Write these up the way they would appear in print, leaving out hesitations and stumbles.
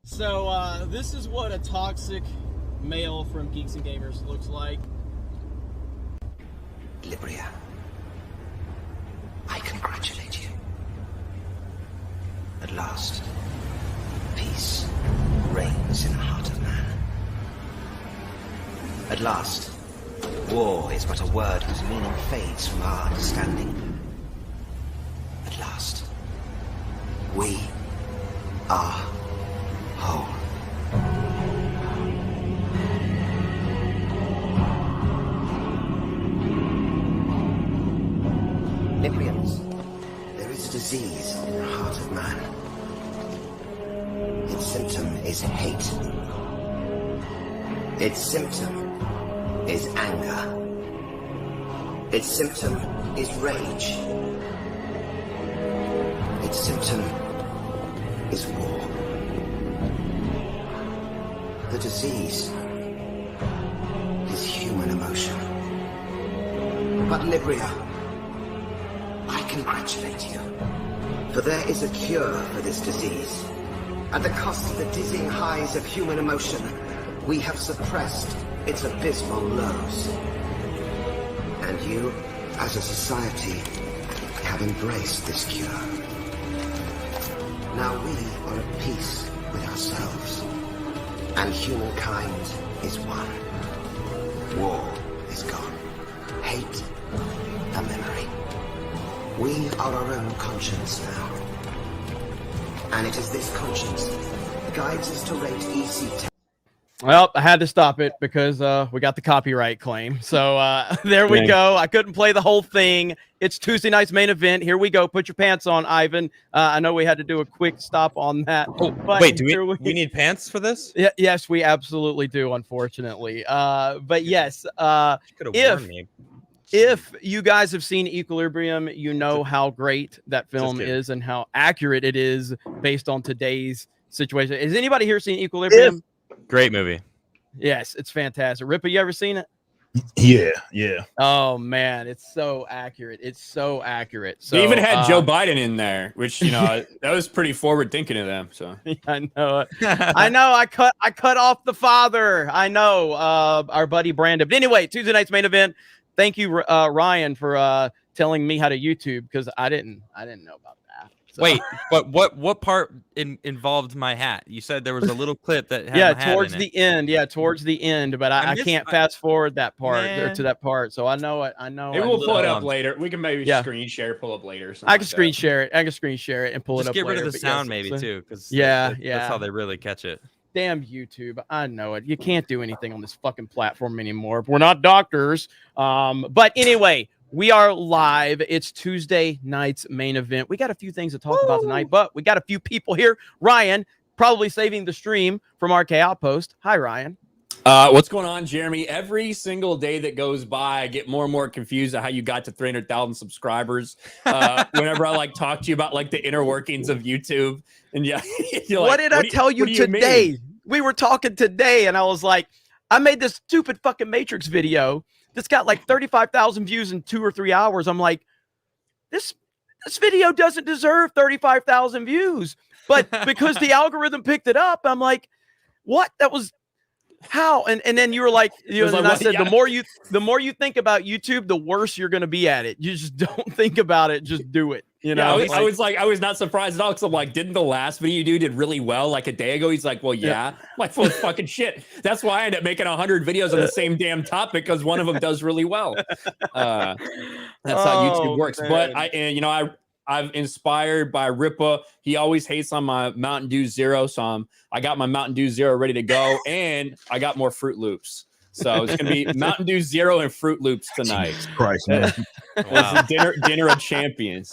So this is what a toxic male from Geeks and Gamers looks like. Libria, I congratulate you. At last, peace reigns in the heart of man. At last, war is but a word whose meaning fades from our understanding. At last, we are whole. Librians, there is a disease in the heart of man. Its symptom is hate. Its symptom is anger. Its symptom is rage. Its symptom is war. The disease is human emotion. But Libria, I congratulate you. For there is a cure for this disease. At the cost of the dizzying highs of human emotion, we have suppressed its abysmal lows. And you, as a society, have embraced this cure. Now we are at peace with ourselves. And humankind is one. War is gone. Hate, a memory. We are our own conscience now. And it is this conscience that guides us to rate EC10. Well, I had to stop it because we got the copyright claim. So there we go. I couldn't play the whole thing. It's Tuesday night's main event. Here we go. Put your pants on, Ivan. I know we had to do a quick stop on that. Oh, wait, do we need pants for this? Yeah, yes, we absolutely do, unfortunately. But yes, if you guys have seen Equilibrium, you know how great that film is and how accurate it is based on today's situation. Has anybody here seen Equilibrium? Great movie. Yes, it's fantastic. Rippa, you ever seen it? Yeah. Oh man, it's so accurate. It's so accurate. So, they even had Joe Biden in there, which that was pretty forward thinking of them. So yeah, I know it. I know. I cut off the father. I know. Our buddy Brandon. But anyway, Tuesday night's main event. Thank you, Ryan, for telling me how to YouTube because I didn't know about that. So. Wait, but what part involved my hat? You said there was a little clip that had my hat towards in the it. end. Yeah, towards the end. But I can't fast forward that part or to that part. So I know it. I know. Maybe we'll pull it up later. We can maybe screen share, pull up later. I can screen share it. I can screen share it and pull it up. Just get rid later, of the sound, maybe too, because that's how they really catch it. Damn YouTube. I know it. You can't do anything on this fucking platform anymore. We're not doctors. But anyway, we are live. It's Tuesday night's main event. We got a few things to talk about tonight, but we got a few people here. Ryan, probably saving the stream from RK Outpost. Hi, Ryan. What's going on, Jeremy? Every single day that goes by, I get more and more confused at how you got to 300,000 subscribers. Whenever I talk to you about the inner workings of YouTube, and what did I tell you today? We were talking today, and I was like, I made this stupid fucking Matrix video that's got 35,000 views in 2 or 3 hours. I'm like, this video doesn't deserve 35,000 views, but because the algorithm picked it up, I'm like, what? That was. How? And then you were like, and I said, the more you think about YouTube, the worse you're going to be at it. You just don't think about it. Just do it. I was not surprised at all. Cause I'm like, didn't the last video you did really well a day ago? He's like, well, yeah. I'm like, well, fucking shit. That's why I end up making 100 videos on the same damn topic. Cause one of them does really well. That's how YouTube works. Man. But I'm inspired by Ripa. He always hates on my Mountain Dew Zero. So I got my Mountain Dew Zero ready to go. And I got more Fruit Loops. So it's going to be Mountain Dew Zero and Fruit Loops tonight. Jesus Christ, man. Wow. Dinner of champions.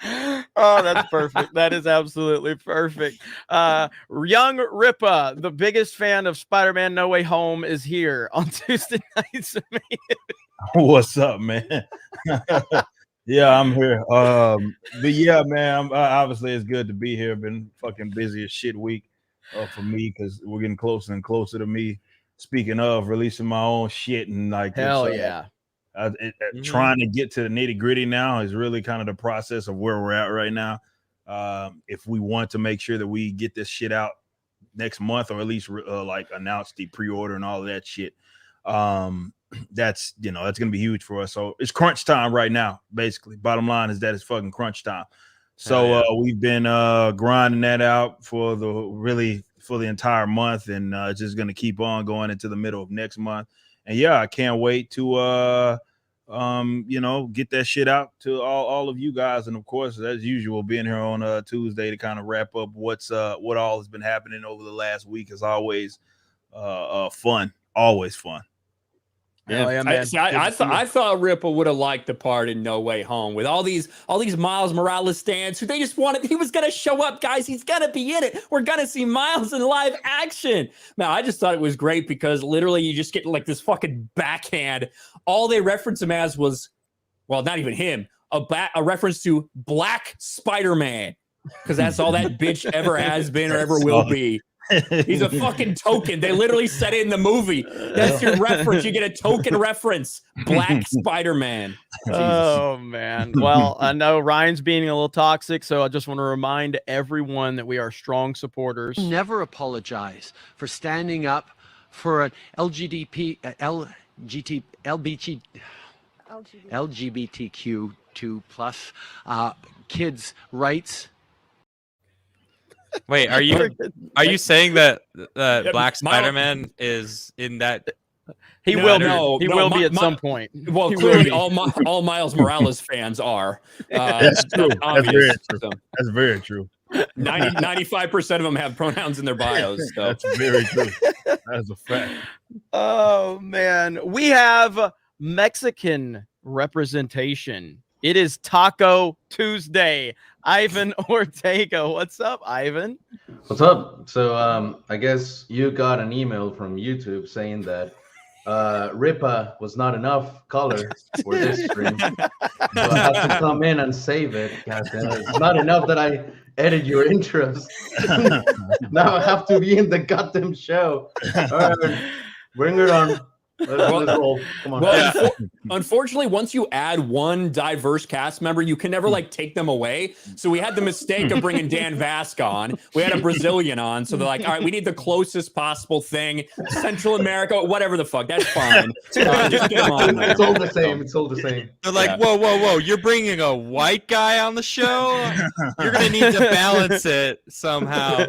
Oh, that's perfect. That is absolutely perfect. Young Ripa, the biggest fan of Spider-Man No Way Home, is here on Tuesday nights. What's up, man? Yeah, I'm here. But yeah, man, obviously it's good to be here. Been fucking busy as shit week for me because we're getting closer and closer to me. Speaking of releasing my own shit and hell yeah. Trying to get to the nitty gritty now is really kind of the process of where we're at right now. If we want to make sure that we get this shit out next month, or at least like announce the pre-order and all of that shit. That's that's gonna be huge for us. So it's crunch time right now. Basically, bottom line is that it's fucking crunch time. So we've been grinding that out for the entire month, and it's just gonna keep on going into the middle of next month. And yeah, I can't wait to get that shit out to all of you guys. And of course, as usual, being here on Tuesday to kind of wrap up what all has been happening over the last week is always fun. Always fun. Yeah, man. I thought Ripple would have liked the part in No Way Home with all these Miles Morales stands who they just wanted. He was gonna show up, guys. He's gonna be in it. We're gonna see Miles in live action. Now, I just thought it was great because literally you just get like this fucking backhand. All they reference him as was, well, not even him, a reference to Black Spider-Man, because that's all that bitch ever has been or ever will be. He's a fucking token. They literally said it in the movie. That's your reference. You get a token reference. Black Spider-Man. Oh, man. Well, I know Ryan's being a little toxic, so I just want to remind everyone that we are strong supporters. Never apologize for standing up for an LGBTQ2+ kids' rights. Wait, are you saying that Black Spider-Man is in that? He will be at some point. Well, clearly all Miles Morales fans are. That's true. That's very true. 95% of them have pronouns in their bios. So. That's very true. That's a fact. Oh, man. We have Mexican representation. It is Taco Tuesday. Ivan Ortega. What's up, Ivan? What's up? So I guess you got an email from YouTube saying that Ripa was not enough color for this stream. So I have to come in and save it. Goddamn, it's not enough that I edit your intros. Now I have to be in the goddamn show. All right, bring it on. Let's roll. Come on. Well, unfortunately, once you add one diverse cast member, you can never like take them away. So we had the mistake of bringing Dan Vasc on. We had a Brazilian on. So they're like, all right, we need the closest possible thing. Central America, whatever the fuck. That's fine. Just get them on. It's all the same. It's all the same. They're like, whoa. You're bringing a white guy on the show? You're going to need to balance it somehow.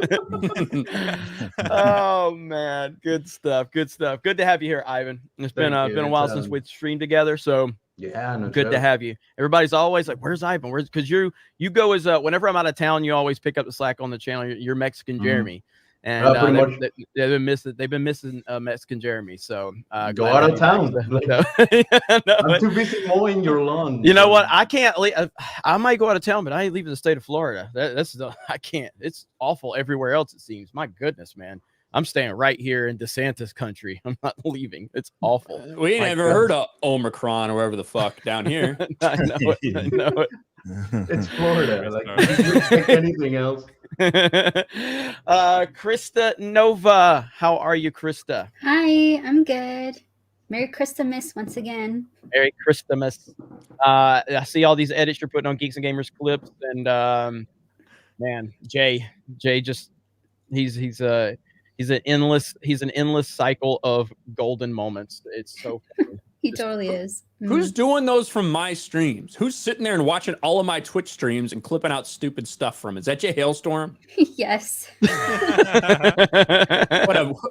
Oh, man. Good stuff. Good to have you here, Ivan. It's been a while since we've streamed together, so good to have you. Everybody's always like, "Where's Ivan?" Because you go as whenever I'm out of town, you always pick up the slack on the channel. You're Mexican Jeremy, and they've been missing Mexican Jeremy. So go out of town. I'm too busy mowing your lawn. You know what? I can't leave. I might go out of town, but I ain't leaving the state of Florida. I can't. It's awful everywhere else. It seems. My goodness, man. I'm staying right here in DeSantis country. I'm not leaving. It's awful. We ain't ever heard of Omicron or whatever the fuck down here. I know it. It's Florida. Like, did you expect anything else? Krista Nova. How are you, Krista? Hi, I'm good. Merry Christmas once again. Merry Christmas. I see all these edits you're putting on Geeks and Gamers clips, and man, Jay just he's an endless cycle of golden moments. It's so funny. He totally is. Who's doing those from my streams? Who's sitting there and watching all of my Twitch streams and clipping out stupid stuff from it? Is that Jay Hailstorm? Yes.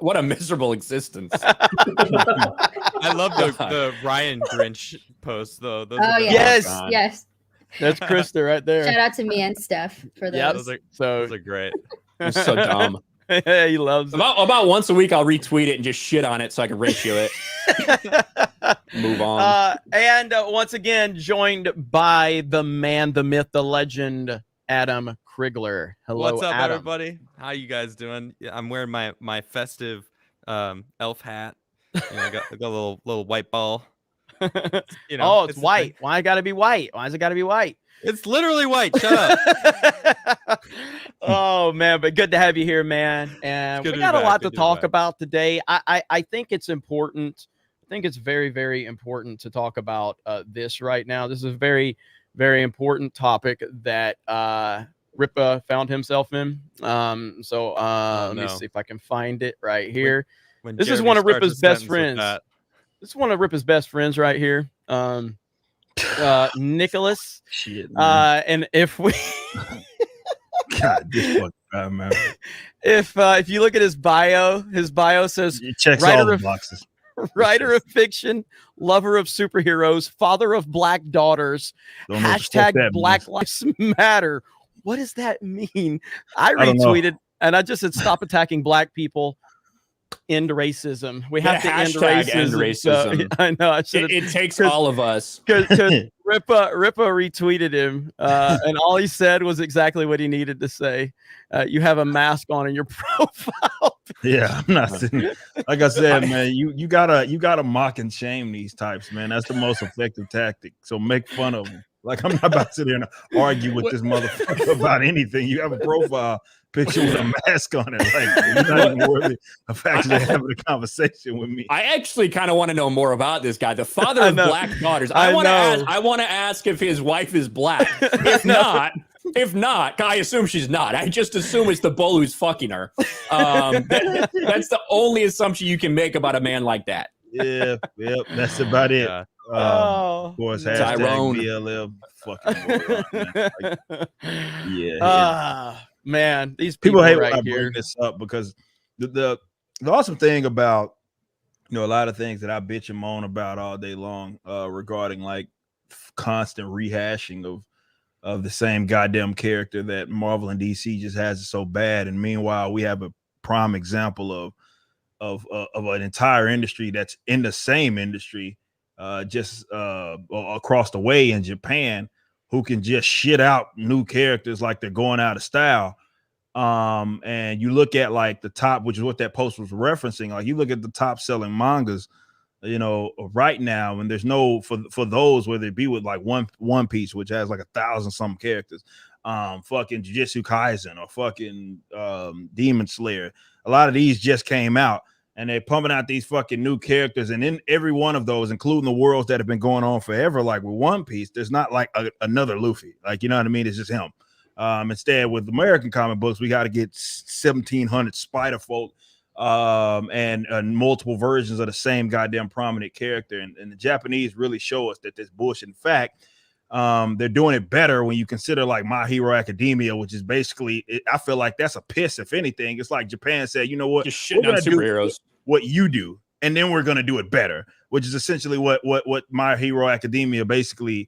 What a miserable existence. I love the Ryan Grinch posts though. Those yes. That's Krista right there. Shout out to me and Steph for those. Yeah, those are great. It's so dumb. He loves it. About once a week I'll retweet it and just shit on it so I can ratio it. Move on. And once again joined by the man, the myth, the legend, Adam Krigler. Hello. What's up, Adam. everybody? How you guys doing? Yeah, I'm wearing my festive elf hat. I got a little white ball. Oh, it's white. Why gotta be white? Why has it gotta be white? It's literally white. Shut up. Oh man, but good to have you here, man. And we got a lot to talk about today. I think it's important. I think it's very, very important to talk about this right now. This is a very, very important topic that Ripa found himself in. Let me see if I can find it right here. This is one of Ripa's best friends. This is one of Ripa's best friends right here. Nicholas. Shit, man. And if we God, this fucking guy, man. If you look at his bio says It checks all the boxes. Writer of fiction, lover of superheroes, father of black daughters, hashtag Black Lives Matter. What does that mean? I retweeted and I just said, stop attacking black people. End racism. We have to end racism. So, I know. I should. It takes all of us. Because Ripa retweeted him, and all he said was exactly what he needed to say. You have a mask on in your profile. Yeah, I'm not sitting. Like I said, man, you gotta mock and shame these types, man. That's the most effective tactic. So make fun of them. Like, I'm not about to sit here and argue with this motherfucker about anything. You have a profile picture with a mask on it. Like, you're not even worthy of actually having a conversation with me. I actually kind of want to know more about this guy, the father of black daughters. I want to ask if his wife is black. If not, I assume she's not. I just assume it's the bull who's fucking her. That's the only assumption you can make about a man like that. Yep, that's about it. Of course, Tyrone. BLM. Fucking man, these people hate right when I here. bring this up because the awesome thing about a lot of things that I bitch and moan about all day long regarding like constant rehashing of the same goddamn character that Marvel and DC just has it so bad, and meanwhile we have a prime example of an entire industry that's in the same industry just across the way in Japan, who can just shit out new characters like they're going out of style. And you look at like the top, which is what that post was referencing. Like, you look at the top selling mangas, right now, and there's no for those, whether it be with like One Piece, which has like 1,000 some characters, fucking Jujutsu Kaisen or fucking Demon Slayer. A lot of these just came out, and they're pumping out these fucking new characters. And in every one of those, including the worlds that have been going on forever, like with One Piece, there's not like another Luffy. Like, you know what I mean? It's just him. Instead, with American comic books, we got to get 1,700 Spider Folk and multiple versions of the same goddamn prominent character. And the Japanese really show us that this bullshit. In fact, they're doing it better when you consider like My Hero Academia, which is basically, I feel like that's a piss. If anything, it's like Japan said, you know what, just shitting on superheroes, what you do, and then we're gonna do it better, which is essentially what My Hero Academia basically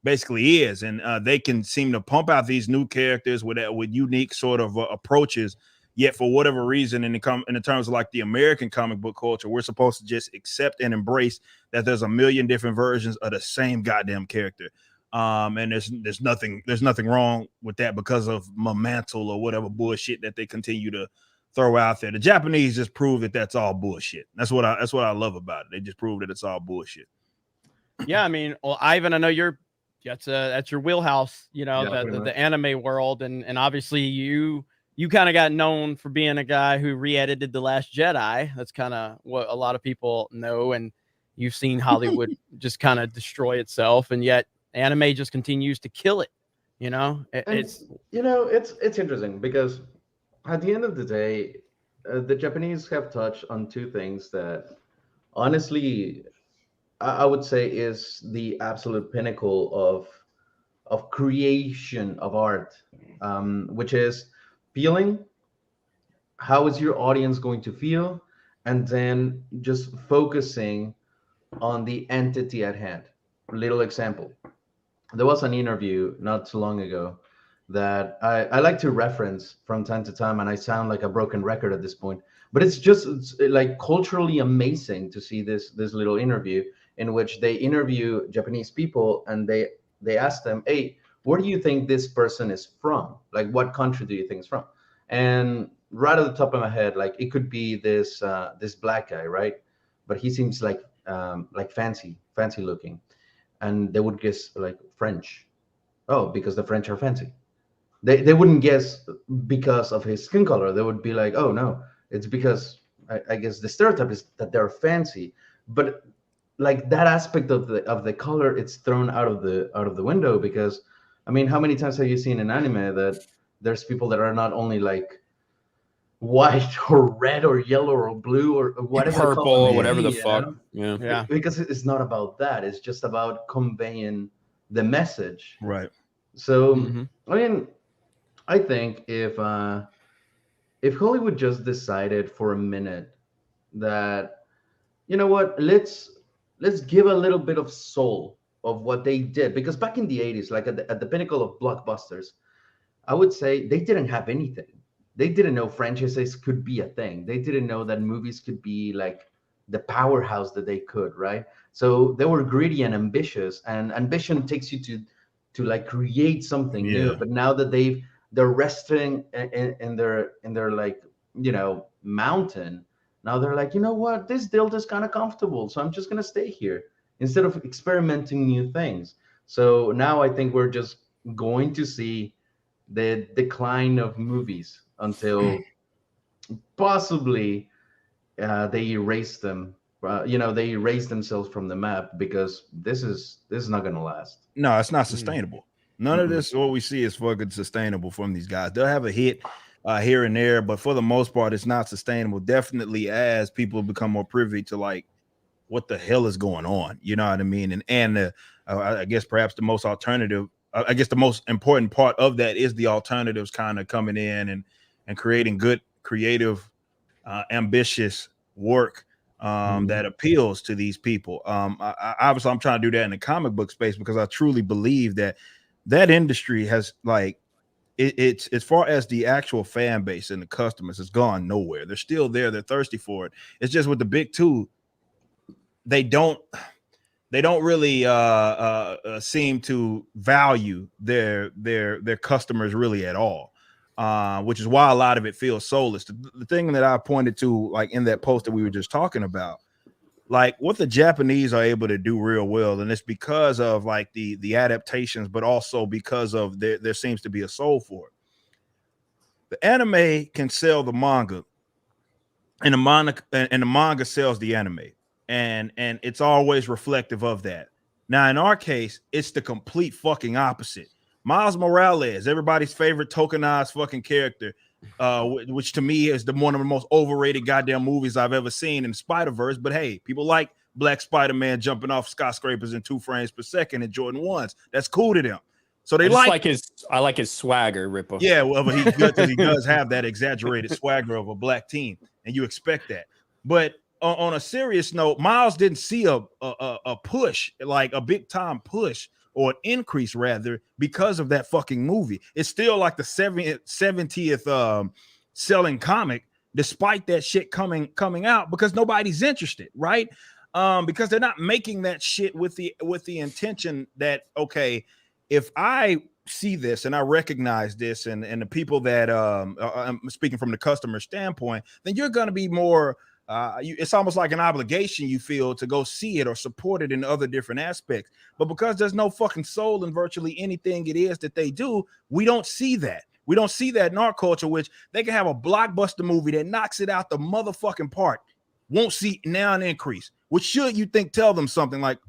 is. And they can seem to pump out these new characters with unique sort of approaches. Yet for whatever reason, in the terms of like the American comic book culture, we're supposed to just accept and embrace that there's a million different versions of the same goddamn character. And there's nothing wrong with that because of my mantle or whatever bullshit that they continue to throw out there. The Japanese just prove that that's all bullshit. That's what I love about it. They just prove that it's all bullshit. Yeah, I mean, well, Ivan, I know that's your wheelhouse, the anime world, and obviously you kind of got known for being a guy who re-edited The Last Jedi. That's kind of what a lot of people know, and you've seen Hollywood just kind of destroy itself, and yet anime just continues to kill it. It's interesting because at the end of the day, the Japanese have touched on two things that honestly I would say is the absolute pinnacle of creation of art, which is feeling. How is your audience going to feel? And then just focusing on the entity at hand. Little example. There was an interview not too long ago that I like to reference from time to time, and I sound like a broken record at this point, but it's like culturally amazing to see this little interview in which they interview Japanese people, and they ask them, hey, where do you think this person is from? Like, what country do you think is from? And right at the top of my head, like, it could be this black guy, right? But he seems like fancy looking. And they would guess like French. Oh, because the French are fancy. They wouldn't guess because of his skin color. They would be like, oh no, it's because I guess the stereotype is that they're fancy. But like that aspect of the color, it's thrown out of the window, because I mean, how many times have you seen an anime that there's people that are not only like white or red or yellow or blue or whatever the Purple color or may whatever be, the you fuck. know? Yeah. Because it's not about that. It's just about conveying the message. Right. So I mean, I think if Hollywood just decided for a minute that, you know what, let's give a little bit of soul of what they did, because back in the 80s, like at the pinnacle of blockbusters, I would say they didn't have anything. They didn't know franchises could be a thing. They didn't know that movies could be like the powerhouse that they could, right? So they were greedy and ambitious, and ambition takes you to like create something new. But now that they're resting in their like, you know, mountain, now they're like, you know what, this Delta is kind of comfortable, so I'm just gonna stay here instead of experimenting new things. So now I think we're just going to see the decline of movies until possibly they erase them. You know, they erase themselves from the map, because this is not going to last. No, it's not sustainable. None of this, what we see, is fucking sustainable from these guys. They'll have a hit here and there, but for the most part, it's not sustainable. Definitely, as people become more privy to like what the hell is going on, you know what I mean? And I guess perhaps the most alternative, I guess the most important part of that is the alternatives kind of coming in and creating good, creative, ambitious work that appeals to these people. Obviously, I'm trying to do that in the comic book space, because I truly believe that industry has like it's as far as the actual fan base and the customers, it's gone nowhere. They're still there. They're thirsty for it. It's just with the big two, they don't really seem to value their customers really at all, which is why a lot of it feels soulless. The thing that I pointed to, like in that post that we were just talking about, like what the Japanese are able to do real well, and it's because of like the adaptations, but also because of there seems to be a soul for it. The anime can sell the manga, and the manga sells the anime. And it's always reflective of that. Now, in our case, it's the complete fucking opposite. Miles Morales, everybody's favorite tokenized fucking character, which to me is one of the most overrated goddamn movies I've ever seen in Spider-Verse. But hey, people like Black Spider-Man jumping off skyscrapers in 2 frames per second in Jordan 1s. That's cool to them. So they I like his swagger, Ripper. Yeah, well, but he does have that exaggerated swagger of a black teen, and you expect that. But on a serious note, Miles didn't see a push, like a big time push or an increase rather, because of that fucking movie. It's still like the 70th selling comic, despite that shit coming out, because nobody's interested, right? Because they're not making that shit with the intention that, okay, if I see this and I recognize this, and the people that I'm speaking from the customer standpoint, then you're going to be more. It's almost like an obligation you feel to go see it or support it in other different aspects. But because there's no fucking soul in virtually anything it is that they do, we don't see that. We don't see that in our culture, which they can have a blockbuster movie that knocks it out the motherfucking park. Won't see now an increase, which should, you think, tell them something like,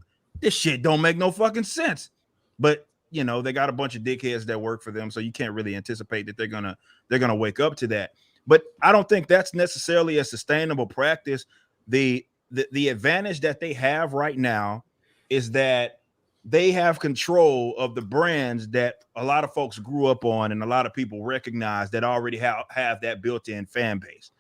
this shit don't make no fucking sense. But you know, they got a bunch of dickheads that work for them, so you can't really anticipate that they're gonna wake up to that. But I don't think that's necessarily a sustainable practice. The advantage that they have right now is that they have control of the brands that a lot of folks grew up on and a lot of people recognize that already have that built-in fan base.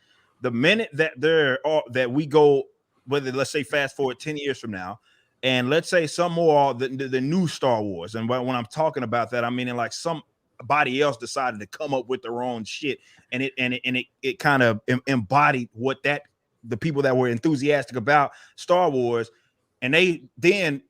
The minute that we go, whether let's say fast forward 10 years from now, and let's say some more the new Star Wars, and when I'm talking about that, I mean like somebody else decided to come up with their own shit, and it kind of embodied what the people that were enthusiastic about Star Wars, and they then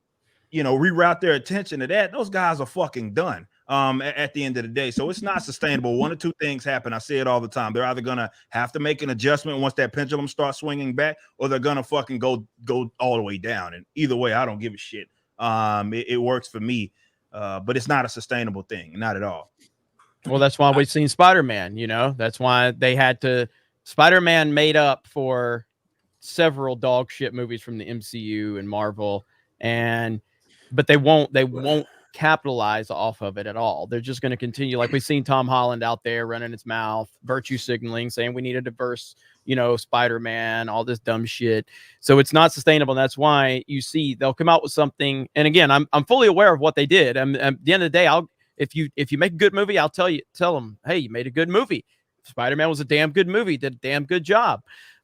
reroute their attention to that. Those guys are fucking done at the end of the day. So it's not sustainable. One or two things happen. I say it all the time. They're either gonna have to make an adjustment once that pendulum starts swinging back, or they're gonna fucking go all the way down. And either way, I don't give a shit. It works for me, but it's not a sustainable thing, not at all. Well, that's why we've seen Spider-Man. That's why they had to. Spider-Man made up for several dog shit movies from the MCU and Marvel, but they won't capitalize off of it at all. They're just going to continue, like we've seen Tom Holland out there running his mouth, virtue signaling, saying we need a diverse, Spider-Man, all this dumb shit. So it's not sustainable. And that's why you see they'll come out with something. And again, I'm fully aware of what they did. At the end of the day, if you make a good movie, I'll tell them, hey, you made a good movie. Spider-Man was a damn good movie, did a damn good job.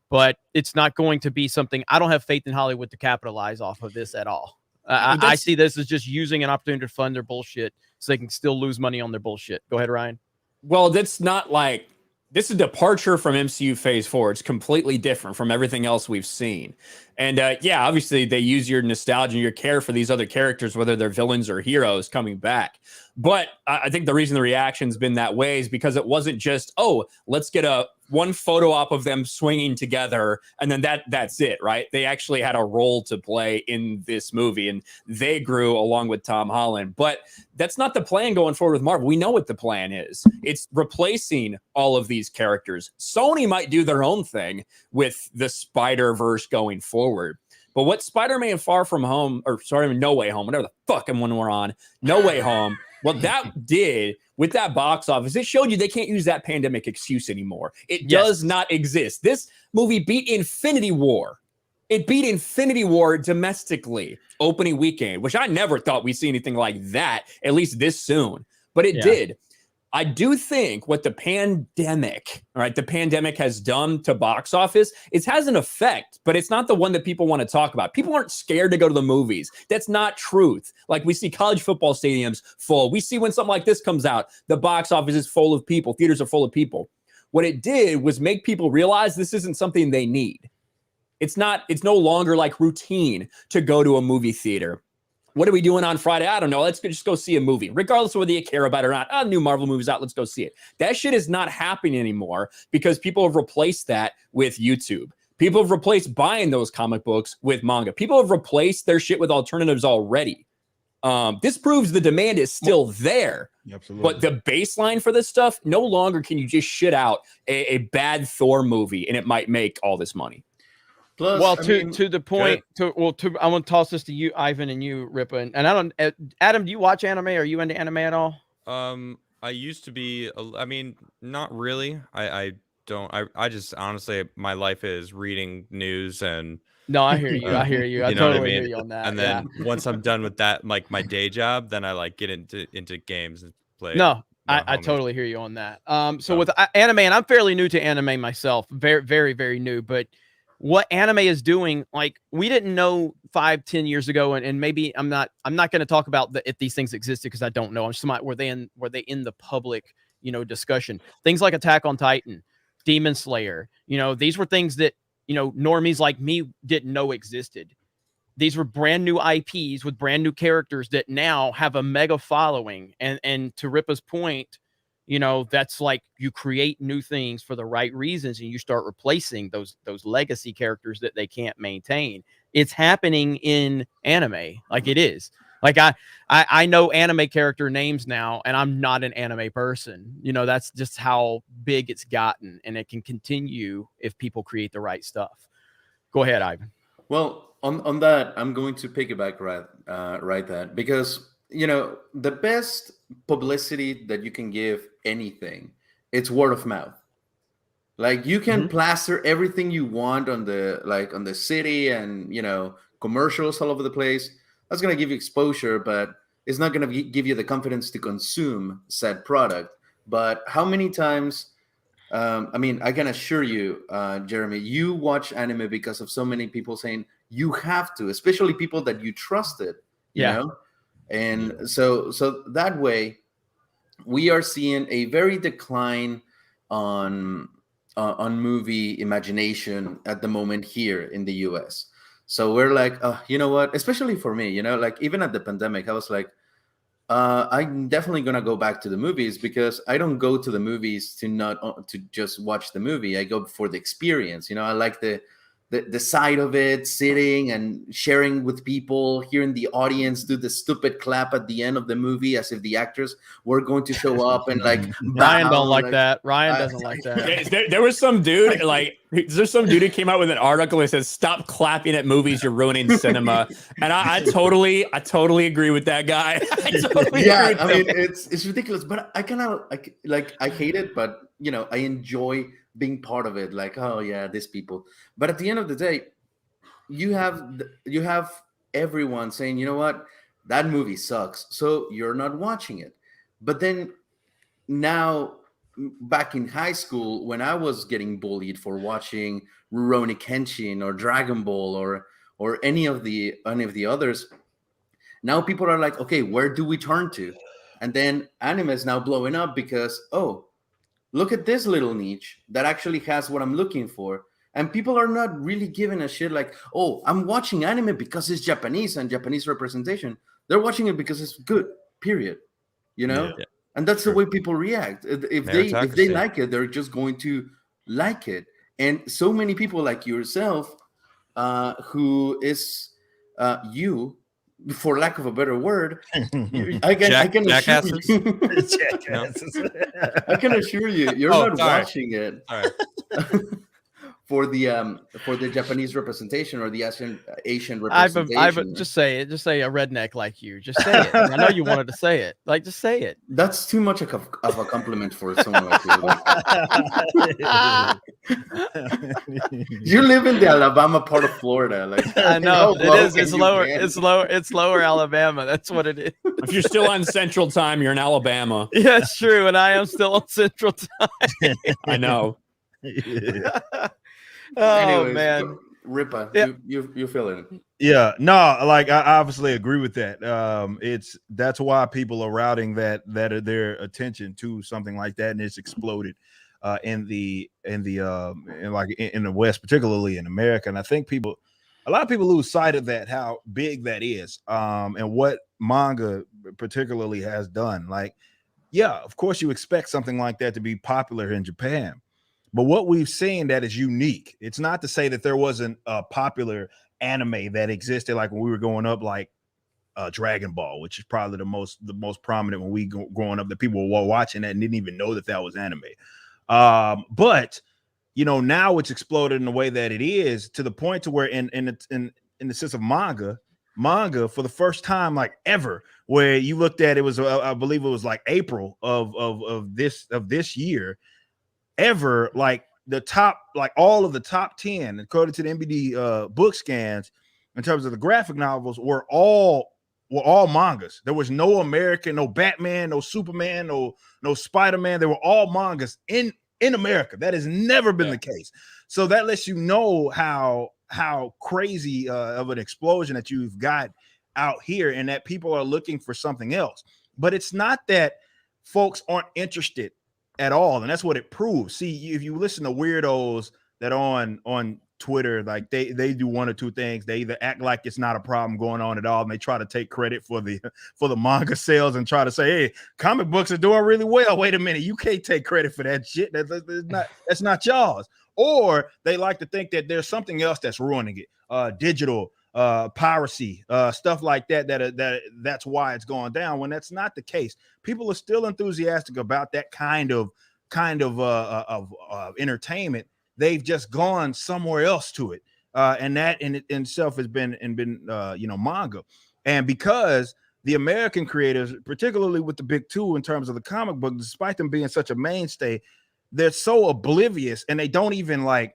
But it's not going to be something. I don't have faith in Hollywood to capitalize off of this at all. I see this as just using an opportunity to fund their bullshit so they can still lose money on their bullshit. Go ahead, Ryan. Well, that's not like, this is a departure from MCU Phase 4. It's completely different from everything else we've seen. And yeah, obviously they use your nostalgia and your care for these other characters, whether they're villains or heroes coming back. But I think the reason the reaction's been that way is because it wasn't just, oh, let's get one photo op of them swinging together and then that's it, right? They actually had a role to play in this movie and they grew along with Tom Holland. But that's not the plan going forward with Marvel. We know what the plan is. It's replacing all of these characters. Sony might do their own thing with the Spider-Verse going forward. But what Spider-Man Far From Home, or sorry, No Way Home, whatever the fuck one we're on, No Way Home, what that did with that box office, it showed you they can't use that pandemic excuse anymore. It does not exist. This movie beat Infinity War. It beat Infinity War domestically, opening weekend, which I never thought we'd see anything like that, at least this soon. But it did. I do think what the pandemic has done to box office, it has an effect, but it's not the one that people want to talk about. People aren't scared to go to the movies. That's not truth. Like we see college football stadiums full. We see when something like this comes out, the box office is full of people. Theaters are full of people. What it did was make people realize this isn't something they need. It's no longer like routine to go to a movie theater. What are we doing on Friday? I don't know. Let's just go see a movie, regardless of whether you care about it or not. New Marvel movie's out. Let's go see it. That shit is not happening anymore because people have replaced that with YouTube. People have replaced buying those comic books with manga. People have replaced their shit with alternatives already. This proves the demand is still there. Absolutely. But the baseline for this stuff, no longer can you just shit out a bad Thor movie and it might make all this money. Plus, well, to the point, I want to toss this to you, Ivan, and you, Ripa, and I don't. Adam, do you watch anime? Are you into anime at all? I used to be. I mean, not really. I don't. I just honestly, my life is reading news and. No, I hear you. I hear you. I totally hear you on that. And then once I'm done with that, like my day job, then I like get into games and play. No, I totally hear you on that. So with anime, and I'm fairly new to anime myself, very, very, very new, but. What anime is doing, like we didn't know 5-10 years ago, and maybe I'm not going to talk about if these things existed because I don't know. I'm just were they in the public, discussion? Things like Attack on Titan, Demon Slayer, these were things that normies like me didn't know existed. These were brand new IPs with brand new characters that now have a mega following, and to Ripa's point. That's like you create new things for the right reasons and you start replacing those legacy characters that they can't maintain. It's happening in anime. Like it is. Like I know anime character names now and I'm not an anime person. That's just how big it's gotten and it can continue if people create the right stuff. Go ahead, Ivan. Well, on that, I'm going to piggyback right that because the best publicity that you can give anything, it's word of mouth. Like you can plaster everything you want on the city and commercials all over the place. That's going to give you exposure, but it's not going to give you the confidence to consume said product. But how many times I can assure you, Jeremy, you watch anime because of so many people saying you have to, especially people that you trusted, you know? And so that way, we are seeing a very decline on movie imagination at the moment here in the U.S. So we're like, you know what? Especially for me, like even at the pandemic, I was like, I'm definitely gonna go back to the movies because I don't go to the movies to just watch the movie. I go for the experience. I like the side of it, sitting and sharing with people, hearing the audience do the stupid clap at the end of the movie as if the actors were going to show up and like Ryan don't like that. Ryan doesn't like that. There was some dude like There's some dude who came out with an article that says, "Stop clapping at movies, you're ruining cinema." And I totally agree with that guy. I totally Yeah, agree I with mean, him. it's ridiculous, but I kind of like I hate it, but you know, I enjoy being part of it. Like, oh yeah, these people. But at the end of the day, you have everyone saying, you know what, that movie sucks, so you're not watching it. But then now, back in high school, when I was getting bullied for watching Rurouni Kenshin or Dragon Ball or any of the others, now people are like, okay, where do we turn to? And then anime is now blowing up because, oh, look at this little niche that actually has what I'm looking for. And people are not really giving a shit like, oh, I'm watching anime because it's Japanese and Japanese representation. They're watching it because it's good, period. You know? Yeah. And that's the way people react. If they like it, they're just going to like it. And so many people like yourself, who is you, for lack of a better word, I can assure you, I can assure you, you're not watching it for the Japanese representation or the Asian representation. Just say it. Just say a redneck like you. Just say it. I know you wanted to say it. Like, just say it. That's too much of a compliment for someone like you. You live in the Alabama part of Florida. Like, I know it is. It's lower. It's lower. It's lower Alabama. That's what it is. If you're still on Central Time, you're in Alabama. Yeah, it's true. And I am still on Central Time. I know. Oh, anyways, man, Ripa, yeah. you feeling it? Yeah, no, like I obviously agree with that. That's why people are routing that their attention to something like that, and it's exploded in the West, particularly in America. And I think a lot of people lose sight of that, how big that is, and what manga particularly has done. Like, yeah, of course you expect something like that to be popular in Japan. But what we've seen that is unique. It's not to say that there wasn't a popular anime that existed like when we were growing up, like Dragon Ball, which is probably the most prominent when we growing up, that people were watching that and didn't even know that was anime. But you know, now it's exploded in the way that it is, to the point to where in the sense of manga for the first time like ever, where you looked at it was I believe it was like April of this year. Ever, like the top, like all of the top 10 according to the MBD book scans in terms of the graphic novels were all mangas. There was no American, no Batman, no Superman, no Spider-Man. They were all mangas in America. That has never been the case. So that lets you know how crazy of an explosion that you've got out here, and that people are looking for something else. But it's not that folks aren't interested at all, and that's what it proves. See, if you listen to weirdos that on Twitter, like they do one or two things. They either act like it's not a problem going on at all, and they try to take credit for the manga sales and try to say, hey, comic books are doing really well. Wait a minute, you can't take credit for that shit. That's not y'all's. Or they like to think that there's something else that's ruining it. Digital piracy, stuff like that's why it's going down, when that's not the case. People are still enthusiastic about that kind of entertainment. They've just gone somewhere else to it, and that in itself has been manga. And because the American creators, particularly with the big two in terms of the comic book, despite them being such a mainstay, they're so oblivious, and they don't even like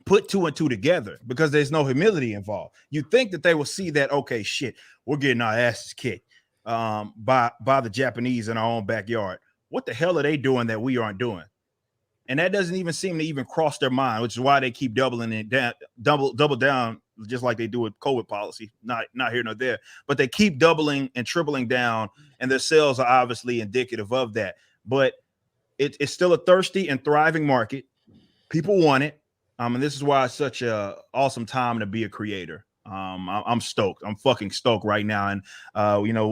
put two and two together because there's no humility involved. You think that they will see that, okay, shit, we're getting our asses kicked by the Japanese in our own backyard. What the hell are they doing that we aren't doing? And that doesn't even seem to even cross their mind, which is why they keep doubling it down, double down, just like they do with COVID policy. Not here nor there, but they keep doubling and tripling down, and their sales are obviously indicative of that. But it's still a thirsty and thriving market. People want it. And this is why it's such a awesome time to be a creator. I'm stoked. I'm fucking stoked right now. And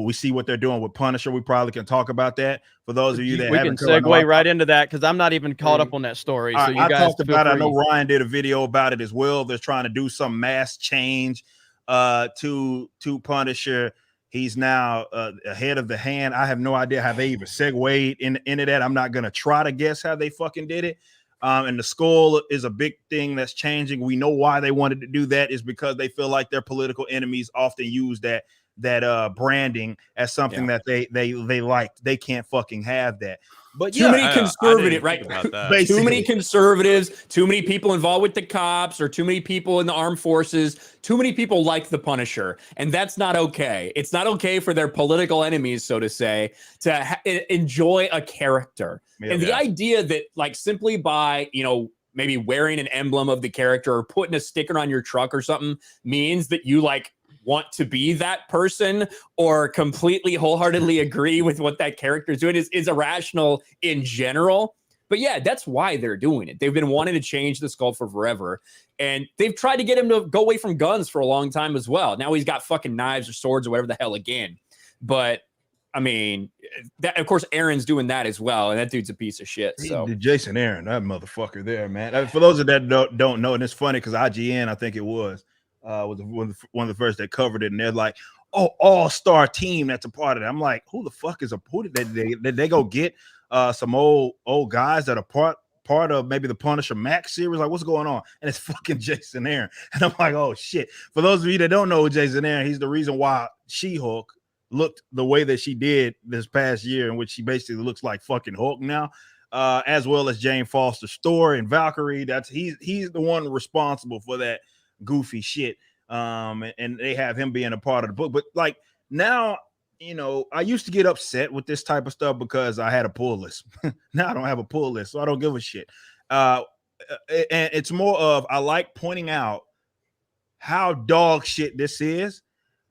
we see what they're doing with Punisher. We probably can talk about that. For those of you that we can segue right into that, because I'm not even caught up on that story. So I talked about it. I know Ryan did a video about it as well. They're trying to do some mass change to Punisher. He's now ahead of the hand. I have no idea how they even segued into that. I'm not gonna try to guess how they fucking did it. And the skull is a big thing that's changing. We know why they wanted to do that is because they feel like their political enemies often use that branding as something that they like. They can't fucking have that. But too many conservative, right? Too many conservatives, too many people involved with the cops, or too many people in the armed forces. Too many people like the Punisher, and that's not okay. It's not okay for their political enemies, so to say, to enjoy a character. And the idea that, like, simply by, you know, maybe wearing an emblem of the character or putting a sticker on your truck or something means that you, like, want to be that person or completely wholeheartedly agree with what that character is doing is irrational in general. But yeah, that's why they're doing it. They've been wanting to change the Skull for forever, and they've tried to get him to go away from guns for a long time as well. Now he's got fucking knives or swords or whatever the hell again. But I mean, that, of course, Aaron's doing that as well, and that dude's a piece of shit. So Jason Aaron, that motherfucker there, man. For those of that don't know, and it's funny because IGN, I think it was one of the first that covered it, and they're like, "Oh, all-star team that's a part of it." I'm like, "Who the fuck is who did they go get some old guys that are part of maybe the Punisher Max series? Like, what's going on?" And it's fucking Jason Aaron, and I'm like, "Oh shit!" For those of you that don't know Jason Aaron, he's the reason why She-Hulk looked the way that she did this past year, in which she basically looks like fucking Hulk now, as well as Jane Foster Story and Valkyrie. He's the one responsible for that goofy shit, and they have him being a part of the book. But like now, you know, I used to get upset with this type of stuff because I had a pull list. Now I don't have a pull list, so I don't give a shit. And it's more of, I like pointing out how dog shit this is,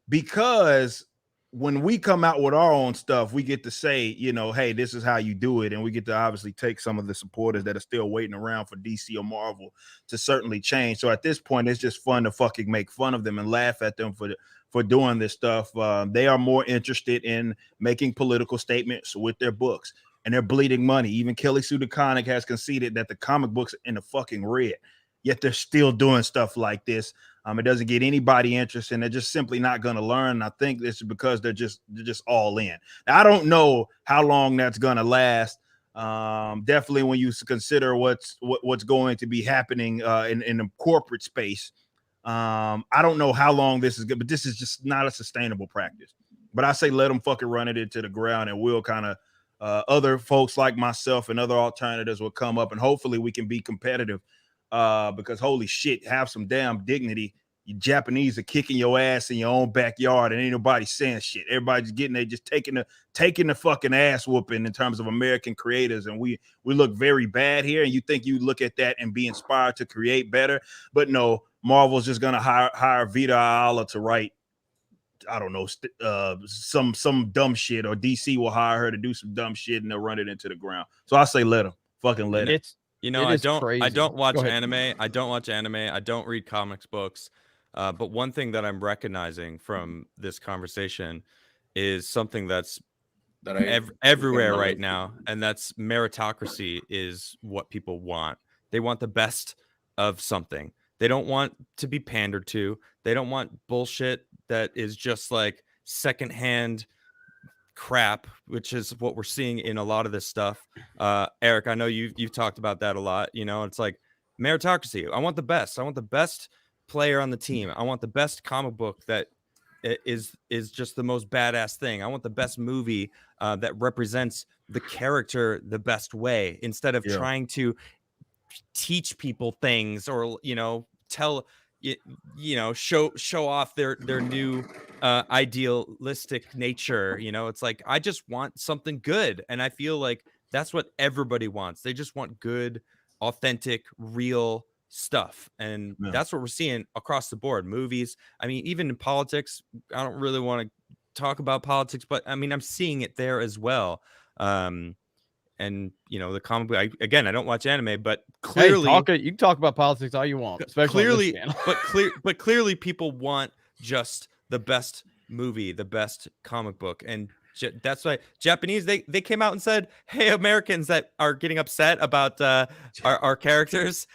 because when we come out with our own stuff, we get to say, you know, hey, this is how you do it. And we get to obviously take some of the supporters that are still waiting around for DC or Marvel to certainly change. So at this point, it's just fun to fucking make fun of them and laugh at them for doing this stuff. They are more interested in making political statements with their books, and they're bleeding money. Even Kelly Sue DeConnick has conceded that the comic books are in the fucking red, yet they're still doing stuff like this. It doesn't get anybody interested, and they're just simply not going to learn. I think this is because they're just all in. Now, I don't know how long that's going to last. Definitely when you consider what's going to be happening in the corporate space. I don't know how long this is good, but this is just not a sustainable practice. But I say let them fucking run it into the ground, and we'll kind of other folks like myself and other alternatives will come up, and hopefully we can be competitive. Because holy shit, have some damn dignity. You Japanese are kicking your ass in your own backyard, and ain't nobody saying shit. Everybody's getting there, just taking the fucking ass whooping in terms of American creators, and we look very bad here. And you think you look at that and be inspired to create better, but no, Marvel's just gonna hire Vita Ayala to write, I don't know, some dumb shit, or DC will hire her to do some dumb shit, and they'll run it into the ground. So I say let them fucking let it. You know, I don't watch anime. I don't watch anime. I don't read comics books. But one thing that I'm recognizing from this conversation is something that's everywhere right now, and that's meritocracy is what people want. They want the best of something. They don't want to be pandered to. They don't want bullshit that is just like secondhand crap, which is what we're seeing in a lot of this stuff. Eric, I know you've talked about that a lot. You know, it's like meritocracy. I want the best. I want the best player on the team. I want the best comic book that is just the most badass thing. I want the best movie that represents the character the best way, instead of trying to teach people things, or, you know, show off their new idealistic nature. You know, it's like, I just want something good, and I feel like that's what everybody wants. They just want good, authentic, real stuff, and that's what we're seeing across the board. Movies, I mean, even in politics, I don't really want to talk about politics, but I mean, I'm seeing it there as well. And you know, the comic book, I don't watch anime, but clearly, hey, you can talk about politics all you want, especially clearly, but clearly people want just the best movie, the best comic book. And that's why Japanese, they came out and said, hey, Americans that are getting upset about our characters,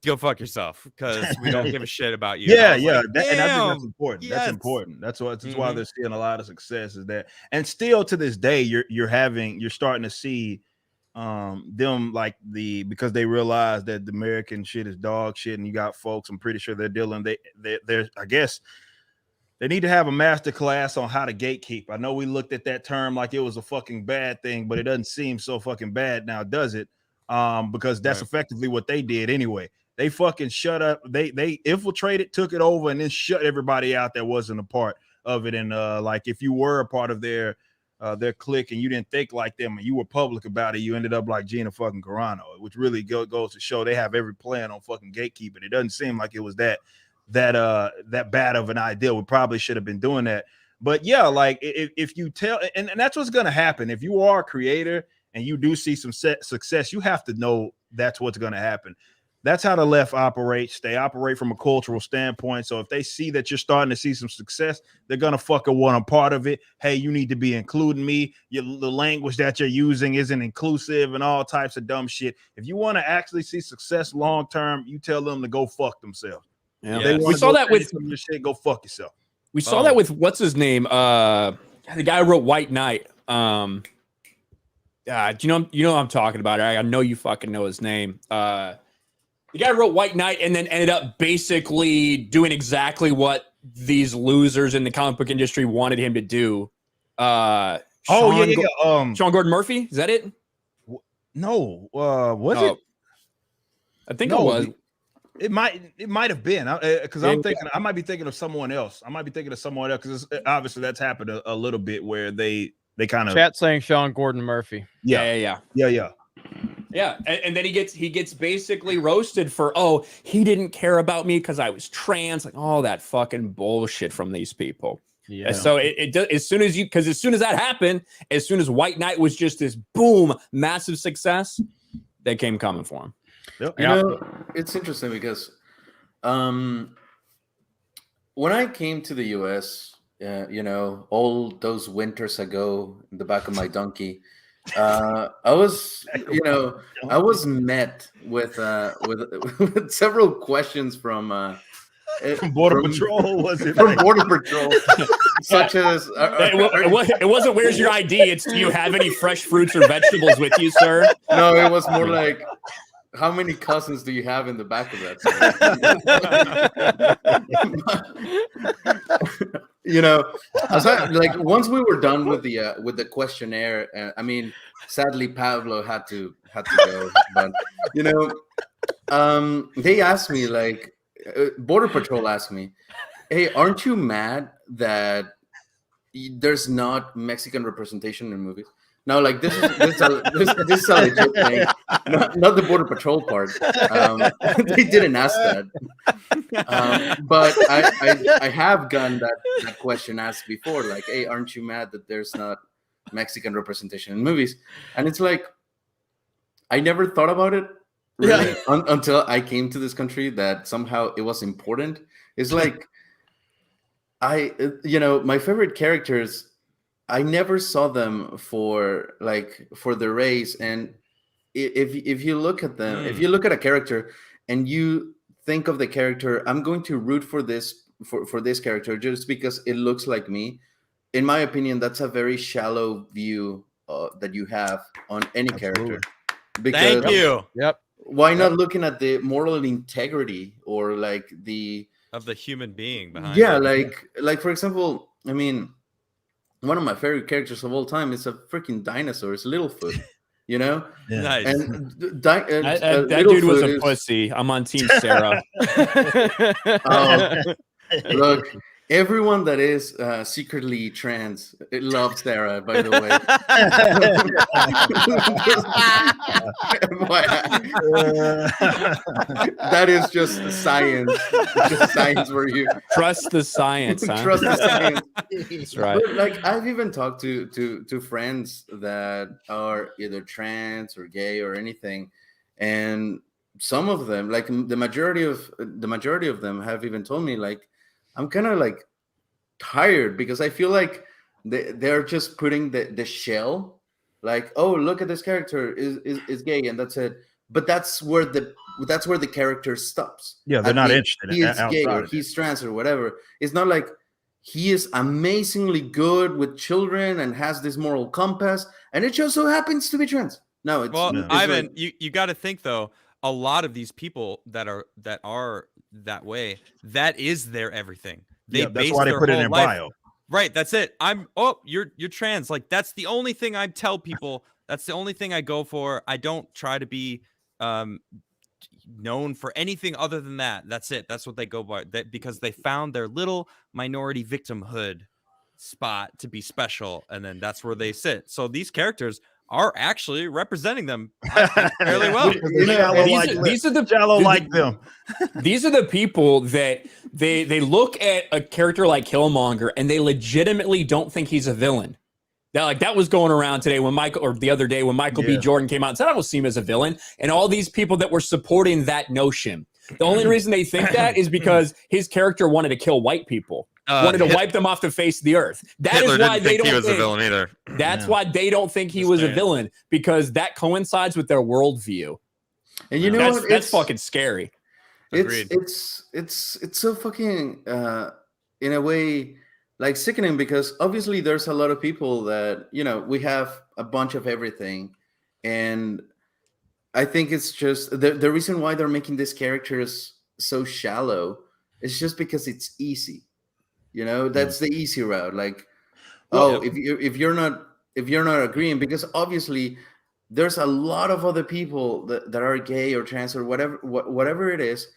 go fuck yourself, because we don't give a shit about you. And I think that's important. Yes. That's important. That's why they're seeing a lot of success, is that. And still to this day, you're starting to see them like because they realize that the American shit is dog shit, and you got folks, I'm pretty sure they're dealing, they're I guess they need to have a master class on how to gatekeep. I know we looked at that term like it was a fucking bad thing, but it doesn't seem so fucking bad now, does it? Because that's effectively what they did anyway. They fucking shut up. They infiltrated, took it over, and then shut everybody out that wasn't a part of it. And like if you were a part of their clique and you didn't think like them and you were public about it, you ended up like Gina fucking Carano, which really goes to show they have every plan on fucking gatekeeping. It doesn't seem like it was that bad of an idea. We probably should have been doing that. But yeah, like if you tell, and that's what's going to happen. If you are a creator and you do see some success, you have to know that's what's going to happen. That's how the left operates. They operate from a cultural standpoint. So if they see that you're starting to see some success, they're going to fucking want a part of it. Hey, you need to be including me. The language that you're using isn't inclusive and all types of dumb shit. If you want to actually see success long term, you tell them to go fuck themselves. Yeah. We saw that with your shit. Go fuck yourself. We saw that with what's his name? The guy who wrote White Knight. Do you know what I'm talking about? I know you fucking know his name. The guy wrote White Knight and then ended up basically doing exactly what these losers in the comic book industry wanted him to do. Sean Gordon Murphy, is that it? No, was it? I think it was. It might have been because I'm thinking I might be thinking of someone else. I might be thinking of someone else because obviously that's happened a little bit where they kind of chat saying Sean Gordon Murphy. Yeah. And then he gets basically roasted for he didn't care about me because I was trans, like all that fucking bullshit from these people. Yeah. So it does as soon as that happened, as soon as White Knight was just this boom massive success, they came coming for him. You know, it's interesting because when I came to the US, all those winters ago in the back of my donkey, I was met with several questions from Border Patrol. Was it from Border Patrol? Such as it wasn't where's your ID? It's do you have any fresh fruits or vegetables with you, sir? No, it was more like, how many cousins do you have in the back of that? Like once we were done with the questionnaire, I mean, sadly Pablo had to go, but they asked me, like, Border Patrol asked me, "Hey, aren't you mad that there's not Mexican representation in movies?" No, like this is a legit thing, not the Border Patrol part. They didn't ask that, but I have gotten that question asked before. Like, hey, aren't you mad that there's not Mexican representation in movies? And it's like, I never thought about it really until I came to this country that somehow it was important. It's like my favorite characters, I never saw them for the race. And if you look at them, if you look at a character and you think of the character, I'm going to root for this character just because it looks like me. In my opinion, that's a very shallow view that you have on any character. Because, thank you. Yep. Why not looking at the moral integrity or like of the human being behind? Yeah, it. like for example, I mean, one of my favorite characters of all time is a freaking dinosaur. It's Littlefoot, Yeah. Nice. And that dude was a pussy. I'm on Team Sarah. Look, everyone that is secretly trans, it loves Sarah, by the way. That is just science. Just science for you. Trust the science, huh? Trust the science. That's right. But, like, I've even talked to friends that are either trans or gay or anything, and some of them, like the majority of them, have even told me, like, I'm kind of like tired because I feel like they're just putting the shell, like, oh, look at this character is gay and that's it. But that's where the character stops. Yeah, they're not interested. He is gay or he's trans or whatever. It's not like he is amazingly good with children and has this moral compass, and it just so happens to be trans. No, it's Ivan, you got to think though. A lot of these people that are that way, that is their everything. That's why they put it in their bio. Right, that's it. You're trans. Like that's the only thing I tell people. That's the only thing I go for. I don't try to be known for anything other than that. That's it. That's what they go by. Because they found their little minority victimhood spot to be special, and then that's where they sit. So these characters are actually representing them fairly well. These are the people that they look at a character like Killmonger and they legitimately don't think he's a villain. That was going around today the other day when Michael B. Jordan came out and said, I don't see him as a villain. And all these people that were supporting that notion. The only reason they think that is because his character wanted to kill white people. Wanted to wipe them off the face of the earth. Hitler didn't think he was a villain either. That's why they don't think he was a villain, because that coincides with their worldview. And you know what? That's fucking scary. It's so fucking in a way like sickening, because obviously there's a lot of people that, you know, we have a bunch of everything, and I think it's just the reason why they're making these characters so shallow is just because it's easy. You know, that's the easy route. Like, if you're not agreeing, because obviously there's a lot of other people that are gay or trans or whatever it is,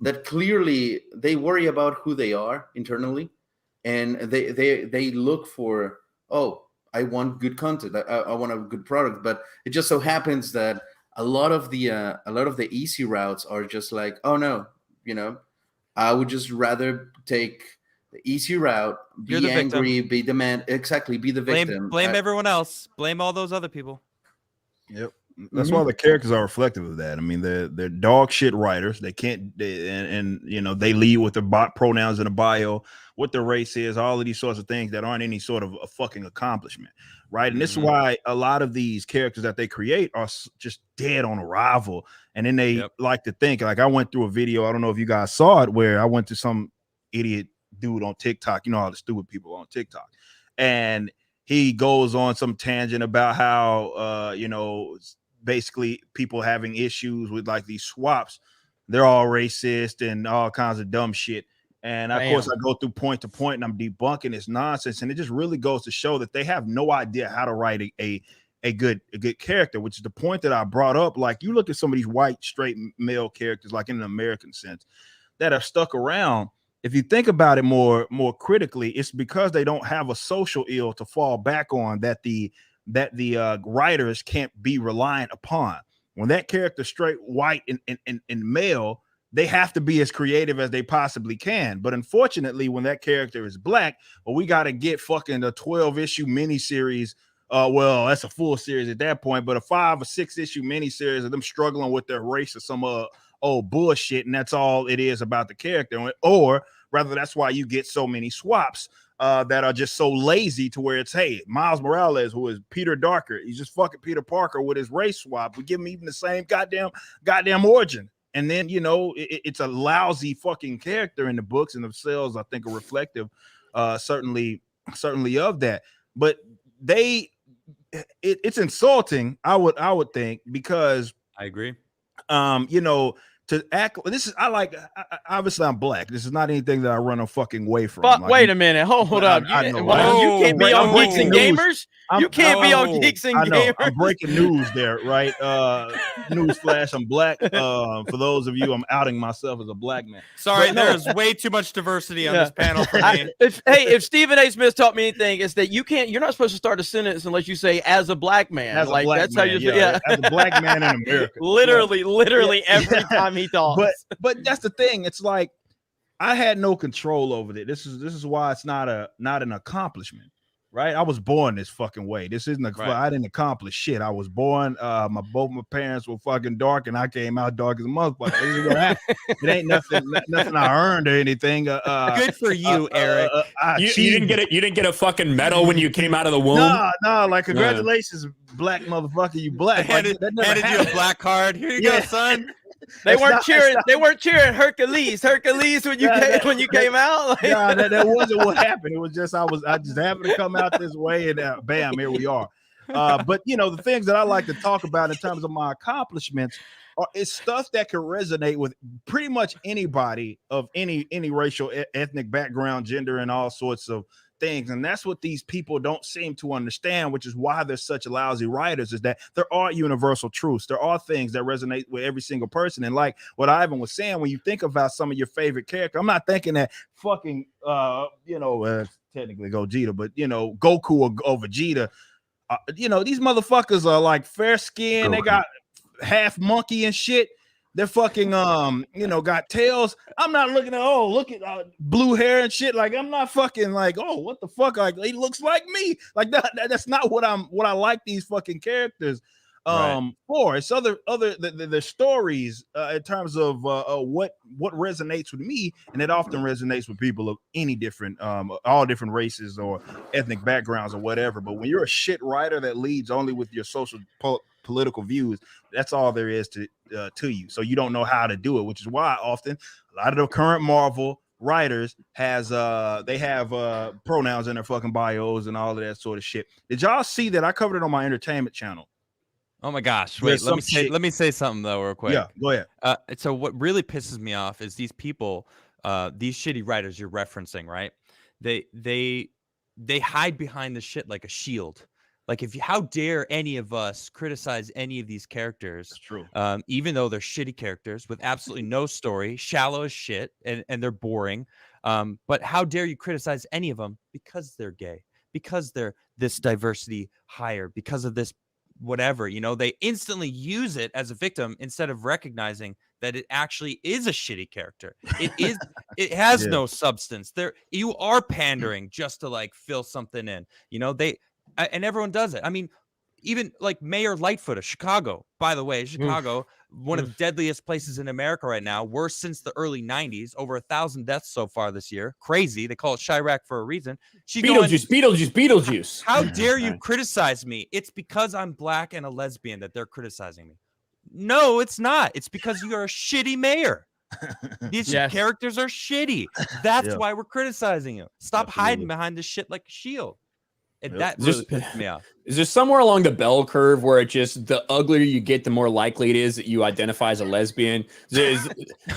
that clearly they worry about who they are internally, and they look for, I want good content, I want a good product. But it just so happens that a lot of the easy routes are just like, oh no, you know, I would just rather take the easy route, be angry, be the man, be the victim. Blame everyone else. Blame all those other people. Yep. That's why the characters are reflective of that. I mean, they're dog shit writers. They can't, and you know, they lead with their bot pronouns in the bio, what their race is, all of these sorts of things that aren't any sort of a fucking accomplishment, right? And this is why a lot of these characters that they create are just dead on arrival. And then they like to think, like, I went through a video, I don't know if you guys saw it, where I went to some idiot dude on TikTok, you know, all the stupid people on TikTok, and he goes on some tangent about how you know, basically people having issues with like these swaps, they're all racist and all kinds of dumb shit. And of course I go through point to point and I'm debunking this nonsense, and it just really goes to show that they have no idea how to write a good character, which is the point that I brought up. Like, you look at some of these white straight male characters, like in an American sense, that are stuck around. If you think about it more critically, it's because they don't have a social ill to fall back on, that the writers can't be reliant upon. When that character straight white and male, they have to be as creative as they possibly can. But unfortunately, when that character is black, well, we got to get fucking a 12-issue miniseries. Well, that's a full series at that point, but a 5 or 6 issue miniseries of them struggling with their race or some old bullshit, and that's all it is about the character. Or rather, that's why you get so many swaps that are just so lazy, to where it's, hey, Miles Morales, who is Peter Darker, he's just fucking Peter Parker with his race swap. We give him even the same goddamn origin, and then, you know, it's a lousy fucking character in the books, and themselves, I think, are reflective certainly of that. But it's insulting, I would think, because I agree. You know, to act, this is, obviously I'm black. This is not anything that I run a fucking way from. But like, wait a minute, hold up. You can't be on Geeks and Gamers. You can't be on Geeks and Gamers. I'm breaking news there, right? News flash, I'm black. For those of you, I'm outing myself as a black man. Sorry, there's way too much diversity on this panel for me. If Stephen A. Smith taught me anything, it's that you're not supposed to start a sentence unless you say as a black man. As like, that's man, how you as a black man in America. literally every time he talks. But that's the thing. It's like, I had no control over it. This is why it's not an accomplishment, right? I was born this fucking way. This isn't I didn't accomplish shit. I was born. Both my parents were fucking dark, and I came out dark as a motherfucker. This is what happened. It ain't nothing I earned or anything. Good for you, Eric. You didn't get a fucking medal when you came out of the womb. No, like, congratulations, black motherfucker. You black. Handed you a black card. Here you go, son. They weren't cheering Hercules when you came out. Like, that wasn't what happened. It was just I just happened to come out this way, and bam, here we are. But you know, the things that I like to talk about in terms of my accomplishments is stuff that can resonate with pretty much anybody of any racial, ethnic background, gender, and all sorts of things. And that's what these people don't seem to understand, which is why they're such lousy writers, is that there are universal truths. There are things that resonate with every single person. And like what Ivan was saying, when you think about some of your favorite characters, I'm not thinking that fucking technically Gogeta, but you know, Goku or Vegeta. You know, these motherfuckers are like fair skin. They got half monkey and shit. They're fucking got tails. I'm not looking at look at blue hair and shit. Like I'm not fucking like, oh, what the fuck? Like he looks like me. Like that's not what I like these fucking characters for. It's other the stories in terms of what resonates with me, and it often resonates with people of any different all different races or ethnic backgrounds or whatever. But when you're a shit writer that leads only with your social political views, that's all there is to you. So you don't know how to do it, which is why often a lot of the current Marvel writers have pronouns in their fucking bios and all of that sort of shit. Did y'all see that? I covered it on my entertainment channel. Oh my gosh! Wait, let me say something though, real quick. Yeah, go ahead. So what really pisses me off is these people, these shitty writers you're referencing, right? They hide behind the shit like a shield. Like, how dare any of us criticize any of these characters? That's true. Even though they're shitty characters with absolutely no story, shallow as shit, and they're boring. But how dare you criticize any of them because they're gay, because they're this diversity hire, because of this whatever, you know, they instantly use it as a victim instead of recognizing that it actually is a shitty character. It has no substance. You are pandering just to like fill something in, you know, and everyone does it. I mean, even like Mayor Lightfoot of Chicago, by the way, one of the deadliest places in America right now, worse since the early 90s, over 1,000 deaths so far this year. Crazy. They call it Chirac for a reason. Beetlejuice. How dare you criticize me? It's because I'm black and a lesbian that they're criticizing me. No, it's not. It's because you are a shitty mayor. These characters are shitty. That's why we're criticizing you. Stop hiding behind this shit like a shield. And that really pissed me off. Is there somewhere along the bell curve where it just the uglier you get, the more likely it is that you identify as a lesbian? Is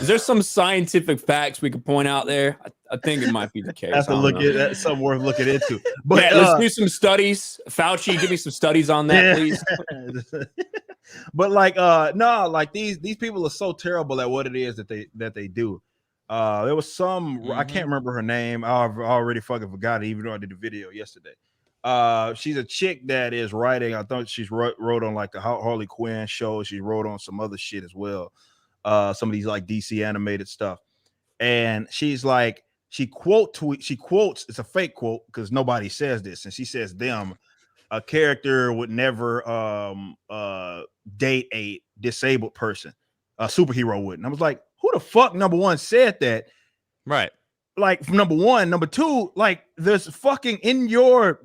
there some scientific facts we could point out there? I think it might be the case. I have to look at that. Something worth looking into. But let's do some studies. Fauci, give me some studies on that, please. But like, like these people are so terrible at what it is that they do. There was some I can't remember her name. I've already fucking forgot it, even though I did the video yesterday. She's a chick that is writing. I thought she's wrote on like the Harley Quinn show. She wrote on some other shit as well. Some of these like DC animated stuff. And she's like, she quotes, it's a fake quote because nobody says this. And she says a character would never date a disabled person. A superhero wouldn't. I was like, who the fuck, number one, said that? Right. Like, number one. Number two, like, there's fucking in your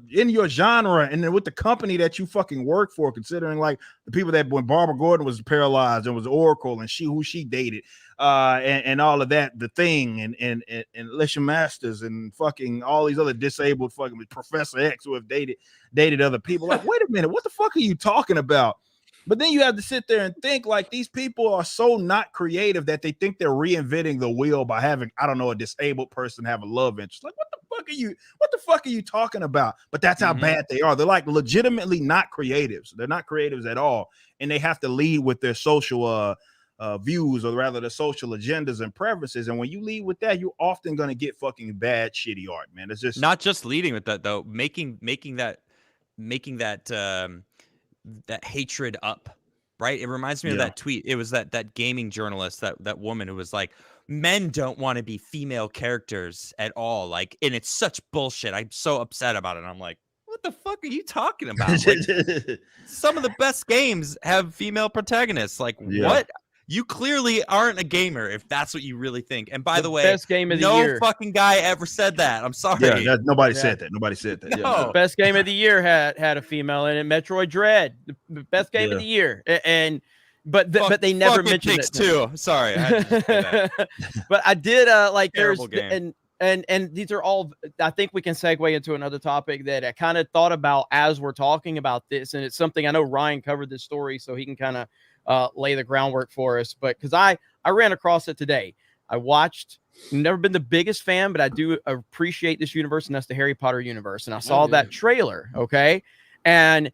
genre and then with the company that you fucking work for, considering like the people that when Barbara Gordon was paralyzed and was Oracle and who she dated, and all of that, the Thing and Alicia Masters and fucking all these other disabled fucking Professor X who have dated other people. Like, wait a minute, what the fuck are you talking about? But then you have to sit there and think like these people are so not creative that they think they're reinventing the wheel by having, I don't know, a disabled person have a love interest. Like, what the fuck are you talking about? But that's how bad they are. They're like legitimately not creatives. They're not creatives at all. And they have to lead with their social views, or rather the social agendas and preferences. And when you lead with that, you're often going to get fucking bad, shitty art, man. It's just not just leading with that though, making that hatred up, right? It reminds me of that tweet. It was that gaming journalist, that woman who was like, men don't want to be female characters at all, like, and it's such bullshit. I'm so upset about it. And I'm like, what the fuck are you talking about? Like, some of the best games have female protagonists. Like, what? You clearly aren't a gamer if that's what you really think. And by the way, best game of the year. No fucking guy ever said that. I'm sorry. Yeah, nobody said that. Nobody said that. No. The best game of the year had a female in it. Metroid Dread, the best game of the year. But they never mentioned it too. Sorry, I had to say that. But I did like terrible there's game. and these are all, I think we can segue into another topic that I kind of thought about as we're talking about this. And it's something I know Ryan covered this story, so he can kind of lay the groundwork for us. But because I ran across it today. I watched, never been the biggest fan, but I do appreciate this universe, and that's the Harry Potter universe. And I saw that trailer. Okay. And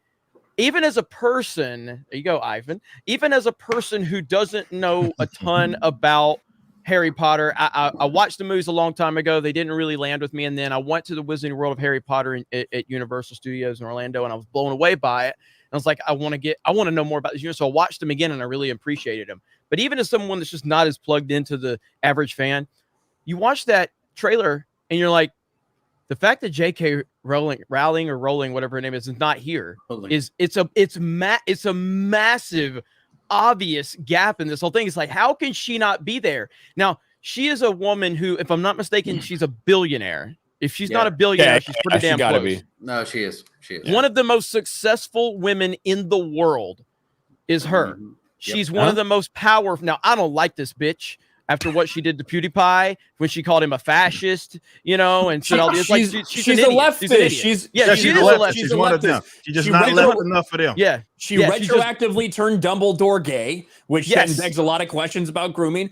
even as a person, there you go, Ivan, even as a person who doesn't know a ton about Harry Potter, I watched the movies a long time ago. They didn't really land with me. And then I went to the Wizarding World of Harry Potter at Universal Studios in Orlando, and I was blown away by it. And I was like, I want to know more about this universe. So I watched them again, and I really appreciated them. But even as someone that's just not as plugged into the average fan, you watch that trailer and you're like, the fact that J.K. Rowling, whatever her name is not here, it's a massive, obvious gap in this whole thing. It's like, how can she not be there? Now, she is a woman who, if I'm not mistaken, she's a billionaire. If she's not a billionaire, she's pretty damn close. Be. No, she is. She is. One of the most successful women in the world is her. Mm-hmm. She's one of the most powerful. Now, I don't like this bitch. After what she did to PewDiePie, when she called him a fascist, you know, and said all this, like she's a leftist. She's a leftist. She's one of them. She's just not left enough for them. Yeah. She retroactively turned Dumbledore gay, which then begs a lot of questions about grooming.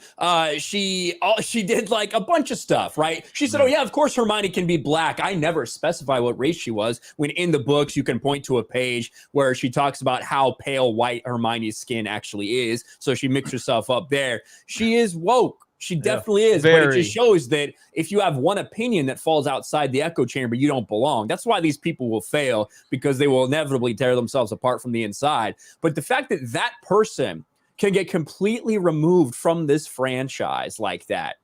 She did like a bunch of stuff, right? She said, "Oh yeah, of course Hermione can be black." I never specify what race she was. When in the books, you can point to a page where she talks about how pale white Hermione's skin actually is. So she mixed herself up there. She is woke. She definitely is, but it just shows that if you have one opinion that falls outside the echo chamber, you don't belong. That's why these people will fail, because they will inevitably tear themselves apart from the inside. But the fact that that person can get completely removed from this franchise like that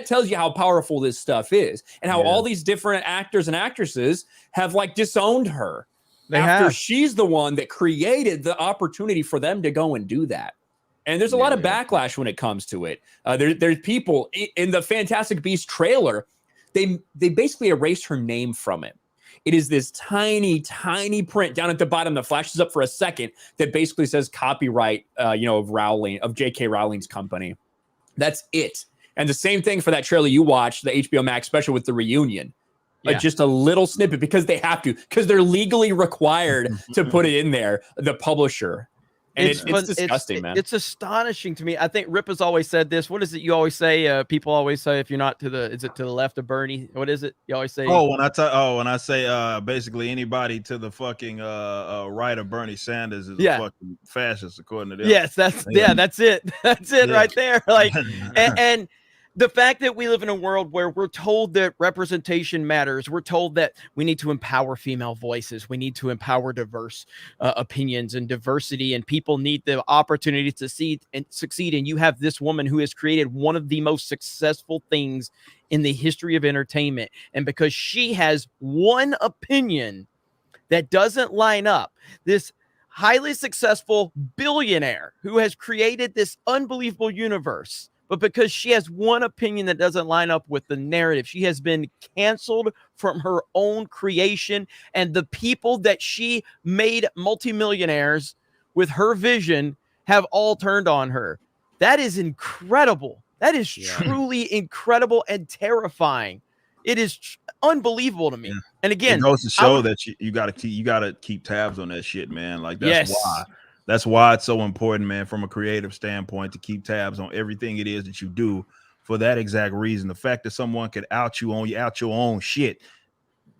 tells you how powerful this stuff is, and how all these different actors and actresses have like disowned her after she's the one that created the opportunity for them to go and do that. And there's a lot of backlash when it comes to it. There's people in the Fantastic Beasts trailer. They basically erased her name from it. It is this tiny, tiny print down at the bottom that flashes up for a second that basically says copyright, of J.K. Rowling's company. That's it. And the same thing for that trailer you watched, the HBO Max special with the reunion. Just a little snippet, because they have to, because they're legally required to put it in there, the publisher. And it's disgusting, man. It's astonishing to me. I think Rip has always said this. What is it you always say? People always say, if you're not is it to the left of Bernie? What is it? You always say. When I say basically anybody to the fucking right of Bernie Sanders is a fucking fascist, according to them. Yes, that's it. That's it right there. Like, and the fact that we live in a world where we're told that representation matters, we're told that we need to empower female voices, we need to empower diverse opinions and diversity, and people need the opportunity to succeed. And you have this woman who has created one of the most successful things in the history of entertainment. And because she has one opinion that doesn't line up, this highly successful billionaire who has created this unbelievable universe, but because she has one opinion that doesn't line up with the narrative, she has been canceled from her own creation. And the people that she made multimillionaires with her vision have all turned on her. That is incredible. That is truly incredible and terrifying. It is unbelievable to me. And again, it goes to show that you gotta keep tabs on that shit, man. Like that's why it's so important, man, from a creative standpoint, to keep tabs on everything it is that you do, for that exact reason. The fact that someone could out your own shit,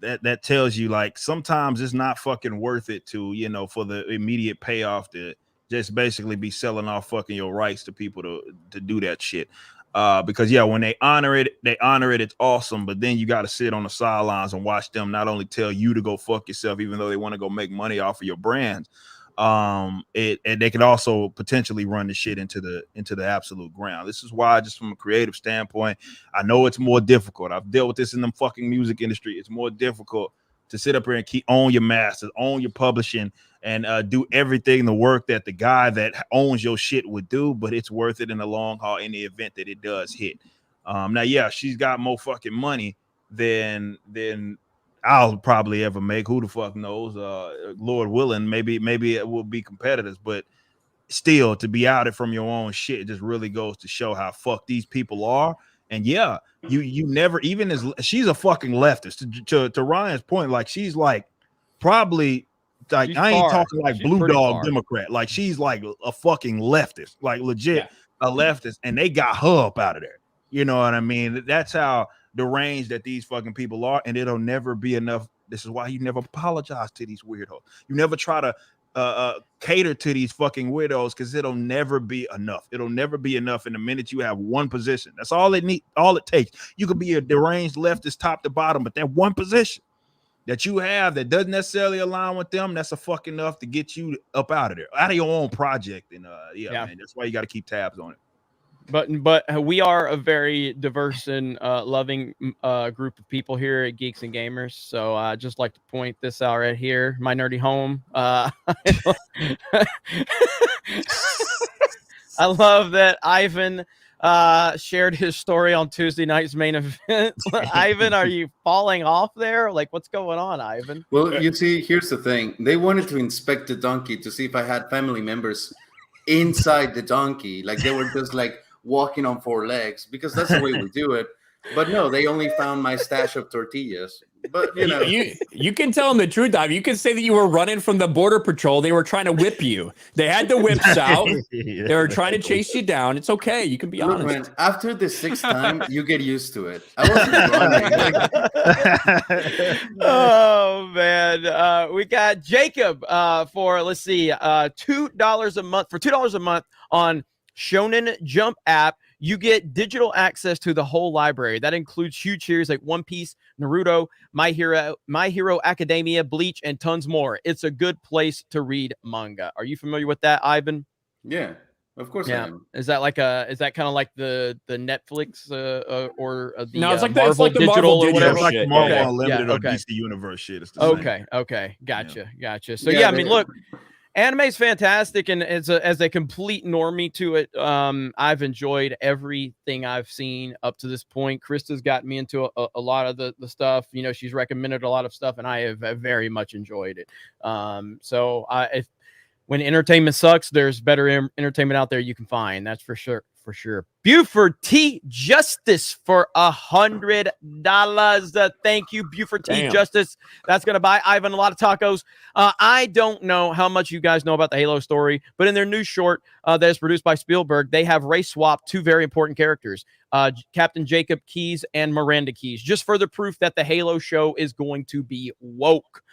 that tells you, like, sometimes it's not fucking worth it to, for the immediate payoff to just basically be selling off fucking your rights to people to do that shit. Because when they honor it, it's awesome. But then you got to sit on the sidelines and watch them not only tell you to go fuck yourself, even though they want to go make money off of your brands. And they could also potentially run the shit into the absolute ground. This is why, just from a creative standpoint, I know it's more difficult. I've dealt with this in the fucking music industry. It's more difficult to sit up here and own your masters, own your publishing, and do everything, the work that the guy that owns your shit would do. But it's worth it in the long haul in the event that it does hit. Now, she's got more fucking money than I'll probably ever make. Who the fuck knows? Lord willing, maybe it will be competitors, but still, to be outed from your own shit just really goes to show how fucked these people are. And yeah, you never, even as she's a fucking leftist. To Ryan's point, like she's like probably like She's I ain't far. talking like She's blue pretty dog far. Democrat. Like she's like a fucking leftist, like legit a leftist, and they got her up out of there. You know what I mean? That's how deranged that these fucking people are, and it'll never be enough. This is why you never apologize to these weirdos. You never try to cater to these fucking weirdos, because it'll never be enough. It'll never be enough in the minute you have one position. That's all it takes. You could be a deranged leftist top to bottom, but that one position that you have that doesn't necessarily align with them, that's a fuck enough to get you up out of there, out of your own project. And man, that's why you got to keep tabs on it. But we are a very diverse and loving group of people here at Geeks and Gamers. So I just like to point this out right here, my nerdy home. I love that Ivan shared his story on Tuesday night's main event. Ivan, are you falling off there? Like, what's going on, Ivan? Well, you see, here's the thing. They wanted to inspect the donkey to see if I had family members inside the donkey. Like they were just like walking on four legs, because that's the way we do it. But no, they only found my stash of tortillas. But you know, you can tell them the truth, Ivan. You can say that you were running from the border patrol. They were trying to whip you. They had the whips out. They were trying to chase you down. It's okay. You can be honest. Man, after the sixth time, you get used to it. I wasn't running. Oh man, we got Jacob for $2 a month. For $2 a month on Shonen Jump app, you get digital access to the whole library. That includes huge series like One Piece, Naruto, My Hero Academia, Bleach, and tons more. It's a good place to read manga. Are you familiar with that, Ivan? Yeah, of course I am. Is that kind of like the Netflix or the no? It's like Marvel it's like the digital Marvel or whatever. Digital Like shit. Marvel Okay. Unlimited or DC Universe shit. It's the Okay, same. okay, gotcha. So I mean, look, anime's fantastic, and as a complete normie to it, I've enjoyed everything I've seen up to this point. Krista's gotten me into a lot of the stuff. You know, she's recommended a lot of stuff, and I have very much enjoyed it. When entertainment sucks, there's better entertainment out there you can find. That's for sure. Buford T. Justice for $100. Thank you, Buford T. Justice. That's going to buy Ivan a lot of tacos. I don't know how much you guys know about the Halo story, but in their new short that is produced by Spielberg, they have race swapped two very important characters, Captain Jacob Keyes and Miranda Keyes. Just further proof that the Halo show is going to be woke.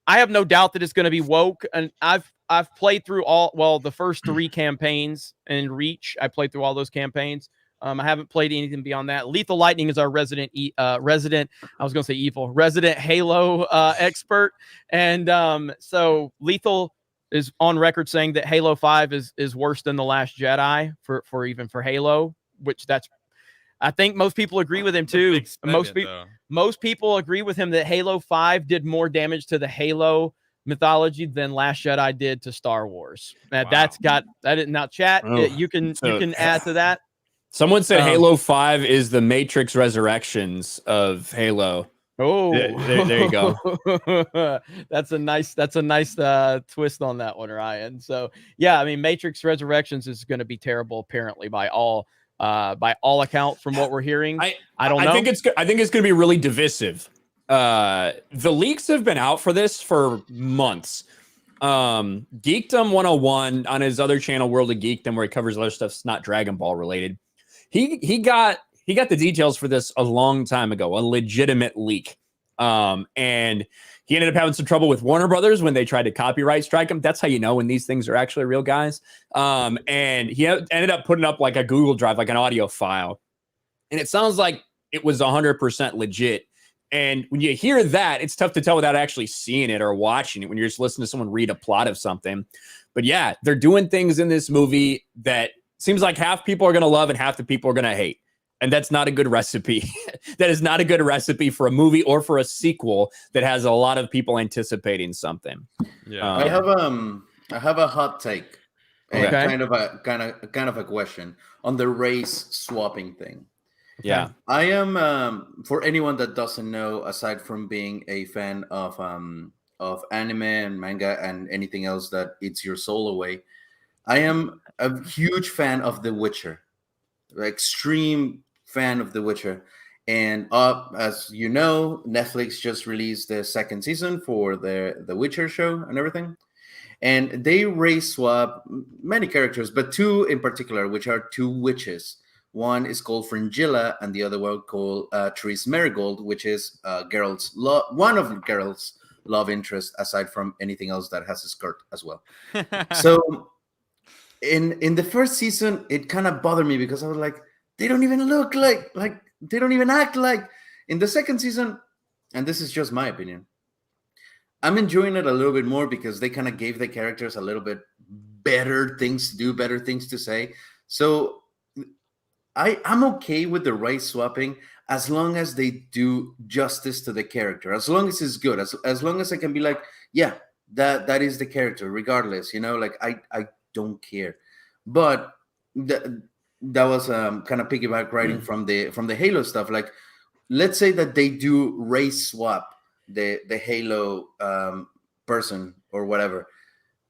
I have no doubt that it's going to be woke, and I've played through the first 3 campaigns in Reach. I played through all those campaigns. I haven't played anything beyond that. Lethal Lightning is our resident Halo expert, and so Lethal is on record saying that Halo 5 is worse than The Last Jedi for Halo, which I think most people agree with him too. Most people agree with him that Halo 5 did more damage to the Halo mythology than Last Jedi did to Star Wars. Now chat. You can add to that. Someone said Halo 5 is the Matrix Resurrections of Halo. Oh, there you go. That's a nice twist on that one, Ryan. So yeah, I mean, Matrix Resurrections is going to be terrible, apparently, by all accounts from what we're hearing. I don't know. I think it's going to be really divisive. The leaks have been out for this for months. Geekdom 101 on his other channel, World of Geekdom, where he covers other stuff that's not Dragon Ball related. He got the details for this a long time ago, a legitimate leak. And he ended up having some trouble with Warner Brothers when they tried to copyright strike him. That's how you know when these things are actually real, guys. And he ended up putting up like a Google Drive, like an audio file. And it sounds like it was 100% legit. And when you hear that, it's tough to tell without actually seeing it or watching it when you're just listening to someone read a plot of something. But yeah, they're doing things in this movie that seems like half people are going to love and half the people are going to hate. And that's not a good recipe. That is not a good recipe for a movie or for a sequel that has a lot of people anticipating something. Yeah, I have a hot take, and kind of a question on the race swapping thing. Yeah, I am for anyone that doesn't know, aside from being a fan of anime and manga and anything else that eats your soul away, I am a huge fan of The Witcher. Extreme fan of The Witcher. And as you know, Netflix just released the second season for the Witcher show and everything. And they race swap many characters, but two in particular, which are two witches. One is called Fringilla, and the other one called Therese Marigold, which is one of Geralt's love interest, aside from anything else that has a skirt as well. So in the first season, it kind of bothered me because I was like, they don't even look like they don't even act like. In the second season, and this is just my opinion, I'm enjoying it a little bit more because they kind of gave the characters a little bit better things to do, better things to say. So I'm okay with the race swapping as long as they do justice to the character, as long as it's good, as long as I can be like, yeah, that is the character, regardless, like I don't care. But that was kind of piggyback writing from the Halo stuff. Like, let's say that they do race swap the Halo person or whatever.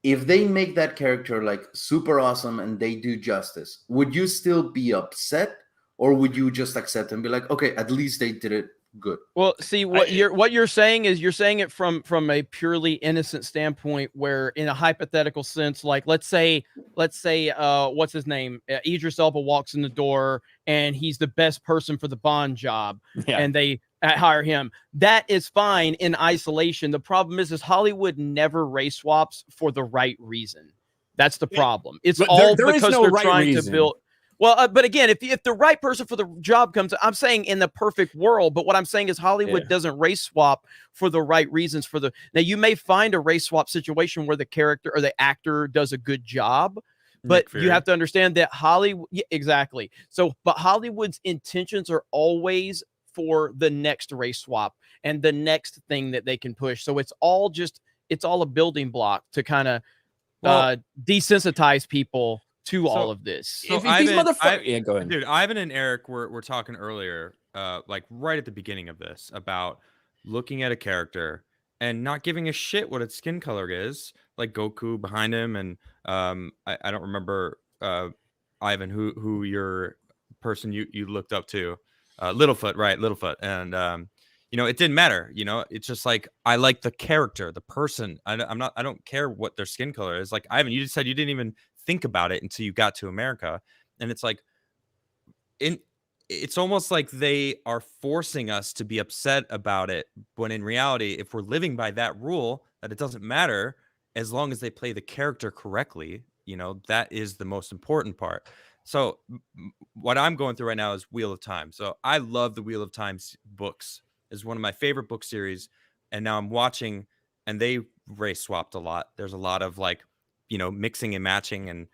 If they make that character like super awesome and they do justice, would you still be upset, or would you just accept and be like, okay, at least they did it good? Well, see, what you're saying is you're saying it from a purely innocent standpoint, where in a hypothetical sense, like let's say what's his name, Idris Elba walks in the door and he's the best person for the Bond job, and they hire him. That is fine in isolation. The problem is Hollywood never race swaps for the right reason. That's the problem. It's all because they're trying to build. Well, but again, if the right person for the job comes, I'm saying in the perfect world, but what I'm saying is Hollywood doesn't race swap for the right reasons. Now, you may find a race swap situation where the character or the actor does a good job, but you have to understand that Hollywood, exactly. So, but Hollywood's intentions are always for the next race swap and the next thing that they can push. So it's all a building block to kind of desensitize people to all of this. So these motherfuckers, go ahead. Dude, Ivan and Eric were talking earlier, like right at the beginning of this, about looking at a character and not giving a shit what its skin color is, like Goku behind him, and I don't remember Ivan who your person you looked up to, Littlefoot, right? Littlefoot, and it didn't matter. It's just like, I like the character, the person. I don't care what their skin color is. Like, Ivan, you just said you didn't even think about it until you got to America, and it's like, it's almost like they are forcing us to be upset about it, when in reality, if we're living by that rule, that it doesn't matter as long as they play the character correctly, that is the most important part. So what I'm going through right now is Wheel of Time. So I love the Wheel of Time books. It's one of my favorite book series, and now I'm watching, and they race swapped a lot. There's a lot of like, mixing and matching, and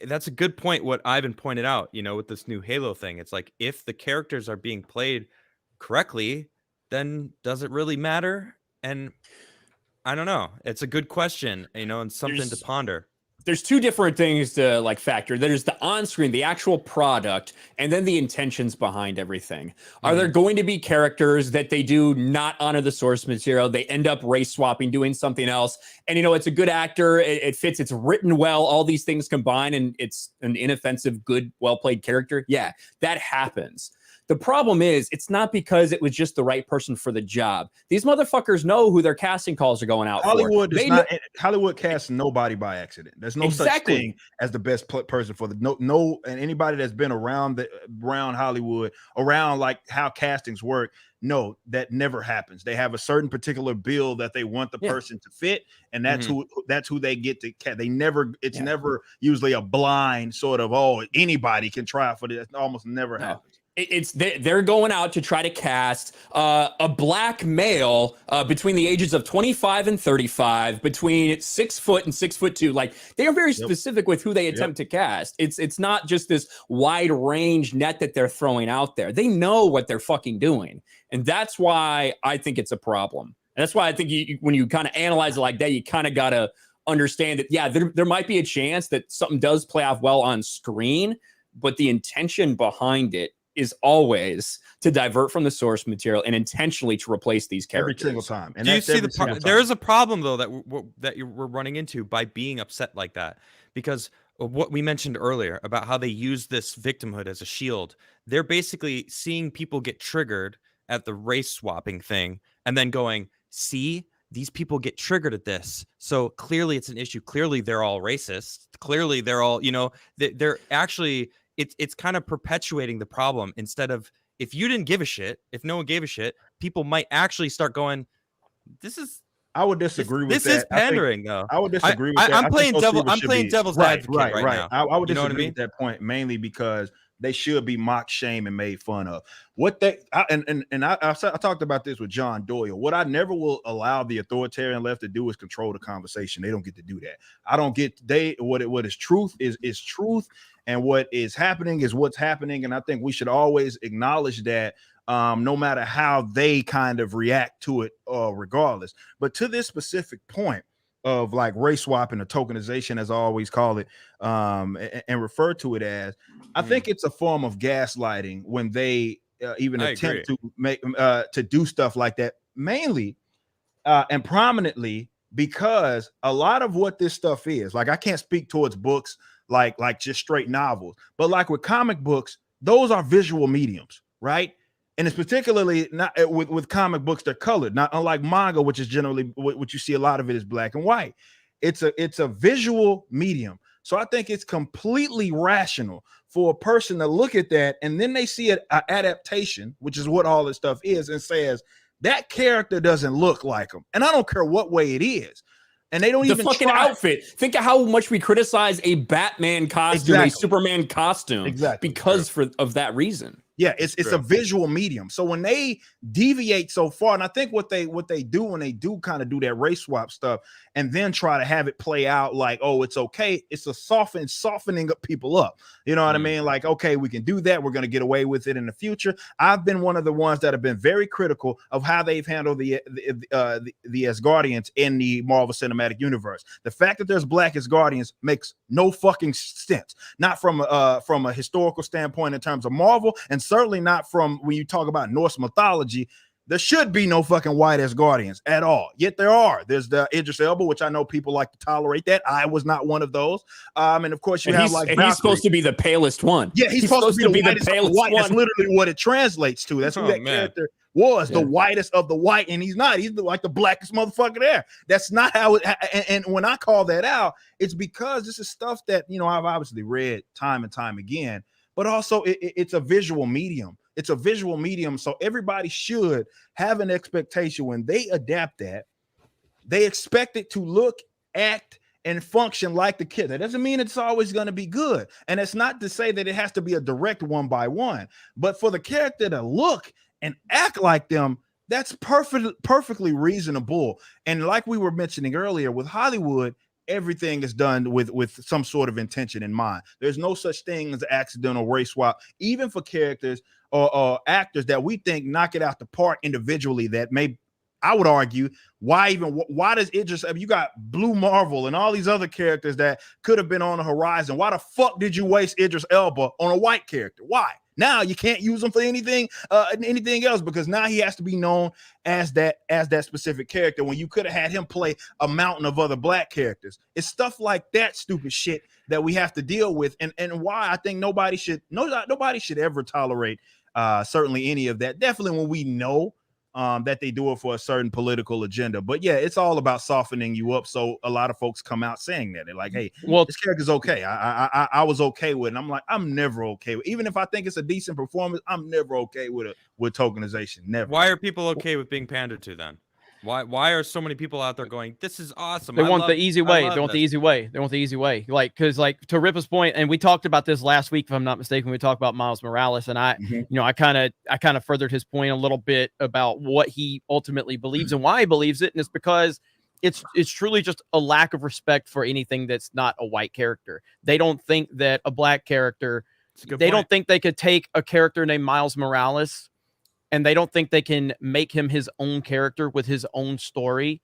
that's a good point. What Ivan pointed out, with this new Halo thing, it's like, if the characters are being played correctly, then does it really matter? And I don't know. It's a good question, and something to ponder. There's two different things to like factor. There's the on-screen, the actual product, and then the intentions behind everything. Are there going to be characters that they do not honor the source material? They end up race swapping, doing something else. And, it's a good actor. It fits. It's written well. All these things combine, and it's an inoffensive, good, well-played character. Yeah, that happens. The problem is, it's not because it was just the right person for the job. These motherfuckers know who their casting calls are going out Hollywood for. Hollywood casts nobody by accident. There's no such thing as the best person for the and anybody that's been around Hollywood, around like how castings work, no, that never happens. They have a certain particular bill that they want the person to fit, and that's who they get to cast. Never usually a blind sort of, anybody can try for this. It almost never happens. They're going out to try to cast a black male between the ages of 25 and 35, between 6 foot and 6'2". Like, they are very specific with who they attempt to cast. It's not just this wide range net that they're throwing out there. They know what they're fucking doing, and that's why I think it's a problem. And that's why I think when you kind of analyze it like that, you kind of gotta understand that there might be a chance that something does play off well on screen, but the intention behind it is always to divert from the source material and intentionally to replace these characters every single time. And do you see there is a problem though that we're running into by being upset like that, because what we mentioned earlier about how they use this victimhood as a shield. They're basically seeing people get triggered at the race swapping thing and then going, see, these people get triggered at this. So clearly it's an issue. Clearly they're all racist. Clearly they're all, they're actually, it's kind of perpetuating the problem instead of, if you didn't give a shit, if no one gave a shit, people might actually start going, I would disagree with that. This is pandering, though. I would disagree with that. I'm playing devil's advocate right now. I would disagree with that point mainly because they should be mocked, shamed, and made fun of. I talked about this with John Doyle. What I never will allow the authoritarian left to do is control the conversation. They don't get to do that. I don't get what is truth is truth, and what is happening is what's happening. And I think we should always acknowledge that. No matter how they kind of react to it, regardless. But to this specific point of like race swapping or tokenization, as I always call it, and refer to it as, I think it's a form of gaslighting when they even attempt to make to do stuff like that, mainly and prominently because a lot of what this stuff is, like I can't speak towards books like just straight novels, but like with comic books, those are visual mediums, right? And it's particularly not with comic books, they're colored, not unlike manga, which is generally what you see a lot of it is black and white. It's a visual medium. So I think it's completely rational for a person to look at that and then they see an adaptation, which is what all this stuff is, and says that character doesn't look like him. And I don't care what way it is. And they don't even fucking outfit. Think of how much we criticize a Batman costume, a Superman costume, because of that reason. Yeah, it's a visual medium. So when they deviate so far, and I think what they do when they do kind of do that race swap stuff and then try to have it play out like, oh, it's okay. It's a softening up people up. You know what I mean? Like, okay, we can do that. We're going to get away with it in the future. I've been one of the ones that have been very critical of how they've handled the Asgardians in the Marvel Cinematic Universe. The fact that there's black Asgardians makes no fucking sense. Not from a historical standpoint in terms of Marvel, and certainly not from when you talk about Norse mythology. There should be no fucking white Asgardians at all. Yet there are. There's the Idris Elba, which I know people like to tolerate that. I was not one of those. And of course, he's supposed to be like the palest one. Yeah, he's supposed to be the palest one. That's literally what it translates to. That's who that character was, the whitest of the white, and he's not. He's like the blackest motherfucker there. That's not how it. And when I call that out, it's because this is stuff that I've obviously read time and time again. But also, it's a visual medium. It's a visual medium, so everybody should have an expectation when they adapt that. They expect it to look, act, and function like the kid. That doesn't mean it's always going to be good. And it's not to say that it has to be a direct one-by-one. But for the character to look and act like them, that's perfectly reasonable. And like we were mentioning earlier, with Hollywood, everything is done with some sort of intention in mind. There's no such thing as accidental race swap, even for characters or actors that we think knock it out the park individually. That may, I would argue, why does it just, you got Blue Marvel and all these other characters that could have been on the horizon. Why the fuck did you waste Idris Elba on a white character? Why? Now you can't use him for anything else because now he has to be known as that specific character when you could have had him play a mountain of other black characters. It's stuff like that stupid shit that we have to deal with, and why I think nobody should ever tolerate certainly any of that. Definitely when we know that they do it for a certain political agenda. But yeah, it's all about softening you up. So a lot of folks come out saying that. They're like, hey, this character's okay. I was okay with it. And I'm like, I'm never okay with it. Even if I think it's a decent performance, I'm never okay with tokenization. Never. Why are people okay with being pandered to then? Why are so many people out there going, this is awesome? They want the easy way. They want the easy way. They want the easy way. Because to Ripa's point, and we talked about this last week, if I'm not mistaken, we talked about Miles Morales, and I kind of furthered his point a little bit about what he ultimately believes and why he believes it, and it's because it's truly just a lack of respect for anything that's not a white character. They don't think that a black character. They don't think they could take a character named Miles Morales, and they don't think they can make him his own character with his own story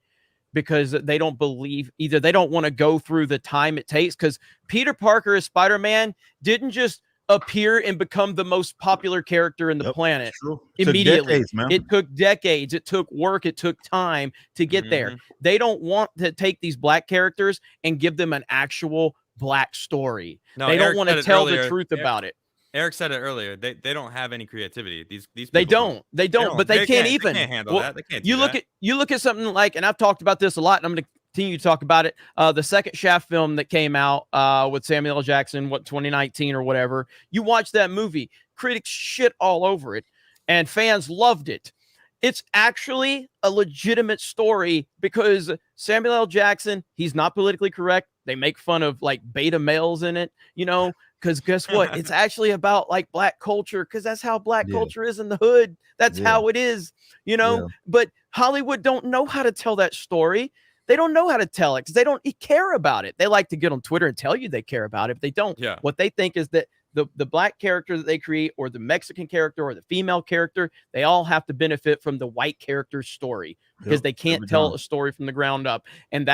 because they don't believe either. They don't want to go through the time it takes, because Peter Parker as Spider-Man didn't just appear and become the most popular character in the planet immediately. It took decades. It took work. It took time to get there. They don't want to take these black characters and give them an actual black story. No, they don't Eric want said to it tell earlier. the truth about it. Eric said it earlier. They don't have any creativity. These They people don't, but they can't even. They can't handle that. They can't. You look at something like, and I've talked about this a lot, and I'm going to continue to talk about it. The second Shaft film that came out with Samuel L. Jackson, 2019 or whatever. You watch that movie, critics shit all over it, and fans loved it. It's actually a legitimate story because Samuel L. Jackson, he's not politically correct. They make fun of like beta males in it, you know, because guess what? It's actually about like black culture because that's how black culture is in the hood. That's how it is, you know, but Hollywood don't know how to tell that story. They don't know how to tell it because they don't care about it. They like to get on Twitter and tell you they care about it. If they don't, what they think is that the black character that they create or the Mexican character or the female character, they all have to benefit from the white character's story because they can't tell a story from the ground up. And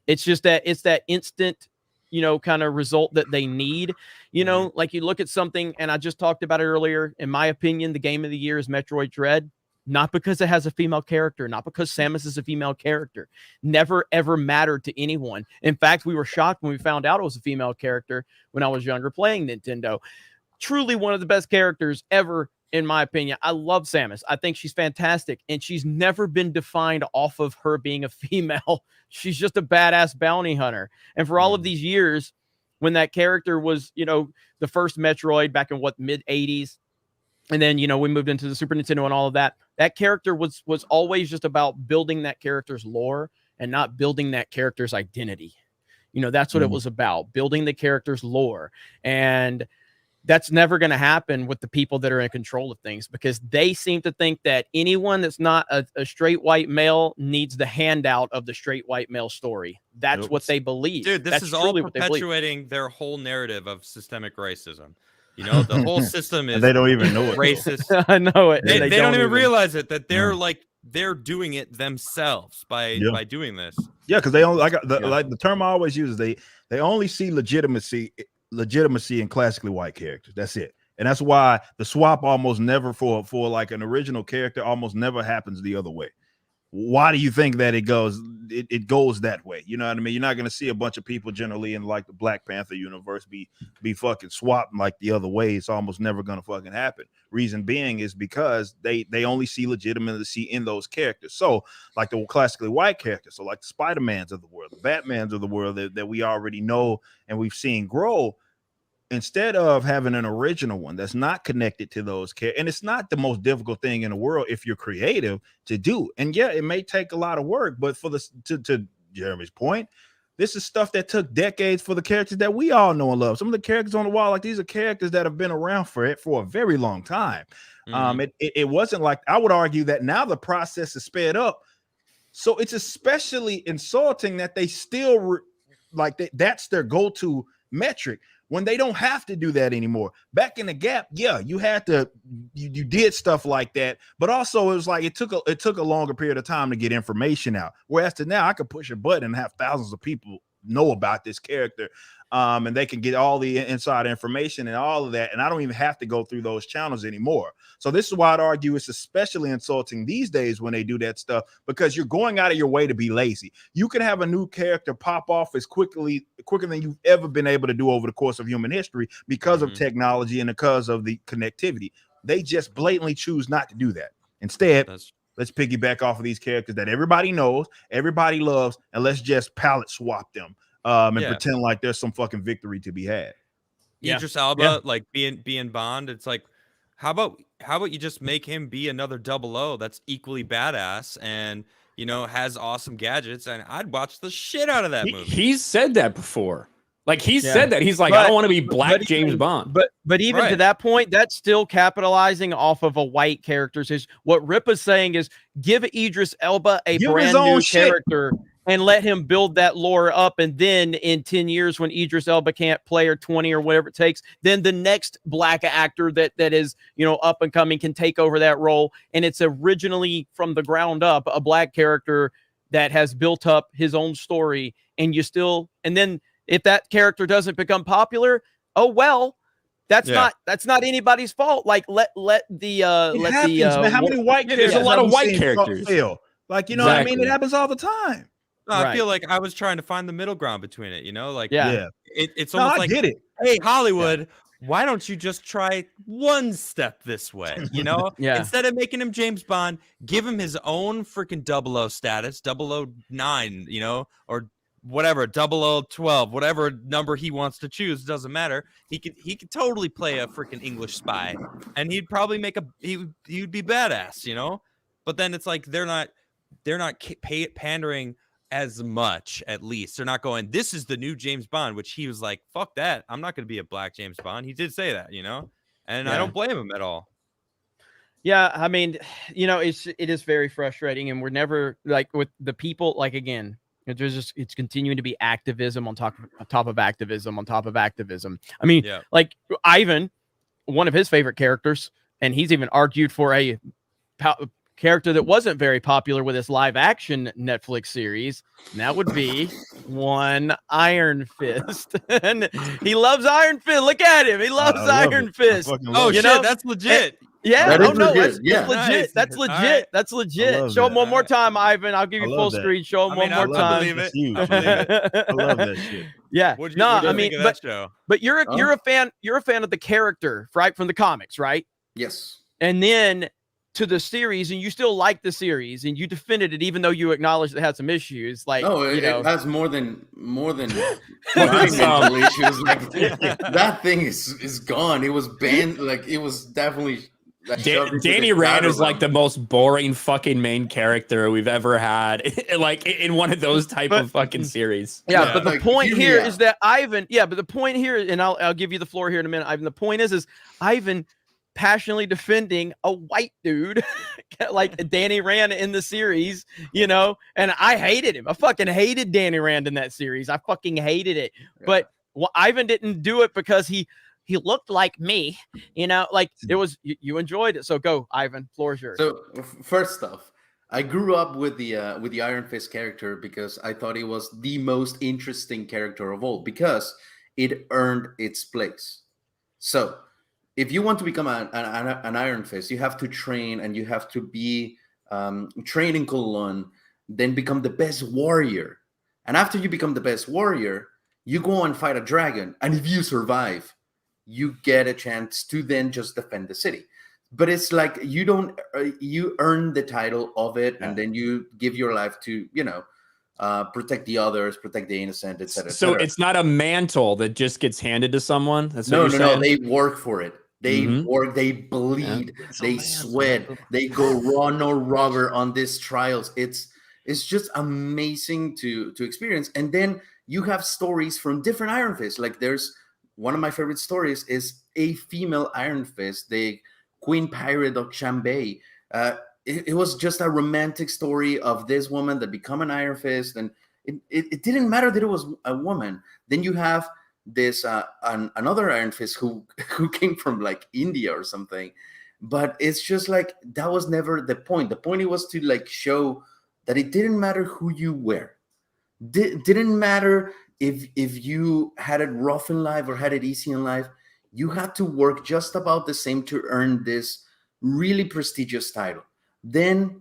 it's that instant, you know, kind of result that they need, you know, like you look at something, and I just talked about it earlier. In my opinion, the game of the year is Metroid Dread. Not because it has a female character, not because Samus is a female character. Never, ever mattered to anyone. In fact, we were shocked when we found out it was a female character when I was younger playing Nintendo. Truly one of the best characters ever, in my opinion. I love Samus. I think she's fantastic, and she's never been defined off of her being a female. She's just a badass bounty hunter. And for all of these years, when that character was, you know, the first Metroid back in mid-80s, and then, you know, we moved into the Super Nintendo and all of that. That character was always just about building that character's lore and not building that character's identity. You know, that's what it was about, building the character's lore. And that's never going to happen with the people that are in control of things because they seem to think that anyone that's not a straight white male needs the handout of the straight white male story. That's what they believe. Dude, this is all perpetuating their whole narrative of systemic racism. You know, the whole system is they don't even know it. Racist. I know it. They don't even realize it, that they're doing it themselves by doing this. Yeah, because they only like the term I always use is they only see legitimacy in classically white characters. That's it. And that's why the swap almost never for like an original character almost never happens the other way. Why do you think that it goes that way? You know what I mean? You're not going to see a bunch of people generally in like the Black Panther universe be fucking swapped like the other way. It's almost never going to fucking happen. Reason being is because they only see legitimacy in those characters. So like the classically white characters, so like the Spider-Mans of the world, the Batmans of the world that we already know and we've seen grow, instead of having an original one that's not connected to those characters, and it's not the most difficult thing in the world if you're creative to do. And yeah, it may take a lot of work, but for to Jeremy's point, this is stuff that took decades for the characters that we all know and love. Some of the characters on the wall, like these are characters that have been around for a very long time. It wasn't like, I would argue that now the process is sped up. So it's especially insulting that they still that's their go-to metric when they don't have to do that anymore. Back in the gap, yeah, you had to, you did stuff like that, but also it was like it took a longer period of time to get information out. Whereas to now, I could push a button and have thousands of people know about this character, and they can get all the inside information and all of that, and I don't even have to go through those channels anymore. So this is why I'd argue it's especially insulting these days when they do that stuff, because you're going out of your way to be lazy. You can have a new character pop off as quicker than you've ever been able to do over the course of human history because of technology and because of the connectivity. They just blatantly choose not to do that. Instead, let's piggyback off of these characters that everybody knows, everybody loves, and let's just palette swap them and pretend like there's some fucking victory to be had. Idris Elba, like being Bond, it's like, how about you just make him be another 00 that's equally badass and, you know, has awesome gadgets, and I'd watch the shit out of that movie. He's said that before. Like he said that. He's like, I don't want to be Black James Bond. But even to that point, that's still capitalizing off of a white character. What Rip is saying is give Idris Elba a brand new character and let him build that lore up. And then in 10 years, when Idris Elba can't play, or 20 or whatever it takes, then the next black actor that is, you know, up and coming can take over that role. And it's originally from the ground up a black character that has built up his own story. And then if that character doesn't become popular, oh well, that's not anybody's fault. Like let the man. How many white characters? There's a lot of white characters. Like, you know what I mean? It happens all the time. No, I feel like I was trying to find the middle ground between it, you know, like it's almost like, I get it. Hey, Hollywood, why don't you just try one step this way? You know, instead of making him James Bond, give him his own freaking 00 status, 009, you know, or whatever, 0012, whatever number he wants to choose, doesn't matter. He could totally play a freaking English spy, and he'd probably he'd be badass, you know. But then it's like they're not pandering as much. At least they're not going, this is the new James Bond, which he was like, fuck that, I'm not going to be a black James Bond. He did say that, you know, and I don't blame him at all. Yeah, I mean, you know, it is very frustrating, and we're never like with the people. Like again, it's continuing to be activism on top of activism on top of activism. I mean, like Ivan, one of his favorite characters, and he's even argued for a character that wasn't very popular with his live action Netflix series. And that would be one Iron Fist. And he loves Iron Fist. Look at him. He loves Iron Fist. Oh, shit, that's legit. Yeah, that's legit. Nice. That's legit. Right. That's legit. Show him one more time, Ivan. I'll give you full screen. Show him one more time. I believe it. I love that shit. Yeah. What'd you think of that show? But you're a fan. You're a fan of the character, right, from the comics, right? Yes. And then to the series, and you still like the series, and you defended it, even though you acknowledged it had some issues. Like, it has more than mental issues. Like that thing is gone. It was banned. Like it was definitely. Danny Rand is like the most boring fucking main character we've ever had, like in one of those type of fucking series. Yeah, but the point here is that Ivan. Yeah, but the point here, and I'll give you the floor here in a minute, Ivan. The point is Ivan passionately defending a white dude like Danny Rand in the series, you know, and I hated him. I fucking hated Danny Rand in that series. I fucking hated it. Yeah. But Ivan didn't do it because he looked like me, you know, like it was, you enjoyed it. So go, Ivan, floor is yours. So first off, I grew up with the Iron Fist character because I thought it was the most interesting character of all because it earned its place. So if you want to become an Iron Fist, you have to train and you have to be trained in Cologne, then become the best warrior. And after you become the best warrior, you go and fight a dragon. And if you survive, you get a chance to then just defend the city. But it's like you earn the title of it, and then you give your life to, you know, protect the others, protect the innocent, etc. So it's not a mantle that just gets handed to someone. That's what no. They work for it. They work. They bleed. They sweat. They go raw, no rubber on these trials. It's just amazing to experience. And then you have stories from different Iron Fists. Like there's one of my favorite stories is a female Iron Fist, the Queen Pirate of Chambay. It was just a romantic story of this woman that become an Iron Fist, and it didn't matter that it was a woman. Then you have this another Iron Fist who came from like India or something, but it's just like that was never the point. The point was to like show that it didn't matter who you were. Didn't matter if you had it rough in life or had it easy in life. You had to work just about the same to earn this really prestigious title. Then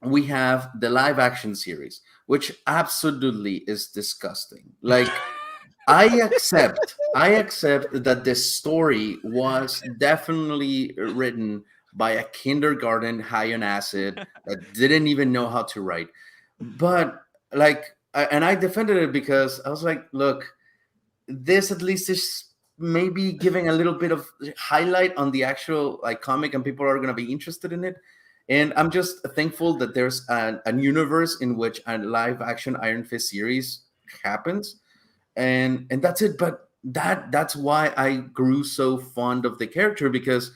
we have the live action series, which absolutely is disgusting. Like I accept that the story was definitely written by a kindergarten high on acid that didn't even know how to write. But like, and I defended it because I was like, look, this at least is maybe giving a little bit of highlight on the actual like comic, and people are going to be interested in it. And I'm just thankful that there's a universe in which a live action Iron Fist series happens. And that's it. But that's why I grew so fond of the character, because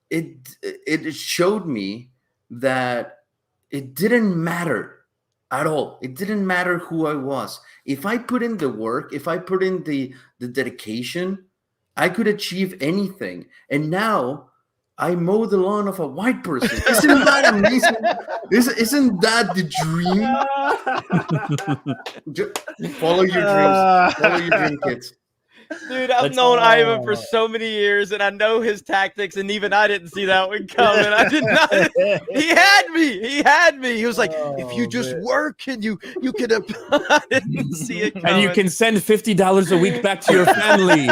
it showed me that it didn't matter at all. It didn't matter who I was. If I put in the work, if I put in the dedication, I could achieve anything. And now I mow the lawn of a white person. Isn't that amazing? Isn't that the dream? Follow your dreams. Follow your dream, kids. Dude, I've known Ivan for so many years, and I know his tactics, and even I didn't see that one coming. I did not. He had me. He had me. He was like, if you just work and you can. I didn't see it coming. And you can send $50 a week back to your family.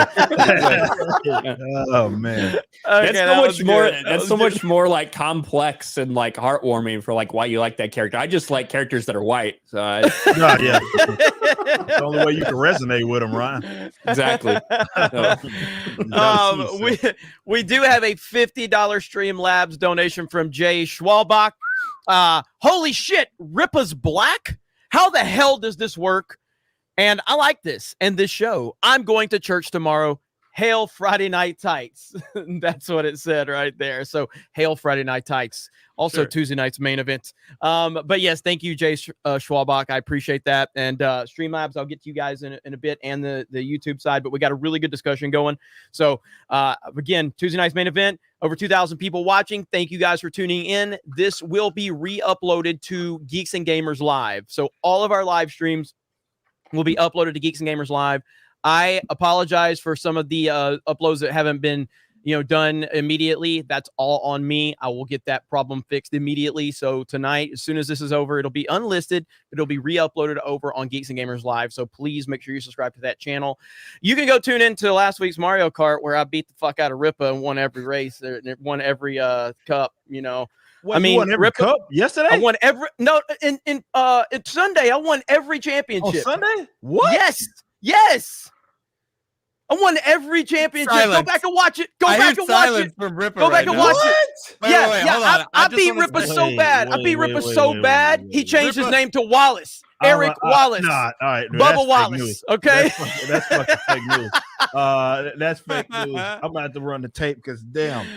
Oh man, Okay, That's so much more. good. That's so much more like complex and like heartwarming for like why you like that character. I just like characters that are white. So yeah. The only way you can resonate with them, Ryan. exactly. We do have a $50 Streamlabs donation from Jay Schwalbach. Holy shit, Ripa's black? How the hell does this work? And I like this and this show. I'm going to church tomorrow. Hail Friday Night Tights. That's what it said right there. So hail Friday Night Tights. Also Tuesday night's main event. But yes, thank you, Jay Schwalbach. I appreciate that. And Streamlabs, I'll get to you guys in a bit, and the YouTube side. But we got a really good discussion going. So again, Tuesday night's main event. Over 2,000 people watching. Thank you guys for tuning in. This will be re-uploaded to Geeks and Gamers Live. So all of our live streams will be uploaded to Geeks and Gamers Live. I apologize for some of the uploads that haven't been, done immediately. That's all on me. I will get that problem fixed immediately. So tonight, as soon as this is over, it'll be unlisted. It'll be re-uploaded over on Geeks and Gamers Live. So please make sure you subscribe to that channel. You can go tune into last week's Mario Kart where I beat the fuck out of Ripa and won every race, won every cup. What, I mean, you won every cup yesterday. I won it's Sunday. I won every championship. Oh, Sunday? What? Yes. I won every championship. Silence. Go back and watch it. Go back and watch it. From Ripper Go back right and now. watch it. Wait, hold on. I beat Ripper so bad. I beat Ripper so bad. He changed his name to Wallace. Eric Wallace. Nah, all right, Bubba Wallace. Okay. That's fucking fake news. That's fake news. I'm about to run the tape because damn.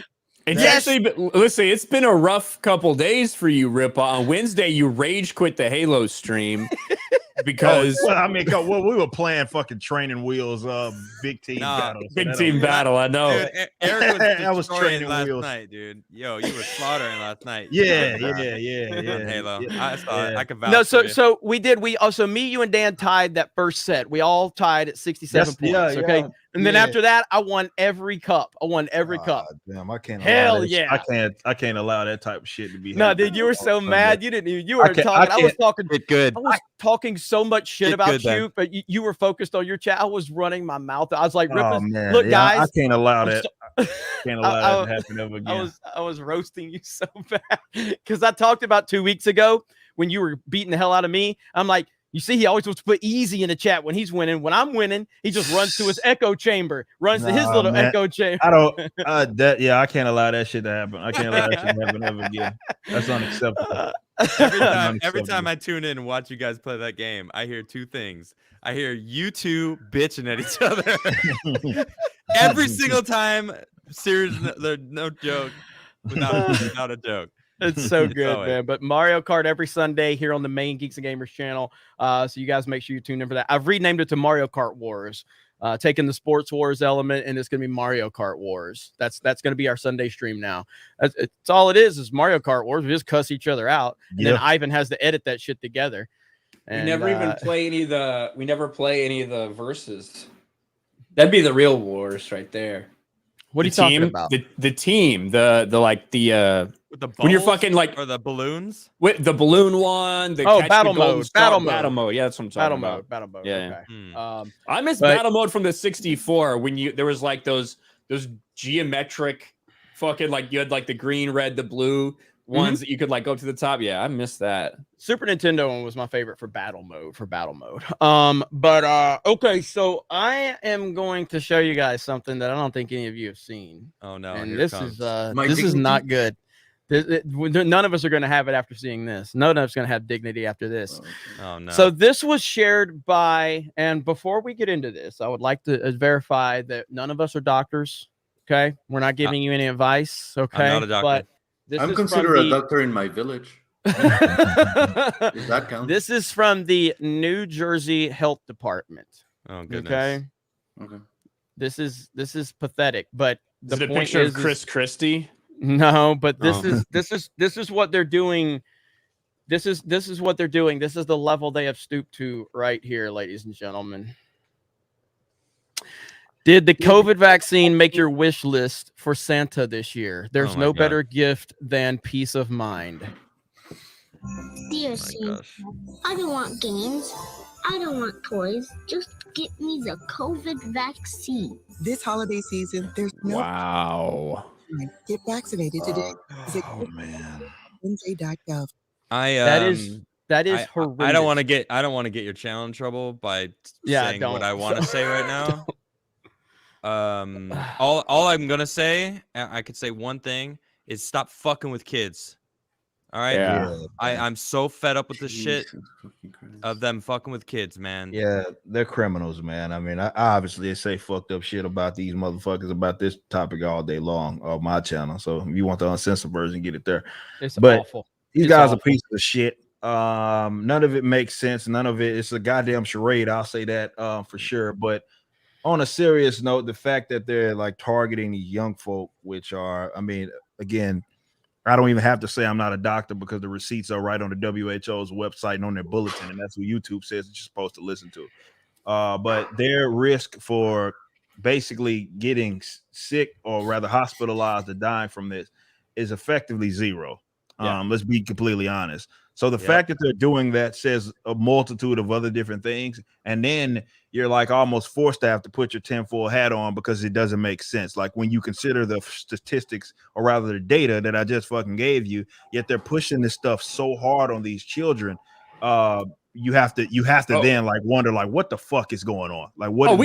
It's actually, listen, it's been a rough couple days for you, Ripa. On Wednesday, you rage quit the Halo stream because we were playing fucking training wheels, big team battle. Big team battle, I know. Dude, Eric was training last wheels night, dude. Yo, you were slaughtering last night. Yeah. Halo. I saw it. I can vouch. No, for you. so we did. We also me, you, and Dan tied that first set. We all tied at 67 points. Okay. And then after that, I won every cup. Cup. Damn, I can't. Hell yeah! I can't allow that type of shit to be. No, dude, you were so mad. You didn't even. You were talking. I was talking. Good. I was talking so much shit about you, but you were focused on your chat. I was running my mouth. I was like, look, guys, I can't allow that. Can't allow that to happen ever again. I was roasting you so bad because I talked about 2 weeks ago when you were beating the hell out of me. I'm like, you see, he always wants to put easy in the chat when he's winning. When I'm winning, he just runs to his echo chamber, runs to his little echo chamber. I don't. I can't allow that shit to happen. I can't allow that shit to happen ever again. That's unacceptable. Every time I tune in and watch you guys play that game, I hear two things. I hear you two bitching at each other every single time. Seriously, no joke. Without a joke. It's so good, man. But Mario Kart every Sunday here on the main Geeks and Gamers channel. So you guys make sure you tune in for that. I've renamed it to Mario Kart Wars, taking the Sports Wars element, and it's going to be Mario Kart Wars. That's going to be our Sunday stream now. It's all it is Mario Kart Wars. We just cuss each other out, and then Ivan has to edit that shit together. And, we never even play any of the. We never play any of the verses. That'd be the real wars right there. What are you talking about? The team, the with the when you're fucking like or the balloons with the balloon one. Battle mode. Battle mode. Yeah, that's what I'm talking about. Battle mode. Yeah. Okay. I miss battle mode from the 64 when there was like those geometric fucking like you had like the green, red, the blue ones that you could like go to the top. Yeah, I miss that. Super Nintendo one was my favorite for battle mode. Okay, so I am going to show you guys something that I don't think any of you have seen. Oh no, and this is not good. None of us are going to have it after seeing this. None of us are going to have dignity after this. Oh no. So this was shared by, and before we get into this, I would like to verify that none of us are doctors. Okay, we're not giving you any advice. Okay, I'm not a doctor. But I'm considered a doctor in my village. Does that count? This is from the New Jersey Health Department. Oh goodness. Okay. This is pathetic, but is it a picture of Chris Christie? No, but this is what they're doing. This is what they're doing. This is the level they have stooped to right here, ladies and gentlemen. Did the COVID vaccine make your wish list for Santa this year? There's no God. better gift than peace of mind. Dear Santa, I don't want games. I don't want toys. Just get me the COVID vaccine. This holiday season, there's no Wow. Get vaccinated today. Oh man. NJ.gov. That is horrendous. I don't want to get your channel in trouble by saying what I want to say right now. All I'm gonna say, I could say one thing, is stop fucking with kids. All right. Yeah. I'm so fed up with this shit of them fucking with kids, man. Yeah, they're criminals, man. I mean, I obviously say fucked up shit about these motherfuckers about this topic all day long on my channel. So if you want the uncensored version, get it there. It's but awful. These guys are pieces of shit. None of it makes sense. None of it's a goddamn charade. I'll say that for sure. But on a serious note, the fact that they're like targeting these young folk, which are, I mean, again, I don't even have to say I'm not a doctor because the receipts are right on the WHO's website and on their bulletin, and that's what YouTube says that you're supposed to listen to. But their risk for basically getting sick or rather hospitalized or dying from this is effectively zero. Let's be completely honest. So the fact that they're doing that says a multitude of other different things. And then you're like almost forced to have to put your tinfoil hat on because it doesn't make sense. Like when you consider the statistics or rather the data that I just fucking gave you, yet they're pushing this stuff so hard on these children. You have to then like wonder like what the fuck is going on? Like what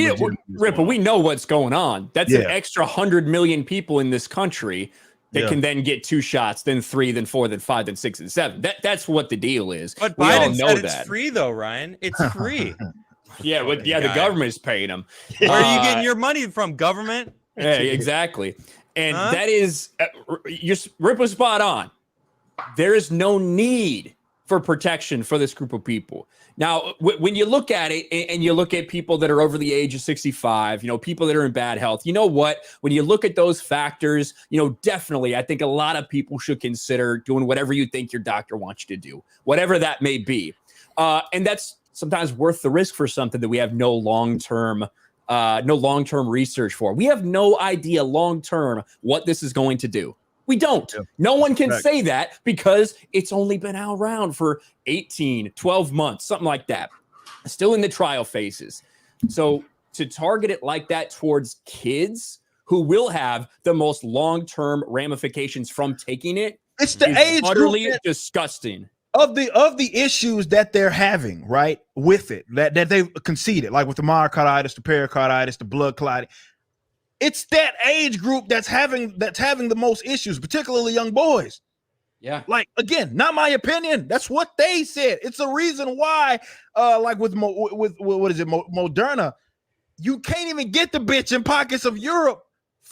Ripper, we know what's going on. That's an extra 100 million people in this country that can then get 2 shots, then 3, then 4, then 5, then 6, and 7. That's what the deal is. But Biden said it's free though, Ryan. It's free. The government is paying them. Where are you getting your money from, government? Yeah, exactly. And that is, Ripper's spot on. There is no need for protection for this group of people. Now, when you look at it and you look at people that are over the age of 65, people that are in bad health, you know what? When you look at those factors, definitely, I think a lot of people should consider doing whatever you think your doctor wants you to do, whatever that may be. And that's sometimes worth the risk for something that we have no long-term research for. We have no idea long-term what this is going to do. We don't. Yeah. No one can say that because it's only been around for 18, 12 months, something like that. Still in the trial phases. So to target it like that towards kids who will have the most long-term ramifications from taking it, it's the age utterly disgusting. Of the issues that they're having, right, with it, that they've conceded, like with the myocarditis, the pericarditis, the blood clotting. It's that age group that's having the most issues, particularly young boys. Yeah. Like, again, not my opinion. That's what they said. It's a reason why, like with what is it, Moderna, you can't even get the bitch in pockets of Europe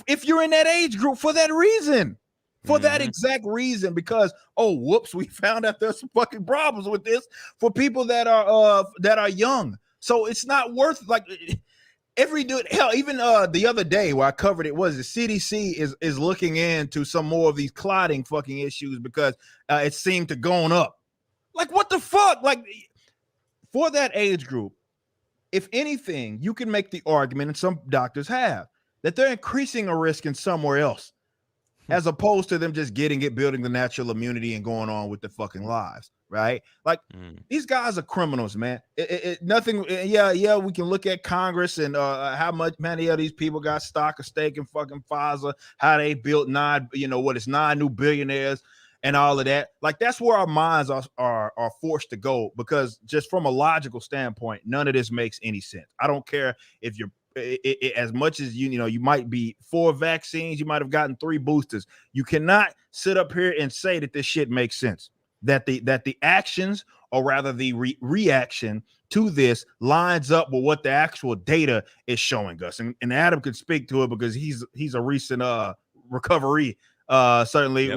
if you're in that age group for that reason. For that exact reason, because whoops, we found out there's some fucking problems with this for people that are young. So it's not worth like. Every dude, hell, even the other day where I covered it was the CDC is looking into some more of these clotting fucking issues because it seemed to gone up. Like what the fuck? Like for that age group, if anything, you can make the argument, and some doctors have, that they're increasing a risk in somewhere else, as opposed to them just getting it, building the natural immunity and going on with their fucking lives. Right? Like these guys are criminals, man. Nothing. Yeah. We can look at Congress and how many of these people got stock or stake in fucking Pfizer, how they built 9 new billionaires and all of that. Like that's where our minds are forced to go, because just from a logical standpoint, none of this makes any sense. I don't care if you're as much as you might be 4 vaccines, you might have gotten 3 boosters. You cannot sit up here and say that this shit makes sense. That the actions, or rather the reaction to this, lines up with what the actual data is showing us. And Adam could speak to it because he's a recent recovery, certainly,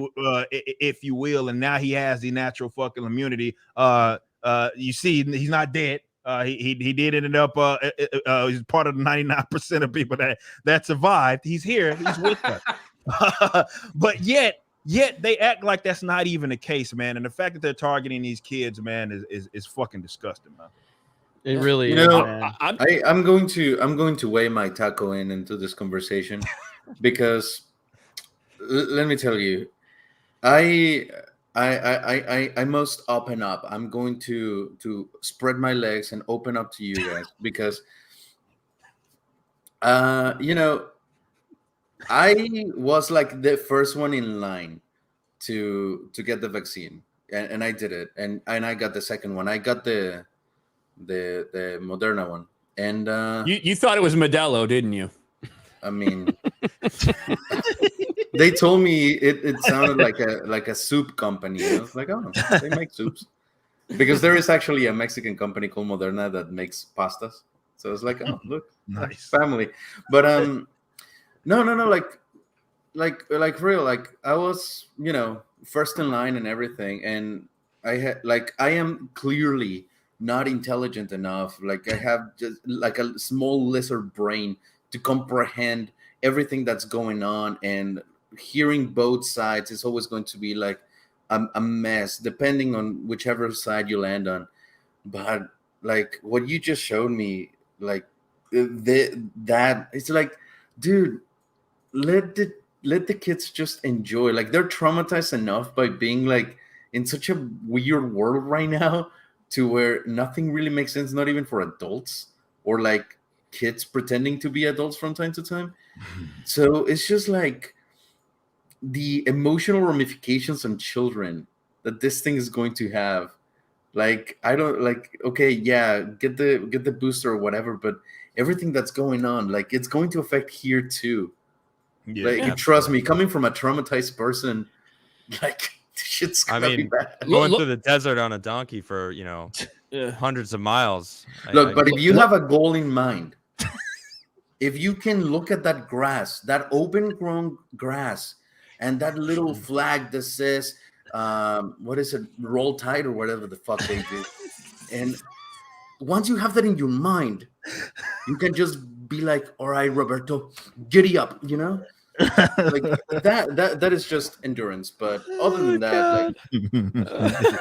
if you will. And now he has the natural fucking immunity. You see, he's not dead. He did end up. He's part of the 99% of people that survived. He's here. He's with us. But yet they act like that's not even the case, man. And the fact that they're targeting these kids, man, is fucking disgusting, man. It really You is, know, man. I'm going to weigh my taco into this conversation because let me tell you, I must open up. I'm going to spread my legs and open up to you guys because you know, I was like the first one in line to get the vaccine, and I did it, and I got the second one. I got the Moderna one, and you thought it was Modelo, didn't you? I mean, they told me it sounded like a soup company. I was like, oh, they make soups, because there is actually a Mexican company called Moderna that makes pastas. So it's like, oh, look, Nice. family. But no, like for real, like I was, you know, first in line and everything, and I am clearly not intelligent enough. Like I have just like a small lizard brain to comprehend everything that's going on, and hearing both sides is always going to be like a mess, depending on whichever side you land on. But like what you just showed me, like that it's like, dude, let the kids just enjoy. Like they're traumatized enough by being like in such a weird world right now, to where nothing really makes sense, not even for adults, or like kids pretending to be adults from time to time. So it's just like the emotional ramifications on children that this thing is going to have. Like I don't like, okay, yeah, get the booster or whatever, but everything that's going on, like it's going to affect here too. Yeah, Like trust me, coming from a traumatized person, like shit's gonna be bad. Going through the desert on a donkey for, you know, hundreds of miles. Look, but if you have a goal in mind, if you can look at that grass, that open grown grass, and that little flag that says, what is it, Roll Tide or whatever the fuck they do, and once you have that in your mind, you can just be like, all right, Roberto, giddy up, you know? Like that is just endurance. But other than that,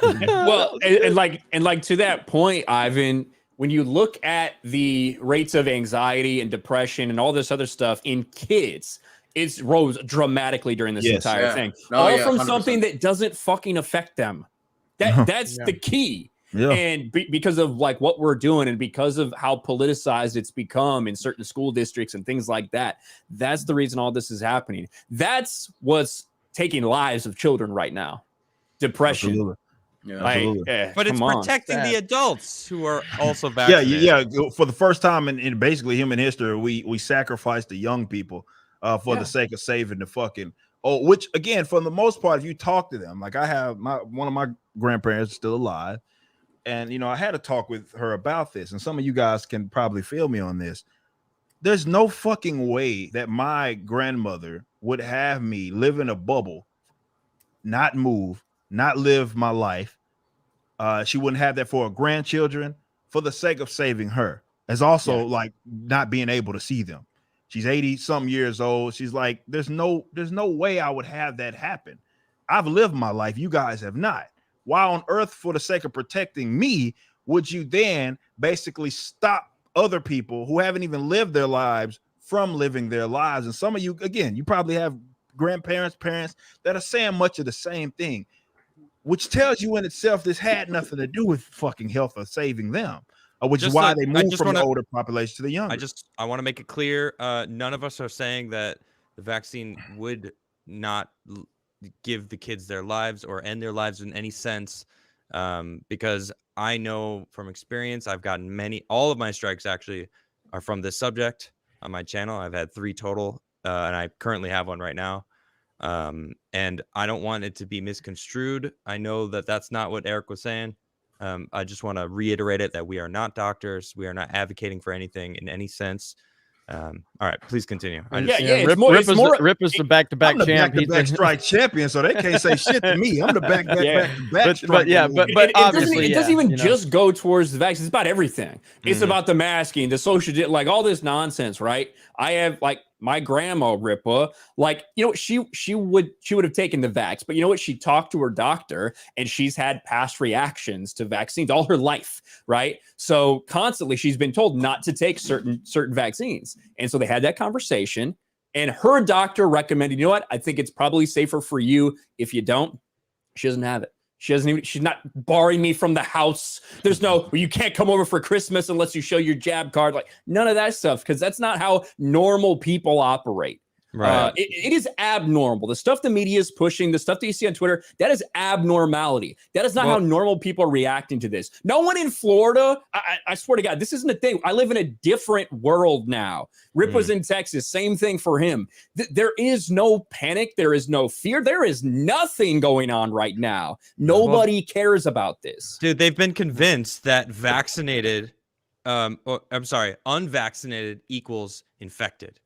like Well, and like to that point, Ivan, when you look at the rates of anxiety and depression and all this other stuff in kids, it's rose dramatically during this entire thing. All from 100%. Something that doesn't fucking affect them. That's the key. Yeah. And because of like what we're doing, and because of how politicized it's become in certain school districts and things like that, that's the reason all this is happening. That's what's taking lives of children right now. Depression. Absolutely. Yeah. Like, but it's protecting the adults who are also vaccinated. Yeah. For the first time in basically human history, we sacrificed the young people for the sake of saving the fucking which again, for the most part, if you talk to them, like I have one of my grandparents still alive. And, you know, I had a talk with her about this, and some of you guys can probably feel me on this. There's no fucking way that my grandmother would have me live in a bubble, not move, not live my life. She wouldn't have that for her grandchildren for the sake of saving her. As also like not being able to see them. She's 80 some years old. She's like, there's no way I would have that happen. I've lived my life. You guys have not. Why on earth, for the sake of protecting me, would you then basically stop other people who haven't even lived their lives from living their lives? And some of you, again, you probably have grandparents, parents that are saying much of the same thing, which tells you in itself this had nothing to do with fucking health or saving them, which is why they moved from the older population to the younger. I want to make it clear, none of us are saying that the vaccine would not give the kids their lives or end their lives in any sense, because I know from experience, I've gotten all of my strikes actually are from this subject on my channel. I've had 3 total, and I currently have one right now, and I don't want it to be misconstrued. I know that that's not what Eric was saying. I just want to reiterate it, that we are not doctors. We are not advocating for anything in any sense. All right, please continue. Rip is the back-to-back champion. Back strike champion, so they can't say shit to me. I'm the back-to-back. But obviously, it doesn't even just go towards the vaccine. It's about everything. It's about the masking, the social, like all this nonsense, right? I have like my grandma Ripa, like, you know, she would have taken the vax, but you know what? She talked to her doctor, and she's had past reactions to vaccines all her life, right? So constantly she's been told not to take certain vaccines, and so they had that conversation, and her doctor recommended, you know what? I think it's probably safer for you if you don't. She doesn't have it. She's not barring me from the house. There's no, well, you can't come over for Christmas unless you show your jab card. Like, none of that stuff, because that's not how normal people operate. Right. It is abnormal. The stuff the media is pushing, the stuff that you see on Twitter, that is abnormality. That is not how normal people are reacting to this. No one in Florida, I swear to God, this isn't a thing. I live in a different world now. Rip was in Texas, same thing for him. There is no panic. There is no fear. There is nothing going on right now. Nobody cares about this. Dude, they've been convinced that unvaccinated equals infected.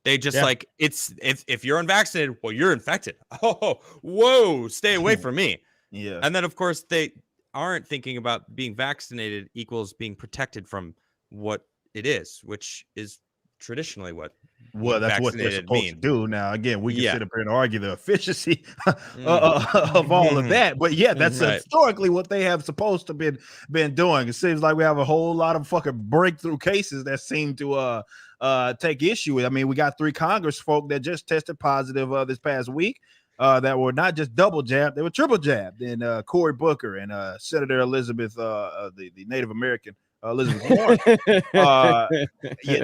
They just like it's if you're unvaccinated, well, you're infected. Oh, whoa, stay away from me. Yeah. And then of course they aren't thinking about being vaccinated equals being protected from what it is, which is traditionally what that's what they're supposed to do. Now, again, we can sit up here and argue the efficiency of all of that, but that's historically what they have supposed to been doing. It seems like we have a whole lot of fucking breakthrough cases that seem to take issue with. I mean, we got 3 Congress folk that just tested positive this past week that were not just double jabbed, they were triple jabbed. And Cory Booker and Senator Elizabeth, the Native American Elizabeth Warren,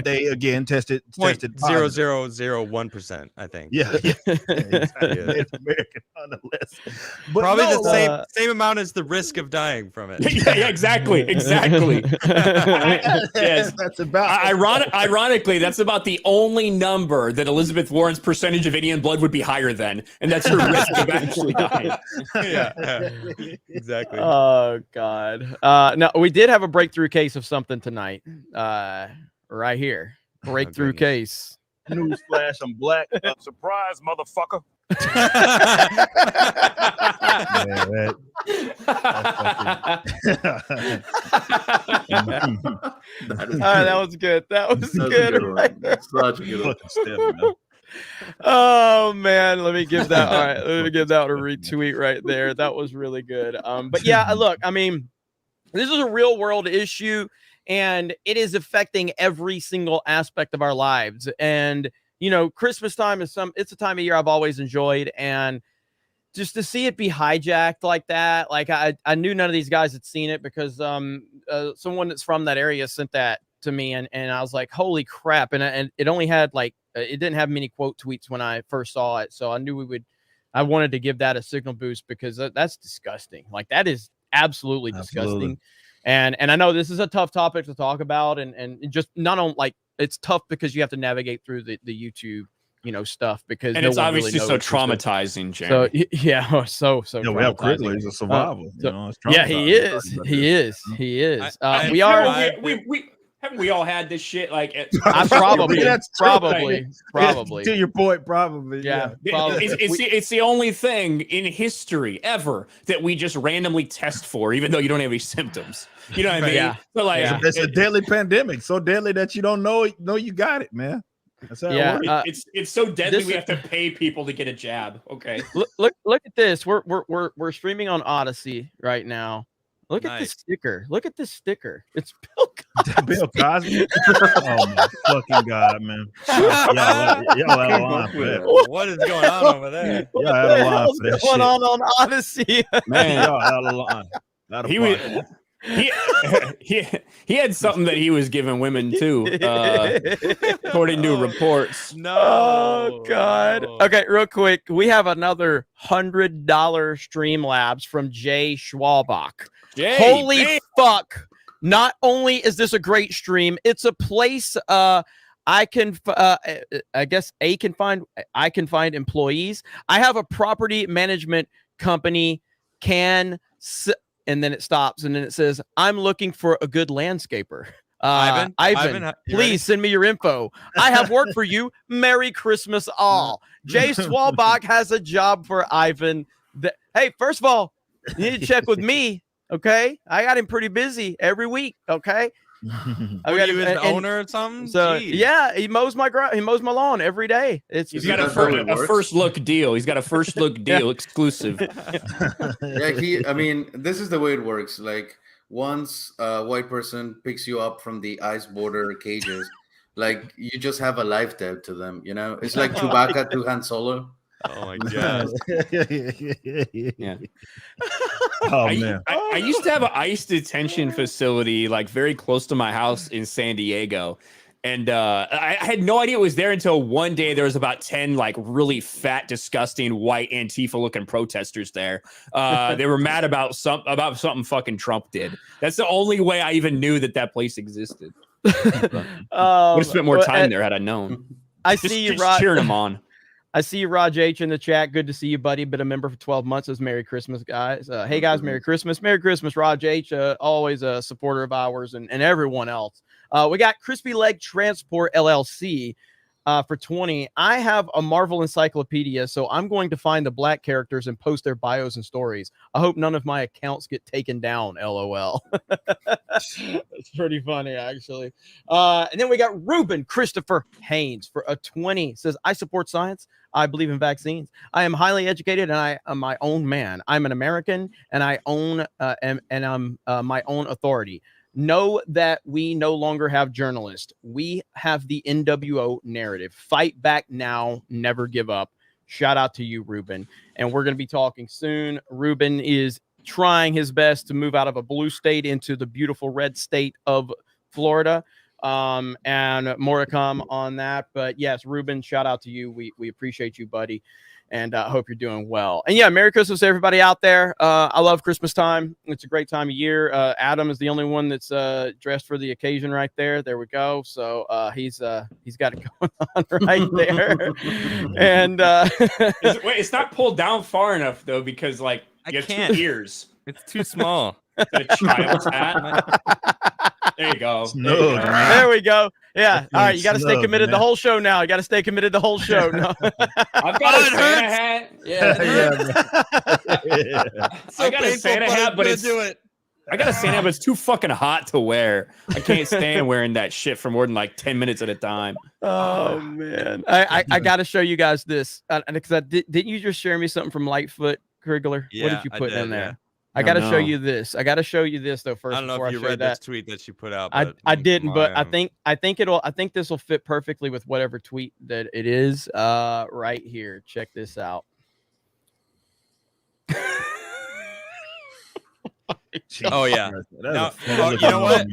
they again tested 0.0001%, I think. Exactly. Native American nonetheless. But probably the same amount as the risk of dying from it. Exactly. Yes. That's about ironically, that's about the only number that Elizabeth Warren's percentage of Indian blood would be higher than, and that's her risk of actually dying. Exactly. Oh God. No, we did have a breakthrough case of something tonight. Right here. Breakthrough case. Newsflash, I'm black. Surprise, motherfucker. That was good. That was good. Right there. Such a good one. Oh man, let me give that. All right, let me give that a retweet right there. That was really good. But yeah, look, I mean, this is a real world issue, and it is affecting every single aspect of our lives. And you know, Christmas time is it's a time of year I've always enjoyed, and just to see it be hijacked like that, like I knew none of these guys had seen it because someone that's from that area sent that to me, and I was like, holy crap. And it only had like it didn't have many quote tweets when I first saw it, so I knew I wanted to give that a signal boost because that's disgusting. Like that is absolutely disgusting. And I know this is a tough topic to talk about, and just not on like it's tough because you have to navigate through the YouTube, you know, stuff because it's obviously really so traumatizing, Jeremy. So yeah, so we have Criddler, he's a survivor. He is. Haven't we all had this shit? Like, probably. To your point, probably. Yeah. It's the only thing in history ever that we just randomly test for, even though you don't have any symptoms. You know what I mean? Yeah. So like, it's a deadly pandemic, so deadly that you don't know you got it, man. That's how it works. It's so deadly we have to pay people to get a jab. Okay. Look at this. We're streaming on Odyssey right now. Look at this sticker. Look at this sticker. It's Bill Cosby. Bill Cosby. Oh my fucking God, man! Y'all out of line for that. What is going on over there? Y'all out of line for that shit. What's going on Odyssey? Man, y'all out of line. He had something that he was giving women too, according to reports. No. Oh God. Okay, real quick. We have another $100 Streamlabs from Jay Schwalbach. Holy fuck. Not only is this a great stream, it's a place I can find employees. I have a property management company and then it stops and then it says, I'm looking for a good landscaper. Ivan, please send me your info. I have work for you. Merry Christmas all. Jay Schwalbach has a job for Ivan. Hey, first of all, you need to check with me. Okay, I got him pretty busy every week. Okay, What are you, his owner or something? So Jeez. yeah, he mows my lawn every day. He's got a first look deal. He's got a first look deal exclusive. Yeah, I mean, this is the way it works. Like once a white person picks you up from the ice border cages, like you just have a life debt to them. You know, it's like Chewbacca to Han Solo. Oh my god. Yeah. Oh man. I used to have an ICE detention facility like very close to my house in San Diego. And I had no idea it was there until one day there was about 10 like really fat, disgusting white Antifa looking protesters there. They were mad about something fucking Trump did. That's the only way I even knew that place existed. Would have spent more time there had I known. I see you, Rod. Cheering him on. I see you, Raj H in the chat. Good to see you, buddy. Been a member for 12 months. As Merry Christmas, guys. Hey, guys, Merry Christmas. Merry Christmas, Raj H. Always a supporter of ours and everyone else. We got Crispy Leg Transport LLC for 20. I have a Marvel encyclopedia, so I'm going to find the black characters and post their bios and stories. I hope none of my accounts get taken down, LOL. It's pretty funny, actually. And then we got Ruben Christopher Haynes for a 20. Says, I support science. I believe in vaccines. I am highly educated and I am my own man. I'm an American and I own and I'm my own authority. Know that we no longer have journalists. We have the NWO narrative. Fight back now. Never give up. Shout out to you, Ruben. And we're going to be talking soon. Ruben is trying his best to move out of a blue state into the beautiful red state of Florida. And more to come on that. But yes, Ruben, shout out to you. We appreciate you, buddy. And I hope you're doing well. And yeah, Merry Christmas to everybody out there. I love Christmas time. It's a great time of year. Adam is the only one that's dressed for the occasion right there. There we go. So he's got it going on right there. And wait, it's not pulled down far enough though, because like you have 2 ears. It's too small. A child's hat. There you go. There we go. Yeah. All right. You got to stay committed the whole show now. You got to stay committed the whole show. No. I've got a Santa hat. Yeah. I got a Santa hat, but I got a Santa hat, but it's too fucking hot to wear. I can't stand wearing that shit for more than like 10 minutes at a time. Oh man. I got to show you guys this because didn't you just share me something from Lightfoot Krigler? Yeah, what did you put in there? Yeah. I got to show you this. I got to show you this though first. I don't know if you read this tweet that she put out. I didn't, but I think this will fit perfectly with whatever tweet that it is. Right here. Check this out. Oh yeah. Now, you know what?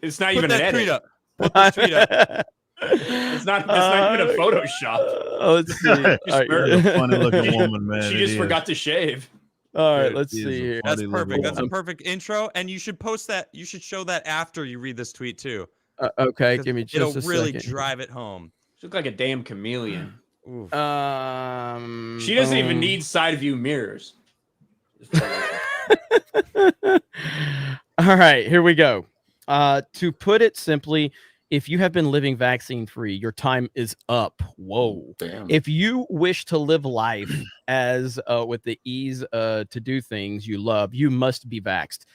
It's not even an edit. Put this tweet up. It's not even a Photoshop. Let's see. A funny looking woman, man. She just forgot to shave. All right, let's see here. That's perfect. That's a perfect intro, and you should post that. You should show that after you read this tweet too. Okay, give me just a second. It'll really drive it home. She looks like a damn chameleon. Oof. She doesn't even need side view mirrors. All right, here we go. To put it simply, if you have been living vaccine free, your time is up. Whoa. Damn. If you wish to live life as with the ease to do things you love, you must be vaxxed.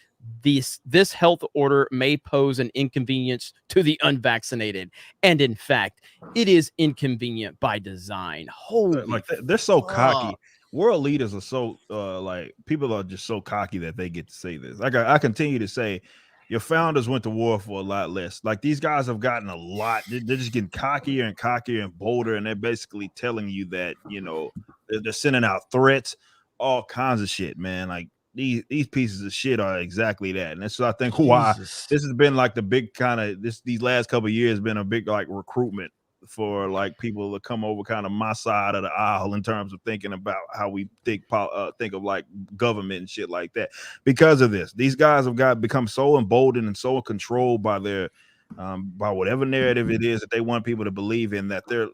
This health order may pose an inconvenience to the unvaccinated. And in fact, it is inconvenient by design. Holy like they're so cocky. World leaders are so like people are just so cocky that they get to say this. Like I continue to say, your founders went to war for a lot less. Like these guys have gotten a lot. They're just getting cockier and cockier and bolder, and they're basically telling you that, you know, they're sending out threats, all kinds of shit, man. Like these pieces of shit are exactly that. And that's, I think, why this has been like the big kind of these last couple of years been a big like recruitment for like people to come over kind of my side of the aisle in terms of thinking about how we think of like government and shit like that. Because of this, these guys have become so emboldened and so controlled by their by whatever narrative it is that they want people to believe in, that they're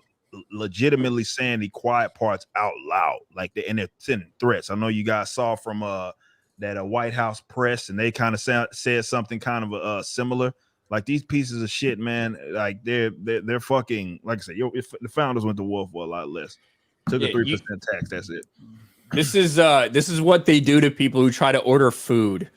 legitimately saying the quiet parts out loud, like and they're sending threats. I know you guys saw from that White House press, and they kind of said something kind of similar. Like these pieces of shit, man, like they're fucking, like I said, if the founders went to war for a lot less. Took a 3% tax, that's it. This is what they do to people who try to order food.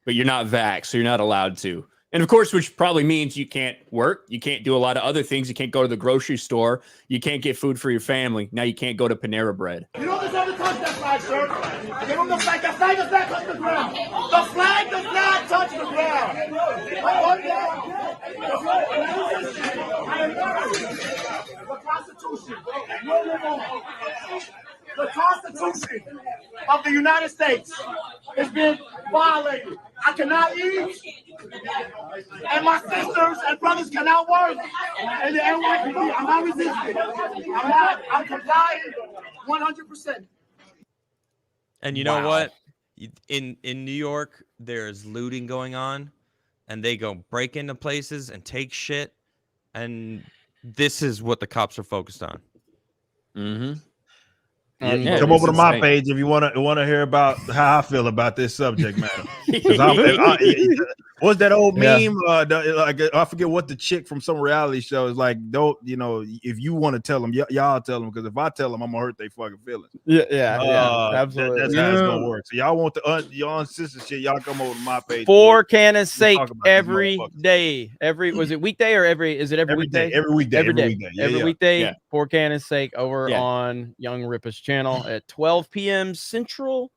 but you're not vaxxed, so you're not allowed to. And of course, which probably means you can't work, you can't do a lot of other things, you can't go to the grocery store, you can't get food for your family. Now you can't go to Panera Bread. You don't deserve to touch that flag, sir. Give him the flag. The flag does not touch the ground. The flag does not touch the ground. The Constitution will live on. The Constitution of the United States has been violated. I cannot eat, and my sisters and brothers cannot work. And the NYPD, I'm not resisting. I'm complying 100%. And you know what? In New York, there's looting going on, and they go break into places and take shit, and this is what the cops are focused on. Mm-hmm. Come over to my page if you want to hear about how I feel about this subject matter. What's that old meme? Like I forget what the chick from some reality show is like. Don't if you want to tell them, y'all tell them, because if I tell them, I'm gonna hurt their fucking feelings. Yeah, absolutely. That's how it's gonna work. So y'all want the y'all sister shit? Y'all come over to my page. For Cannon's sake, every day. Was it weekday or is it every weekday? Every weekday. Every weekday. For Cannon's sake, over on Young Ripa's channel at 12 p.m. Central.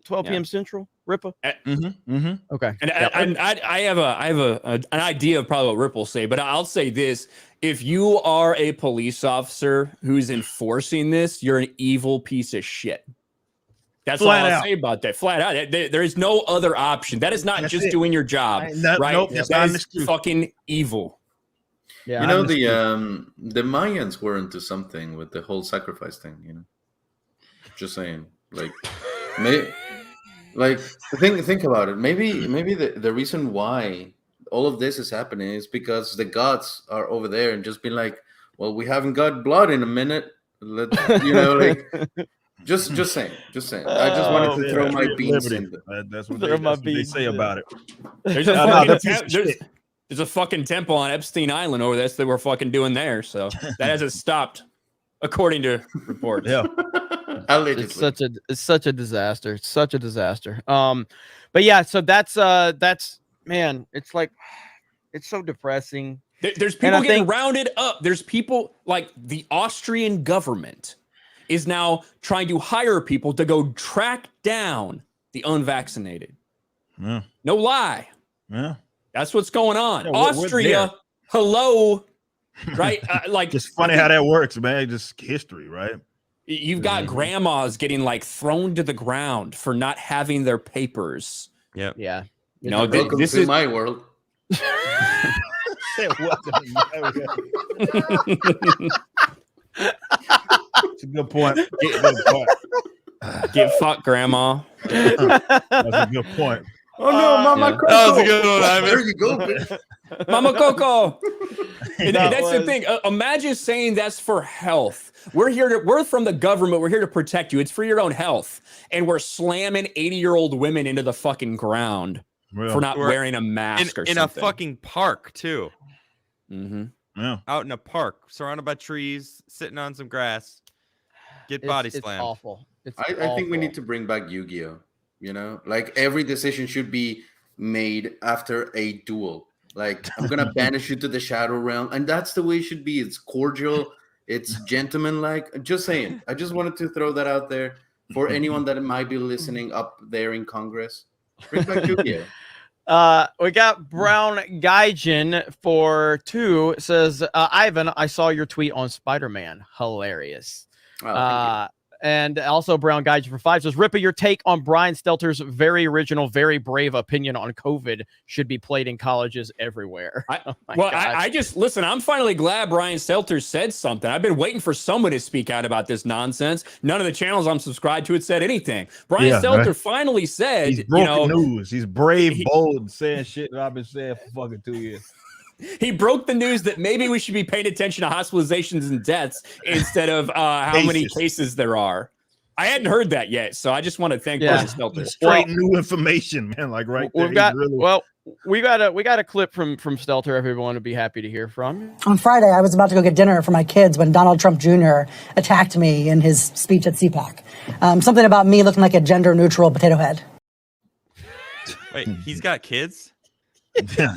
12 p.m. Central, Ripa. Okay. And I have an idea of probably what Rip will say, but I'll say this: if you are a police officer who's enforcing this, you're an evil piece of shit. That's all I'll say about that. Flat out. There is no other option. That is not just doing your job, right? Nope, that is fucking evil. Yeah, you know, the Mayans were into something with the whole sacrifice thing, you know. Just saying. Think about it. Maybe the reason why all of this is happening is because the gods are over there and just being like, well, we haven't got blood in a minute. Let's, just saying. I just wanted to throw my beans in there. That's what they say about it. There's a fucking temple on Epstein Island over there that they were fucking doing there. So that hasn't stopped, according to reports. Yeah. It's such a disaster. It's such a disaster. But yeah, so that's man, it's like, it's so depressing. There's people getting rounded up. There's people like the Austrian government is now trying to hire people to go track down the unvaccinated. Yeah. No lie. Yeah. That's what's going on. Austria, hello. Right? It's funny how that works, man. Just history, right? You've got grandmas getting like thrown to the ground for not having their papers. Yep. Yeah. You know, this is my world. It's a good point. Get fucked, grandma. That's a good point. Oh no, Mama Coco. That was a good one, Ivan. There you go, bitch. Mama Coco. And that's the thing. Imagine saying that's for health. We're from the government. We're here to protect you. It's for your own health. And we're slamming 80-year-old women into the fucking ground for not wearing a mask or something. In a fucking park, too. Mm-hmm. Yeah. Out in a park, surrounded by trees, sitting on some grass. Get body slammed. It's awful. I think we need to bring back Yu-Gi-Oh! You know, like every decision should be made after a duel. Like, I'm gonna banish you to the shadow realm, and that's the way it should be. It's cordial, it's gentleman-like. Just saying. I just wanted to throw that out there for anyone that might be listening up there in Congress. Bring back Yu-Gi-Oh! We got Brown Gaijin for 2 says, Ivan, I saw your tweet on Spider-Man. Hilarious. Oh, and also Brown Gaijin for 5 says, Rippa, your take on Brian Stelter's very original, very brave opinion on COVID should be played in colleges everywhere. I just listen. I'm finally glad Brian Stelter said something. I've been waiting for someone to speak out about this nonsense. None of the channels I'm subscribed to had said anything. Brian Stelter finally said, he's broken news. He's brave, bold, saying shit that I've been saying for fucking 2 years. He broke the news that maybe we should be paying attention to hospitalizations and deaths instead of how many cases there are. I hadn't heard that yet, so I just want to thank Brian Stelter. Straight new information, man. Like we got a clip from Stelter. Everyone would be happy to hear from. On Friday, I was about to go get dinner for my kids when Donald Trump Jr. attacked me in his speech at CPAC. Something about me looking like a gender-neutral potato head. Wait, he's got kids? Yeah,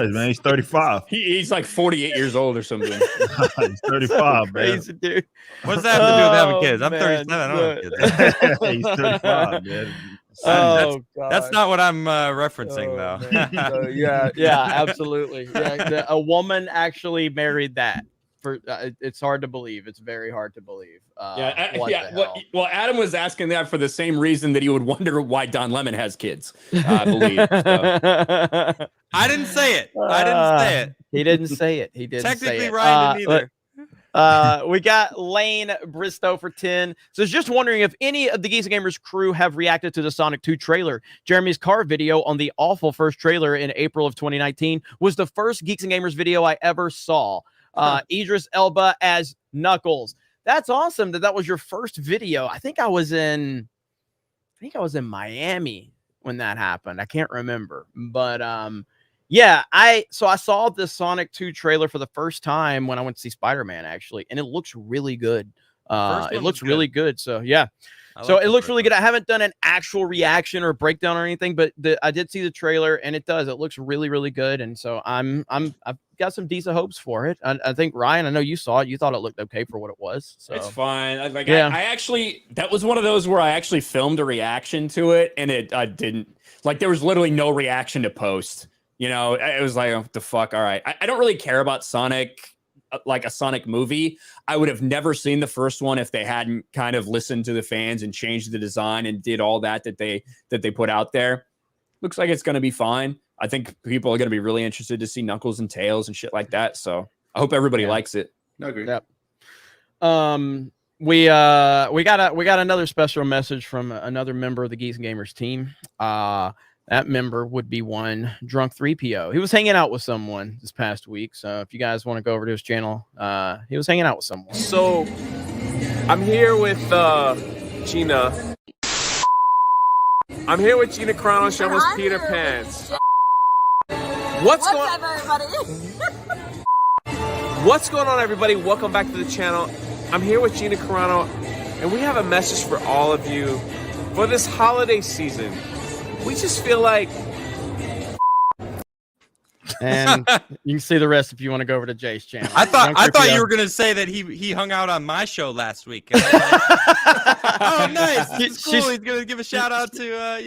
man, he's 35. He's like 48 years old or something. He's 35, Crazy, man. dude. What does that have to do with having Oh, kids? I'm man. 37. I don't have kids. He's 35, man. Oh, That's God. not what I'm referencing, though. So, yeah, absolutely. Yeah, a woman actually married that. For it's hard to believe. It's very hard to believe. Well, Adam was asking that for the same reason that he would wonder why Don Lemon has kids. I believe. So. I didn't say it. I didn't say it. He didn't say it. He didn't. Technically, say it. Ryan didn't either. We got Lane Bristow for 10. So just wondering if any of the Geeks Gamers crew have reacted to the Sonic 2 trailer. Jeremy's car video on the awful first trailer in April of 2019 was the first Geeks and Gamers video I ever saw. Idris Elba as Knuckles. That's awesome that was your first video. I think I was in Miami when that happened. I can't remember, but yeah, I saw the Sonic 2 trailer for the first time when I went to see Spider-Man, actually, and it looks really good. It looks really good. So yeah. So it looks really good. I haven't done an actual reaction or breakdown or anything, but I did see the trailer and it does. It looks really, really good. And so I've got some decent hopes for it. I think Ryan, I know you saw it. You thought it looked okay for what it was. So it's fine. I actually, that was one of those where I actually filmed a reaction to it and I didn't like, there was literally no reaction to post, you know, it was like, oh, the fuck. All right. I don't really care about Sonic, like a Sonic movie. I would have never seen the first one if they hadn't kind of listened to the fans and changed the design and did all that they put out there. Looks like it's going to be fine. I think people are going to be really interested to see Knuckles and Tails and shit like that. So I hope everybody likes it. I agree. Yep. We got another special message from another member of the Geeks and Gamers team. That member would be one Drunk 3PO. He was hanging out with someone this past week. So if you guys want to go over to his channel, he was hanging out with someone. So I'm here with Gina. I'm here with Gina Carano. She almost peed her pants. What's going on, everybody? Welcome back to the channel. I'm here with Gina Carano, and we have a message for all of you for this holiday season. We just feel like, and you can see the rest if you want to go over to Jay's channel. I thought you were gonna say that he hung out on my show last week. Oh, nice! This is cool. He's gonna give a shout out to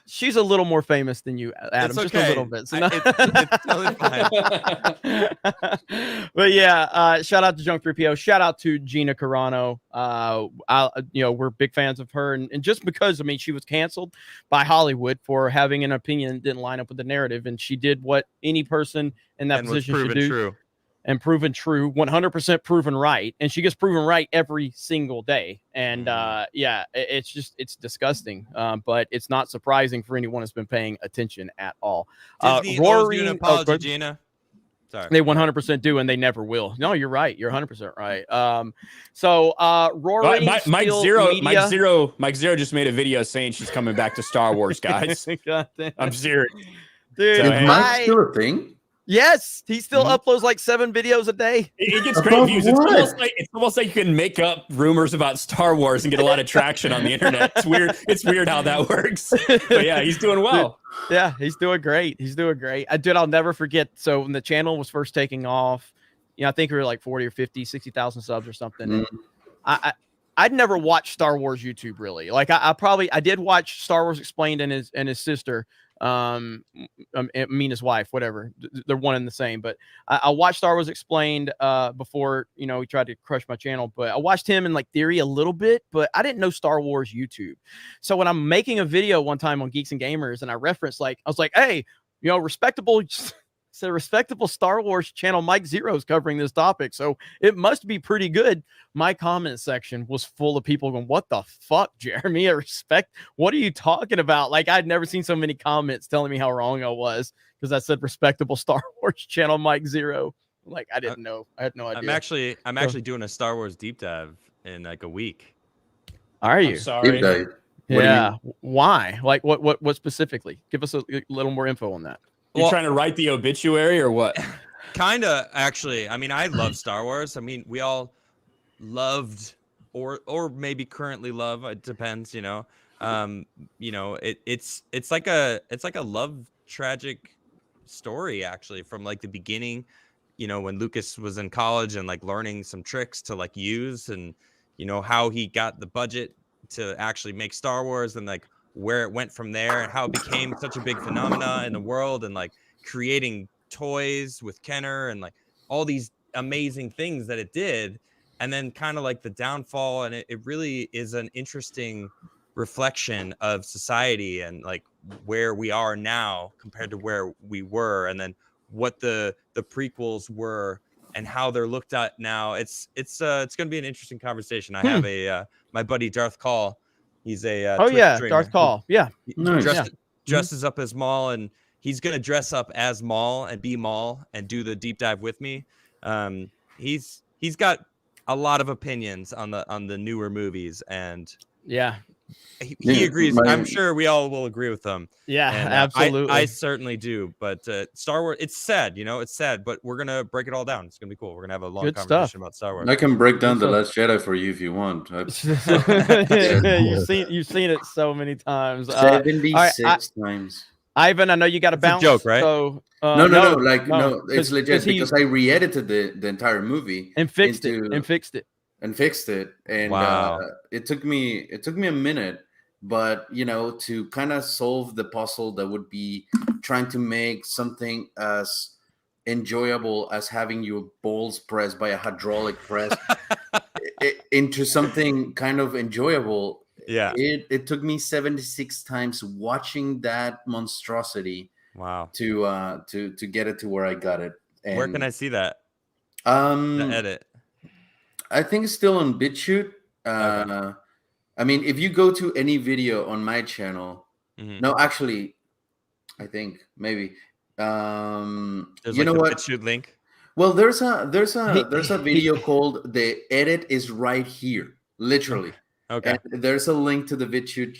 she's a little more famous than you, Adam, it's just okay. a little bit. So it's totally fine. But yeah, shout out to Junk 3PO. Shout out to Gina Carano. We're big fans of her, and just because she was canceled by Hollywood for having an opinion that didn't line up with the narrative, and she did what any person in that position should do. True. And proven true, 100% proven right, and she gets proven right every single day. And it's disgusting, but it's not surprising for anyone who's been paying attention at all. Disney owes you an apology, Gina. Sorry, they 100% do, and they never will. No, you're right. You're 100% right. Rory, Mike Zero just made a video saying she's coming back to Star Wars, guys. I'm serious, dude. Is Mike still a thing? Yes, he still uploads like 7 videos a day. It gets great views. It's almost like you can make up rumors about Star Wars and get a lot of traction on the internet. It's weird. It's weird how that works. But yeah, he's doing well. Yeah, he's doing great. I'll never forget. So when the channel was first taking off, I think we were like 40 or 50, 60,000 subs or something. And I'd never watched Star Wars YouTube really. Like I did watch Star Wars Explained and his sister. Me and his wife, whatever, they're one and the same. But I watched Star Wars Explained before he tried to crush my channel. But I watched him in like theory a little bit, but I didn't know Star Wars YouTube. So when I'm making a video one time on Geeks and Gamers, and I referenced I was like, hey, respectable Star Wars channel Mike Zero's covering this topic, so it must be pretty good. My comment section was full of people going, what the fuck, Jeremy? What are you talking about? Like, I'd never seen so many comments telling me how wrong I was because I said respectable Star Wars channel Mike Zero. Like, I didn't know. I had no idea. I'm actually doing a Star Wars deep dive in like a week. Are you? I'm sorry. Deep dive. Yeah. Why? Like, what specifically? Give us a little more info on that. You trying to write the obituary or what? Kinda, actually. I love Star Wars. We all loved or maybe currently love. It depends, You know, it's like a love tragic story actually from like the beginning, you know, when Lucas was in college and like learning some tricks to like use, and you know how he got the budget to actually make Star Wars, and like where it went from there, and how it became such a big phenomena in the world, and like creating toys with Kenner and like all these amazing things that it did, and then kind of like the downfall. And it really is an interesting reflection of society and like where we are now compared to where we were, and then what the prequels were and how they're looked at now. It's going to be an interesting conversation. I have a my buddy Darth Call. He's a oh Twitch yeah, streamer. Darth Call. Yeah, Dresses up as Maul, and he's gonna dress up as Maul and be Maul and do the deep dive with me. He's got a lot of opinions on the newer movies, and yeah, he agrees. I'm sure we all will agree with them. Yeah, and, absolutely. I certainly do. But Star Wars, it's sad, you know, it's sad, but we're gonna break it all down. It's gonna be cool. We're gonna have a long conversation about Star Wars. I can break down The Last Jedi for you if you want. You've seen it so many times. 76 times. Ivan, I know you got to bounce. A joke, right? So no, it's legit because I re-edited the entire movie and fixed it. And wow. It took me a minute, but you know, to kind of solve the puzzle that would be trying to make something as enjoyable as having your balls pressed by a hydraulic press into something kind of enjoyable. Yeah, it took me 76 times watching that monstrosity. Wow. To get it to where I got it. And, where can I see that? The edit. I think it's still on BitChute. Okay. I mean, if you go to any video on my channel, no, actually, I think maybe. There's you know what? BitChute link. Well, there's a video called "The Edit Is Right Here," literally. Okay. And there's a link to the BitChute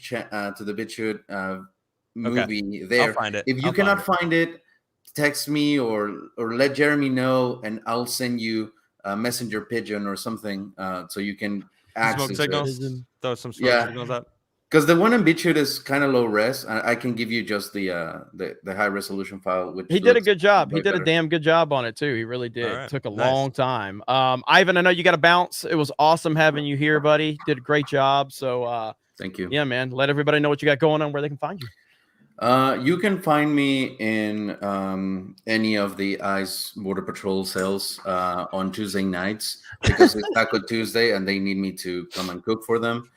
movie there. I'll find it. If you cannot find it, text me or let Jeremy know, and I'll send you a messenger pigeon or something, so you can access smoke signals. it. Throw some smoke signals up. Because the one in BitChute is kind of low res. I can give you just the high resolution file. Which he did a good job. He did a damn good job on it too. He really did. Right. It took a long time. Ivan, I know you got to bounce. It was awesome having you here, buddy. Did a great job. So thank you. Yeah, man. Let everybody know what you got going on, where they can find you. You can find me in any of the ICE Border Patrol cells on Tuesday nights because it's Taco Tuesday and they need me to come and cook for them.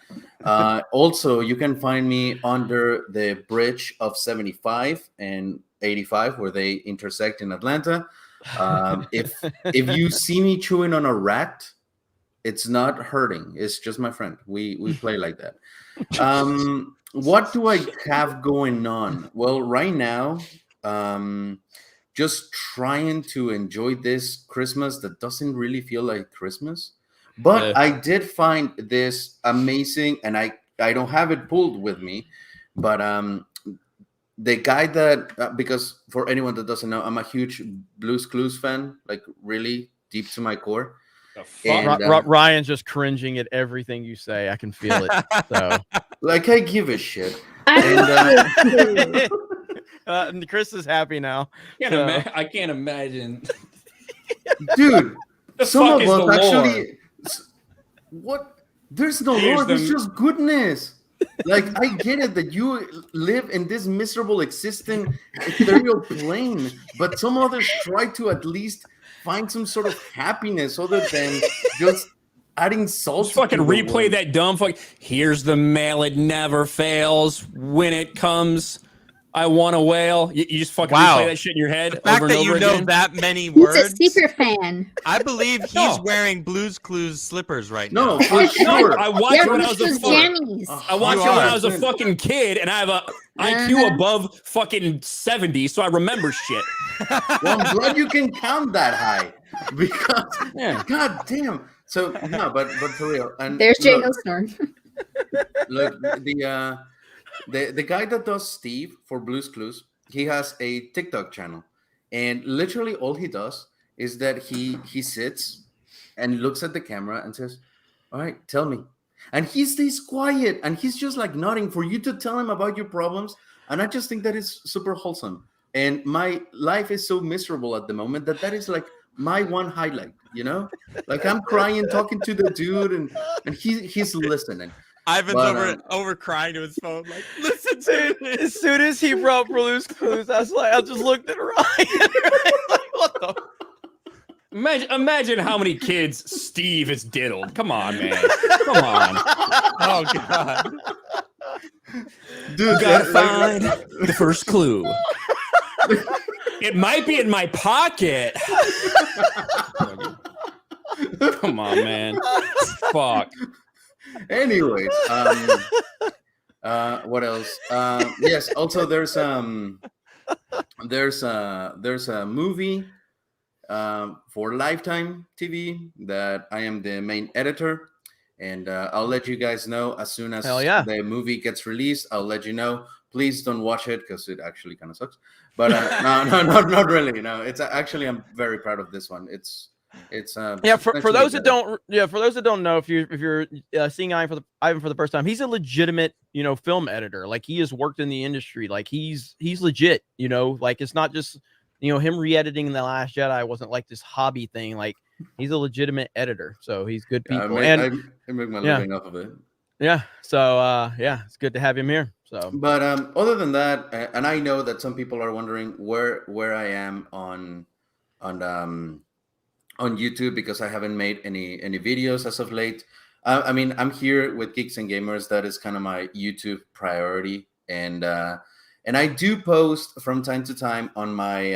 Also, you can find me under the bridge of 75 and 85 where they intersect in Atlanta. If you see me chewing on a rat, it's not hurting. It's just my friend. We play like that. What do I have going on? Well, right now, just trying to enjoy this Christmas that doesn't really feel like Christmas. But I did find this amazing, and I don't have it pulled with me, but the guy that, because for anyone that doesn't know, I'm a huge Blue's Clues fan, like really deep to my core. And, Ryan's just cringing at everything you say. I can feel it. So, like, I give a shit. And Chris is happy now. I can't imagine. Dude, some of us actually. Lore? What? There's no lore. There's just goodness. Like, I get it that you live in this miserable existing ethereal plane, but some others try to at least find some sort of happiness other than just adding salt. Just fucking replay that dumb fuck. Here's the mail. It never fails. When it comes, I want a whale. You just fucking replay that shit in your head. The fact over and that over you know again. that many He's words. a secret fan. I believe he's wearing Blue's Clues slippers right now. No, for sure. I watched it when I was a jammies. fucking kid, and I have a IQ above fucking 70, so I remember shit. Well, I'm glad you can count that high because, god damn. So no, but for real. And there's Jay Hillstorm. Look, the guy that does Steve for Blue's Clues, he has a TikTok channel, and literally all he does is that he sits and looks at the camera and says, "All right, tell me." And he stays quiet, and he's just like nodding for you to tell him about your problems. And I just think that is super wholesome. And my life is so miserable at the moment that is like my one highlight, you know? Like I'm crying talking to the dude, and he's listening. Ivan's over crying to his phone, like, listen to me. As soon as he brought Blue's Clues, I just looked at Ryan. Like, what the? Imagine how many kids Steve has diddled. Come on, man. Come on. Oh God. Dude, you gotta find the first clue. It might be in my pocket. Come on, man. Fuck. Anyways, what else? Yes, also there's a movie for Lifetime TV that I am the main editor, and I'll let you guys know as soon as the movie gets released. I'll let you know. Please don't watch it because it actually kind of sucks. But no, not really. No, it's actually, I'm very proud of this one. It's for those that don't know, if you're seeing Ivan for the first time, he's a legitimate film editor. Like he has worked in the industry. Like he's legit. Like it's not just him re-editing The Last Jedi wasn't like this hobby thing. Like he's a legitimate editor. So he's good people. I make my living off of it. Yeah. So it's good to have him here. So, but other than that, and I know that some people are wondering where I am on YouTube because I haven't made any videos as of late. I mean, I'm here with Geeks and Gamers. That is kind of my YouTube priority, and I do post from time to time on my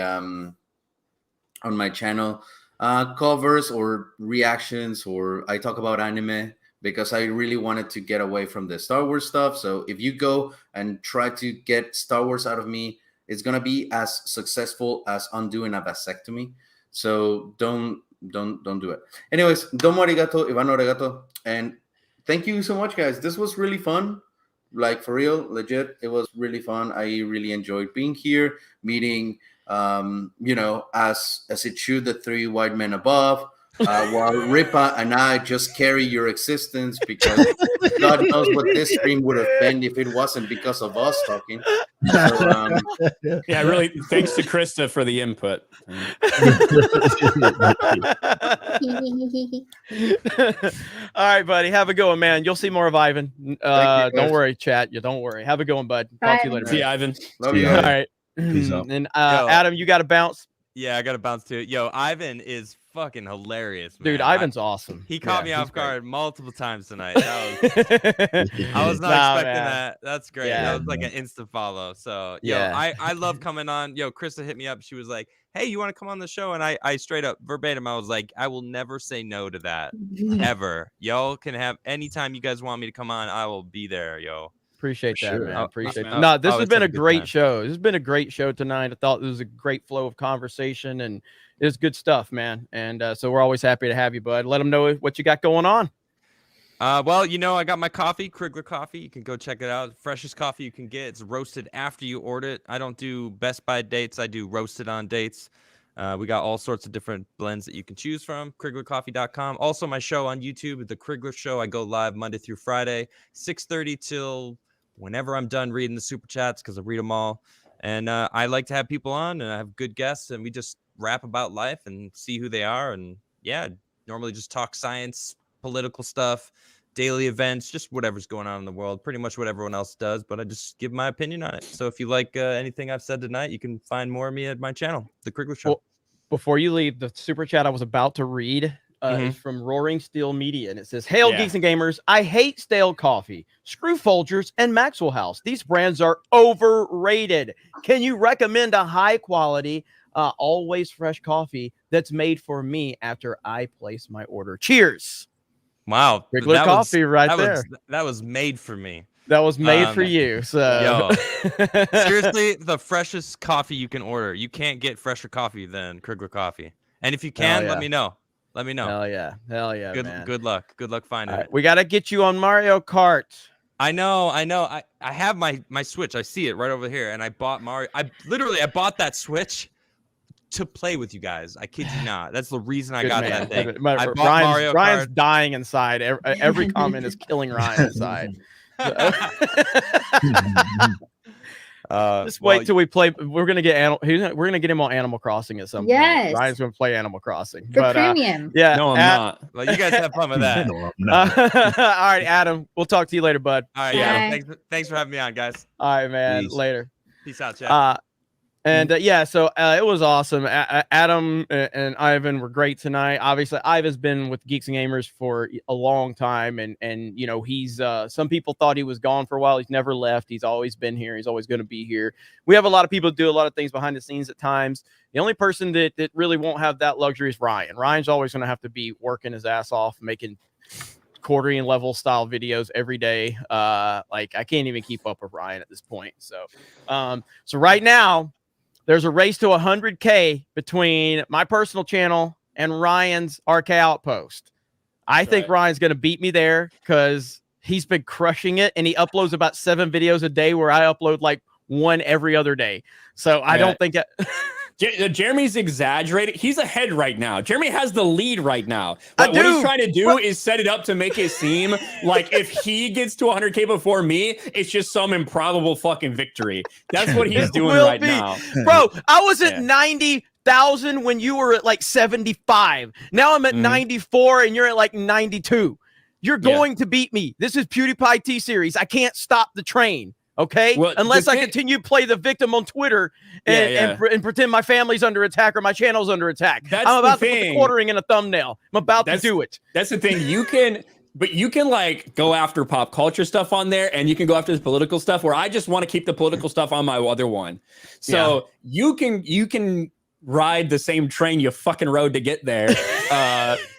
channel covers or reactions, or I talk about anime because I really wanted to get away from the Star Wars stuff. So if you go and try to get Star Wars out of me, it's gonna be as successful as undoing a vasectomy. So don't do it. Anyways, domo arigato, Ivan arigato, and thank you so much, guys. This was really fun. Like for real, legit, it was really fun. I really enjoyed being here, meeting, as it should, the three white men above, while Ripa and I just carry your existence because God knows what this stream would have been if it wasn't because of us talking. So, yeah, really. Thanks to Krista for the input. All right, buddy. Have a good one, man. You'll see more of Ivan. Don't worry, chat. You don't worry. Have a good one, bud. Talk to you later. See you, Ivan. Love you. All right. And Adam, you got to bounce. Yeah, I got to bounce too. Yo, Ivan is fucking hilarious, man. Dude, Ivan's awesome. He caught me off guard multiple times tonight. I was not expecting that. That's great. Yeah. That was like an instant follow. So, I love coming on. Yo, Krista hit me up. She was like, hey, you want to come on the show? And I straight up verbatim, I was like, I will never say no to that ever. Y'all can have anytime you guys want me to come on, I will be there, yo. Appreciate that, Sure. man. Oh, Appreciate man. that. No, this has been a good great time. show. This has been a great show tonight. I thought it was a great flow of conversation, and it's good stuff, man. And so we're always happy to have you, bud. Let them know what you got going on. Well, I got my coffee, Krigler Coffee. You can go check it out. Freshest coffee you can get. It's roasted after you order it. I don't do Best By dates. I do roasted on dates. We got all sorts of different blends that you can choose from. KriglerCoffee.com. Also, my show on YouTube, The Krigler Show. I go live Monday through Friday, 6:30 till whenever I'm done reading the super chats, because I read them all. And I like to have people on, and I have good guests, and we just rap about life and see who they are. And normally just talk science, political stuff, daily events, just whatever's going on in the world, pretty much what everyone else does, but I just give my opinion on it. So if you like anything I've said tonight, you can find more of me at my channel, The Krigler Show. Well, before you leave, the super chat I was about to read is from Roaring Steel Media, and it says, Hail, Geeks and Gamers. I hate stale coffee, screw Folgers, and Maxwell House. These brands are overrated. Can you recommend a high quality, always fresh coffee that's made for me after I place my order? Cheers. Wow. Krigler Coffee there. That was made for me. That was made for you. So seriously, the freshest coffee you can order. You can't get fresher coffee than Krigler Coffee. And if you can, let me know. Let me know. Hell yeah, man. Good luck. Good luck finding it. We got to get you on Mario Kart. I know. I have my Switch. I see it right over here. And I bought Mario. I bought that Switch to play with you guys. I kid you not. That's the reason I Good got man. that thing. But I bought Ryan's, Mario Ryan's Kart. dying inside. Every comment is killing Ryan inside. Just wait till we play. We're gonna get we're gonna get him on Animal Crossing at some point. Ryan's gonna play Animal Crossing For premium. Yeah, no, I'm not. Well, you guys have fun with that. No, I'm not. All right, Adam. We'll talk to you later, bud. All right, yeah. Thanks for having me on, guys. All right, man. Peace. Later. Peace out, chat. So it was awesome. Adam and Ivan were great tonight. Obviously, Ivan's been with Geeks and Gamers for a long time, and you know he's some people thought he was gone for a while. He's never left. He's always been here. He's always going to be here. We have a lot of people do a lot of things behind the scenes at times. The only person that really won't have that luxury is Ryan. Ryan's always going to have to be working his ass off, making quartering level style videos every day. Like I can't even keep up with Ryan at this point. So right now, there's a race to 100K between my personal channel and Ryan's RK Outpost. I think Ryan's going to beat me there because he's been crushing it, and he uploads about 7 videos a day where I upload like 1 every other day. So I don't think Jeremy's exaggerating. He's ahead right now. Jeremy has the lead right now. But what he's trying to do is set it up to make it seem like if he gets to 100K before me, it's just some improbable fucking victory. That's what he's doing right now. Bro, I was at 90,000 when you were at like 75. Now I'm at 94 and you're at like 92. You're going to beat me. This is PewDiePie T-Series. I can't stop the train. Okay, well, unless I continue to play the victim on Twitter and pretend my family's under attack or my channel's under attack. I'm about to put the quartering in a thumbnail. I'm about to do it. That's the thing. You can like go after pop culture stuff on there, and you can go after the political stuff. Where I just want to keep the political stuff on my other one. So you can ride the same train you fucking rode to get there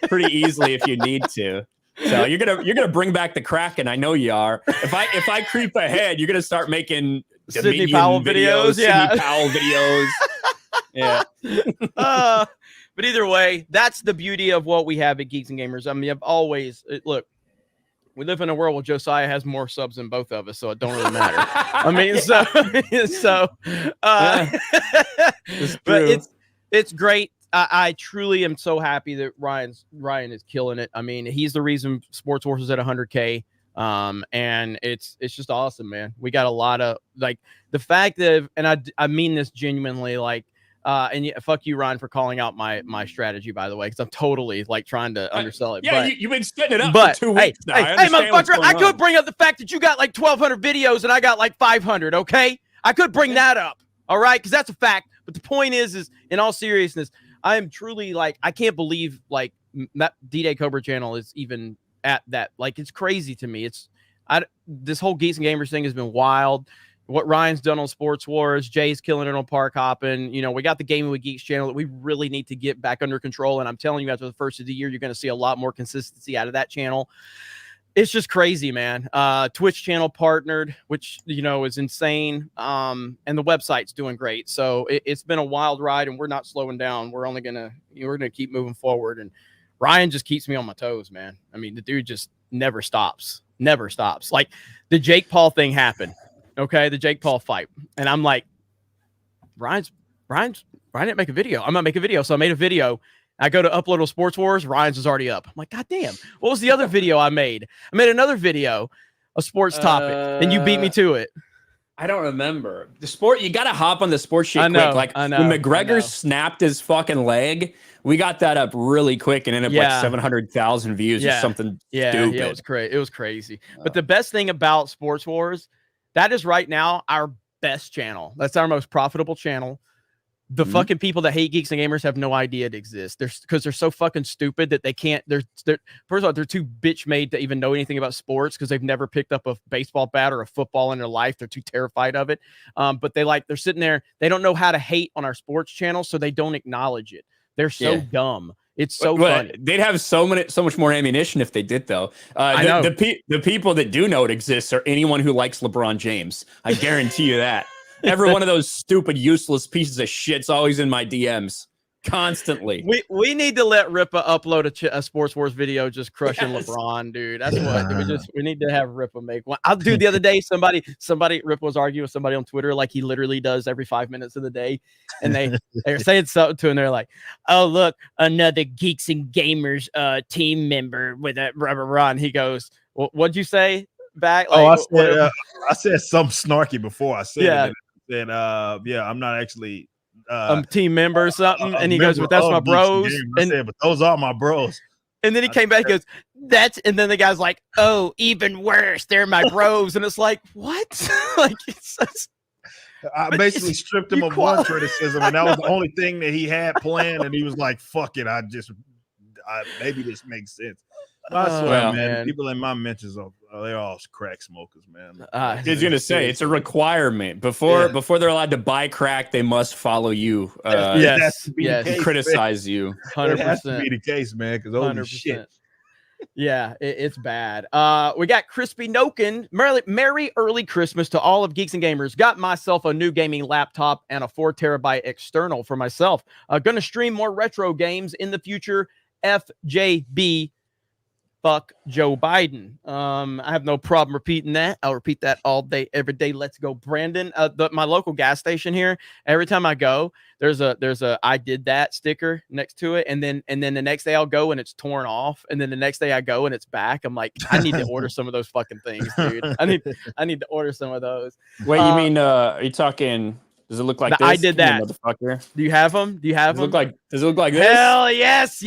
pretty easily if you need to. So you're gonna bring back the Kraken. I know you are. If I creep ahead, you're gonna start making Sidney Powell videos. Sidney Powell videos. Yeah. But either way, that's the beauty of what we have at Geeks and Gamers. I mean, I've always look. We live in a world where Josiah has more subs than both of us, so it don't really matter. I mean, but it's great. I truly am so happy that Ryan is killing it. I mean, he's the reason Sports Wars is at 100K. And it's just awesome, man. We got a lot of like the fact that, and I mean this genuinely, like, and fuck you, Ryan, for calling out my strategy, by the way, because I'm totally like trying to undersell it. Yeah, but, you've been setting it up for 2 weeks now. Hey, motherfucker, I could bring up the fact that you got like 1,200 videos and I got like 500. Okay, I could bring that up. All right, because that's a fact. But the point is in all seriousness, I am truly like, I can't believe like that D-Day Cobra channel is even at that. Like, it's crazy to me. This whole Geeks and Gamers thing has been wild. What Ryan's done on Sports Wars, Jay's killing it on Park Hopping. You know, we got the Gaming with Geeks channel that we really need to get back under control. And I'm telling you, after the first of the year, you're going to see a lot more consistency out of that channel. It's just crazy, man. Twitch channel partnered, which, you know, is insane. And the website's doing great. So it's been a wild ride, and we're not slowing down. We're gonna keep moving forward. And Ryan just keeps me on my toes, man. I mean, the dude just never stops. Like the Jake Paul thing happened. Okay, the Jake Paul fight. And I'm like, Ryan didn't make a video. I'm gonna make a video. So I made a video. I go to upload on Sports Wars. Ryan's is already up. I'm like, God damn. What was the other video I made? I made another video, a sports topic, and you beat me to it. I don't remember. The sport, you got to hop on the sports shit quick. Like when McGregor snapped his fucking leg, we got that up really quick and ended up like 700,000 views or something stupid. Yeah, it was crazy. But the best thing about Sports Wars, that is right now our best channel. That's our most profitable channel. The fucking people that hate Geeks and Gamers have no idea it exists. Because they're so fucking stupid that they can't. They're first of all, they're too bitch made to even know anything about sports because they've never picked up a baseball bat or a football in their life. They're too terrified of it. But they're sitting there. They don't know how to hate on our sports channel, so they don't acknowledge it. They're so dumb. It's so funny. They'd have so much more ammunition if they did, though. The people that do know it exists are anyone who likes LeBron James. I guarantee you that. Every one of those stupid, useless pieces of shit's always in my DMs. constantly. We need to let Ripa upload a Sports Wars video just crushing LeBron, dude. That's what we need to have Ripa make one. I'll do the other day. Somebody Ripa was arguing with somebody on Twitter like he literally does every 5 minutes of the day, and they're saying something to him. They're like, "Oh look, another Geeks and Gamers team member with a rubber run." He goes, "What'd you say back?" Like, I said something snarky before I said it. And I'm not actually team member or something, and he goes, "But that's my bros." And said, "But those are my bros." And then he came back and goes, and then the guy's like, "Oh, even worse, they're my bros." And it's like, what? Like, I basically stripped him of one criticism, and that was the only thing that he had planned. And he was like, "Fuck it, maybe this makes sense." I swear, man, people in my mentions they're all crack smokers, man. I was gonna say it's a requirement before they're allowed to buy crack, they must follow you. Yes, criticize you. 100%. It has to be the case, man. Because holy shit. Yeah, it's bad. We got Crispy Noken. Merry early Christmas to all of Geeks and Gamers. Got myself a new gaming laptop and a 4 terabyte external for myself. Gonna stream more retro games in the future. FJB. Fuck Joe Biden. I have no problem repeating that. I'll repeat that all day, every day. Let's go, Brandon. My local gas station here. Every time I go, there's a I did that sticker next to it, and then the next day I'll go and it's torn off, and then the next day I go and it's back. I'm like, I need to order some of those fucking things, dude. I need to order some of those. Wait, you mean are you talking? Does it look like this? I did that, motherfucker. Do you have them? Does it look like this? Hell yes.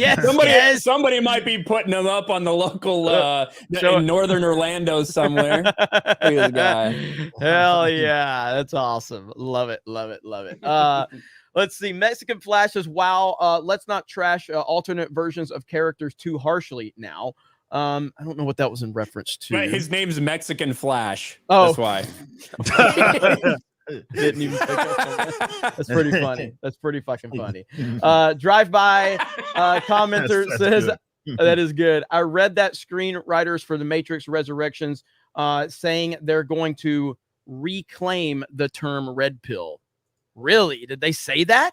Somebody might be putting them up on the local in northern Orlando somewhere. Look at this guy. Hell yeah, that's awesome. Love it. Let's see. Mexican Flash says, "Wow, let's not trash alternate versions of characters too harshly now." I don't know what that was in reference to. Right, his name's Mexican Flash. Oh, that's why. Didn't even pick up on that. That's pretty funny. That's pretty fucking funny. Drive-by commenter says that is good. I read that screenwriters for The Matrix Resurrections saying they're going to reclaim the term red pill. Really? Did they say that?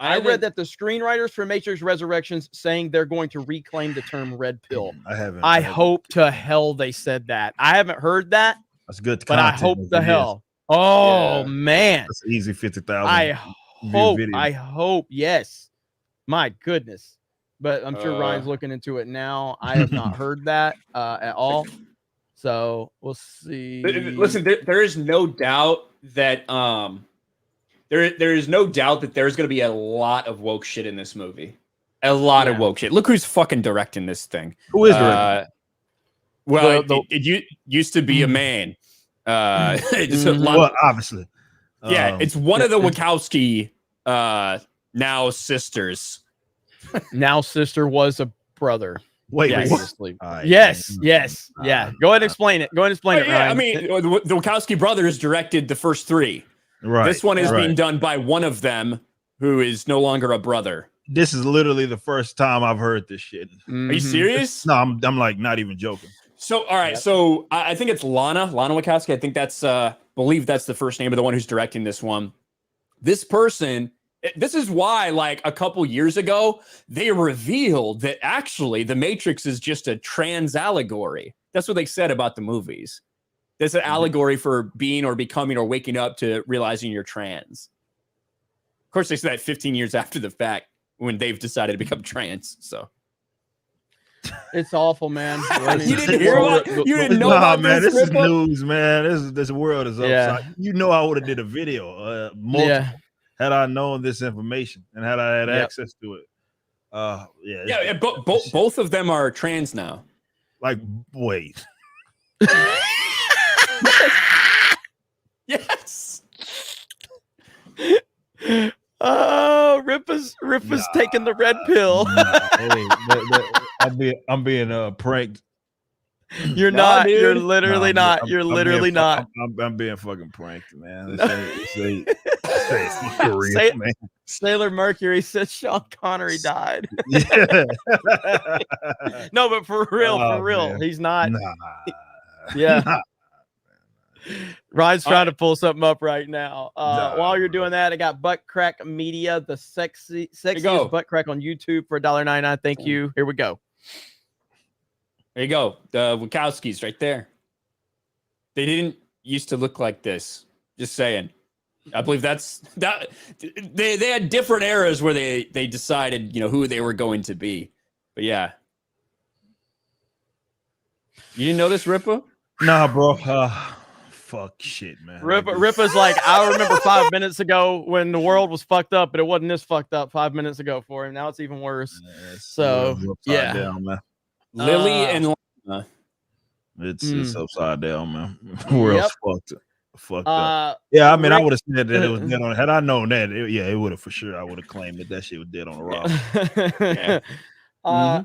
I read that the screenwriters for Matrix Resurrections saying they're going to reclaim the term red pill. I haven't. I hope to hell they said that. I haven't heard that. That's good. But I hope to hell. Oh man, that's easy 50,000. I hope, yes. My goodness, but I'm sure Ryan's looking into it now. I have not heard that at all. So we'll see. Listen, there is no doubt that there is no doubt that there's going to be a lot of woke shit in this movie. A lot of woke shit. Look who's fucking directing this thing. Who is directing? Well, it used to be a man. Obviously. It's one of the Wachowski now sisters. Now sister was a brother. Wait. Yes. Yeah. Go ahead and explain it. Ryan. I mean, the Wachowski brothers directed the first 3. Right. This one is being done by one of them who is no longer a brother. This is literally the first time I've heard this shit. Are you serious? No, I'm like not even joking. So, all right. So I think it's Lana Wachowski. I think that's, believe that's the first name of the one who's directing this one. This person, this is why, like a couple years ago, they revealed that actually The Matrix is just a trans allegory. That's what they said about the movies. It's an allegory for being or becoming or waking up to realizing you're trans. Of course, they said that 15 years after the fact when they've decided to become trans. So. It's awful, man. You didn't hear about, you didn't know about man. This is Ripa? news, man. This world is upside. Yeah. You know, I would have did a video, had I known this information and had I had access to it. Both of them are trans now. Like, wait. Yes. Oh, Ripa's taking the red pill. I'm being pranked. You're not. Dude. You're literally not. You're literally not. I'm being fucking pranked, man. It's man. Sailor Mercury says Sean Connery died. No, but for real, man. he's not. Nah. Yeah. Nah. Ryan's trying to pull something up right now. While you're doing that, I got Butt Crack Media, the sexiest butt crack on YouTube for $1.99. Thank you. Here we go. There you go. The Wachowskis right there. They didn't used to look like this. Just saying. I believe that. They had different eras where they decided, who they were going to be. But yeah. You didn't know this, Rippa? Nah, bro. Fuck shit, man. Rippa's like, I remember 5 minutes ago when the world was fucked up, but it wasn't this fucked up 5 minutes ago for him. Now it's even worse. So yeah, down, man. Lily and Lana. It's upside down, man. World's fucked up. Yeah, I mean, I would have said that it was dead on. Had I known that, it would have for sure. I would have claimed that shit was dead on the rock.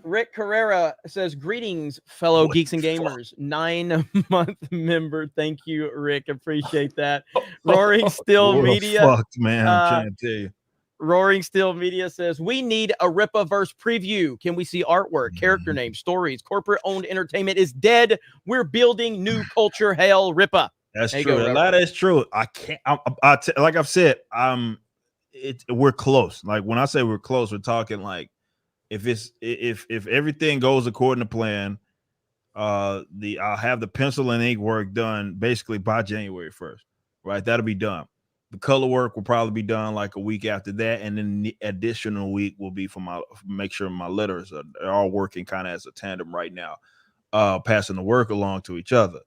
Rick Carrera says, greetings, fellow Geeks and Gamers. 9-month member. Thank you, Rick. Appreciate that. Roaring Steel Media. Fucked, man. I'm trying to tell you. Roaring Steel Media says, we need a Rippaverse preview. Can we see artwork, character names, stories? Corporate-owned entertainment is dead. We're building new culture. Hail Rippa. That's true. A lot of that's true. I can't. Like I've said, we're close. Like when I say we're close, we're talking like if everything goes according to plan, I'll have the pencil and ink work done basically by January 1st. Right, that'll be done. The color work will probably be done like a week after that, and then the additional week will be for make sure my letters are all working kind of as a tandem right now, passing the work along to each other.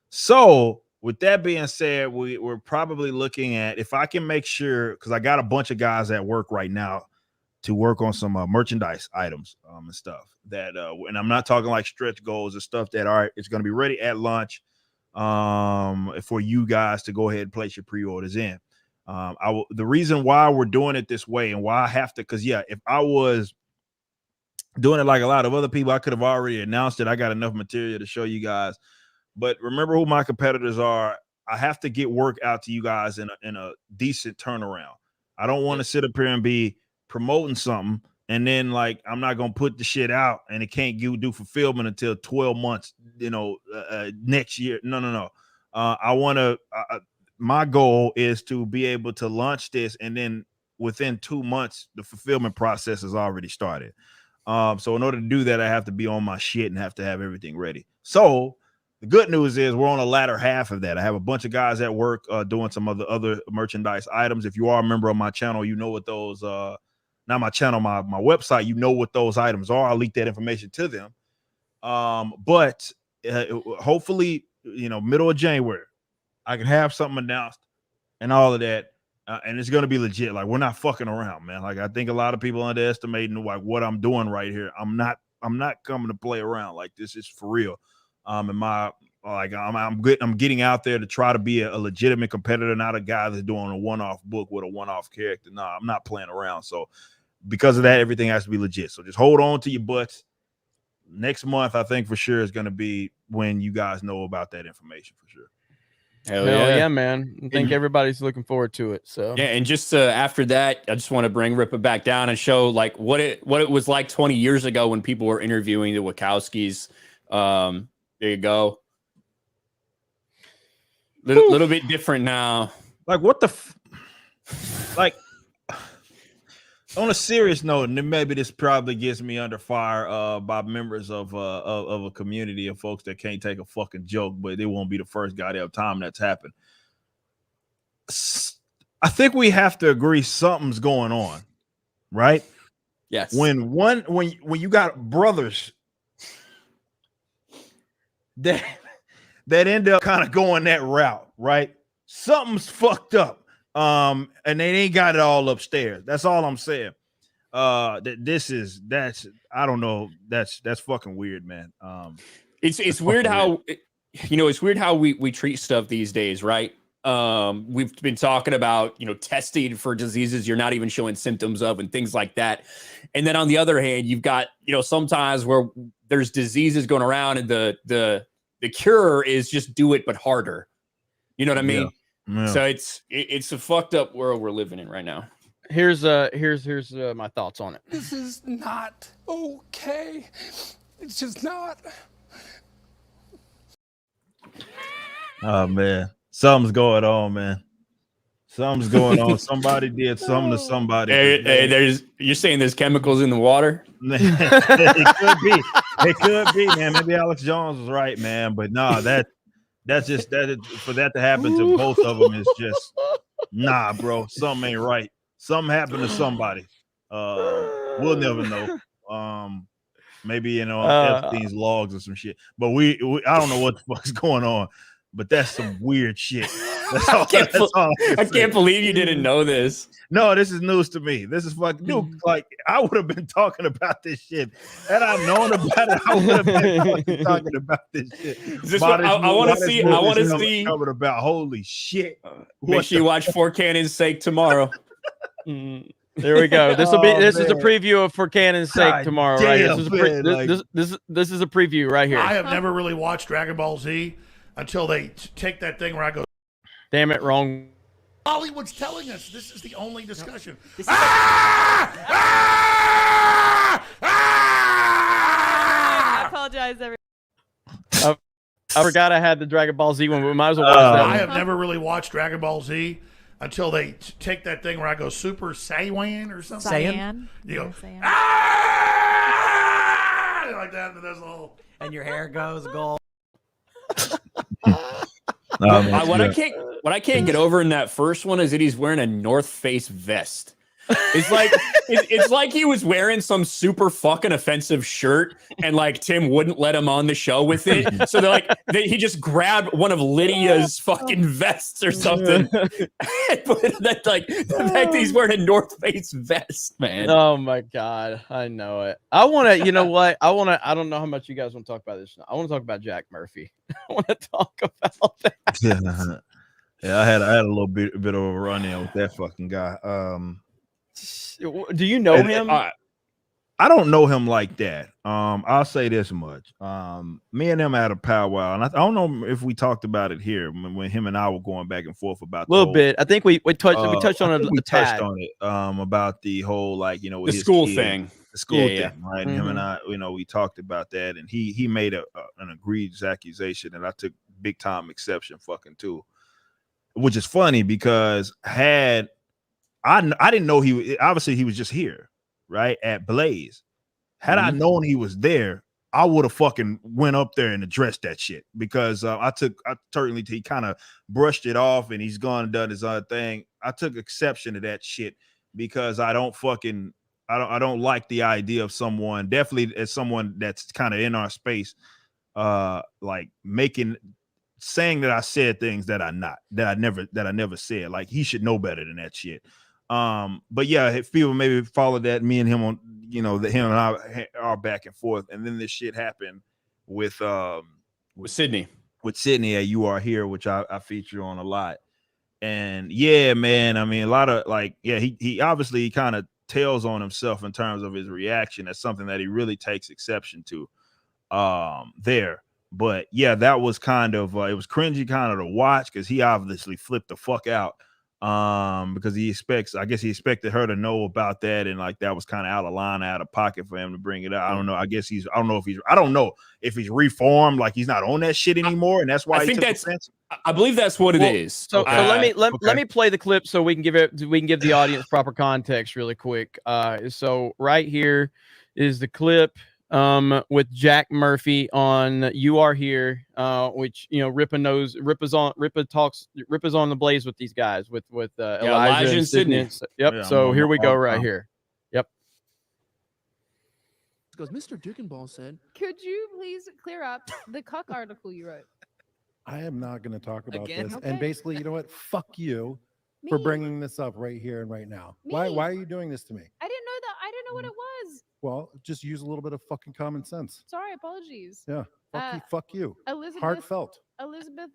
So with that being said, we're probably looking at, if I can make sure, because I got a bunch of guys at work right now to work on some merchandise items and stuff that, and I'm not talking like stretch goals and stuff that it's going to be ready at launch for you guys to go ahead and place your pre-orders in. The reason why we're doing it this way and why I have to, because if I was doing it like a lot of other people, I could have already announced it. I got enough material to show you guys. But remember who my competitors are. I have to get work out to you guys in a decent turnaround. I don't want to sit up here and be promoting something and then like I'm not gonna put the shit out and it can't do fulfillment until 12 months, next year. No. I want to. My goal is to be able to launch this, and then within 2 months, the fulfillment process has already started. So in order to do that, I have to be on my shit and have to have everything ready. So the good news is we're on the latter half of that. I have a bunch of guys at work doing some other merchandise items. If you are a member of my channel, you know what those, not my channel, my website, you know what those items are. I'll leak that information to them. But hopefully, middle of January, I can have something announced and all of that. And it's going to be legit. Like, we're not fucking around, man. Like, I think a lot of people underestimating like what I'm doing right here. I'm not coming to play around. Like, this is for real. I'm getting out there to try to be a legitimate competitor, not a guy that's doing a one-off book with a one-off character. No, I'm not playing around. So because of that, everything has to be legit. So just hold on to your butts. Next month, I think for sure is going to be when you guys know about that information for sure. Hell yeah, man. I think everybody's looking forward to it. So yeah, and just after that, I just want to bring Rippa back down and show like what it was like 20 years ago when people were interviewing the Wachowskis. There you go. Little bit different now. Like what the like on a serious note, and maybe this probably gets me under fire by members of a community of folks that can't take a fucking joke, but they won't be the first goddamn time that's happened. I think we have to agree something's going on, right? Yes. When you got brothers that end up kind of going that route, right? Something's fucked up. And they ain't got it all upstairs. That's all I'm saying. I don't know. That's fucking weird, man. It's weird how it's weird how we treat stuff these days, right? We've been talking about, testing for diseases you're not even showing symptoms of and things like that. And then on the other hand, you've got, sometimes where there's diseases going around and the cure is just do it, but harder. You know what I mean? Yeah. So it's a fucked up world we're living in right now. Here's my thoughts on it. This is not okay. It's just not. Oh man, Something's going on, man. Something's going on. Somebody did something to somebody. Hey, you're saying there's chemicals in the water? It could be. It could be, man. Maybe Alex Jones was right, man. But nah, that's just for that to happen to both of them is just nah, bro. Something ain't right. Something happened to somebody. We'll never know. Maybe Epstein's logs or some shit. But we I don't know what the fuck's going on. But that's some weird shit. I can't believe you didn't know this. No, this is news to me. This is fucking new. Like, I would have been talking about this shit. Had I known about it, I would have been fucking talking about this shit. I want to see. Covered about holy shit. Make sure you watch For Cannon's Sake tomorrow. There we go. This will be. This is a preview of For Cannon's Sake tomorrow. Right here. This is a preview right here. I have never really watched Dragon Ball Z until they take that thing where I go. Damn it, wrong. Hollywood's telling us this is the only discussion. I apologize, everyone. I forgot I had the Dragon Ball Z one, but we might as well watch that. I have never really watched Dragon Ball Z until they take that thing where I go Super Saiyan or something. Saiyan. You go Saiyan. Like that, and there's a whole. And your hair goes gold. What I can't get over in that first one is that he's wearing a North Face vest. It's like he was wearing some super fucking offensive shirt, and like Tim wouldn't let him on the show with it. So he just grabbed one of Lydia's fucking vests or something. That like the fact that he's wearing a North Face vest, man. Oh my god, I know it. I want to. You know what? I don't know how much you guys want to talk about this. I want to talk about Jack Murphy. I want to talk about that. Yeah, I had a little bit of a run in with that fucking guy. Do you know him? I don't know him like that. I'll say this much. Me and him had a powwow, and I don't know if we talked about it here when him and I were going back and forth about a little bit. I think we touched on it. We touched on it about the whole with the school thing. The school thing, right? Mm-hmm. And him and I, we talked about that, and he made an egregious accusation, and I took big time exception fucking to, which is funny because I didn't know he was just here, right, at Blaze. Had I known he was there, I would have fucking went up there and addressed that shit because he kind of brushed it off and he's gone and done his other thing. I took exception to that shit because I don't like the idea of someone, definitely as someone that's kind of in our space, like saying that I said things that I never said. Like, he should know better than that shit. But yeah, if people maybe follow that, me and him on, that him and I are back and forth, and then this shit happened with Sydney at You Are Here, which I feature on a lot. And yeah, man, I mean, a lot of he obviously kind of tells on himself in terms of his reaction. That's something that he really takes exception to there. But yeah, that was kind of it was cringy kind of to watch because he obviously flipped the fuck out. Because he expected her to know about that, and like that was kind of out of line, out of pocket for him to bring it up. I don't know. I don't know if he's reformed, like he's not on that shit anymore, and that's why I believe that's what it is. So let me play the clip so we can give the audience proper context really quick. So right here is the clip with Jack Murphy on You Are Here, which Rippa's on the Blaze with these guys with Elijah and Sydney. Yep. Yeah, so here we go right here. Yep. Goes, Mr. Dukenball said, "Could you please clear up the cuck article you wrote?" I am not going to talk about this. Okay. And basically, you know what? Fuck you for bringing this up right here and right now. Why are you doing this to me? I didn't know that. I didn't know what it was. Well, just use a little bit of fucking common sense. Sorry, apologies. Yeah. Fuck you. Elizabeth. Heartfelt. Elizabeth.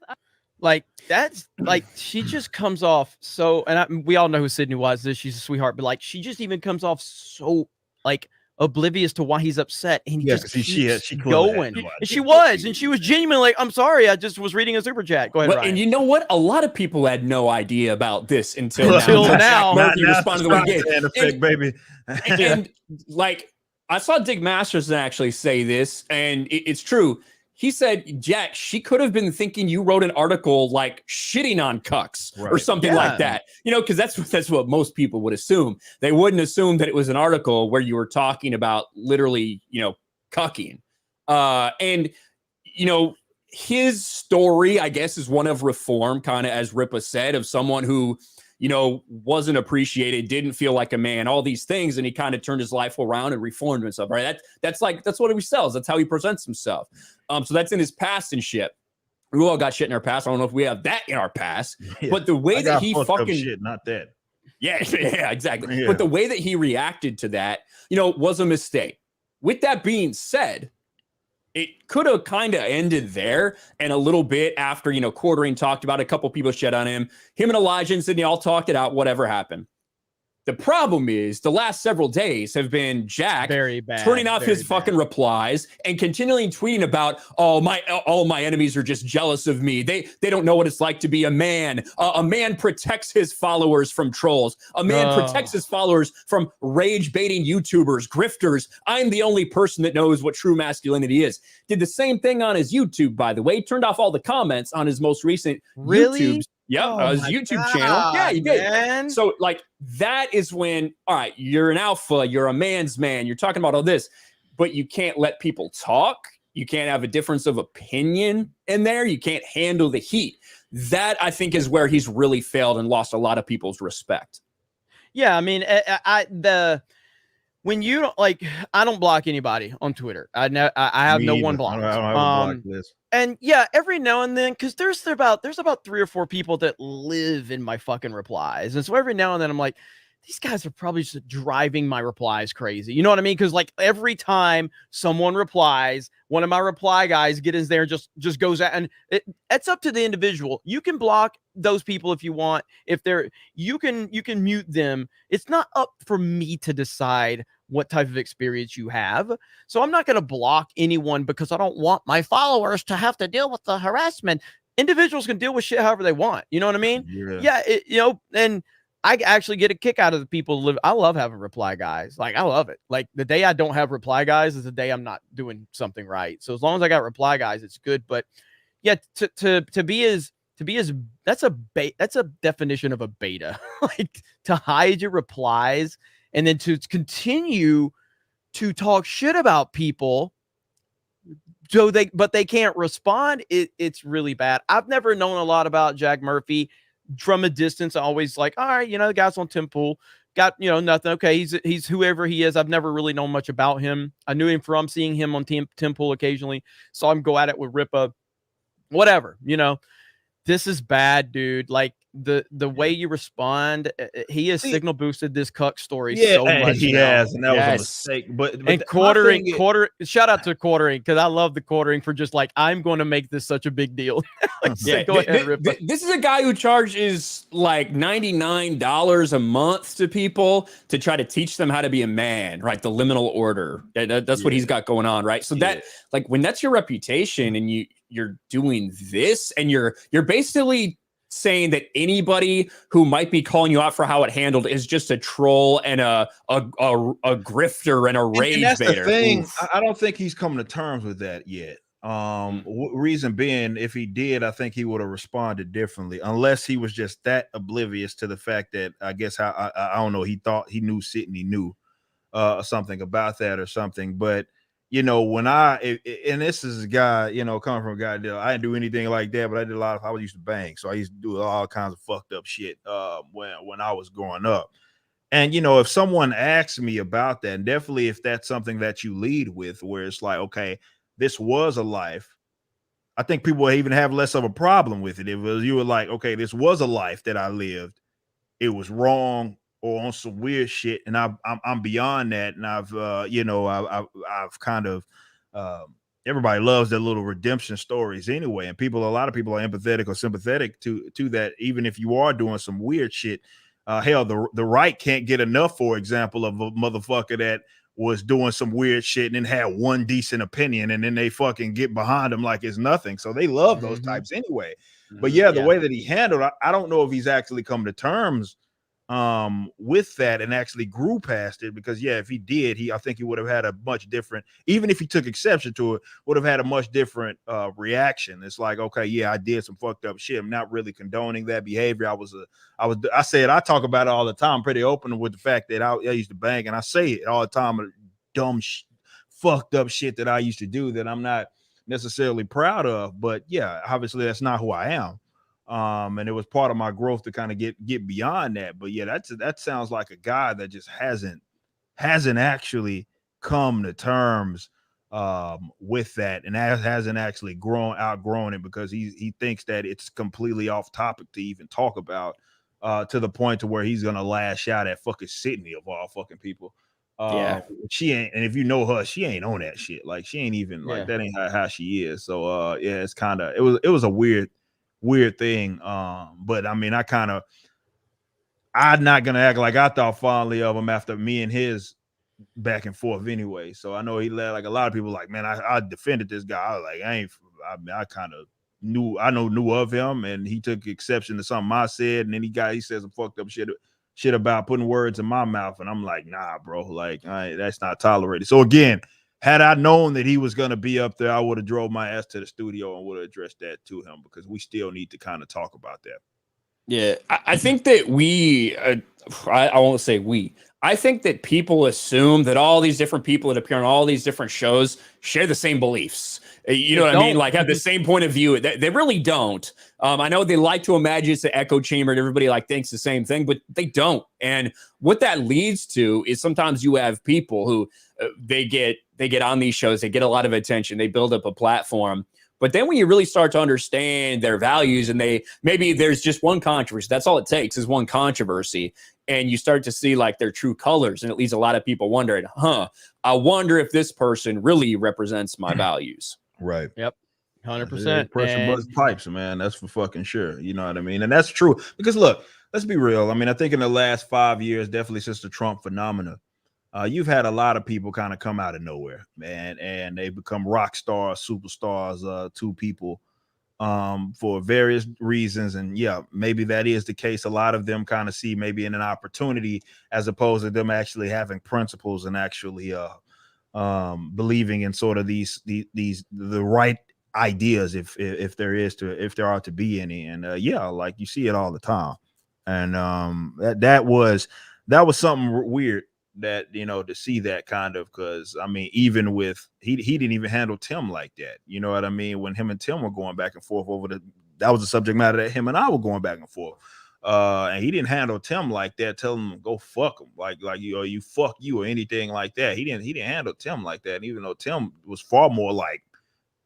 Like that's like she just comes off so, and we all know who Sydney was. She's a sweetheart, but like she just even comes off so like oblivious to why he's upset, and he just keeps going. And she was genuinely like, "I'm sorry, I just was reading a super chat." Go ahead, Ryan. And you know what? A lot of people had no idea about this until now. Murphy responded the way he did. Effect, baby. And like I saw Dick Masterson actually say this, and it's true. he said, Jack, she could have been thinking you wrote an article like shitting on cucks or something like that. You know, because that's what most people would assume. They wouldn't assume that it was an article where you were talking about literally, you know, cucking. And, you know, his story, I guess, is one of reform, kind of as Ripa said, of someone who, you know, wasn't appreciated, didn't feel like a man, all these things. And he kind of turned his life around and reformed himself, right? That's what he sells. That's how he presents himself. So that's in his past and shit. We all got shit in our past. I don't know if we have that in our past, but the way that he fucking shit, not that. Yeah, exactly. But the way that he reacted to that, you know, was a mistake. With that being said, it could have kind of ended there, and a little bit after, you know, Quartering talked about it, a couple people shed on him. Him and Elijah and Sydney all talked it out, whatever happened. The problem is the last several days have been Jack turning off his fucking replies and continually tweeting about, all my enemies are just jealous of me. They don't know what it's like to be a man. A man protects his followers from trolls. A man protects his followers from rage baiting YouTubers, grifters. I'm the only person that knows what true masculinity is. Did the same thing on his YouTube, by the way. Turned off all the comments on his most recent YouTubes. Yep, his YouTube channel. Yeah, he did. Man. So, like, that is when, all right, you're an alpha, you're a man's man, you're talking about all this, but you can't let people talk. You can't have a difference of opinion in there. You can't handle the heat. That, I think, is where he's really failed and lost a lot of people's respect. Yeah, I mean, when you don't, like, I don't block anybody on Twitter. I have no one blocked. I don't have a block list. And yeah, every now and then, because there's about 3 or 4 people that live in my fucking replies, and so every now and then I'm like, these guys are probably just driving my replies crazy. You know what I mean? Because like every time someone replies, one of my reply guys gets in there and just goes out, and it's up to the individual. You can block those people if you want. If you can mute them. It's not up for me to decide what type of experience you have. So I'm not going to block anyone because I don't want my followers to have to deal with the harassment. Individuals can deal with shit however they want. You know what I mean? Yeah. You know, and I actually get a kick out of the people who live. I love having reply guys. Like, I love it. Like, the day I don't have reply guys is the day I'm not doing something right. So as long as I got reply guys, it's good. But yeah, to be as that's a definition of a beta. Like, to hide your replies and then to continue to talk shit about people but they can't respond. It's really bad. I've never known a lot about Jack Murphy from a distance. I always like, all right, you know, the guy's on Temple, got, you know, nothing. Okay, he's whoever he is. I've never really known much about him. I knew him from seeing him on Temple occasionally. Saw him go at it with Ripa. Whatever, you know. This is bad, dude. Like, the way you respond, he has signal boosted this cuck story so much. He has, and that was a mistake. But and Quartering, shout out to Quartering, because I love the Quartering for just like, I'm going to make this such a big deal. Like, go ahead, Ripa. This is a guy who charges like $99 a month to people to try to teach them how to be a man, right? The liminal order. That's what he's got going on, right? So that, like, when that's your reputation and you're doing this and you're basically saying that anybody who might be calling you out for how it handled is just a troll and a grifter and a rage and that's baiter. The thing. I don't think he's coming to terms with that yet. Reason being, if he did, I think he would have responded differently, unless he was just that oblivious to the fact that, I guess, I don't know, he thought he knew Sydney knew something about that or something. But you know, when and this is a guy, you know, coming from a guy that I didn't do anything like that, but I did a lot of, I used to bang. So I used to do all kinds of fucked up shit when I was growing up. And, you know, if someone asks me about that, and definitely if that's something that you lead with, where it's like, okay, this was a life, I think people would even have less of a problem with it. If you were like, okay, this was a life that I lived, it was wrong, or on some weird shit, and I'm beyond that, and I've you know, I've kind of everybody loves their little redemption stories anyway, and a lot of people are empathetic or sympathetic to that, even if you are doing some weird shit. Hell, the right can't get enough, for example, of a motherfucker that was doing some weird shit and then had one decent opinion, and then they fucking get behind him like it's nothing. So they love those types anyway. But yeah, the way that he handled, I don't know if he's actually come to terms with that and actually grew past it, because yeah, if he did, I think he would have had a much different, even if he took exception to it, would have had a much different reaction. It's like, okay, yeah, I did some fucked up shit. I'm not really condoning that behavior. I talk about it all the time, pretty open with the fact that I used to bang, and I say it all the time, dumb fucked up shit that I used to do that I'm not necessarily proud of, but yeah, obviously that's not who I am. And it was part of my growth to kind of get beyond that. But yeah, that sounds like a guy that just hasn't actually come to terms with that, and hasn't actually outgrown it, because he thinks that it's completely off topic to even talk about, to the point to where he's gonna lash out at fucking Sydney of all fucking people. Yeah. She ain't, and if you know her, she ain't on that shit. Like, she ain't even like that, ain't how she is. So yeah, it's kind of, it was a weird thing. But I mean, I'm not gonna act like I thought fondly of him after me and his back and forth anyway. So I know he let, like, a lot of people like, man, I defended this guy. I was like, I kind of knew of him, and he took exception to something I said, and then he said some fucked up shit about putting words in my mouth, and I'm like, nah, bro, like, that's not tolerated. So again, had I known that he was going to be up there, I would have drove my ass to the studio and would have addressed that to him, because we still need to kind of talk about that. Yeah, I think that I won't say we. I think that people assume that all these different people that appear on all these different shows share the same beliefs. You know what I mean? Like, have the same point of view. They really don't. I know they like to imagine it's an echo chamber and everybody like thinks the same thing, but they don't. And what that leads to is sometimes you have people who they get on these shows, they get a lot of attention, they build up a platform. But then when you really start to understand their values, and maybe there's just one controversy, that's all it takes is one controversy, and you start to see like their true colors, and it leaves a lot of people wondering, I wonder if this person really represents my values. Right. Yep. 100%. Pressure buzz pipes, man. That's for fucking sure. You know what I mean? And that's true, because look, let's be real. I mean, I think in the last 5 years, definitely since the Trump phenomena, you've had a lot of people kind of come out of nowhere, man, and they become rock stars, superstars to people for various reasons. And yeah, maybe that is the case. A lot of them kind of see maybe in an opportunity, as opposed to them actually having principles and actually believing in sort of the right ideas, if there are to be any. And yeah, like, you see it all the time. And that was something weird, that, you know, to see that kind of, because I mean, even with he didn't even handle Tim like that. You know what I mean? When him and Tim were going back and forth that was the subject matter that him and I were going back and forth. And he didn't handle Tim like that, telling him go fuck him, like you fuck you or anything like that. He didn't handle Tim like that. And even though Tim was far more like,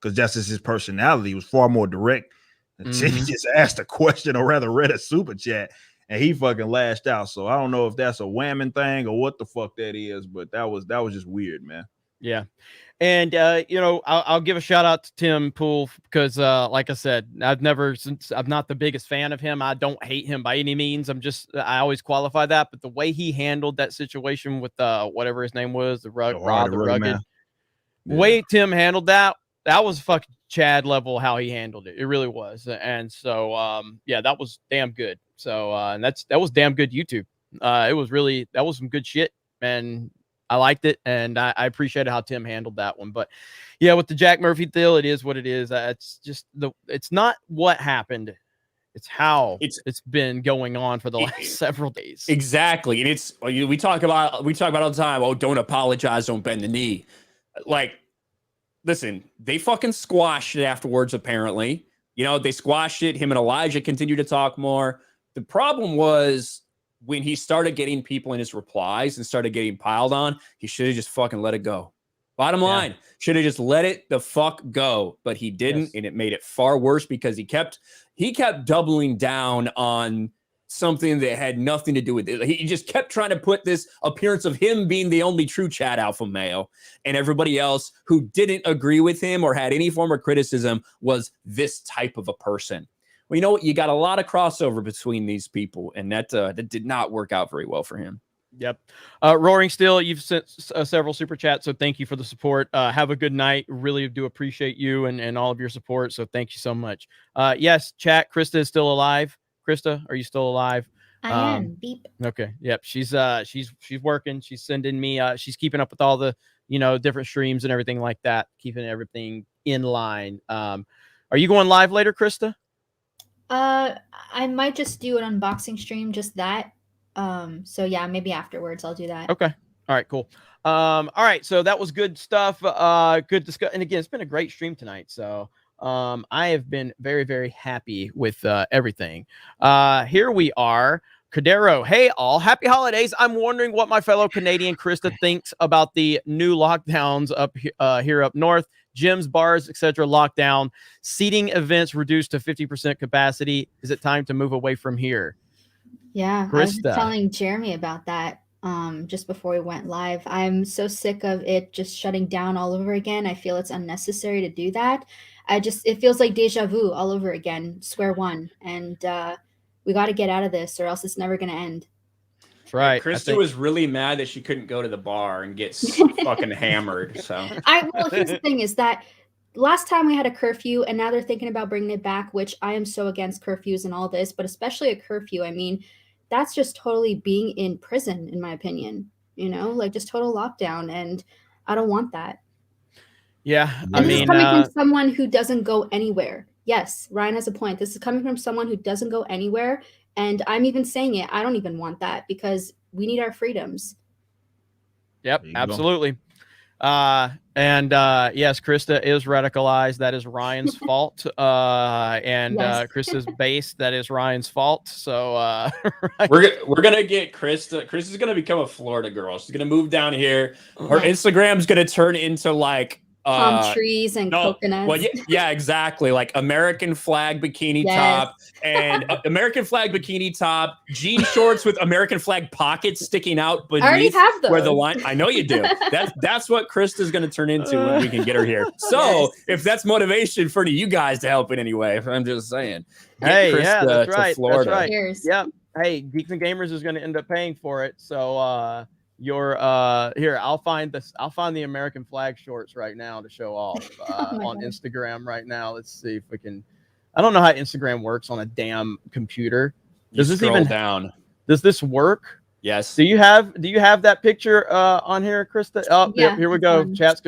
because that's just his personality, he was far more direct. He just asked a question, or rather read a super chat, and he fucking lashed out. So I don't know if that's a whamming thing or what the fuck that is, but that was just weird, man. Yeah. And, you know, I'll give a shout out to Tim Pool, because, like I said, I'm not the biggest fan of him. I don't hate him by any means. I always qualify that. But the way he handled that situation with whatever his name was, the Rugged, way Tim handled that was fucking Chad level how he handled it. It really was. And so, yeah, that was damn good. So, and that was damn good YouTube. That was some good shit, and I liked it, and I appreciated how Tim handled that one. But yeah, with the Jack Murphy deal, it is what it is. It's just it's not what happened, it's how it's been going on for the last several days. Exactly. And we talk about all the time, oh, don't apologize, don't bend the knee. Like, listen, they fucking squashed it afterwards, apparently. You know, they squashed it. Him and Elijah continued to talk more. The problem was, when he started getting people in his replies and started getting piled on, he should have just fucking let it go. Bottom line, should have just let it the fuck go, but he didn't, and it made it far worse, because he kept doubling down on something that had nothing to do with it. He just kept trying to put this appearance of him being the only true Chad alpha male, and everybody else who didn't agree with him or had any form of criticism was this type of a person. Well, you know what? You got a lot of crossover between these people, and that did not work out very well for him. Yep. Roaring Still, you've sent several super chats, so thank you for the support. Have a good night. Really do appreciate you and all of your support, so thank you so much. Yes, chat, Krista is still alive. Krista, are you still alive? I am. Beep. Okay. Yep. She's working. She's sending me. She's keeping up with all the different streams and everything like that, keeping everything in line. Are you going live later, Krista? I might just do an unboxing stream, just that. So yeah, maybe afterwards I'll do that. Okay. All right, cool. All right, so that was good stuff. Good discuss. And again, it's been a great stream tonight. So I have been very, very happy with everything. Here we are. Cadero, hey all, happy holidays. I'm wondering what my fellow Canadian Krista thinks about the new lockdowns up here up north. Gyms, bars, etc. locked down. Seating events reduced to 50% capacity. Is it time to move away from here? Yeah, Krista. I was telling Jeremy about that just before we went live. I'm so sick of it just shutting down all over again. I feel it's unnecessary to do that. It feels like deja vu all over again, square one. And we got to get out of this or else it's never going to end. That's right. Krista was really mad that she couldn't go to the bar and get fucking hammered. So well, here's the thing is that last time we had a curfew and now they're thinking about bringing it back, which I am so against curfews and all this, but especially a curfew. I mean, that's just totally being in prison, in my opinion, like just total lockdown. And I don't want that. Yeah. And this is coming from someone who doesn't go anywhere. Yes, Ryan has a point. This is coming from someone who doesn't go anywhere. And I'm even saying it. I don't even want that because we need our freedoms. Yep, absolutely. Yes, Krista is radicalized. That is Ryan's fault. Yes. Krista's base. That is Ryan's fault. So we're gonna get Krista. Krista's gonna become a Florida girl. She's gonna move down here. Her Instagram's gonna turn into like palm trees and coconuts. Well, yeah, exactly. Like American flag bikini top and American flag bikini top, jean shorts with American flag pockets sticking out beneath. I already have those. Where the line. I know you do. That's what Krista's going to turn into when we can get her here. So if that's motivation for you guys to help in any way, I'm just saying. Hey, Krista that's right. Florida. That's right. Cheers. Yep. Hey, Geeks and Gamers is going to end up paying for it. So here, I'll find the American flag shorts right now to show off on Instagram right now. Let's see if we can. I don't know how Instagram works on a damn computer. Does this even down? Does this work? Yes. Do you have that picture on here, Krista? Oh, yeah, here we go. Chat's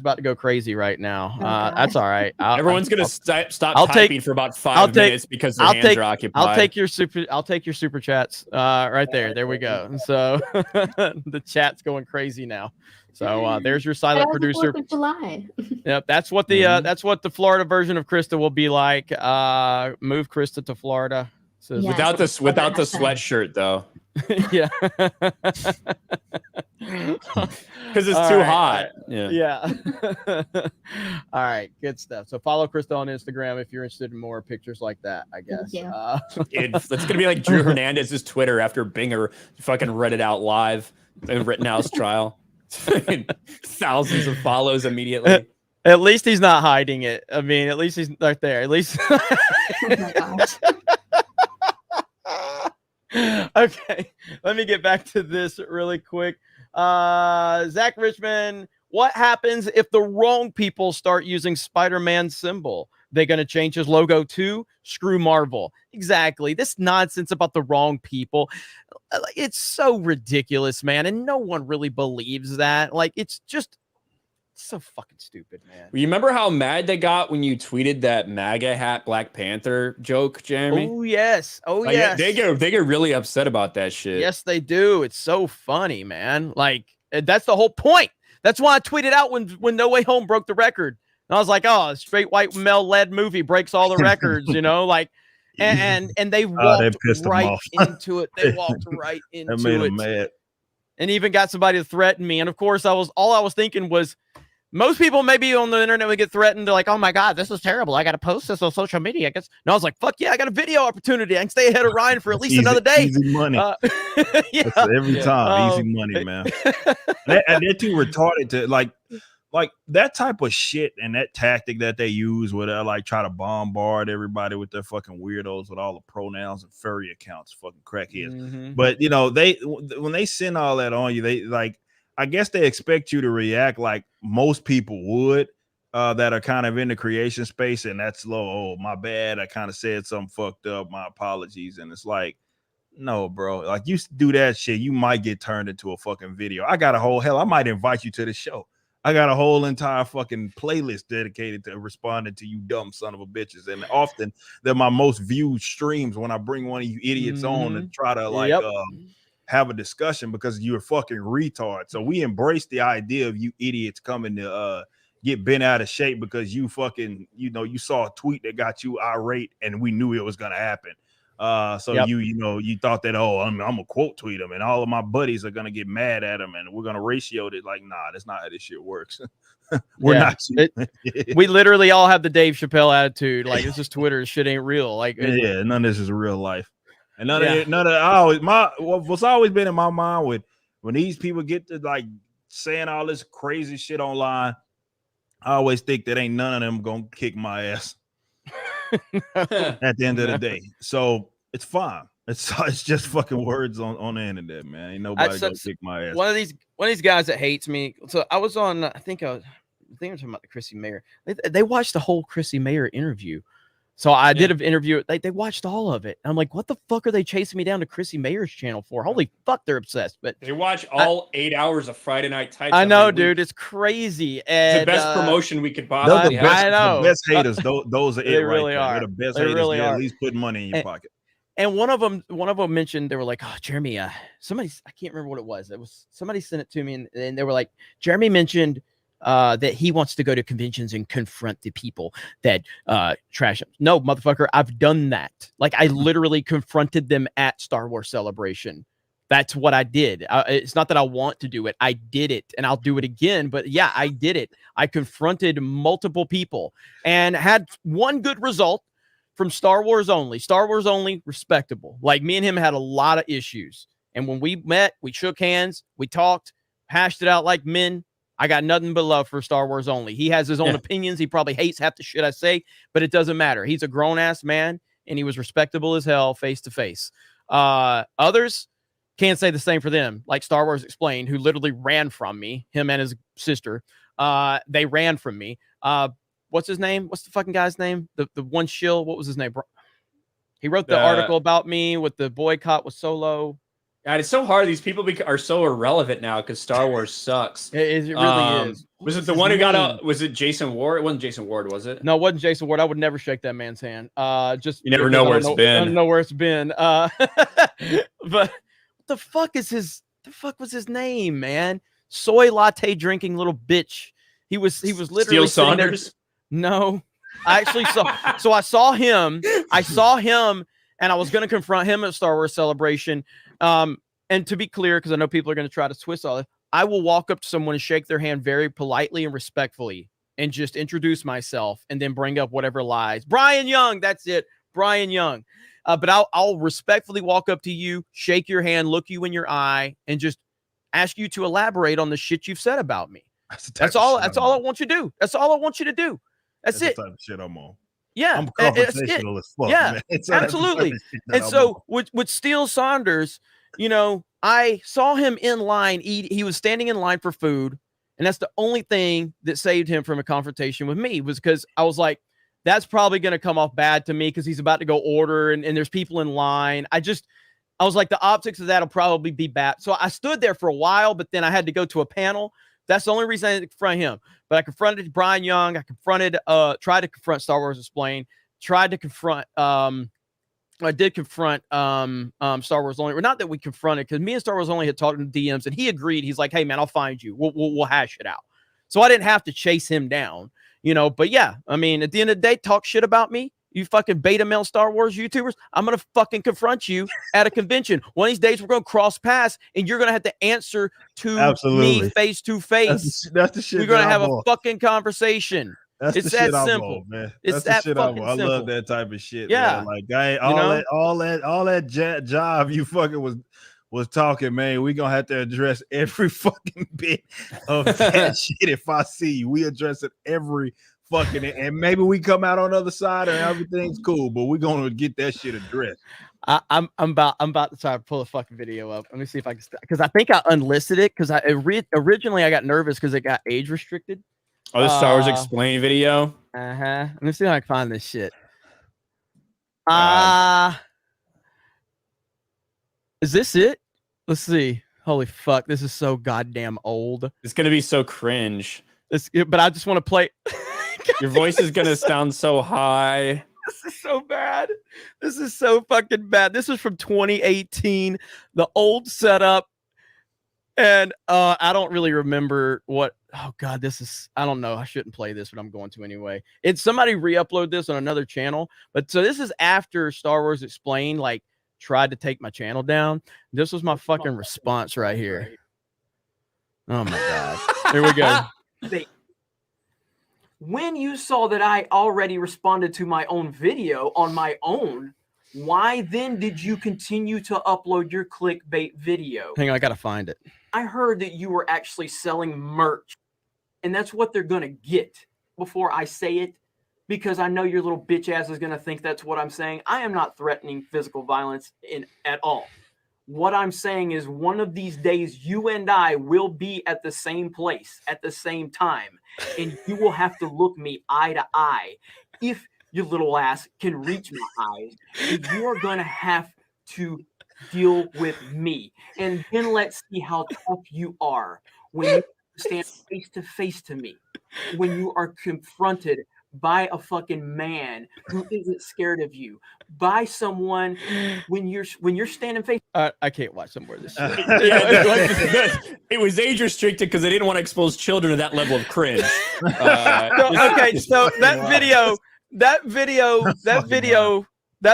about to go crazy right now. That's all right. Everyone's gonna stop typing for about 5 minutes because their hands are occupied. I'll take your super chats right there. There we go. So the chat's going crazy now. So there's your silent producer. 4th of July. Yep, that's what the Florida version of Krista will be like. Move Krista to Florida. So without the sweatshirt though. Yeah. Because it's too hot. Yeah. All right. Good stuff. So follow Krista on Instagram if you're interested in more pictures like that, I guess. Yeah. It's going to be like Drew Hernandez's Twitter after Binger fucking read it out live in Rittenhouse trial. Thousands of follows immediately. At least he's not hiding it. I mean, at least he's right there. At least. Oh my gosh. Okay, let me get back to this really quick. Zach Richmond, what happens if the wrong people start using Spider-Man's symbol? They're going to change his logo too? Screw Marvel. Exactly. This nonsense about the wrong people. It's so ridiculous, man. And no one really believes that. Like, it's just so fucking stupid, man. You remember how mad they got when you tweeted that MAGA hat Black Panther joke, Jeremy? Oh, yes. Oh, like, yes. They get really upset about that shit. Yes, they do. It's so funny, man. Like, that's the whole point. That's why I tweeted out when No Way Home broke the record. And I was like, oh, a straight white male-led movie breaks all the records, like, and they walked right into it. They walked right into it. That made them mad. And even got somebody to threaten me. And of course, all I was thinking was, most people maybe on the internet would get threatened. They're like, oh my God, this is terrible. I got to post this on social media, I guess. And I was like, fuck yeah, I got a video opportunity. I can stay ahead of Ryan for at least another day. Easy money. Yeah. That's every time. Easy money, man. And they're too retarded to like that type of shit and that tactic that they use where they like try to bombard everybody with their fucking weirdos with all the pronouns and furry accounts, fucking crackheads. Mm-hmm. But when they send all that on you, they like, I guess they expect you to react like most people would that are kind of in the creation space, and that's low. Oh, my bad. I kind of said something fucked up. My apologies. And it's like, No, bro. Like you do that shit, you might get turned into a fucking video. I got a whole I might invite you to the show. I got a whole entire fucking playlist dedicated to responding to you dumb son of a bitches. And often they're my most viewed streams when I bring one of you idiots on and try to like have a discussion because you're a fucking retard. So we embrace the idea of you idiots coming to get bent out of shape because you fucking, you saw a tweet that got you irate and we knew it was gonna happen. You thought that, I'm gonna quote tweet him and all of my buddies are gonna get mad at him and we're gonna ratio it. Like, nah, that's not how this shit works. We're not. We literally all have the Dave Chappelle attitude. Like, it's just Twitter. Shit ain't real. Like, none of this is real life. And what's always been in my mind with when these people get to like saying all this crazy shit online, I always think that ain't none of them gonna kick my ass at the end of the day. So it's fine. It's just fucking words on the internet, man. Ain't nobody gonna kick my ass. One of these guys that hates me. So I was on. I think I'm talking about the Chrissy Mayer. They watched the whole Chrissy Mayer interview. So I did an interview. They watched all of it. I'm like, what the fuck are they chasing me down to Chrissy Mayer's channel for? Holy fuck, they're obsessed. But they watch all 8 hours of Friday Night Tights. I know, dude. It's crazy. And it's the best promotion we could possibly have. I know. The best haters. Those are it. They right really there. are. They're the best they haters. Really are. At least put money in your pocket. And one of them mentioned, they were like, oh, Jeremy, I can't remember what it was. Somebody sent it to me and they were like, Jeremy mentioned that he wants to go to conventions and confront the people that trash him. No, motherfucker, I've done that. Like, I literally confronted them at Star Wars Celebration. That's what I did. It's not that I want to do it. I did it, and I'll do it again. But yeah, I did it. I confronted multiple people and had one good result from Star Wars Only. Star Wars Only, respectable. Like, me and him had a lot of issues. And when we met, we shook hands, we talked, hashed it out like men. I got nothing but love for Star Wars Only. He has his own opinions. He probably hates half the shit I say, but it doesn't matter. He's a grown-ass man, and he was respectable as hell face to face. Others can't say the same for them, like Star Wars Explained, who literally ran from me, him and his sister. They ran from me. What's his name? What's the fucking guy's name? The one shill. What was his name? He wrote the article about me with the boycott with Solo. God, it's so hard. These people are so irrelevant now because Star Wars sucks. It really is. Was it the one who got out? Was it Jason Ward? It wasn't Jason Ward, was it? No, it wasn't Jason Ward. I would never shake that man's hand. Just you never know where it's been. I don't know where it's been. But what the fuck is the fuck was his name, man? Soy latte drinking little bitch. He was literally Steele Saunders. No, I actually saw. So I saw him. And I was going to confront him at Star Wars Celebration. And to be clear, because I know people are going to try to twist all this, I will walk up to someone and shake their hand very politely and respectfully and just introduce myself and then bring up whatever lies. Brian Young, that's it. Brian Young. But I'll respectfully walk up to you, shake your hand, look you in your eye, and just ask you to elaborate on the shit you've said about me. That's all I want you to do. That's all I want you to do. That's it. The type of shit I'm on. Yeah, I'm confrontational as fuck. Yeah, man. absolutely. And so with Steele Saunders, I saw him in line. He was standing in line for food, and that's the only thing that saved him from a confrontation with me was because I was like, that's probably going to come off bad to me because he's about to go order and there's people in line. I was like, the optics of that will probably be bad. So I stood there for a while, but then I had to go to a panel. That's the only reason I didn't confront him. But I confronted Brian Young. I tried to confront Star Wars Explained. I did confront Star Wars Only. Or not that we confronted, because me and Star Wars Only had talked in DMs, and he agreed. He's like, hey, man, I'll find you. We'll hash it out. So I didn't have to chase him down, But yeah, I mean, at the end of the day, talk shit about me. You fucking beta male Star Wars YouTubers, I'm going to fucking confront you at a convention. One of these days, we're going to cross paths, and you're going to have to answer to me face to face. That's the shit. We're going to have a fucking conversation. It's that simple, man. It's that fucking simple. I love that type of shit. Yeah. Man. Like, all that job you fucking was talking, man. We're going to have to address every fucking bit of that shit. If I see you, we address it every fucking, and maybe we come out on the other side and everything's cool, but we're gonna get that shit addressed. I'm about to try to pull a fucking video up. Let me see if I can, because I think I unlisted it because originally I got nervous because it got age restricted. Oh, the Star Wars Explained video. Let me see if I can find this shit. Is this it? Let's see. Holy fuck, this is so goddamn old. It's gonna be so cringe. But I just want to play. Your voice is gonna sound so high. This is so bad. This is so fucking bad. This is from 2018, the old setup. And I don't really remember what. Oh God, this is. I don't know. I shouldn't play this, but I'm going to anyway. It's somebody re-upload this on another channel. But so this is after Star Wars Explained like tried to take my channel down. This was my fucking response right here. Oh my God. Here we go. When you saw that I already responded to my own video on my own, why then did you continue to upload your clickbait video? Hang on, I gotta find it. I heard that you were actually selling merch, and that's what they're gonna get before I say it, because I know your little bitch ass is gonna think that's what I'm saying. I am not threatening physical violence at all. What I'm saying is one of these days you and I will be at the same place at the same time, and you will have to look me eye to eye. If your little ass can reach my eyes, and you are going to have to deal with me. And then let's see how tough you are when you stand face to face to me, when you are confronted by a fucking man who isn't scared of you, by someone when you're standing face. I can't watch some more of this shit. It was age restricted because they didn't want to expose children to that level of cringe. So that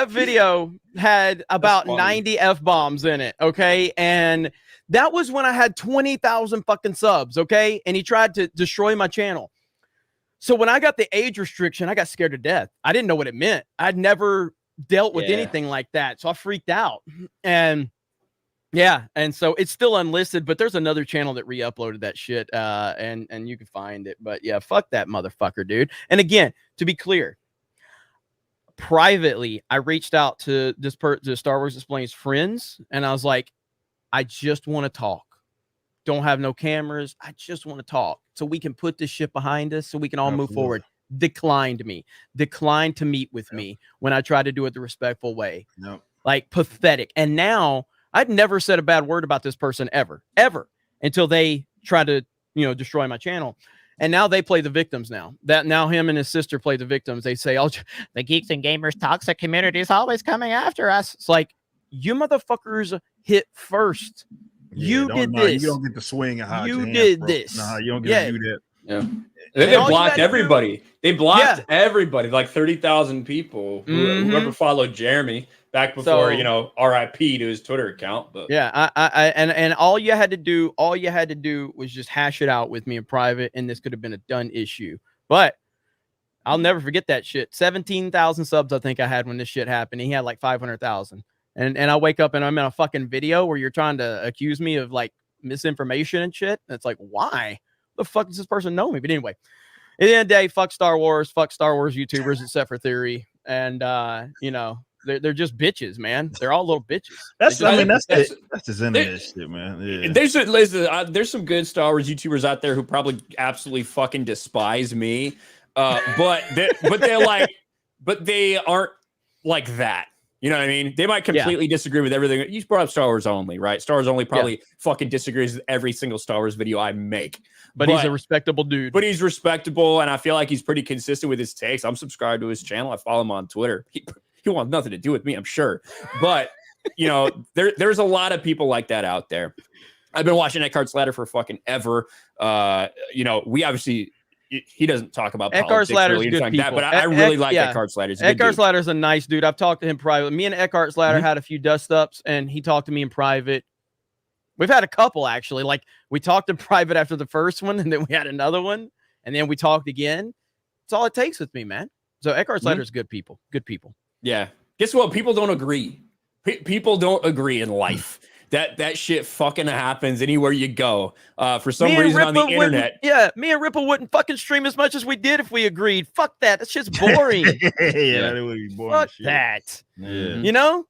video had about 90 F-bombs in it, okay? And that was when I had 20,000 fucking subs, okay? And he tried to destroy my channel. So when I got the age restriction, I got scared to death. I didn't know what it meant. I'd never dealt with anything like that. So I freaked out. And yeah, and so it's still unlisted, but there's another channel that re-uploaded that shit, and you can find it. But yeah, fuck that motherfucker, dude. And again, to be clear, privately, I reached out to to Star Wars Explained's friends, and I was like, I just want to talk. Don't have no cameras. I just want to talk so we can put this shit behind us so we can all move forward. Declined to meet with me when I tried to do it the respectful way. Like pathetic. And now I'd never said a bad word about this person ever until they tried to, destroy my channel. And now they play the victims now. Now him and his sister play the victims. They say, oh, the Geeks and Gamers toxic community is always coming after us. It's like, you motherfuckers hit first. You did this. You don't get to swing and hide you your hands, did bro. this. Nah, you don't get to do that. Yeah. They blocked everybody. They blocked everybody, like 30,000 people. Whoever followed Jeremy back before, RIP to his Twitter account. But yeah, and all you had to do was just hash it out with me in private, and this could have been a done issue. But I'll never forget that shit. 17,000 subs, I think I had when this shit happened. He had like 500,000. And I wake up and I'm in a fucking video where you're trying to accuse me of like misinformation and shit. And it's like, why? The fuck does this person know me? But anyway, at the end of the day, fuck Star Wars YouTubers, except for Theory. And they're just bitches, man. They're all little bitches. That's the end of this shit, man. Yeah. There's some good Star Wars YouTubers out there who probably absolutely fucking despise me. But they aren't like that. You know what I mean? They might completely disagree with everything. You brought up Star Wars Only, right? Star Wars Only probably fucking disagrees with every single Star Wars video I make. But he's a respectable dude. But he's respectable, and I feel like he's pretty consistent with his takes. I'm subscribed to his channel. I follow him on Twitter. He wants nothing to do with me, I'm sure. But, there's a lot of people like that out there. I've been watching Eckhart's Ladder for fucking ever. We obviously... He doesn't talk about Eckhart's Ladder's good people. That, but I really like Eckhart's Ladder. Eckhart's Ladder's a nice dude. I've talked to him privately. Me and Eckhart's Ladder had a few dust ups, and he talked to me in private. We've had a couple, actually. Like, we talked in private after the first one, and then we had another one, and then we talked again. That's all it takes with me, man. So Eckhart's Ladder's good people. Good people. Yeah. Guess what? People don't agree. People don't agree in life. That shit fucking happens anywhere you go. For some reason on the internet. Yeah, me and Ripple wouldn't fucking stream as much as we did if we agreed. Fuck that. That's just boring. That would be boring. Fuck shit. that. Yeah.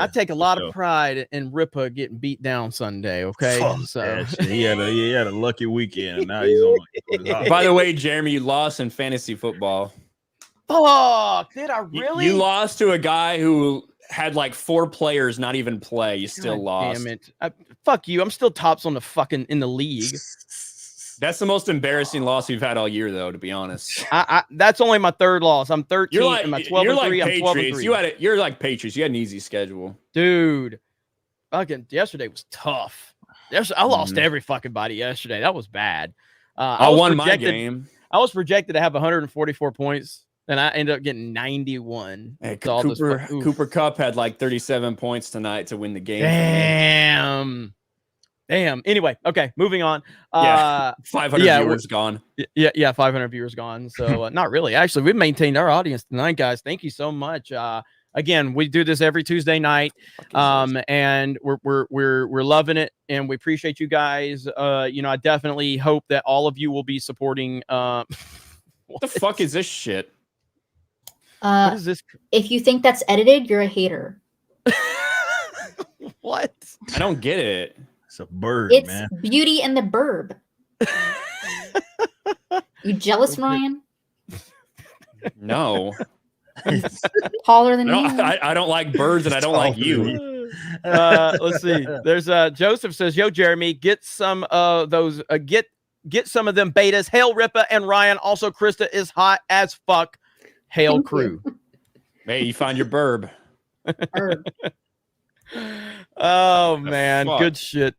I take a lot of pride in Ripper getting beat down Sunday. Okay, he had a lucky weekend. And now he's on. By the way, Jeremy, you lost in fantasy football. Fuck! Did I really? You lost to a guy who had like 4 players not even play. You still lost. Damn it! Fuck you! I'm still tops on the fucking in the league. That's the most embarrassing loss you've had all year, though. To be honest, that's only my 3rd loss. I'm 13. You're like, am I 12 and 3? I'm 12 and 3. You're like Patriots. You had an easy schedule, dude. Fucking yesterday was tough. I lost every fucking body yesterday. That was bad. I won my game. I was projected to have 144 points, and I ended up getting 91. Hey, Cooper Kupp had like 37 points tonight to win the game. Damn. Anyway, okay, moving on. 500 viewers gone. Yeah, 500 viewers gone. So not really. Actually, we've maintained our audience tonight, guys. Thank you so much. Again, we do this every Tuesday night, and we're loving it, and we appreciate you guys. I definitely hope that all of you will be supporting. What the fuck is this shit? What is this? If you think that's edited, you're a hater. What? I don't get it. It's a bird, it's man. Beauty and the Burb. You jealous, Ryan? No. Taller than you. I don't like birds, and I don't like you. Let's see. There's Joseph says, "Yo, Jeremy, get some of those. Get some of them betas. Hail Rippa and Ryan. Also, Krista is hot as fuck. Hail crew." Hey, you find your burb. Oh man, good shit.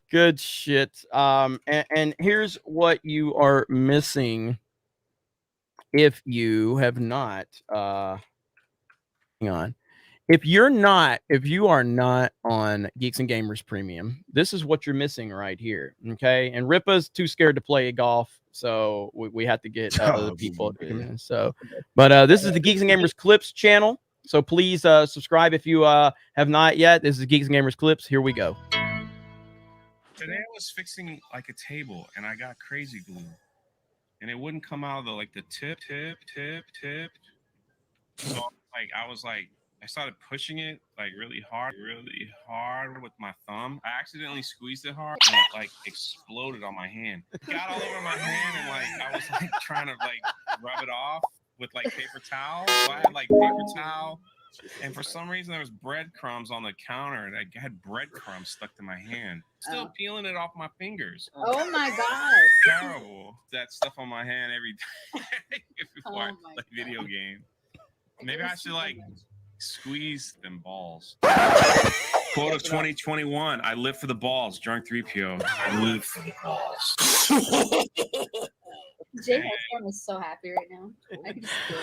And here's what you are missing if you have not. Hang on. If you are not on Geeks and Gamers Premium, this is what you're missing right here. Okay, and Rippa's too scared to play golf, so we have to get other people. So, but this is the Geeks and Gamers Clips channel. So please subscribe if you have not yet. This is Geeks and Gamers Clips. Here we go. Today I was fixing like a table and I got crazy glue, and it wouldn't come out of the tip. So I started pushing it really hard with my thumb. I accidentally squeezed it hard and it exploded on my hand. It got all over my hand and I was trying to rub it off with paper towel. So I had paper towel, and for some reason there was breadcrumbs on the counter, and I had breadcrumbs stuck to my hand. Still peeling it off my fingers. Oh my god! Terrible. That stuff on my hand every day before I play video game. Maybe I should squeeze them balls. Quote of 2021: I live for the balls. Drunk 3PO. I live for the balls. Jay is so happy right now. I can just feel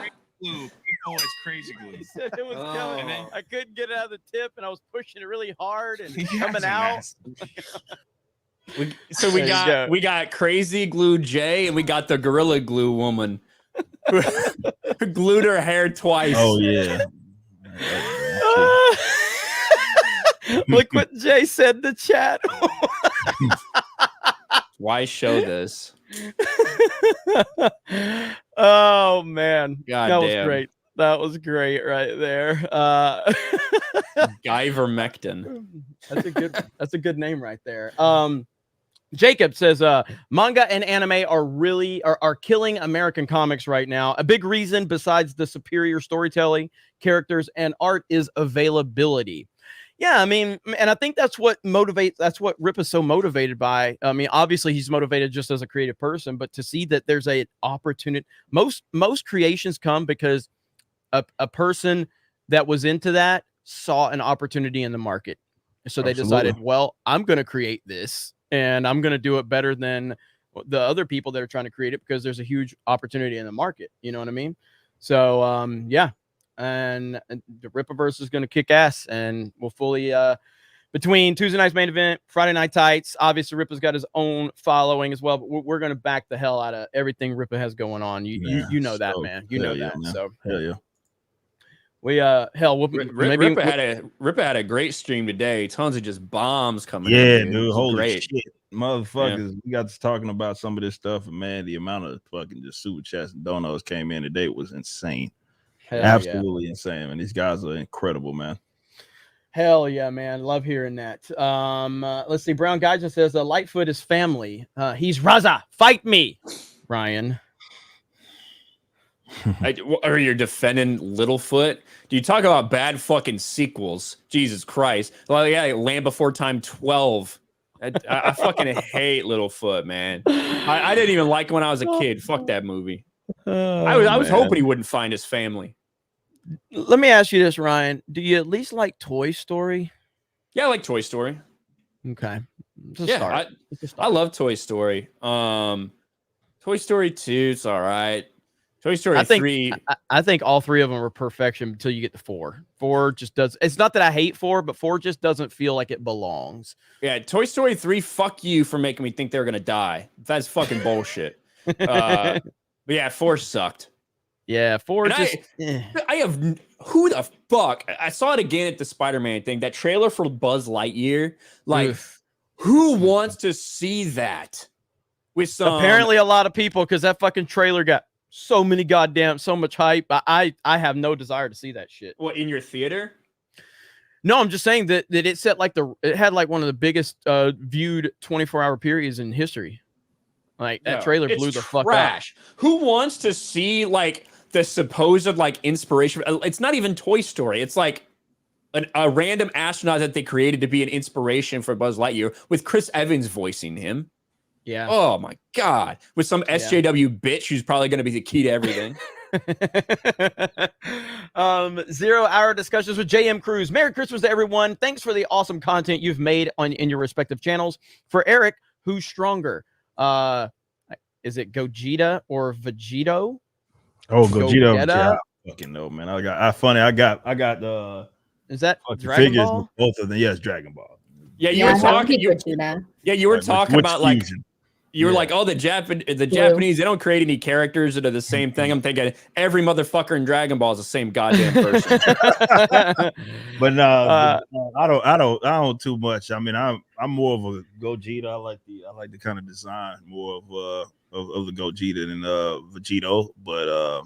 it. Glue. It's crazy glue. He said it was coming. I couldn't get it out of the tip, and I was pushing it really hard and coming out. we got crazy glue Jay, and we got the gorilla glue woman who glued her hair twice. Oh yeah. Look what Jay said in the chat. Why show this? Oh man, God was great. That was great right there. Ivermectin. That's a good name right there. Jacob says manga and anime are killing American comics right now. A big reason besides the superior storytelling, characters, and art is availability. Yeah, I mean, and I think that's what Rip is so motivated by. I mean, obviously he's motivated just as a creative person, but to see that there's an opportunity. Most creations come because a person that was into that saw an opportunity in the market. So they decided, well, I'm going to create this and I'm going to do it better than the other people that are trying to create it because there's a huge opportunity in the market. You know what I mean? So, yeah. And the Rippaverse is going to kick ass, and we'll fully between Tuesday night's main event, Friday night tights. Obviously, Rippa's got his own following as well, but we're going to back the hell out of everything Rippa has going on. You know that, man. You know that. Man. So hell yeah. Rippa had a great stream today. Tons of just bombs coming. Yeah, in, dude. Holy great. shit, motherfuckers! Yeah. We got to talking about some of this stuff, and man, the amount of fucking just super chats and donos came in today was insane. Hell absolutely insane, man. These guys are incredible, man. Hell yeah, man. Love hearing that. Let's see. Brown Guy just says Lightfoot is family. He's Raza. Fight me, Ryan. Or you're defending Littlefoot. Do you talk about bad fucking sequels? Jesus Christ. Well, yeah, Land Before Time 12. I fucking hate Littlefoot, man. I didn't even like it when I was a kid. Fuck that movie. I was hoping he wouldn't find his family. Let me ask you this, Ryan. Do you at least like Toy Story? Yeah, I like Toy Story. Okay. I love Toy Story. Toy Story 2, it's all right. Toy Story 3. I think all three of them are perfection until you get to 4. 4 just does. It's not that I hate 4, but 4 just doesn't feel like it belongs. Yeah, Toy Story 3, fuck you for making me think they were going to die. That's fucking bullshit. But yeah, 4 sucked. Yeah, 4 just... I have... Who the fuck? I saw it again at the Spider-Man thing. That trailer for Buzz Lightyear. Like, who wants to see that? With some... Apparently a lot of people, because that fucking trailer got so much hype. I have no desire to see that shit. What, in your theater? No, I'm just saying that it set like it had like one of the biggest viewed 24-hour periods in history. Like that trailer blew the fuck up. Who wants to see like the supposed like inspiration? It's not even Toy Story. It's like a random astronaut that they created to be an inspiration for Buzz Lightyear with Chris Evans voicing him. Yeah. Oh my God. With some SJW bitch who's probably going to be the key to everything. 0 hour discussions with JM Cruz. Merry Christmas to everyone. Thanks for the awesome content you've made in your respective channels. For Eric, who's stronger? Is it Gogeta or Vegito? Oh, Gogeta. Yeah, I fucking know, man. I got is that Dragon figures Ball? With both of them. Yes, Dragon Ball. Yeah, you were talking. You were talking about like fusion? You were like, oh, the Japanese, they don't create any characters that are the same thing. I'm thinking every motherfucker in Dragon Ball is the same goddamn person. But no, I don't too much. I mean, I'm more of a Gogeta. I like the kind of design more of the Gogeta than Vegito. But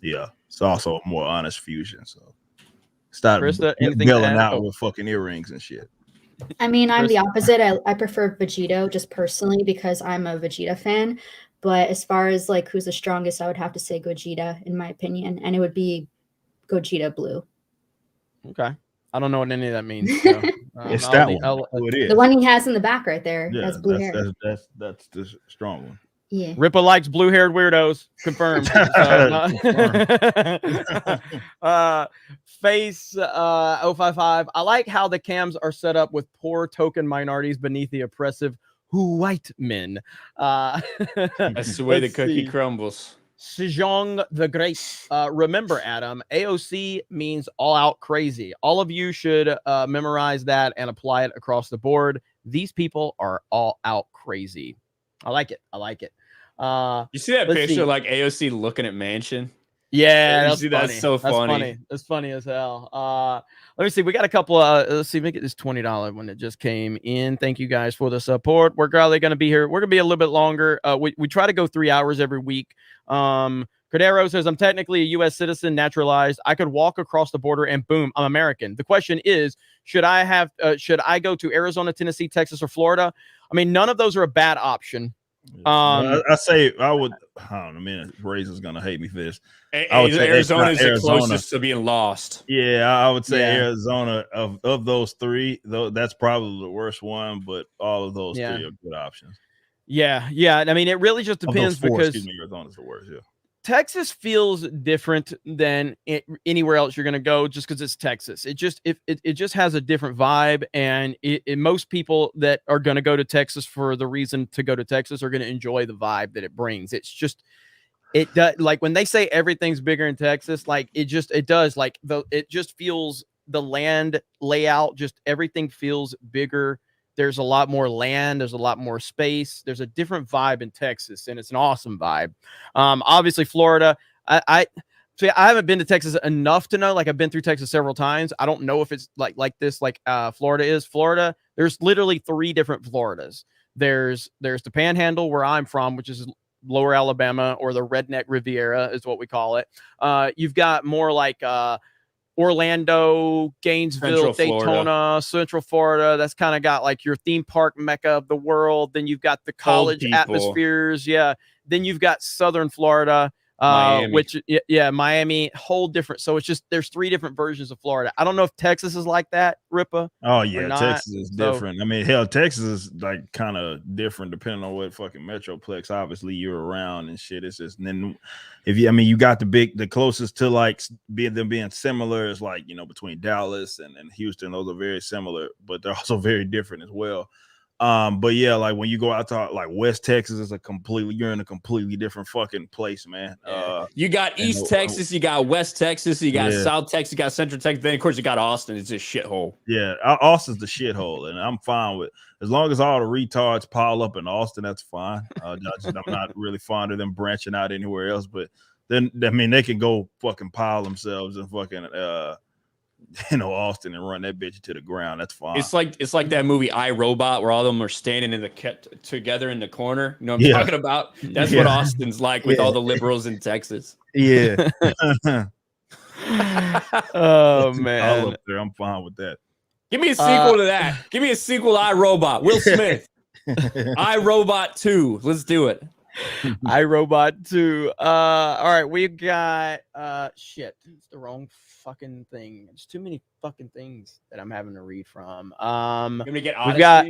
yeah, it's also a more honest fusion. So stop billing out with fucking earrings and shit. I mean, I'm the opposite. I prefer Vegito just personally because I'm a Vegeta fan. But as far as like who's the strongest, I would have to say Gogeta in my opinion, and it would be Gogeta Blue. Okay, I don't know what any of that means. So, it's that one. It is. The one he has in the back right there. Yeah, has blue hair. That's the strong one. Yeah. Ripa likes blue-haired weirdos. Confirmed. Face 055. I like how the cams are set up with poor token minorities beneath the oppressive white men. That's the way the cookie crumbles. Sejong the Great. Remember, Adam, AOC means all out crazy. All of you should memorize that and apply it across the board. These people are all out crazy. I like it. You see that picture like AOC looking at Mansion? Yeah, that's so funny. That's funny as hell. Let me see. We got a couple. Let's see. Make it this $20 one that just came in. Thank you guys for the support. We're probably going to be here. We're going to be a little bit longer. We try to go 3 hours every week. Cordero says, I'm technically a U.S. citizen, naturalized. I could walk across the border and boom, I'm American. The question is, should I go to Arizona, Tennessee, Texas, or Florida? I mean, none of those are a bad option. I would. I don't know, man. Raisin's gonna hate me for this. Arizona is the closest to being lost. Yeah, I would say Arizona of those three. Though that's probably the worst one, but all of those three are good options. Yeah. I mean, it really just depends because Arizona's the worst. Yeah. Texas feels different than anywhere else you're going to go just because it's Texas. It just has a different vibe. And most people that are going to go to Texas for the reason to go to Texas are going to enjoy the vibe that it brings. It's just, it does, like when they say everything's bigger in Texas, like it just feels the land layout, just everything feels bigger. There's a lot more land. There's a lot more space. There's a different vibe in Texas, and it's an awesome vibe. Obviously, Florida. I haven't been to Texas enough to know. Like I've been through Texas several times. I don't know if it's like this, like Florida is. Florida. There's literally 3 different Floridas. There's the Panhandle where I'm from, which is Lower Alabama, or the Redneck Riviera is what we call it. You've got more like Orlando, Gainesville, Daytona, Central Florida. That's kind of got like your theme park mecca of the world. Then you've got the college atmospheres. Yeah. Then you've got Southern Florida. Which Miami, whole different. So it's just there's 3 different versions of Florida. I don't know if Texas is like that, Ripa. Oh yeah, Texas is different. I mean, hell, Texas is like kind of different depending on what fucking metroplex. Obviously, you're around and shit. It's just, and then if you, I mean, you got the closest to like being similar is like, you know, between Dallas and Houston. Those are very similar, but they're also very different as well. But yeah, like when you go out to like West Texas, is you're in a completely different fucking place, man. You got East Texas, you got West Texas, you got South Texas, you got Central Texas. Then of course you got Austin. It's just shithole. Yeah, Austin's the shithole, and I'm fine with as long as all the retards pile up in Austin. That's fine. I'm not really fond of them branching out anywhere else. But then I mean they can go fucking pile themselves and fucking Austin and run that bitch to the ground. That's fine. It's like that movie I, Robot, where all of them are standing in the together in the corner. You know what I'm talking about? That's what Austin's like with all the liberals in Texas. Yeah. Oh man, all up there. I'm fine with that. Give me a sequel to that. Give me a sequel to I, Robot. Will Smith. I, Robot 2. Let's do it. iRobot 2. All right, we got shit. It's the wrong fucking thing. There's too many fucking things that I'm having to read from. We've got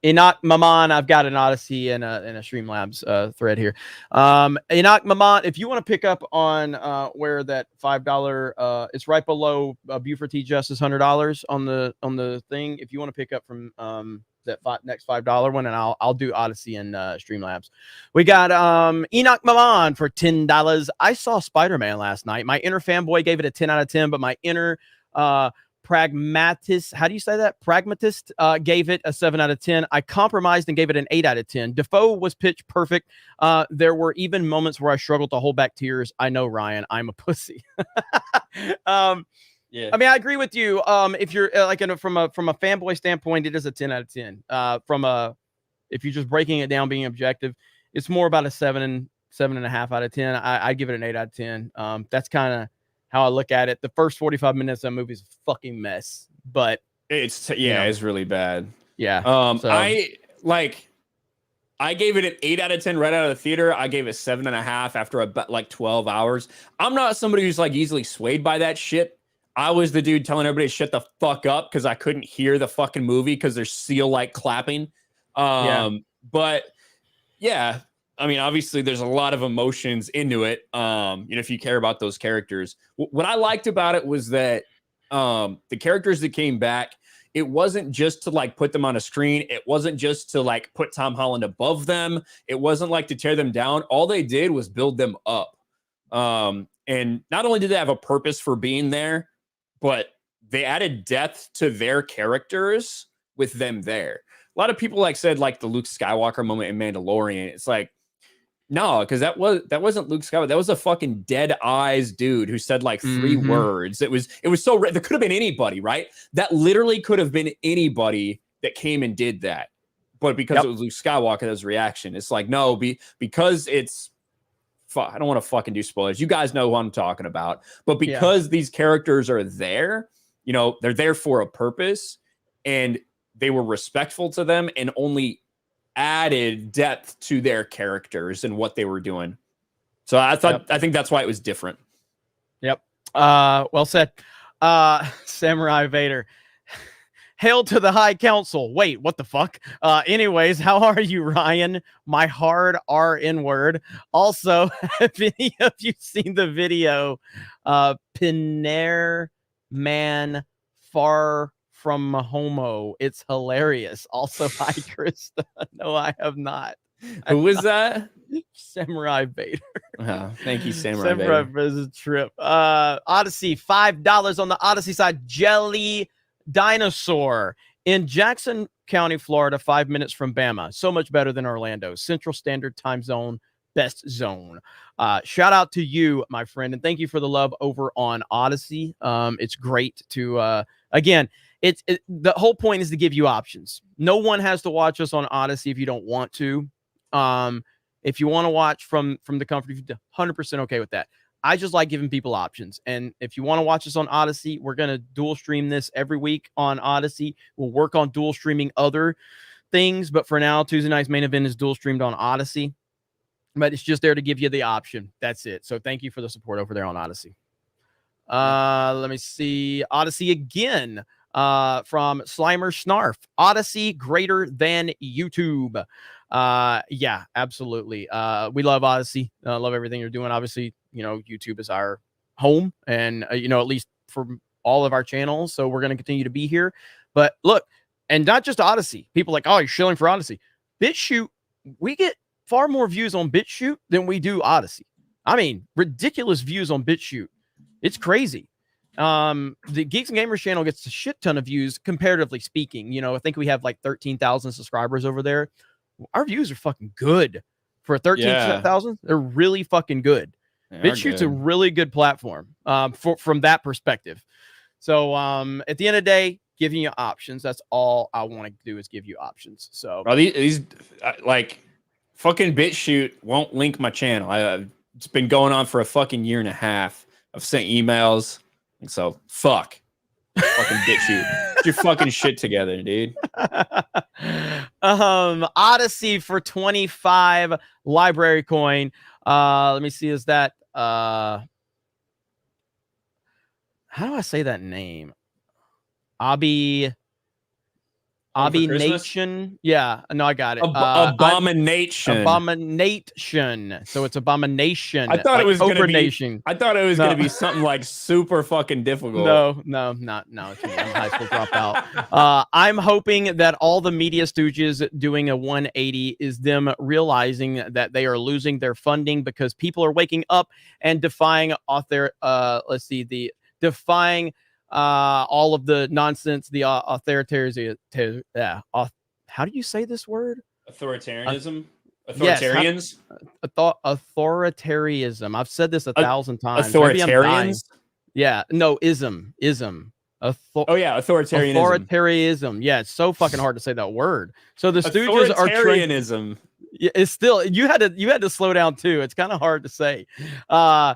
Enoch Maman. I've got an Odyssey and a Streamlabs thread here. Enoch Maman, if you want to pick up on where that $5 it's right below Buford T. Justice $100 on the thing. If you want to pick up from that next $5 one, and I'll do Odyssey and Streamlabs. We got Enoch Maman for $10. I saw Spider-Man last night. My inner fanboy gave it a 10 out of 10, but my inner pragmatist, how do you say that? Pragmatist gave it a 7 out of 10. I compromised and gave it an 8 out of 10. Defoe was pitch perfect. There were even moments where I struggled to hold back tears. I know, Ryan, I'm a pussy. Yeah, I mean, I agree with you. If you're like from a fanboy standpoint, it is a 10 out of 10. If you're just breaking it down, being objective, it's more about a 7.5 out of 10. I give it an 8 out of 10. That's kind of how I look at it. The first 45 minutes of the movie is a fucking mess, but it's really bad. Yeah. I gave it an 8 out of 10 right out of the theater. I gave it 7.5 after about like 12 hours. I'm not somebody who's like easily swayed by that shit. I was the dude telling everybody to shut the fuck up because I couldn't hear the fucking movie because there's seal like clapping. But yeah, I mean, obviously there's a lot of emotions into it. If you care about those characters, what I liked about it was that the characters that came back, it wasn't just to like put them on a screen. It wasn't just to like put Tom Holland above them. It wasn't like to tear them down. All they did was build them up. And not only did they have a purpose for being there, but they added depth to their characters with them there. A lot of people said the Luke Skywalker moment in Mandalorian. It's like, no, because that wasn't Luke Skywalker. That was a fucking dead eyes dude who said 3 words. It was so there could have been anybody, right? That literally could have been anybody that came and did that. But because it was Luke Skywalker, that was reaction. It's like, no, because it's I don't want to fucking do spoilers. You guys know who I'm talking about. But because these characters are there, they're there for a purpose, and they were respectful to them and only added depth to their characters and what they were doing. So I think that's why it was different. Yep. Well said. Samurai Vader. Hail to the High Council. Wait, what the fuck? Anyways, how are you, Ryan? My hard RN word. Also, have any of you seen the video, Pinair Man Far from Homo? It's hilarious. Also, hi, Krista. No, I have not. Who was that? Samurai Vader. Thank you, Samurai Vader. Vader. Trip. Odyssey, $5 on the Odyssey side. Jelly Dinosaur in Jackson County, Florida, 5 minutes from Bama. So much better than Orlando. Central Standard Time Zone, best zone. Shout out to you, my friend, and thank you for the love over on Odyssey. It's great to again. The whole point is to give you options. No one has to watch us on Odyssey if you don't want to. If you want to watch from the comfort, you're 100% okay with that. I just like giving people options. And if you want to watch us on Odyssey, we're going to dual stream this every week on Odyssey. We'll work on dual streaming other things. But for now, Tuesday night's main event is dual streamed on Odyssey. but it's just there to give you the option. That's it. So thank you for the support over there on Odyssey. Let me see. Odyssey again from Slimer Snarf. Odyssey greater than YouTube. Yeah, absolutely. We love Odyssey. Love everything you're doing. Obviously, YouTube is our home, and at least for all of our channels. So we're going to continue to be here. But look, and not just Odyssey. People like, oh, you're shilling for Odyssey. BitChute, we get far more views on BitChute than we do Odyssey. I mean, ridiculous views on BitChute. It's crazy. The Geeks and Gamers channel gets a shit ton of views, comparatively speaking. I think we have like 13,000 subscribers over there. Our views are fucking good for 13,000. They're really fucking good. BitChute's a really good platform from that perspective. So at the end of the day, giving you options. That's all I want to do is give you options. So these like fucking BitChute won't link my channel. It's been going on for a fucking year and a half. I've sent emails. So fuck. Fucking BitChute. Get your fucking shit together, dude. Odyssey for 25 library coin. Let me see. Is that how do I say that name? Abomination. Yeah, no, I got it. Abomination. Abomination. So it's abomination. I thought it was gonna be. Nation. I thought it was gonna be something like super fucking difficult. No. It's me. I'm high school dropout. I'm hoping that all the media stooges doing a 180 is them realizing that they are losing their funding because people are waking up and defying defying all of the nonsense, the authoritarianism. How do you say this word? Authoritarianism. Authoritarians. Yes, authoritarianism. I've said this 1,000 times. Authoritarians. Yeah. No, ism. Authoritarianism. Authoritarianism. Yeah, it's so fucking hard to say that word. So the Stooges are authoritarianism. It's still you had to slow down too. It's kind of hard to say. So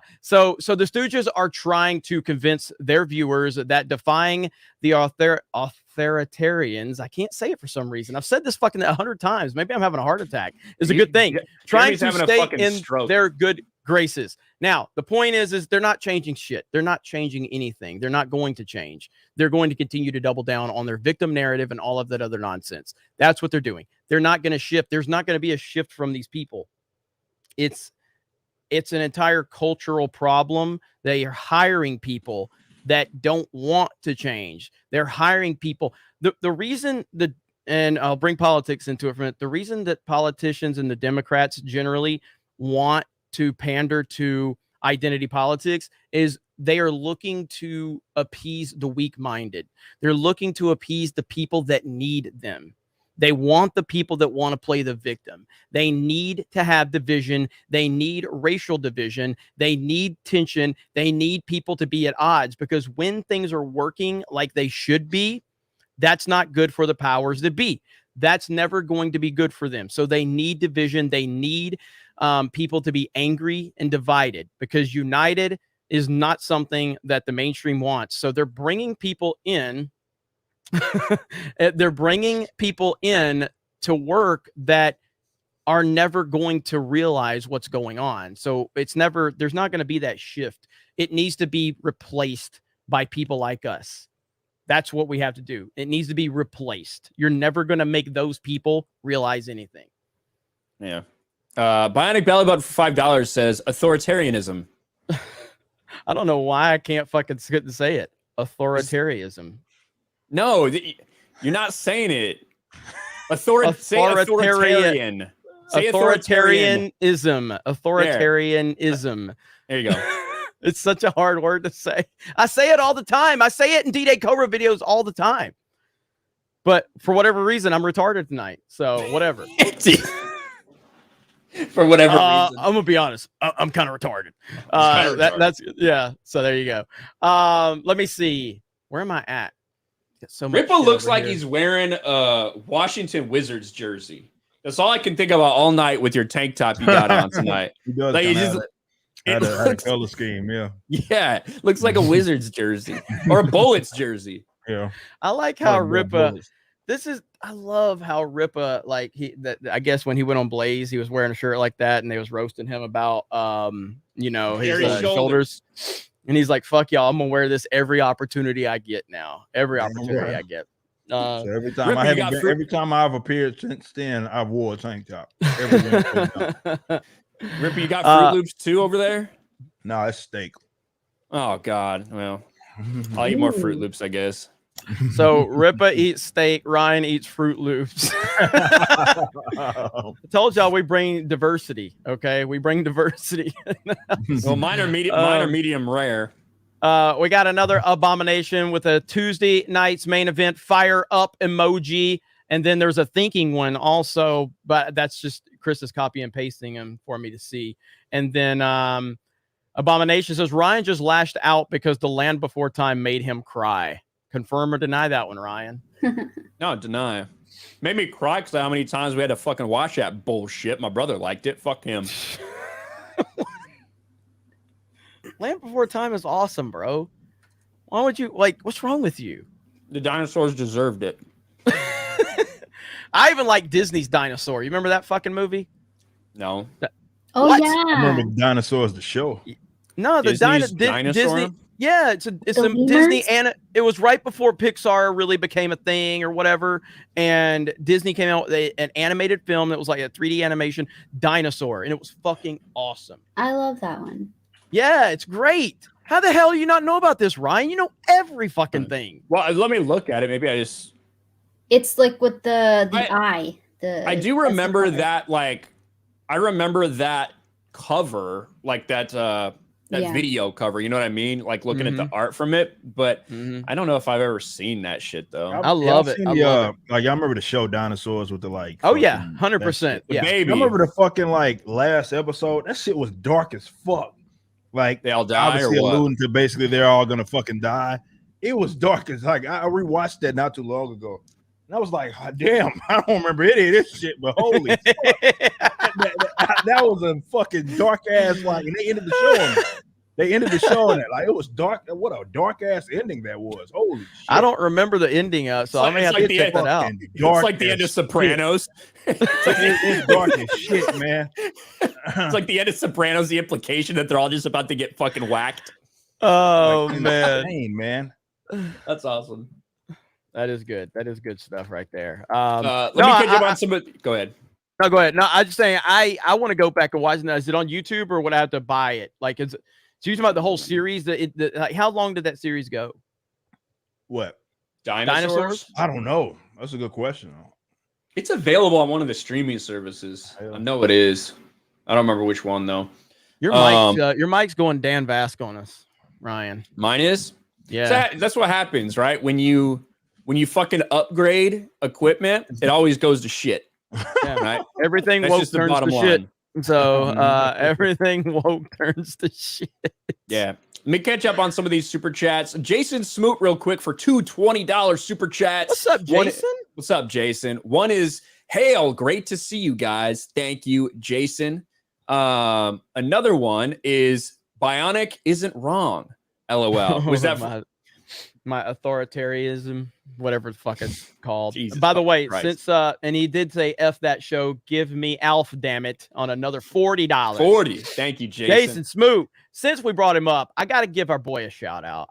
the Stooges are trying to convince their viewers that defying the authoritarians, I can't say it for some reason. I've said this fucking 100 times. Maybe I'm having a heart attack. Is a good thing. Trying to stay in their good graces. Now, the point is they're not changing shit. They're not changing anything. They're not going to change. They're going to continue to double down on their victim narrative and all of that other nonsense. That's what they're doing. They're not going to shift. There's not going to be a shift from these people. It's an entire cultural problem. They are hiring people that don't want to change. They're hiring people. The reason and I'll bring politics into it for a minute. The reason that politicians and the Democrats generally want to pander to identity politics is they are looking to appease the weak-minded. They're looking to appease the people that need them. They want the people that want to play the victim. They need to have division. They need racial division. They need tension. They need people to be at odds, because when things are working like they should be, that's not good for the powers that be. That's never going to be good for them. So they need division. They need people to be angry and divided, because united is not something that the mainstream wants. So they're bringing people in. They're bringing people in to work that are never going to realize what's going on. So there's not going to be that shift. It needs to be replaced by people like us. That's what we have to do. It needs to be replaced. You're never going to make those people realize anything. Yeah. Bionic Belly Button for $5 says authoritarianism. I don't know why I can't fucking say it. Authoritarianism. No, you're not saying it. Say authoritarian. Say authoritarianism. Authoritarianism. There you go. It's such a hard word to say. I say it all the time. I say it in D-Day Cobra videos all the time. But for whatever reason, I'm retarded tonight. So whatever. For whatever reason. I'm gonna be honest. I'm kind of retarded. That's yeah. So there you go. Let me see. Where am I at? So Ripa looks like he's wearing a Washington Wizards jersey. That's all I can think about all night with your tank top you got on tonight. He does like, had a color scheme, yeah. Yeah, looks like a Wizards jersey or a Bullets jersey. Yeah. I like how Ripa I love how Ripa, like I guess when he went on Blaze, he was wearing a shirt like that and they was roasting him about his shoulders. And he's like, fuck y'all, I'm gonna wear this every opportunity I get now. Every opportunity I get. So every time I've appeared since then, I've wore a tank top. Ripper, you got Fruit Loops too over there? No, it's steak. Oh God. Well, I'll eat more Fruit Loops, I guess. So Ripa eats steak, Ryan eats Fruit Loops. I told y'all we bring diversity. Okay, we bring diversity. Well, mine are medium rare. We got another abomination with a Tuesday night's main event fire up emoji, and then there's a thinking one also, but that's just Chris is copy and pasting them for me to see. And then abomination says Ryan just lashed out because the Land Before Time made him cry. Confirm or deny that one, Ryan? No, deny. Made me cry because how many times we had to fucking watch that bullshit. My brother liked it. Fuck him. Land Before Time is awesome, bro. Why would you what's wrong with you? The dinosaurs deserved it. I even like Disney's Dinosaur. You remember that fucking movie? No. Oh What? yeah. I remember Dinosaurs the show. No, the Dinosaur? Disney. Yeah, it's a lemurs? Disney, and it was right before Pixar really became a thing or whatever. And Disney came out with an animated film that was like a 3D animation, Dinosaur, and it was fucking awesome. I love that one. Yeah, it's great. How the hell do you not know about this, Ryan? You know every fucking thing. Well, let me look at it. Maybe I just. It's like with the eye. I do remember that. I remember that cover, like that video cover. You know what I mean? Like looking at the art from it. But I don't know if I've ever seen that shit though. I love it. Like y'all remember the show Dinosaurs with the like. Oh yeah, 100%. Yeah, baby. I remember the fucking last episode. That shit was dark as fuck. Like they all die, obviously or what? alluding to basically they're all gonna fucking die. It was dark as I rewatched that not too long ago, and I was like, oh, damn, I don't remember any of this shit, but holy fuck, that was a fucking dark ass and they ended the show on it. They ended the show on it. Like it was dark. What a dark ass ending that was. Holy shit. I don't remember the ending, so I may have to check that out. It's like the end of Sopranos. It's dark as shit, man. It's like the end of Sopranos, the implication that they're all just about to get fucking whacked. Oh man. That's awesome. That is good. That is good stuff right there. Let me catch up on some. Go ahead. No, go ahead. No, I'm just saying I want to go back and watch it. Is it on YouTube or would I have to buy it? Like, so you talking about the whole series? How long did that series go? What? Dinosaurs? I don't know. That's a good question. It's available on one of the streaming services. I know it is. I don't remember which one though. Your mic's going Dan Vask on us, Ryan. Mine is. Yeah. So that's what happens, right? When you fucking upgrade equipment, it always goes to shit. Yeah, right. Everything That's woke just the turns bottom to line. shit. So everything woke turns to shit. Yeah. Let me catch up on some of these super chats. Jason Smoot, real quick, for two $20 super chats. What's up, Jason? What's up, Jason? One is, hail, great to see you guys. Thank you, Jason. Another one is, Bionic isn't wrong. LOL. Was that my authoritarianism, whatever the fuck it's called? Jesus By the way, Christ. since and he did say F that show, give me Alf, damn it, on another $40. 40. Thank you, Jason. Jason Smoot. Since we brought him up, I got to give our boy a shout out.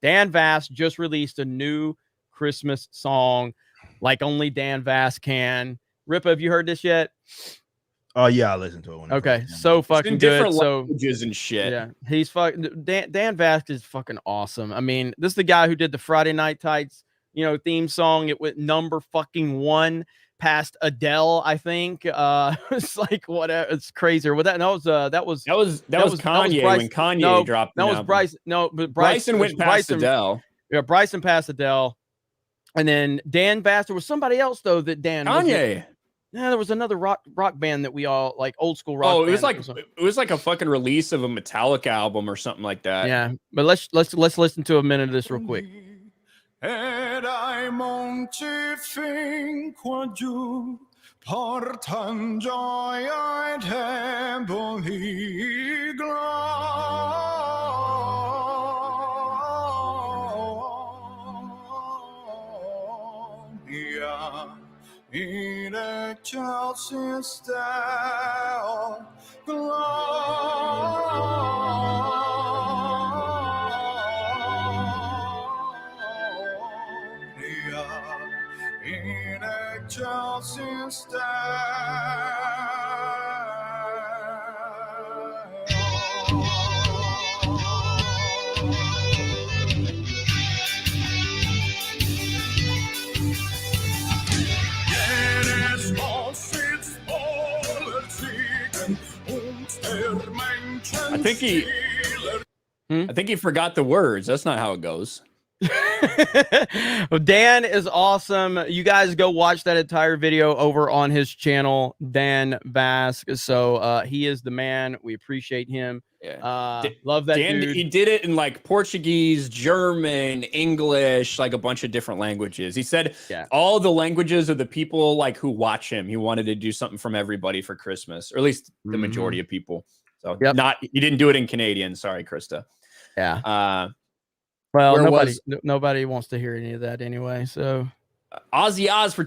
Dan Vass just released a new Christmas song, like only Dan Vass can. Ripa, have you heard this yet? Oh yeah, I listened to it. Okay, so fucking good. So languages and shit. Yeah, he's fucking Dan Vask is fucking awesome. I mean, this is the guy who did the Friday Night Tights, theme song. It went number fucking 1 past Adele, I think. It's like whatever. It's crazy. Well, that was Kanye when Kanye dropped. That was Bryson. No, but Bryson went past Adele. Yeah, Bryson passed Adele, and then Dan Vass. There was somebody else though that Dan Kanye. Yeah, there was another rock band that we all like, old school rock. Oh, it was like a fucking release of a Metallica album or something like that. Yeah, but let's listen to a minute of this real quick. angels instead. In angels I think he forgot the words. That's not how it goes. Well, Dan is awesome. You guys go watch that entire video over on his channel, Dan Vasque. So he is the man. We appreciate him. Love that Dan, dude. he did it in like Portuguese, German, English, like a bunch of different languages. He said all the languages of the people like who watch him. He wanted to do something from everybody for Christmas, or at least the majority of people. So he didn't do it in Canadian. Sorry, Krista. Yeah. Well, nobody wants to hear any of that anyway. So Ozzy Oz for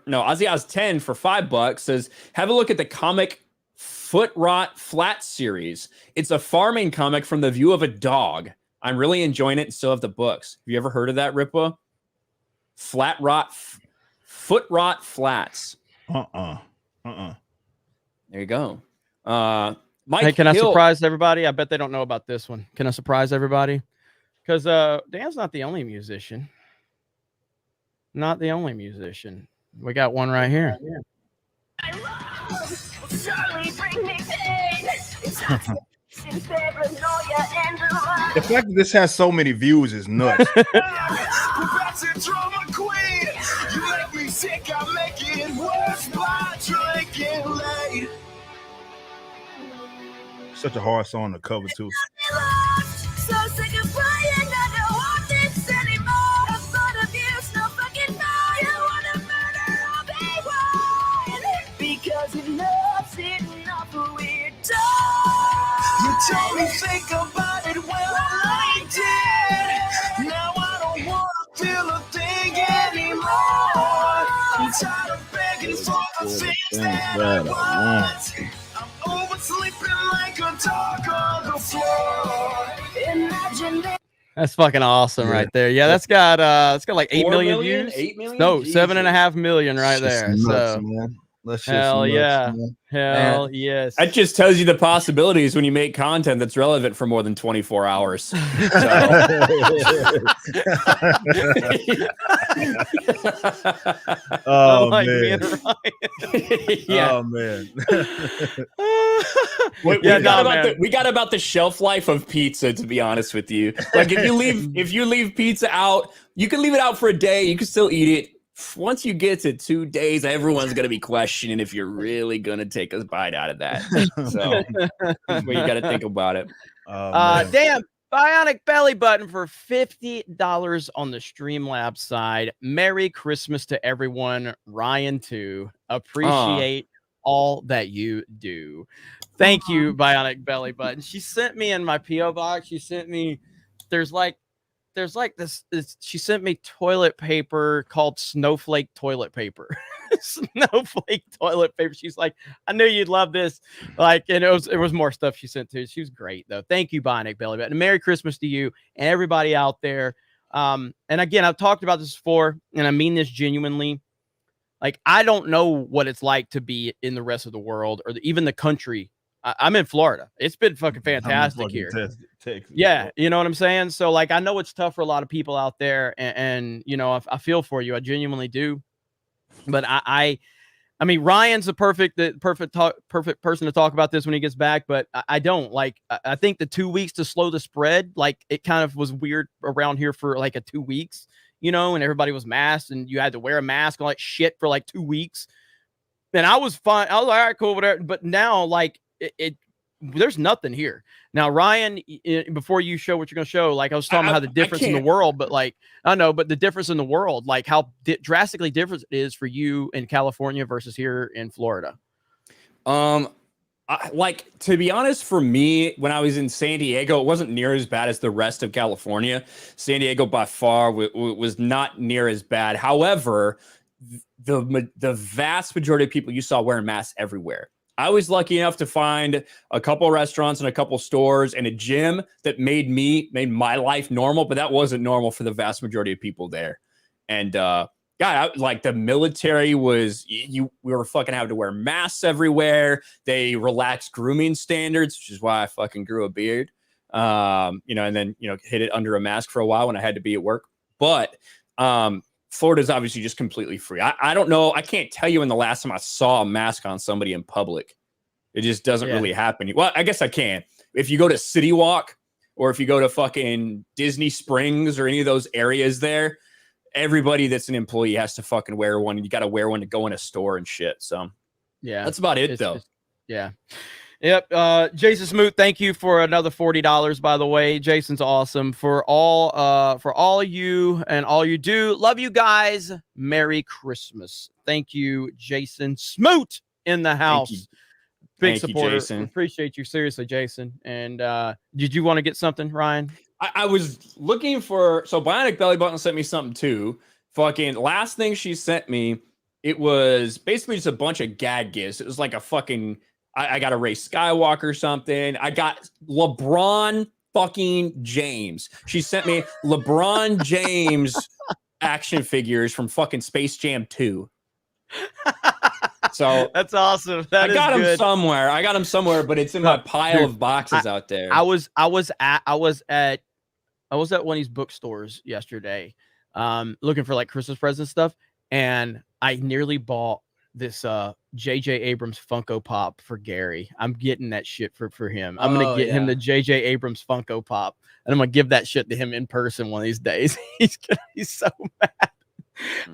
Ozzy Oz 10 for $5 says, have a look at the comic Foot Rot Flat series. It's a farming comic from the view of a dog. I'm really enjoying it and still have the books. Have you ever heard of that, Ripa? Foot Rot Flats. Uh-uh. There you go. Mike, hey, can I surprise everybody? I bet they don't know about this one. Can I surprise everybody? Because Dan's not the only musician. Not the only musician. We got one right here. The fact that this has so many views is nuts. Such a hard song to cover too. So sick of playing, I don't want this anymore. I'm fun of abuse, no fucking more. You wanna murder all everyone because enough's enough of weird talk. You told me think about it, well I did. Now I don't wanna feel a thing anymore. I'm tired of begging for the things that I want. I'm oversleeping like a dog on the floor. That's fucking awesome right there. Yeah, that's got like 8 million views. 8 million? No, Jesus. 7.5 million right there. Nuts, So man. hell yeah. Hell Man. yes. That just tells you the possibilities when you make content that's relevant for more than 24 hours. So. Oh, like man. Yeah. Oh man. We got about the shelf life of pizza, to be honest with you. Like if you leave pizza out, you can leave it out for a day, you can still eat it. Once you get to 2 days, everyone's gonna be questioning if you're really gonna take a bite out of that. So that's what you gotta think about it. Damn, Bionic Belly Button for $50 on the Streamlabs side. Merry Christmas to everyone. Ryan too. Appreciate all that you do. Thank you, Bionic Belly Button. She sent me in my PO box. She sent me. There's like this. She sent me toilet paper called Snowflake toilet paper. Snowflake toilet paper. She's like, I knew you'd love this. Like, and it was more stuff she sent to. She was great though. Thank you, Bionic Belly Button. And Merry Christmas to you and everybody out there. And again, I've talked about this before, and I mean this genuinely. Like, I don't know what it's like to be in the rest of the world or even the country. I'm in Florida. It's been fucking fantastic here. Texas. Yeah, you know what I'm saying? So, like, I know it's tough for a lot of people out there, and you know, I feel for you. I genuinely do. But I mean, Ryan's the perfect person to talk about this when he gets back. But I don't like. I think the 2 weeks to slow the spread, like, it kind of was weird around here for like a 2 weeks. You know, and everybody was masked, and you had to wear a mask and like shit for like 2 weeks. And I was fine. I was like, all right, cool, whatever. But now, like, there's nothing here now. Ryan, before you show what you're gonna show, like, I was talking about how the difference in the world, but like, I know, but the difference in the world, like how drastically different it is for you in California versus here in Florida. Like, to be honest, for me, when I was in San Diego, it wasn't near as bad as the rest of California. San Diego by far was not near as bad. However, the vast majority of people you saw wearing masks everywhere. I was lucky enough to find a couple restaurants and a couple stores and a gym that made my life normal, but that wasn't normal for the vast majority of people there. And like the military was, we were fucking having to wear masks everywhere. They relaxed grooming standards, which is why I fucking grew a beard. And then hid it under a mask for a while when I had to be at work. But Florida's obviously just completely free. I don't know. I can't tell you when the last time I saw a mask on somebody in public. It just doesn't really happen. Well, I guess I can. If you go to City Walk or if you go to fucking Disney Springs or any of those areas there, everybody that's an employee has to fucking wear one. You got to wear one to go in a store and shit. So yeah, that's about it though. Yeah. Yep. Jason Smoot, thank you for another $40, by the way. Jason's awesome. For all of you and all you do. Love you guys. Merry Christmas. Thank you, Jason Smoot in the house. Big supporter. Jason. Appreciate you. Seriously, Jason. And did you want to get something, Ryan? I was looking for, so Bionic Belly Button sent me something too. Fucking last thing she sent me, it was basically just a bunch of gag gifts. It was like a fucking, I got a Ray Skywalker or something. I got LeBron fucking James. She sent me LeBron James action figures from fucking Space Jam 2. So that's awesome. I got him somewhere, but it's in my pile of boxes out there. I was at one of these bookstores yesterday, looking for like Christmas present stuff, and I nearly bought this J.J. Abrams Funko Pop for Gary. I'm getting that shit for him. I'm gonna get him the J.J. Abrams Funko Pop, and I'm gonna give that shit to him in person one of these days. He's so mad.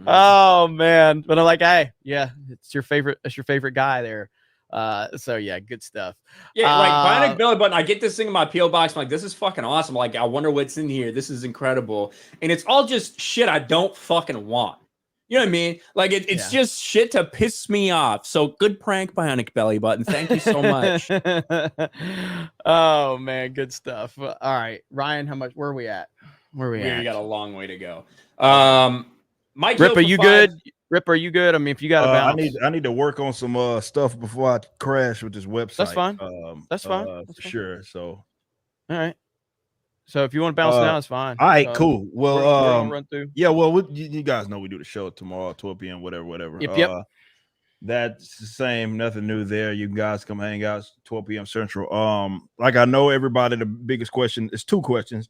Oh man, but I'm like, hey, yeah, it's your favorite guy there. So yeah, good stuff. Yeah, like Bionic Belly Button. I get this thing in my PO box. I'm like, this is fucking awesome. Like, I wonder what's in here. This is incredible, and it's all just shit I don't fucking want. You know what I mean? Like it's just shit to piss me off. So good prank, Bionic Belly Button. Thank you so much. Oh man, good stuff. All right, Ryan, how much? Where are we at? We got a long way to go. Mike, Rip, are you good? Rip, are you good? I mean, if you got to bounce, I need to work on some stuff before I crash with this website. That's fine. That's fine. For sure. So, all right. So if you want to bounce now, it's fine. All right, cool. Well, we're gonna run through. Yeah, well, you guys know we do the show tomorrow, 12 p.m., whatever. Yep. That's the same. Nothing new there. You guys come hang out 12 p.m. Central. Like I know everybody, the biggest question is two questions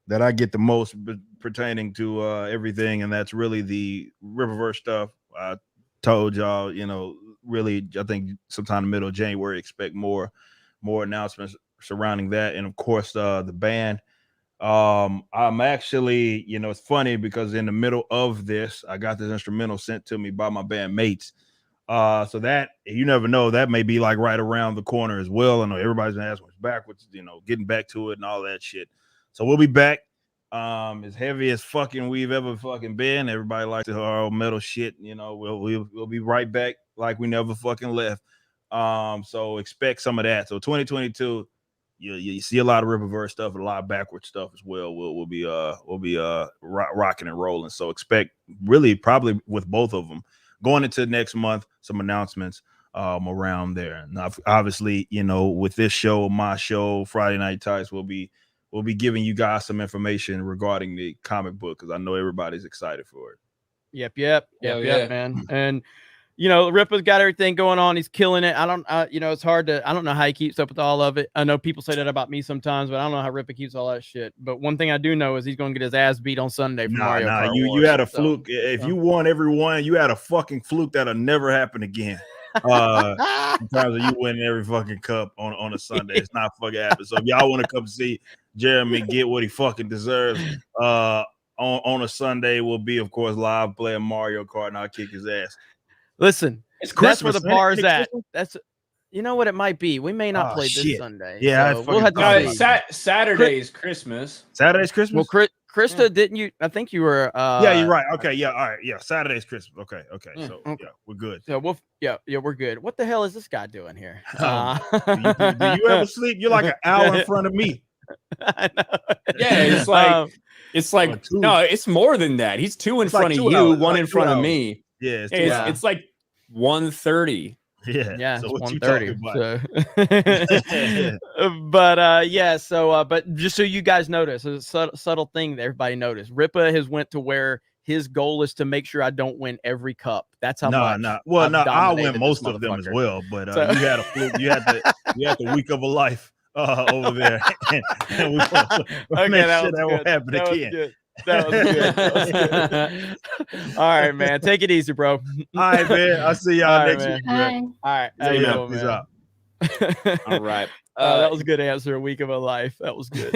that I get the most pertaining to everything, and that's really the Riververse stuff. I told y'all, really, I think sometime in the middle of January, expect more announcements surrounding that, and of course the band. I'm actually, it's funny because in the middle of this, I got this instrumental sent to me by my band mates. So that, you never know, that may be like right around the corner as well. I know everybody's gonna ask what's backwards, getting back to it and all that shit. So we'll be back. As heavy as fucking we've ever fucking been. Everybody likes our old metal shit. We'll be right back like we never fucking left. So expect some of that. So 2022. You see a lot of Riververse stuff and a lot of backward stuff as well. We'll be rocking and rolling. So expect really probably with both of them going into next month some announcements around there. Now, obviously, with this show, my show, Friday Night Tights, we'll be giving you guys some information regarding the comic book because I know everybody's excited for it. Yep, man. And Rippa's got everything going on. He's killing it. It's hard to, I don't know how he keeps up with all of it. I know people say that about me sometimes, but I don't know how Rippa keeps all that shit. But one thing I do know is he's going to get his ass beat on Sunday for Mario Kart you Wars, had a fluke. If you won every one, you had a fucking fluke that'll never happen again. In terms of you winning every fucking cup on a Sunday, it's not fucking happening. So if y'all want to come see Jeremy get what he fucking deserves, on a Sunday, we'll be, of course, live playing Mario Kart, and I'll kick his ass. Listen, it's Christmas. That's where the bar is at. That's, what it might be. We may not play this Sunday. Yeah, so we'll have to Saturday's Christmas. Saturday's Christmas. Well, Krista, didn't you? I think you were. Yeah, you're right. Okay, yeah, all right, yeah. Saturday's Christmas. Okay. So yeah, we're good. So we're good. What the hell is this guy doing here? Do you ever sleep? You're like an hour in front of me. I know. Yeah, it's like no, it's more than that. He's two in front of you, one in front of me. Yeah, It's like 1:30. Yeah. It's So what you 1:30. talking about? But yeah, so but just so you guys notice, a subtle thing that everybody noticed. Ripa has went to where his goal is to make sure I don't win every cup. That's how much. Well, I've I dominated win most this of them as motherfucker. well, but So- you had a fluke. You had the week of a life over there. And we Okay, make that sure was that won't good. happen That was again. good. That was good. That was good. All right, man. Take it easy, bro. All right, man. I'll see y'all All right, next man. week, bro. All right. Yeah, Have a yeah, good one, peace man. out. All right. That was a good answer. A week of a life. That was good.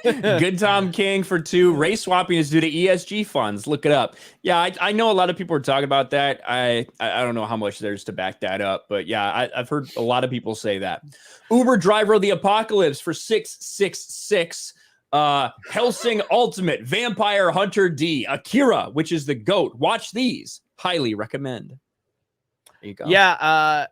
Good Tom King for 2. Race swapping is due to ESG funds. Look it up. Yeah, I know a lot of people are talking about that. I don't know how much there's to back that up, but yeah, I've heard a lot of people say that. Uber driver of the apocalypse for 666. Helsing Ultimate, Vampire Hunter D, Akira, which is the GOAT. Watch these. Highly recommend. There you go. Yeah,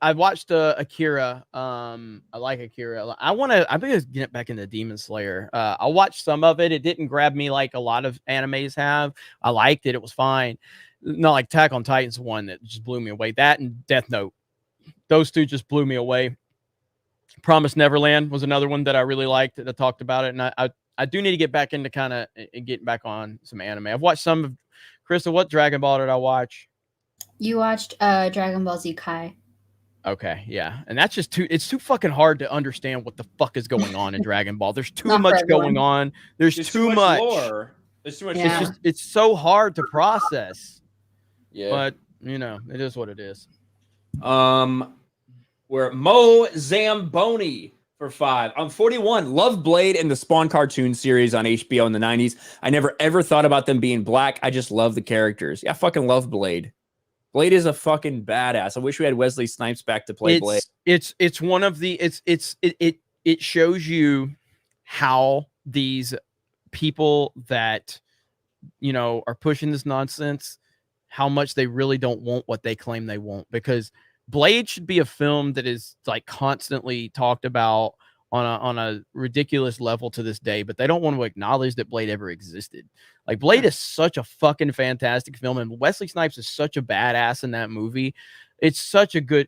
I watched Akira. I like Akira. I'm gonna get back into Demon Slayer. I watched some of it. It didn't grab me like a lot of animes have. I liked it. It was fine. Not like Attack on Titan's one that just blew me away. That and Death Note. Those two just blew me away. Promised Neverland was another one that I really liked that I talked about it. And I do need to get back into kind of getting back on some anime. I've watched some of Krista. What Dragon Ball did I watch? You watched Dragon Ball Z Kai. Okay, yeah. And that's just it's too fucking hard to understand what the fuck is going on in Dragon Ball. There's too Not for much everyone. going on. There's too much lore. There's too much. Yeah. It's so hard to process. Yeah. But it is what it is. We're Mo Zamboni for 5. I'm 41. Love Blade and the Spawn cartoon series on HBO in the 90s. I never ever thought about them being black. I just love the characters. Yeah, I fucking love Blade. Blade is a fucking badass. I wish we had Wesley Snipes back to play Blade. It's one of the it shows you how these people that are pushing this nonsense, how much they really don't want what they claim they want, because Blade should be a film that is like constantly talked about on a ridiculous level to this day, but they don't want to acknowledge that Blade ever existed. Like Blade is such a fucking fantastic film, and Wesley Snipes is such a badass in that movie. It's such a good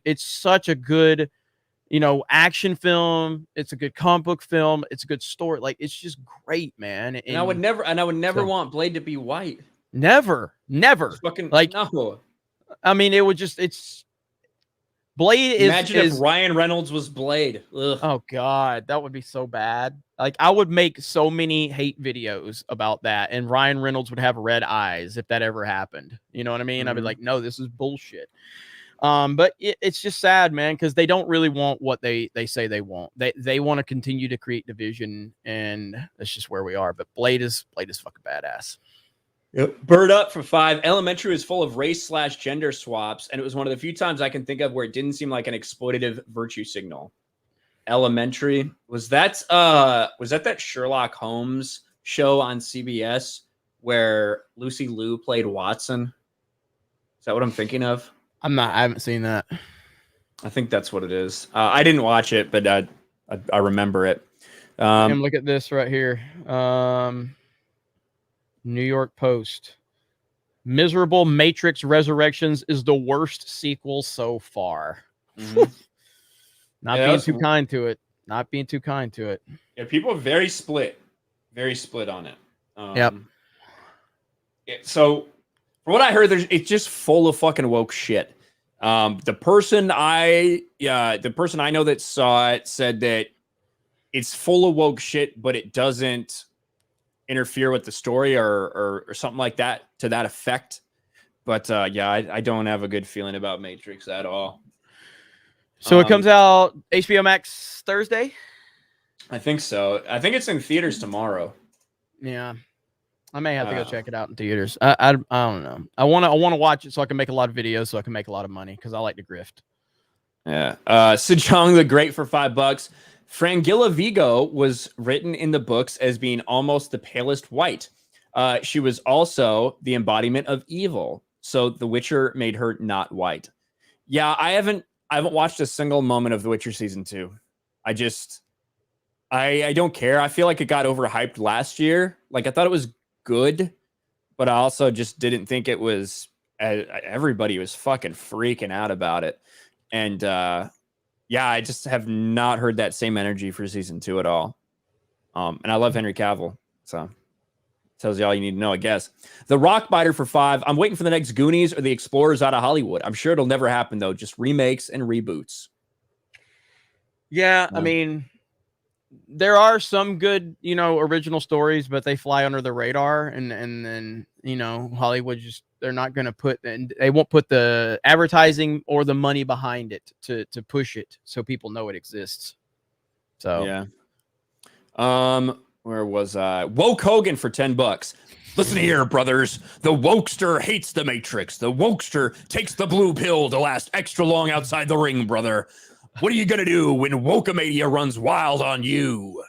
action film. It's a good comic book film. It's a good story. Like it's just great, man. And I would never want Blade to be white. Never. Just fucking like no. I mean, Blade is. Imagine if Ryan Reynolds was Blade. Ugh. Oh God, that would be so bad. Like I would make so many hate videos about that, and Ryan Reynolds would have red eyes if that ever happened. You know what I mean? I'd be like, no, this is bullshit. But it's just sad, man, because they don't really want what they say they want. They want to continue to create division, and that's just where we are. But Blade is fucking badass. Yep. Bird Up for 5. Elementary is full of race/gender swaps, and it was one of the few times I can think of where it didn't seem like an exploitative virtue signal. Elementary was that Sherlock Holmes show on CBS where Lucy Liu played Watson? Is that what I'm thinking of? I haven't seen that. I think that's what it is. I didn't watch it, but I remember it. And look at this right here. New York Post. Miserable Matrix Resurrections is the worst sequel so far. Mhm. Not Yeah, being that's- too kind to it. Not being too kind to it. Yeah, people are very split on it. Yep. So, from what I heard, it's just full of fucking woke shit. The person I know that saw it said that it's full of woke shit, but it doesn't interfere with the story or something like that to that effect. But I don't have a good feeling about Matrix at all. So it comes out HBO Max Thursday? I think so. I think it's in theaters tomorrow. Yeah. I may have to go check it out in theaters. I don't know. I want to watch it so I can make a lot of videos so I can make a lot of money because I like to grift. Yeah. Sejong the Great for $5. Frangilla Vigo was written in the books as being almost the palest white. She was also the embodiment of evil. So The Witcher made her not white. Yeah, I haven't watched a single moment of The Witcher season 2. I don't care. I feel like it got overhyped last year. Like I thought it was good, but I also just didn't think it was everybody was fucking freaking out about it. And yeah, I just have not heard that same energy for season 2 at all. And I love Henry Cavill, so tells you all you need to know, I guess. The Rockbiter for 5. I'm waiting for the next Goonies or the Explorers out of Hollywood. I'm sure it'll never happen though. Just remakes and reboots. Yeah, I mean, there are some good, original stories, but they fly under the radar, and then Hollywood they're not going to put, and they won't put the advertising or the money behind it to push it so people know it exists. So yeah. Where was I? Woke Hogan for $10. Listen here, brothers. The wokester hates the Matrix. The wokester takes the blue pill to last extra long outside the ring, brother. What are you going to do when Wokamania runs wild on you?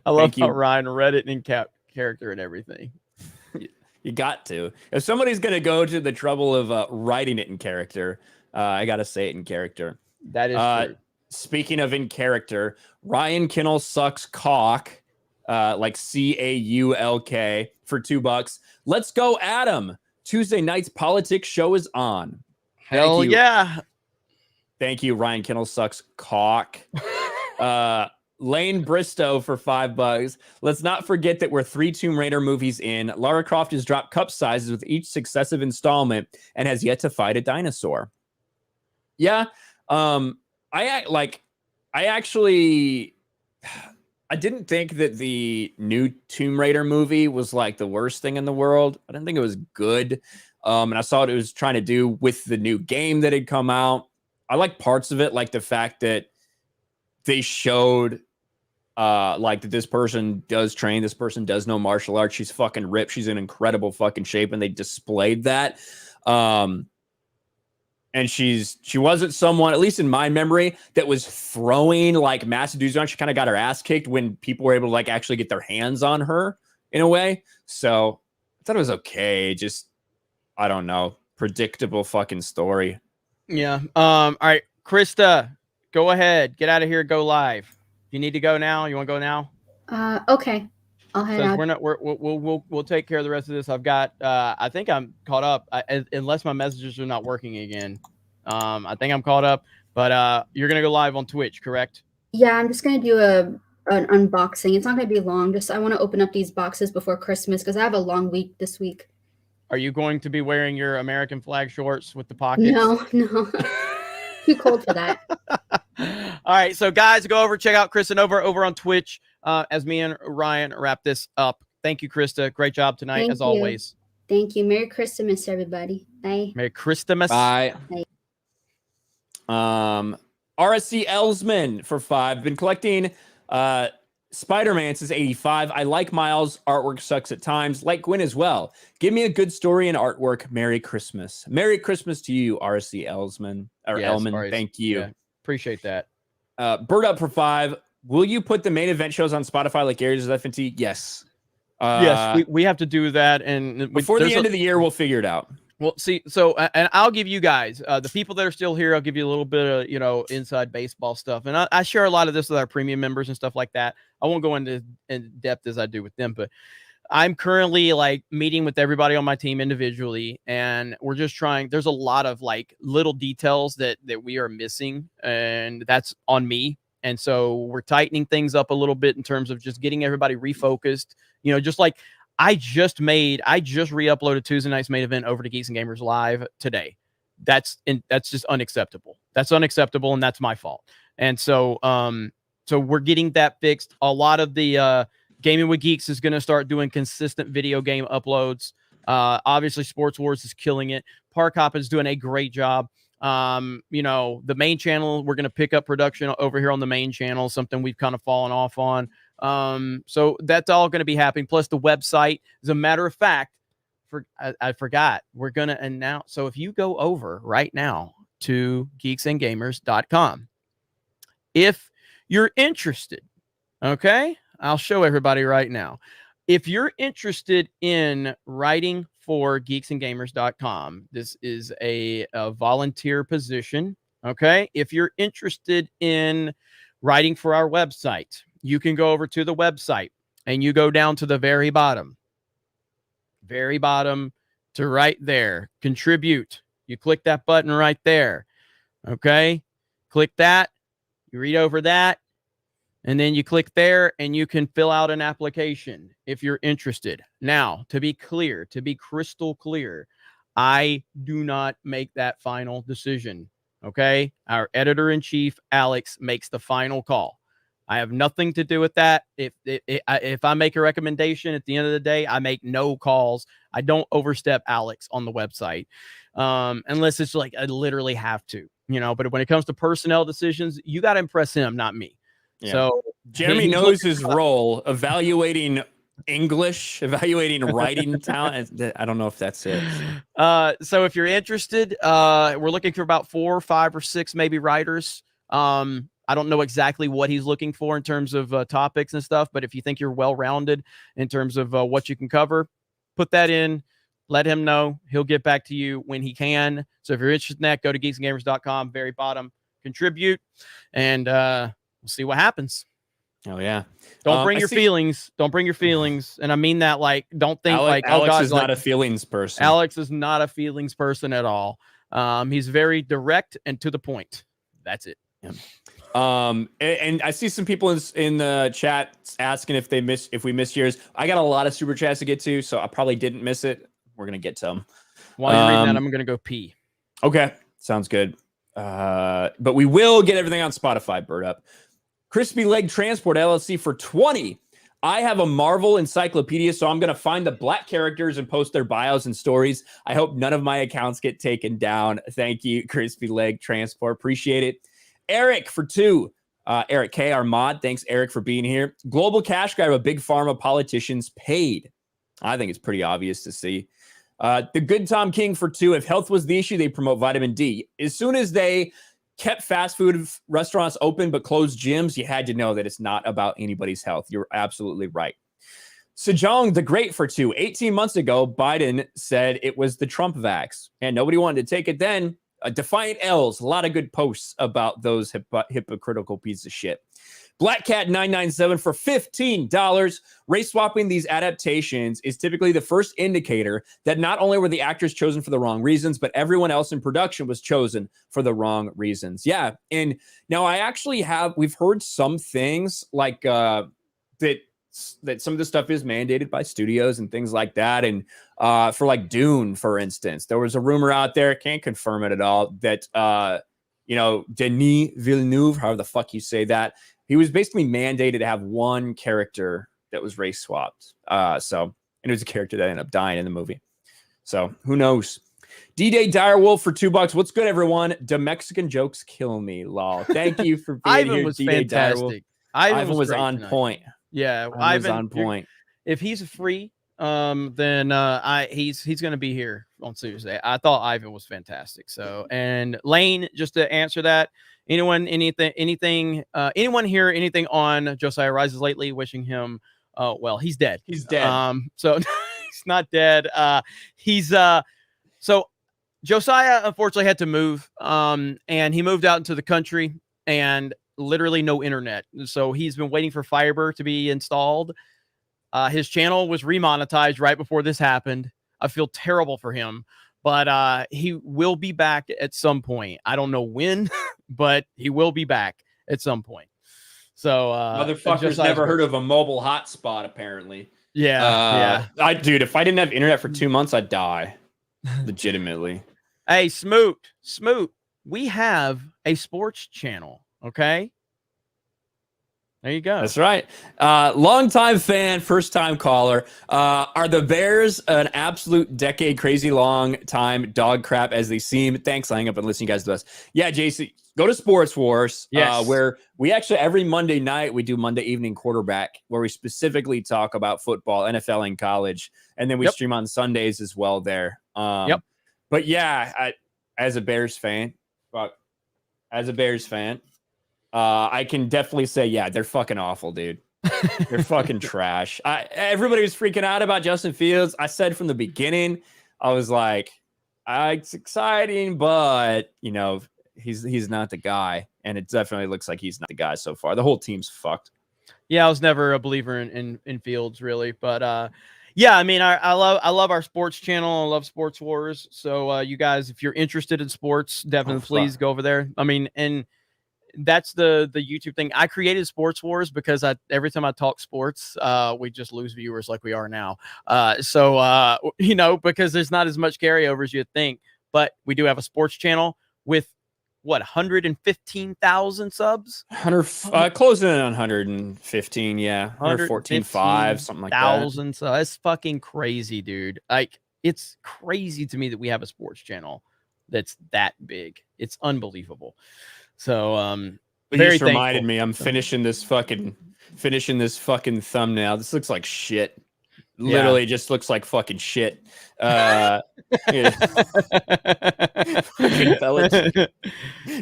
I love how Ryan read it in character and everything. You got to. If somebody's going to go to the trouble of writing it in character, I got to say it in character. That is true. Speaking of in character, Ryan Kinnell sucks cock, like CAULK for $2. Let's go, Adam. Tuesday night's politics show is on. Hell yeah. Thank you, Ryan Kinnell sucks cock. Lane Bristow for $5. Let's not forget that we're 3 Tomb Raider movies in. Lara Croft has dropped cup sizes with each successive installment and has yet to fight a dinosaur. Yeah. I didn't think that the new Tomb Raider movie was like the worst thing in the world. I didn't think it was good. And I saw what it was trying to do with the new game that had come out. I like parts of it, like the fact that they showed like that this person does train, this person does know martial arts. She's fucking ripped. She's in incredible fucking shape. And they displayed that. And she wasn't someone, at least in my memory, that was throwing like massive dudes around. She kind of got her ass kicked when people were able to like actually get their hands on her in a way. So I thought it was okay. Just, I don't know, predictable fucking story. Yeah. All right, Krista, go ahead. Get out of here. Go live. You need to go now. You want to go now? Okay. I'll head out. We'll take care of the rest of this. I've got. I think I'm caught up. Unless my messages are not working again. I think I'm caught up. But you're gonna go live on Twitch, correct? Yeah, I'm just gonna do an unboxing. It's not gonna be long. Just I want to open up these boxes before Christmas because I have a long week this week. Are you going to be wearing your American flag shorts with the pockets? No. Too cold for that. All right, so guys, go over, check out Kristen over on Twitch as me and Ryan wrap this up. Thank you, Krista. Great job tonight, as always. Thank you. Merry Christmas, everybody. Bye. Merry Christmas. Bye. RSC Elsman for 5. Been collecting Spider-Man since 85. I like Miles. Artwork sucks at times. Like Gwen as well. Give me a good story and artwork. Merry Christmas. Merry Christmas to you, RSC Elsman. Or yes, Elman. Thank you. Yeah, appreciate that. Bird Up for 5. Will you put the main event shows on Spotify like Aries of FNT? Yes. Yes, we have to do that. And before the end of the year, we'll figure it out. Well, see, so, and I'll give you guys, the people that are still here, I'll give you a little bit of, inside baseball stuff. And I share a lot of this with our premium members and stuff like that. I won't go into in depth as I do with them, but I'm currently like meeting with everybody on my team individually. And we're just trying, there's a lot of like little details that we are missing, and that's on me. And so we're tightening things up a little bit in terms of just getting everybody refocused, just like, I just re-uploaded Tuesday night's main event over to Geeks and Gamers Live today. That's just unacceptable. That's unacceptable, and that's my fault. And so so we're getting that fixed. A lot of the Gaming with Geeks is going to start doing consistent video game uploads. Obviously, Sports Wars is killing it. Park Hop is doing a great job. The main channel, we're going to pick up production over here on the main channel, something we've kind of fallen off on. So that's all going to be happening. Plus the website, as a matter of fact, I forgot, we're going to announce. So if you go over right now to geeksandgamers.com, if you're interested, okay, I'll show everybody right now. If you're interested in writing for geeksandgamers.com, this is a volunteer position. Okay. If you're interested in writing for our website, you can go over to the website and you go down to the very bottom, to right there. Contribute. You click that button right there. Okay? Click that. You read over that. And then you click there and you can fill out an application if you're interested. Now, to be clear, to be crystal clear, I do not make that final decision. Okay? Our editor-in-chief, Alex, makes the final call. I have nothing to do with that. If I make a recommendation at the end of the day, I make no calls. I don't overstep Alex on the website unless it's like I literally have to, But when it comes to personnel decisions, you got to impress him, not me. Yeah. So Jeremy knows his role, evaluating English, evaluating writing talent. I don't know if that's it. So if you're interested, we're looking for about 4, 5, or 6 maybe writers. I don't know exactly what he's looking for in terms of topics and stuff, but if you think you're well-rounded in terms of what you can cover, put that in, let him know. He'll get back to you when he can. So if you're interested in that, go to geeksgamers.com, very bottom, contribute, and we'll see what happens. Oh, yeah. Don't bring your feelings. Don't bring your feelings. And I mean that don't think Alex oh, God, is not a feelings person. Alex is not a feelings person at all. He's very direct and to the point. That's it. Yeah. And I see some people in the chat asking if we missed yours. I got a lot of super chats to get to, so I probably didn't miss it. We're gonna get to them. While you're reading that, I'm gonna go pee. Okay, sounds good. But we will get everything on Spotify. Bird up. Crispy Leg Transport LLC for 20. I have a Marvel encyclopedia, so I'm gonna find the black characters and post their bios and stories. I hope none of my accounts get taken down. Thank you, Crispy Leg Transport. Appreciate it. Eric for 2. Eric K, our mod. Thanks, Eric, for being here. Global cash grab of big pharma politicians paid. I think it's pretty obvious to see. The Good Tom King for 2. If health was the issue, they promote vitamin D. As soon as they kept fast food restaurants open but closed gyms, you had to know that it's not about anybody's health. You're absolutely right. Sejong the Great for 2. 18 months ago, Biden said it was the Trump vax, and nobody wanted to take it then. Defiant L's, a lot of good posts about those hypocritical pieces of shit. Black Cat 997 for $15. Race swapping these adaptations is typically the first indicator that not only were the actors chosen for the wrong reasons, but everyone else in production was chosen for the wrong reasons. Yeah, and now we've heard some things like that some of the stuff is mandated by studios and things like that. And for like Dune, for instance, there was a rumor out there, can't confirm it at all, that, Denis Villeneuve, however the fuck you say that, he was basically mandated to have one character that was race swapped. And it was a character that ended up dying in the movie. So who knows? D-Day Direwolf for $2. What's good, everyone? The Mexican jokes kill me, lol. Thank you for being Ivan here, was D-Day fantastic. Ivan was on point. Yeah, Ivan was on point. If he's free, then he's going to be here on Tuesday. I thought Ivan was fantastic. So, and Lane, just to answer that, anyone hear anything on Josiah Rises lately? Wishing him well. He's dead. He's dead. So he's not dead. So Josiah unfortunately had to move. And he moved out into the country and literally no internet. So he's been waiting for fiber to be installed. His channel was remonetized right before this happened. I feel terrible for him, but he will be back at some point. I don't know when, but he will be back at some point. So motherfuckers never heard of a mobile hotspot, apparently. Yeah. Dude, if I didn't have internet for 2 months, I'd die. Legitimately. Hey, Smoot, we have a sports channel. Okay. There you go. That's right. Longtime fan, first time caller. Are the Bears an absolute decade crazy long time dog crap as they seem? Thanks. I hang up and listen to you guys to us. Yeah, JC, go to Sports Wars, where we actually every Monday night we do Monday evening quarterback, where we specifically talk about football, NFL, and college, and then we stream on Sundays as well there. But yeah, as a Bears fan, I can definitely say, yeah, they're fucking awful, dude. They're fucking trash. Everybody was freaking out about Justin Fields. I said from the beginning, I was like, it's exciting, but he's not the guy, and it definitely looks like he's not the guy so far. The whole team's fucked. Yeah, I was never a believer in Fields, really, but Yeah, I mean, I love our sports channel. I love Sports Wars. So you guys, if you're interested in sports, definitely please go over there. I mean, and that's the YouTube thing. I created Sports Wars because every time I talk sports, we just lose viewers like we are now. You know, because there's not as much carryover as you'd think. But we do have a sports channel with what 115,000 subs. Closing in on 115, yeah, 114.5, something like that. So that's fucking crazy, dude. Like, it's crazy to me that we have a sports channel that's that big. It's unbelievable. So It very just reminded thankful. me, I'm finishing this fucking thumbnail. This looks like shit. Literally just looks like fucking shit. Yeah. Fucking Belichick.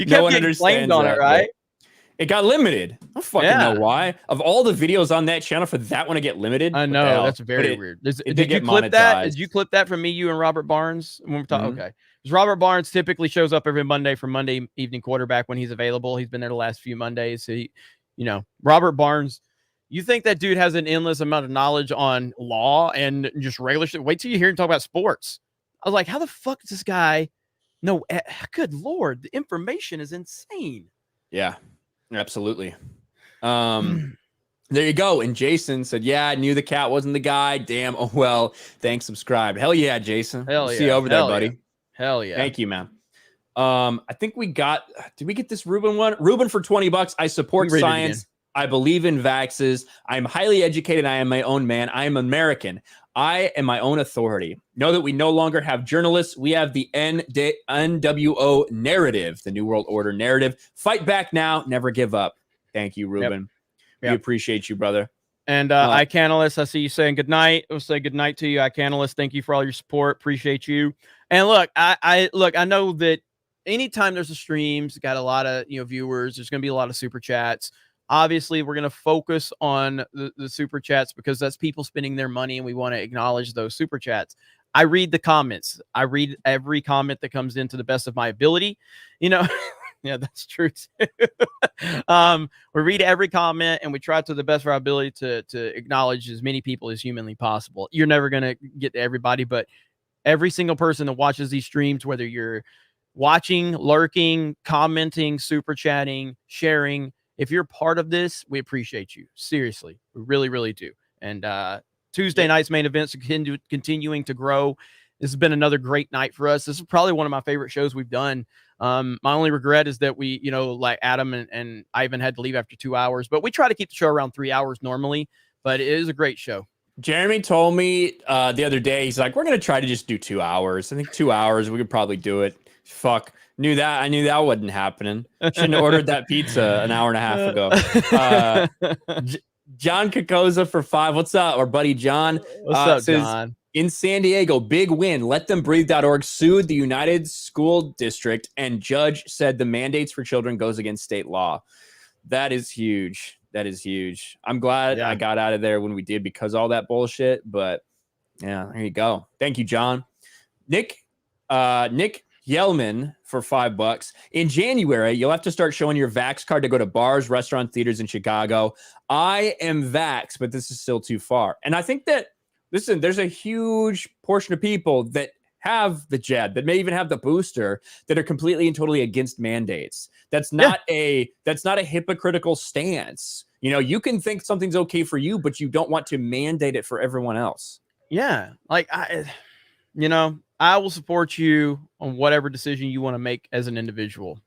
No one understands on that, it, right? It got limited. I don't fucking know why. Of all the videos on that channel, for that one to get limited, I know that's very weird. Did you clip that? Did you clip that from me, you, and Robert Barnes when we're talking? Okay, because Robert Barnes typically shows up every Monday for Monday Evening Quarterback when he's available. He's been there the last few Mondays. So he, you know, Robert Barnes. You think that dude has an endless amount of knowledge on law and just regular shit? Wait till you hear him talk about sports. I was like, how the fuck does this guy know? Good Lord, the information is insane. Yeah, absolutely. There you go. And Jason said, yeah, I knew the cat wasn't the guy. Damn. Oh, well, thanks. Subscribe. Hell yeah, Jason. Hell We'll yeah. see you over there, buddy. Yeah. Hell yeah. Thank you, man. I think did we get this Ruben one? Ruben for $20. I support science. I believe in vaxes. I'm highly educated. I am my own man. I am American. I am my own authority. Know that we no longer have journalists. We have the NWO narrative, the New World Order narrative. Fight back now. Never give up. Thank you, Ruben. We appreciate you, brother. And iCanalyst, I see you saying good night. We'll say good night to you, iCanalyst. Thank you for all your support. Appreciate you. And look, I know that anytime there's a streams, got a lot of viewers. There's going to be a lot of super chats. Obviously, we're going to focus on the super chats because that's people spending their money, and we want to acknowledge those super chats. I read the comments. I read every comment that comes in to the best of my ability. Yeah, that's true too. We read every comment and we try to the best of our ability to acknowledge as many people as humanly possible. You're never going to get to everybody, but every single person that watches these streams, whether you're watching, lurking, commenting, super chatting, sharing, if you're part of this, we appreciate you. Seriously, we really, really do. And Tuesday night's main events are continuing to grow. This has been another great night for us. This is probably one of my favorite shows we've done. My only regret is that we, like Adam and Ivan had to leave after 2 hours, but we try to keep the show around 3 hours normally, but it is a great show. Jeremy told me the other day, he's like, we're going to try to just do 2 hours. I think 2 hours, we could probably do it. Fuck. I knew that wasn't happening. Shouldn't have ordered that pizza an hour and a half ago. John Kokoza for 5. What's up? Our buddy John. What's up, John? In San Diego, big win. LetThemBreathe.org sued the United School District, and judge said the mandates for children goes against state law. That is huge. That is huge. I'm glad I got out of there when we did because of all that bullshit. But yeah, there you go. Thank you, John. Nick Yelman for $5. In January, you'll have to start showing your Vax card to go to bars, restaurants, theaters in Chicago. I am Vax, but this is still too far. And I think that, listen, there's a huge portion of people that have the jab, that may even have the booster, that are completely and totally against mandates. That's not a hypocritical stance. You can think something's okay for you, but you don't want to mandate it for everyone else. Yeah. Like I will support you on whatever decision you want to make as an individual.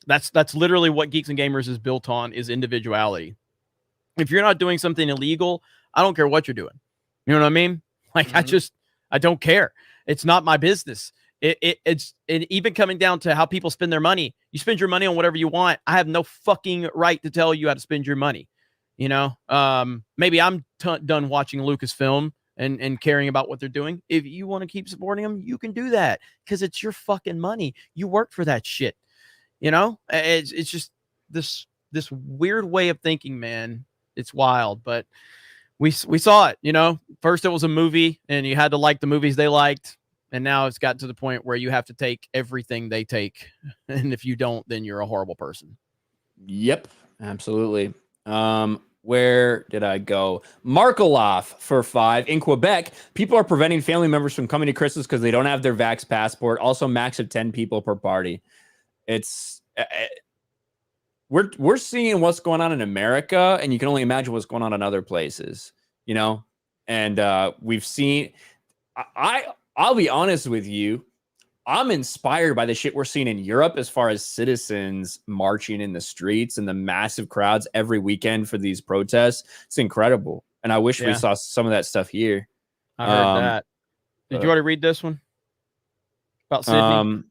That's literally what Geeks and Gamers is built on, is individuality. If you're not doing something illegal, I don't care what you're doing. You know what I mean? Like, I don't care. It's not my business. It's even coming down to how people spend their money. You spend your money on whatever you want. I have no fucking right to tell you how to spend your money. Maybe I'm done watching Lucasfilm and caring about what they're doing. If you want to keep supporting them, you can do that because it's your fucking money. You work for that shit. It's just this weird way of thinking, man. It's wild, but we saw it. First it was a movie and you had to like the movies they liked, and now it's got to the point where you have to take everything they take, and if you don't, then you're a horrible person. Yep, absolutely. Where did I go? Markoloff for 5. In Quebec, people are preventing family members from coming to Christmas because they don't have their vax passport. Also, max of 10 people per party. It's we're seeing what's going on in America, and you can only imagine what's going on in other places, you know. And we've seen. I'll be honest with you. I'm inspired by the shit we're seeing in Europe as far as citizens marching in the streets and the massive crowds every weekend for these protests. It's incredible. And I wish we saw some of that stuff here. I heard that. Did you already read this one? About Sydney?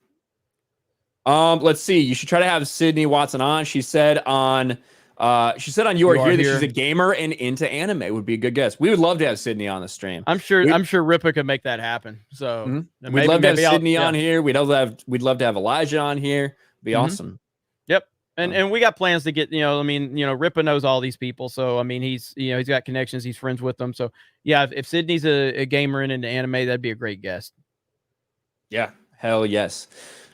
Let's see. You should try to have Sydney Watson on. She said on You Are Here that she's a gamer and into anime. Would be a good guess. We would love to have Sydney on the stream. I'm sure Rippa could make that happen. So we'd love to have Sydney on here. We'd love to have Elijah on here. Be awesome. Yep. And we got plans to get, Rippa knows all these people. So I mean, he's got connections, he's friends with them. So yeah, if Sydney's a gamer and into anime, that'd be a great guest. Yeah, hell yes.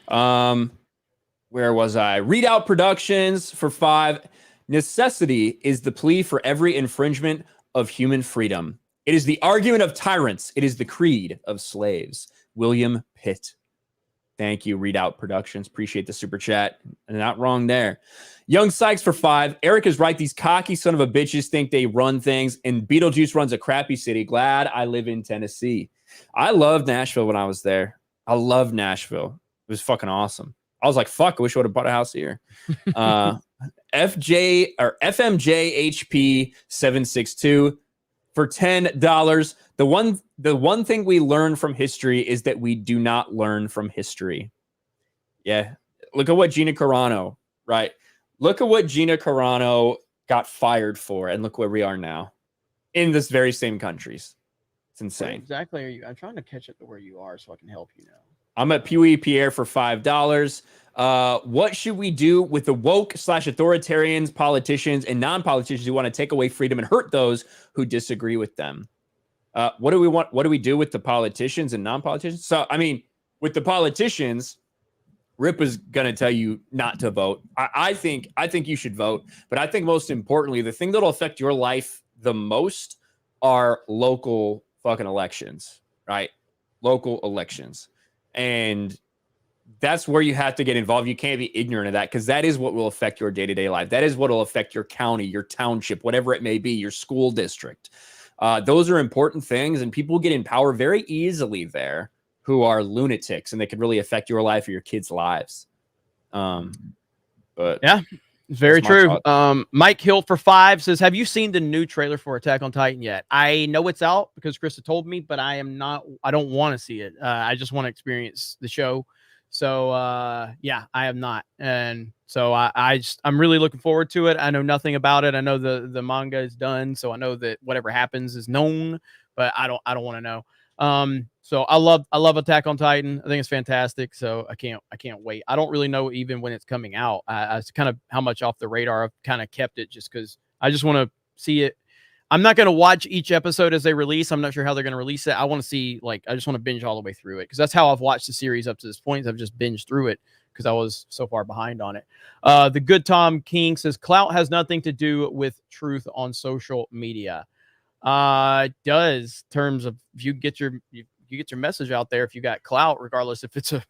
Where was I? Readout Productions for 5. Necessity is the plea for every infringement of human freedom. It is the argument of tyrants. It is the creed of slaves. William Pitt. Thank you, Readout Productions. Appreciate the super chat. Not wrong there. Young Sykes for 5. Eric is right. These cocky son of a bitches think they run things, and Beetlejuice runs a crappy city. Glad I live in Tennessee. I loved Nashville when I was there. I loved Nashville. It was fucking awesome. I was like, fuck, I wish I would have bought a house here. FMJHP 762 for $10. The one thing we learn from history is that we do not learn from history. Yeah. Look at what Gina Carano, right? Look at what Gina Carano got fired for, and look where we are now in this very same countries. It's insane. Where exactly are you? I'm trying to catch up to where you are so I can help you now. I'm at Pee Pierre for $5. What should we do with the woke / authoritarians, politicians, and non-politicians who want to take away freedom and hurt those who disagree with them? What do we want? What do we do with the politicians and non-politicians? So, I mean, with the politicians, Rip is going to tell you not to vote. I think you should vote. But I think most importantly, the thing that will affect your life the most are local fucking elections, right? Local elections. And that's where you have to get involved. You can't be ignorant of that, because that is what will affect your day-to-day life. That is what will affect your county, your township, whatever it may be, your school district. Those are important things, and people get in power very easily there who are lunatics, and they can really affect your life or your kids' lives. But yeah, very true. Mike Hill for 5 says, have you seen the new trailer for Attack on Titan yet? I know it's out because Krista told me, but I don't want to see it. I just want to experience the show. So yeah, I have not. And so I'm really looking forward to it. I know nothing about it. I know the manga is done, so I know that whatever happens is known, but I don't want to know. So I love Attack on Titan. I think it's fantastic. So I can't wait. I don't really know even when it's coming out. It's kind of how much off the radar I've kind of kept it, just because I just want to see it. I'm not going to watch each episode as they release. I'm not sure how they're going to release it. I want to see, I just want to binge all the way through it, because that's how I've watched the series up to this point. I've just binged through it because I was so far behind on it. The Good Tom King says, clout has nothing to do with truth on social media. It does, in terms of if you get your message out there, if you got clout, regardless if it's if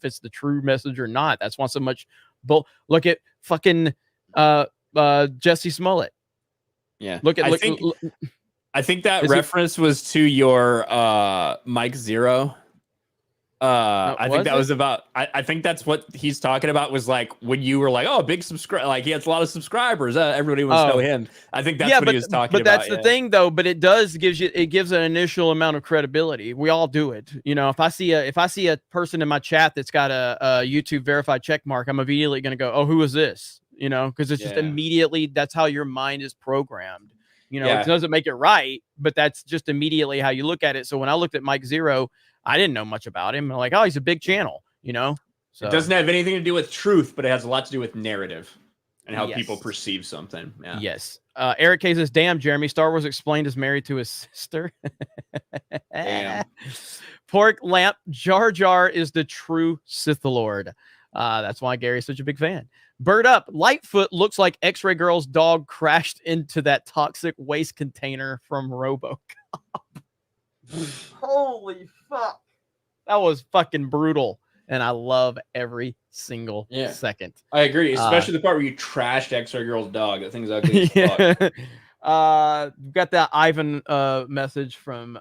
it's the true message or not. That's why so much. Look at fucking Jesse Smollett. Yeah. I think that reference was to your Mike Zero. I think that was about. I think that's what he's talking about. Was like when you were like, "Oh, big subscriber!" Like he has a lot of subscribers. Everybody wants to know him. I think that's what he was talking about. But that's the thing, though. But it gives an initial amount of credibility. We all do it. If I see a person in my chat that's got a YouTube verified check mark, I'm immediately going to go, "Oh, who is this?" Because it's just immediately, that's how your mind is programmed. It doesn't make it right, but that's just immediately how you look at it. So when I looked at Mike Zero, I didn't know much about him. I'm like, oh, he's a big channel, So it doesn't have anything to do with truth, but it has a lot to do with narrative and how people perceive something. Yeah. Yes. Eric K says, damn, Jeremy, Star Wars Explained is married to his sister. Damn. Pork Lamp, Jar Jar is the true Sith Lord. That's why Gary's such a big fan. Bird up. Lightfoot looks like X-Ray Girl's dog crashed into that toxic waste container from RoboCop. Holy fuck. That was fucking brutal. And I love every single second. I agree, especially the part where you trashed X-Ray Girl's dog. That thing's ugly as fuck. We've got that Ivan message from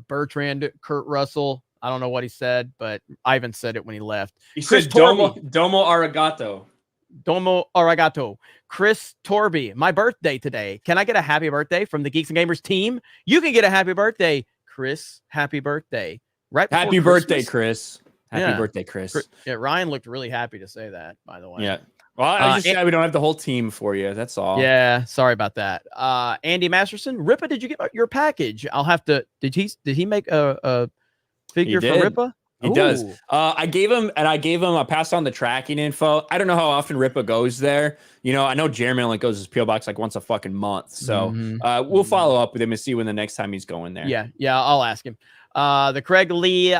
Bertrand Kurt Russell. I don't know what he said, but Ivan said it when he left. He said Domo Arigato. Domo Arigato. Chris Torby, my birthday today. Can I get a happy birthday from the Geeks and Gamers team? You can get a happy birthday, Chris. Happy birthday. Right. Happy birthday, Chris. Happy birthday, Chris. Yeah, Ryan looked really happy to say that, by the way. Yeah. Well, I was just sad we don't have the whole team for you. That's all. Yeah, sorry about that. Andy Masterson, Ripa, did you get your package? I'll have to. Did he make a figure for Ripa? He does. I passed on the tracking info. I don't know how often Ripa goes there. You know, I know Jeremy only goes to his PO box like once a fucking month. So we'll follow up with him and see when the next time he's going there. Yeah, I'll ask him. The Craig Lee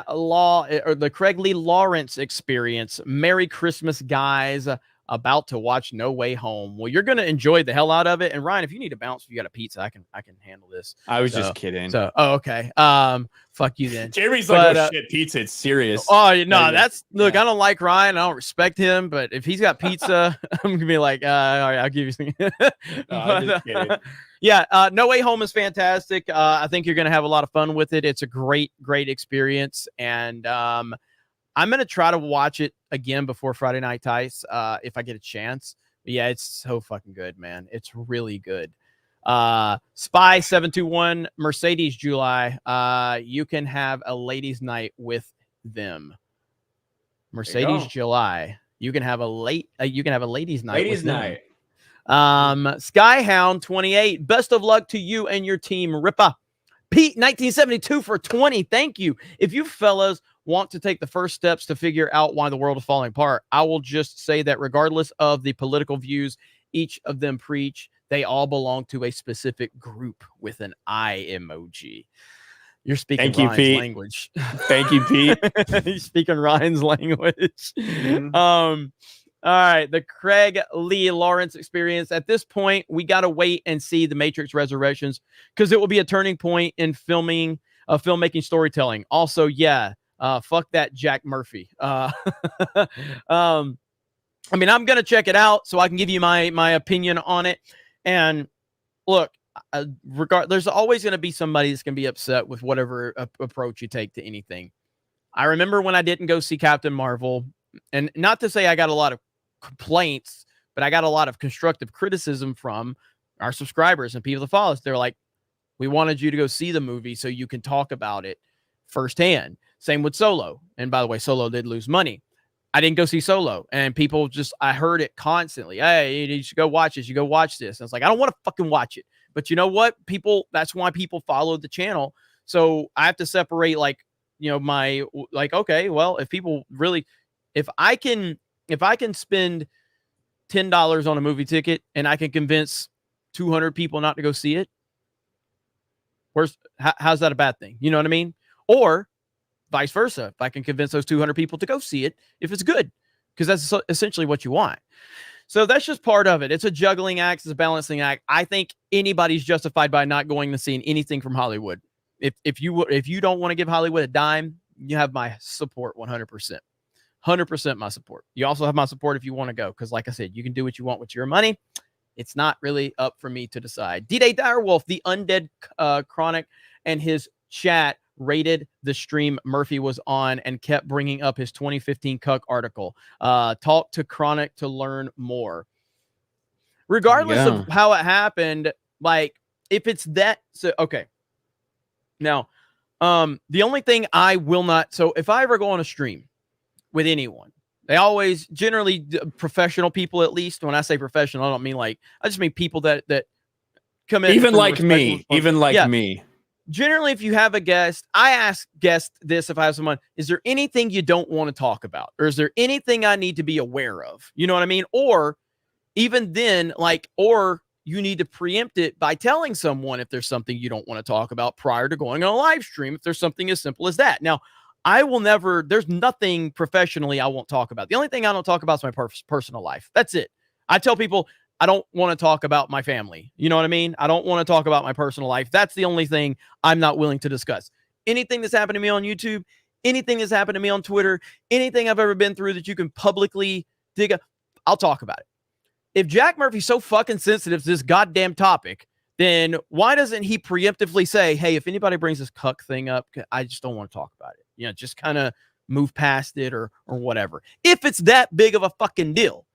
Lawrence experience. Merry Christmas, guys. About to watch No Way Home. Well, you're gonna enjoy the hell out of it. And Ryan, if you need to bounce, if you got a pizza, I can handle this. I was just kidding. So, okay. Fuck you then. Jeremy's like, oh shit, pizza. It's serious. Oh no, look. I don't like Ryan. I don't respect him. But if he's got pizza, I'm gonna be like, all right, I'll give you something. No Way Home is fantastic. I think you're gonna have a lot of fun with it. It's a great experience, and I'm going to try to watch it again before Friday Night Tice if I get a chance. But yeah, it's so fucking good, man. It's really good. Spy721, Mercedes July. You can have a ladies' night with them. Mercedes July. You can have a ladies' night. Ladies' night. Skyhound 28. Best of luck to you and your team, Ripa. Pete 1972 for 20. Thank you. If you fellas want to take the first steps to figure out why the world is falling apart, I will just say that regardless of the political views each of them preach, they all belong to a specific group with an I emoji. You're speaking Ryan's language. Thank you, Pete. He's speaking Ryan's language. All right, the Craig Lee Lawrence experience. At this point, we got to wait and see The Matrix Resurrections because it will be a turning point in filmmaking storytelling. Also, fuck that Jack Murphy. I mean, I'm going to check it out so I can give you my opinion on it. And look, there's always going to be somebody that's going to be upset with whatever approach you take to anything. I remember when I didn't go see Captain Marvel, and not to say I got a lot of complaints, but I got a lot of constructive criticism from our subscribers and people that follow us. They're like, we wanted you to go see the movie so you can talk about it firsthand. Same with Solo. And by the way, Solo did lose money. I didn't go see Solo, and people I heard it constantly. Hey, you should go watch this. You go watch this. And it's like, I don't want to fucking watch it. But you know what? That's why people follow the channel. So I have to separate okay, well, if people really, if I can spend $10 on a movie ticket and I can convince 200 people not to go see it, how's that a bad thing? You know what I mean? Or vice versa. If I can convince those 200 people to go see it, if it's good, because that's essentially what you want. So that's just part of it. It's a juggling act. It's a balancing act. I think anybody's justified by not going to see anything from Hollywood. If you don't want to give Hollywood a dime, you have my support 100%. 100% my support. You also have my support if you want to go, because like I said, you can do what you want with your money. It's not really up for me to decide. D-Day Direwolf, the Undead Chronic, and his chat rated the stream Murphy was on and kept bringing up his 2015 Cuck article. Talk to Chronic to learn more. Regardless of how it happened, like, if it's that, so okay. Now, the only thing I will not, so if I ever go on a stream with anyone, they always, generally professional people, at least. When I say professional, I don't mean like, I just mean people that come in. Even like me. Generally, if you have a guest, I ask guests this: if I have someone, is there anything you don't want to talk about? Or is there anything I need to be aware of? You know what I mean? Or even then, or you need to preempt it by telling someone if there's something you don't want to talk about prior to going on a live stream, if there's something as simple as that. Now, I will never, there's nothing professionally I won't talk about. The only thing I don't talk about is my personal life. That's it. I tell people I don't want to talk about my family. You know what I mean? I don't want to talk about my personal life. That's the only thing I'm not willing to discuss. Anything that's happened to me on YouTube, anything that's happened to me on Twitter, anything I've ever been through that you can publicly dig up, I'll talk about it. If Jack Murphy's so fucking sensitive to this goddamn topic, then why doesn't he preemptively say, hey, if anybody brings this cuck thing up, I just don't want to talk about it. You know, just kind of move past it or whatever. If it's that big of a fucking deal.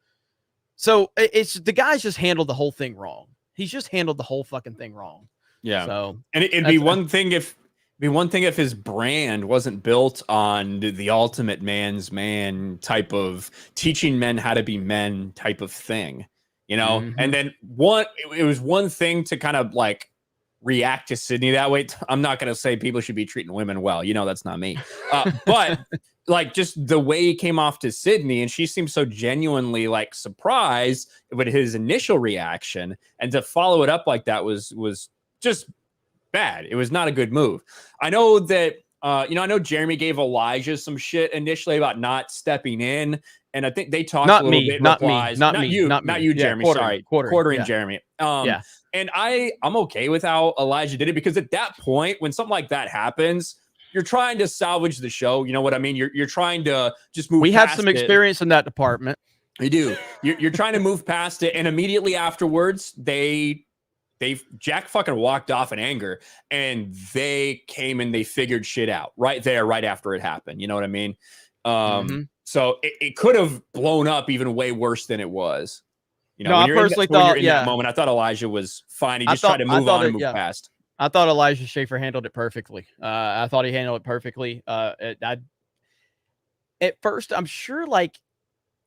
So it's the guy's just handled the whole thing wrong. He's just handled the whole fucking thing wrong. Yeah. So and it'd be one thing if his brand wasn't built on the ultimate man's man type of teaching men how to be men type of thing, you know. And then it was one thing to kind of like react to Sydney that way. I'm not going to say people should be treating women well, you know, that's not me. But like just the way he came off to Sydney, and she seemed so genuinely like surprised with his initial reaction, and to follow it up like that was just bad. It was not a good move. I know that I know Jeremy gave Elijah some shit initially about not stepping in, and I think they talked a little bit. Not you, Jeremy. Sorry, quartering Jeremy. Yeah. And I'm okay with how Elijah did it, because at that point, when something like that happens, you're trying to salvage the show. You know what I mean? You're trying to just move. We have some experience in that department. You do. You're trying to move past it, and immediately afterwards, Jack fucking walked off in anger, and they came and they figured shit out right there, right after it happened. You know what I mean? So it could have blown up even way worse than it was. You know, no, I personally thought, in that moment, I thought Elijah was fine. He just tried to move on and move past. I thought Elijah Schaefer handled it perfectly. I thought he handled it perfectly. At first, I'm sure like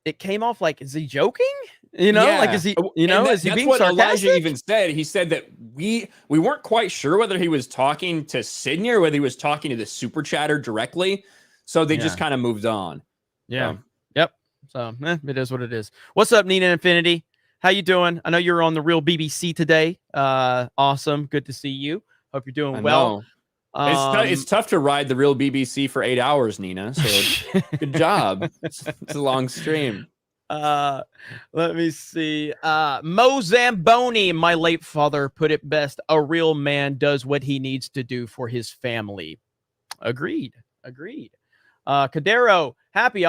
it came off like, is he joking? You know, like, is he, you know, is he being sarcastic? Elijah even said. He said that we weren't quite sure whether he was talking to Sydney or whether he was talking to the super chatter directly. So they just kind of moved on. Yeah. Yep. So it is what it is. What's up, Nina Infinity? How you doing? I know you're on the Real BBC today. Awesome. Good to see you. Hope you're doing well. It's tough to ride the Real BBC for 8 hours, Nina. So good job. It's a long stream. Let me see. Mo Zamboni, my late father, put it best. A real man does what he needs to do for his family. Agreed. Cadero, happy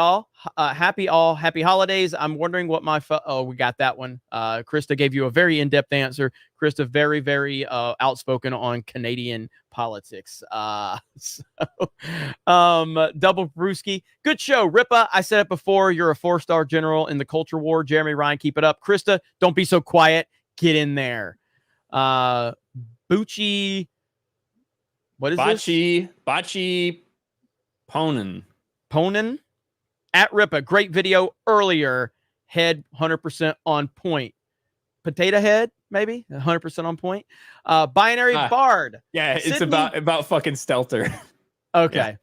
holidays. I'm wondering what my we got that one. Krista gave you a very in-depth answer. Krista, very, very outspoken on Canadian politics. Double Brewski, good show. Ripa, I said it before, you're a 4-star general in the culture war. Jeremy Ryan, keep it up. Krista, don't be so quiet. Get in there. Bucci, what is this? Bachi Ponen at Ripa, great video earlier. Head 100% on point. Potato head, maybe 100% on point. Binary Bard. Yeah, it's about fucking Stelter. Okay.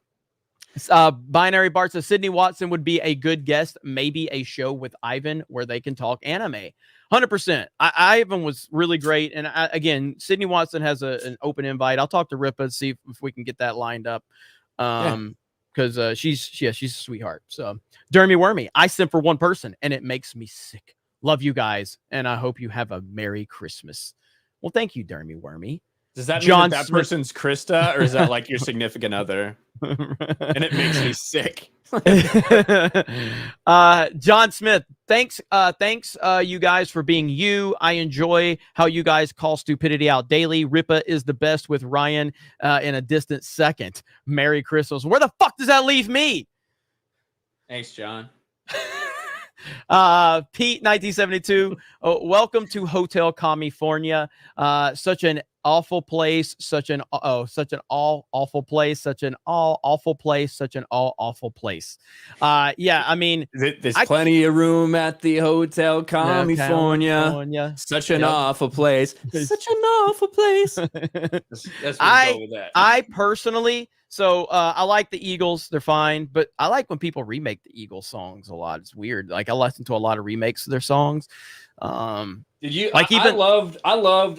Yeah. Binary Bard says Sydney Watson would be a good guest. Maybe a show with Ivan where they can talk anime. 100%. Ivan was really great. And again, Sydney Watson has an open invite. I'll talk to Ripa and see if we can get that lined up. Because she's a sweetheart. So Dermy Wormy, I sent for one person and it makes me sick. Love you guys, and I hope you have a Merry Christmas. Well, thank you, Dermy Wormy. Does that mean that person's Krista, or is that like your significant other? And it makes me sick. John Smith, thanks you guys for being you. I enjoy how you guys call stupidity out daily. Ripa is the best with Ryan in a distant second. Merry Christmas. Where the fuck does that leave me? Thanks, John. Pete 1972, welcome to Hotel California. Such an awful place, such an all awful place, such an all awful place, such an all awful place. Yeah, I mean, there's plenty of room at the Hotel California. Such an awful place. Such an awful place. I personally So I like the Eagles. They're fine. But I like when people remake the Eagles songs a lot. It's weird. Like I listen to a lot of remakes of their songs. Did you? Like I loved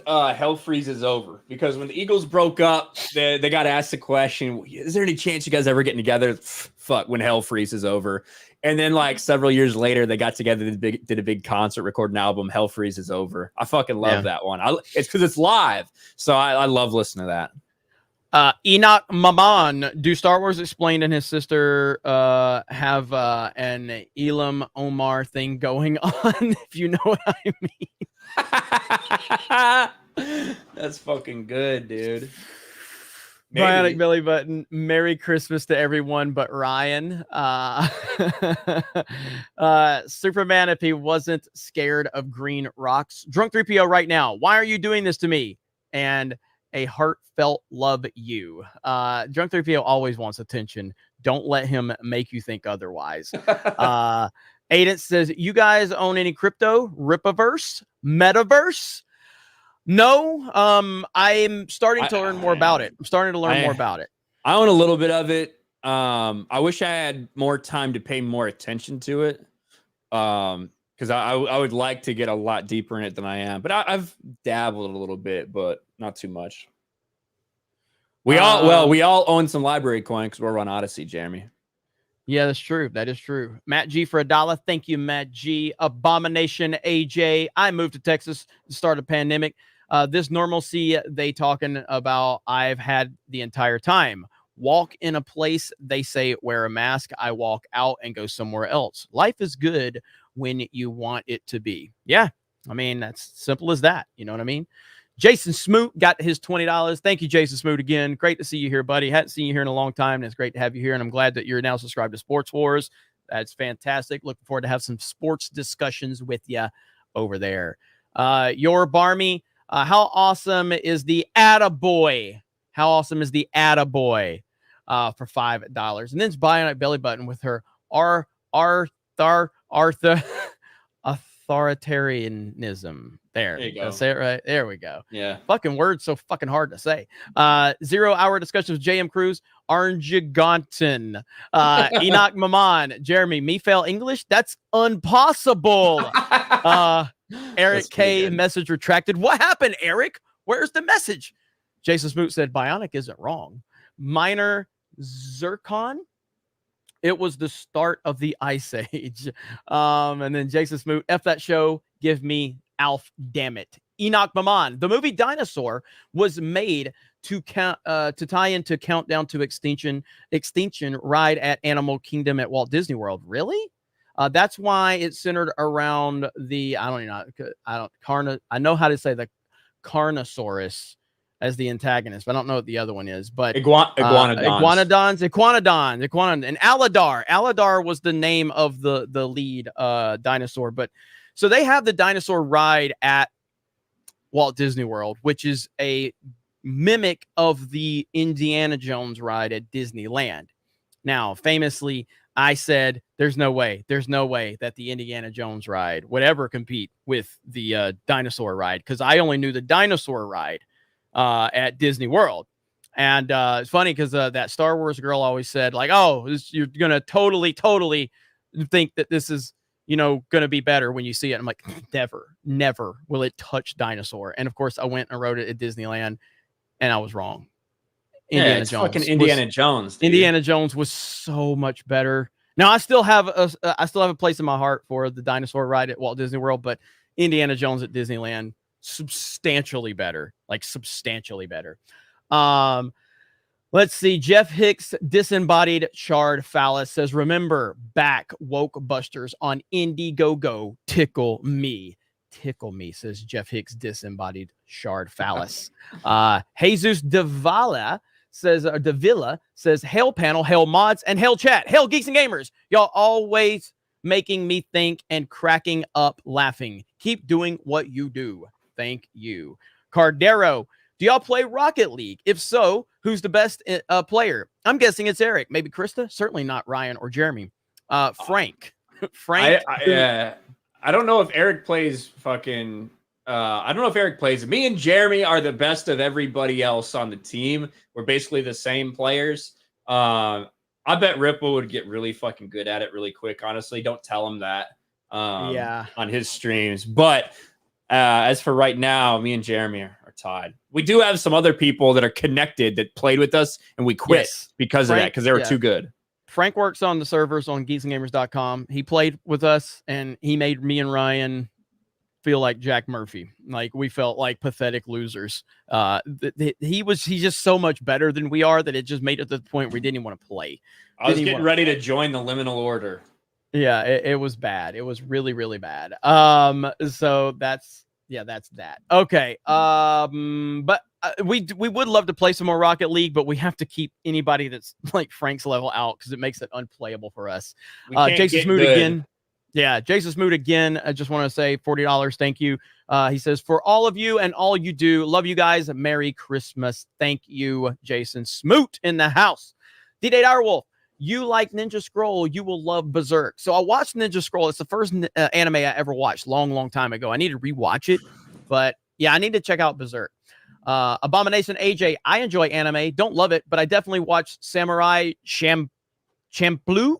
Hell Freezes Over, because when the Eagles broke up, they got asked the question, is there any chance you guys ever getting together? Fuck, when Hell Freezes Over. And then like several years later, they got together, did a big concert, recorded an album, Hell Freezes Over. I fucking love that one. It's because it's live. So I love listening to that. Enoch Maman, do Star Wars Explained and his sister have an Elam Omar thing going on, if you know what I mean? That's fucking good, dude. Bionic Belly Button, Merry Christmas to everyone but Ryan. Superman, if he wasn't scared of green rocks. Drunk 3PO right now. Why are you doing this to me? And a heartfelt love you. Drunk 3PO always wants attention. Don't let him make you think otherwise. Aiden says, you guys own any crypto? Ripaverse? Metaverse? No. I'm starting to learn more about it. I'm starting to learn more about it. I own a little bit of it. I wish I had more time to pay more attention to it. Because I would like to get a lot deeper in it than I am. But I've dabbled a little bit, but not too much. We all own some library coin because we're on Odyssey, Jeremy. Yeah, that's true. That is true. Matt G for $1. Thank you, Matt G. Abomination AJ. I moved to Texas to start a pandemic. This normalcy they talking about, I've had the entire time. Walk in a place, they say wear a mask. I walk out and go somewhere else. Life is good when you want it to be. Yeah, I mean, that's simple as that. You know what I mean? Jason Smoot got his $20. Thank you, Jason Smoot, again. Great to see you here, buddy. Hadn't seen you here in a long time, and it's great to have you here, and I'm glad that you're now subscribed to Sports Wars. That's fantastic. Looking forward to have some sports discussions with you over there. Your Barmy, how awesome is the Attaboy? How awesome is the Attaboy for $5? And then it's Bionic Belly Button with her authoritarianism. There you go. Say it right. There we go. Yeah. Fucking words so fucking hard to say. 0 hour discussion with JM Cruz, Arngiganton, Enoch Maman, Jeremy, me fail English? That's impossible. Eric K, message retracted. What happened, Eric? Where's the message? Jason Smoot said Bionic isn't wrong. Minor Zircon. It was the start of the Ice Age. And then Jason Smoot, F that show, give me Alf, damn it. Enoch Maman, the movie Dinosaur was made to tie into Countdown to Extinction ride at Animal Kingdom at Walt Disney World. Really? That's why it's centered around the, I know how to say the Carnosaurus as the antagonist, but I don't know what the other one is. But Iguanodons. And Aladar was the name of the lead dinosaur. But so they have the dinosaur ride at Walt Disney World, which is a mimic of the Indiana Jones ride at Disneyland. Now, famously, I said, there's no way that the Indiana Jones ride would ever compete with the dinosaur ride, because I only knew the dinosaur ride at Disney World. And it's funny because that Star Wars girl always said, like, oh, you're going to totally think that this is, going to be better when you see it. I'm like, never will it touch dinosaur. And of course, I went and rode it at Disneyland, and I was wrong. Indiana Jones. Dude. Indiana Jones was so much better. Now I still have a place in my heart for the dinosaur ride at Walt Disney World, but Indiana Jones at Disneyland, substantially better. Let's see. Jeff Hicks, disembodied shard phallus, says, remember back woke busters on Indiegogo. Tickle me, says Jeff Hicks, disembodied shard phallus. Jesus Davila says, hail panel, hail mods, and hail chat, hail Geeks and Gamers. Y'all always making me think and cracking up laughing. Keep doing what you do. Thank you. Cardero, do y'all play Rocket League? If so, who's the best player? I'm guessing it's Eric. Maybe Krista. Certainly not Ryan or Jeremy. Frank. I don't know if Eric plays fucking... I don't know if Eric plays. Me and Jeremy are the best of everybody else on the team. We're basically the same players. I bet Ripple would get really fucking good at it really quick. Honestly, don't tell him that on his streams. But as for right now, me and Jeremy are tied. We do have some other people that are connected that played with us, and we quit because of that, because they were too good. Frank works on the servers on geeksandgamers.com. He played with us, and he made me and Ryan feel like Jack Murphy. Like, we felt like pathetic losers. He's just so much better than we are that it just made it to the point where we didn't even want to play. I was getting ready to join the liminal order. Yeah, it was bad. It was really, really bad. So that's that. Okay. But we would love to play some more Rocket League, but we have to keep anybody that's like Frank's level out because it makes it unplayable for us. Jason Smoot again. Yeah, Jason Smoot again. I just want to say $40. Thank you. He says, for all of you and all you do, love you guys. Merry Christmas. Thank you, Jason Smoot in the house. D-Day Direwolf. You like Ninja Scroll, you will love Berserk. So I watched Ninja Scroll. It's the first anime I ever watched long time ago. I need to rewatch it, but yeah, I need to check out Berserk. Abomination AJ, I enjoy anime. Don't love it, but I definitely watched Samurai Champloo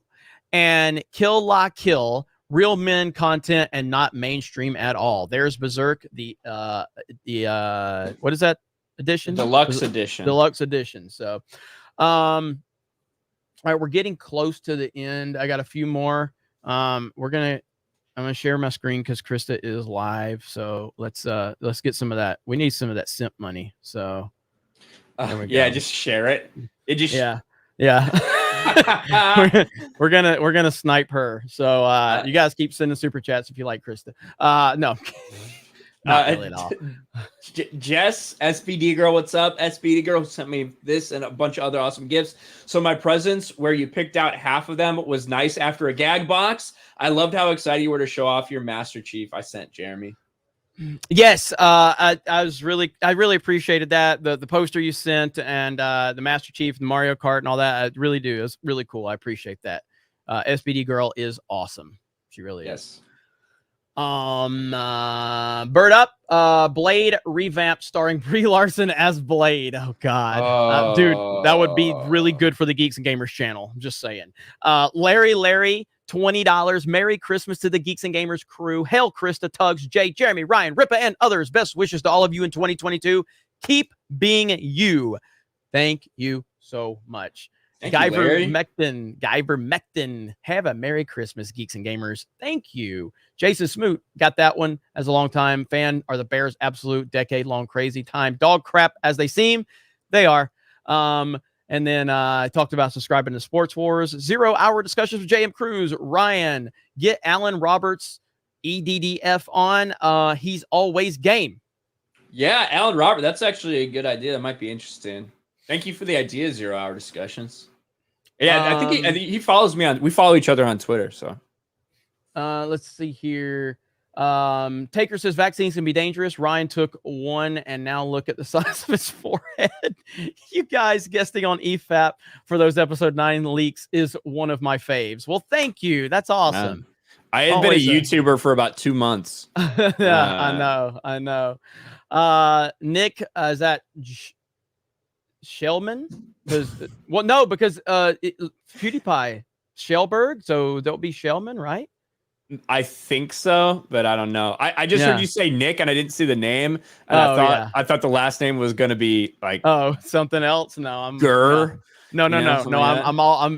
and Kill La Kill. Real men content and not mainstream at all. There's Berserk, the what is that edition? Deluxe edition. Deluxe edition. So, all right, we're getting close to the end. I got a few more. I'm gonna share my screen because Krista is live. So let's get some of that. We need some of that simp money. So yeah, just share it. It just yeah. we're gonna snipe her. So you guys keep sending super chats if you like Krista. No. Not really at all. Jess, SPD girl, what's up? SPD girl sent me this and a bunch of other awesome gifts. So my presents, where you picked out half of them, was nice after a gag box. I loved how excited you were to show off your Master Chief. I sent Jeremy. Yes, I really appreciated that. The poster you sent and the Master Chief, the Mario Kart, and all that. I really do. It was really cool. I appreciate that. SPD girl is awesome. She really is. Bird Up, Blade revamp starring Brie Larson as Blade. Oh God, dude, that would be really good for the Geeks and Gamers channel. I'm just saying. Larry, $20. Merry Christmas to the Geeks and Gamers crew. Hail Krista, Tugs, Jay, Jeremy, Ryan, Ripa, and others. Best wishes to all of you in 2022. Keep being you. Thank you so much. Guyver Mecton, have a Merry Christmas, Geeks and Gamers. Thank you. Jason Smoot got that one as a longtime fan. Are the Bears absolute decade-long crazy time dog crap as they seem? They are. And then I talked about subscribing to Sports Wars. 0 hour discussions with JM Cruz. Ryan, get Alan Roberts EDDF on. He's always game. Yeah, Alan Robert. That's actually a good idea. That might be interesting. Thank you for the idea, 0 hour discussions. Yeah, I think he follows me we follow each other on Twitter. So let's see here. Taker says vaccines can be dangerous. Ryan took one and now look at the size of his forehead. You guys guesting on EFAP for those episode 9 leaks is one of my faves. Well, thank you. That's awesome. I had been a YouTuber for about 2 months. Yeah, I know. Nick, is that Shellman? Because PewDiePie Shellberg, so there'll be Shellman, right? I think so, but I don't know. I just heard you say Nick, and I didn't see the name, and I thought the last name was gonna be like something else. No, I'm Gurr. No.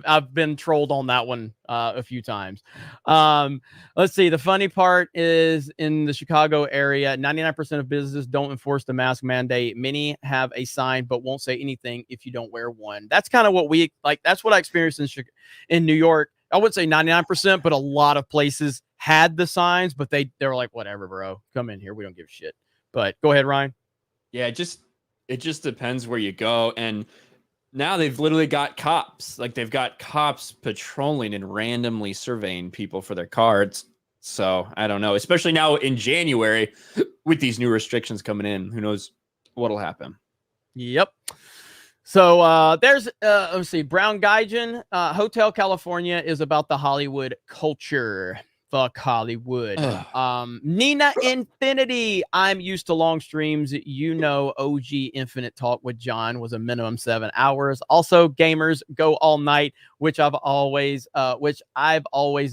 I've been trolled on that one a few times. Let's see. The funny part is in the Chicago area, 99% of businesses don't enforce the mask mandate. Many have a sign but won't say anything if you don't wear one. That's kind of what we like. That's what I experienced in New York. I wouldn't say 99%, but a lot of places had the signs, but they were like, whatever, bro, come in here. We don't give a shit. But go ahead, Ryan. Yeah, it just depends where you go. And now they've literally got cops. Like, they've got cops patrolling and randomly surveying people for their cards. So I don't know, especially now in January with these new restrictions coming in. Who knows what'll happen? Yep. So there's let's see, Brown Gaijin, Hotel California is about the Hollywood culture. fuck Hollywood. Nina Infinity. I'm used to long streams. You know, OG Infinite Talk with John was a minimum 7 hours. Also, gamers go all night, which I've always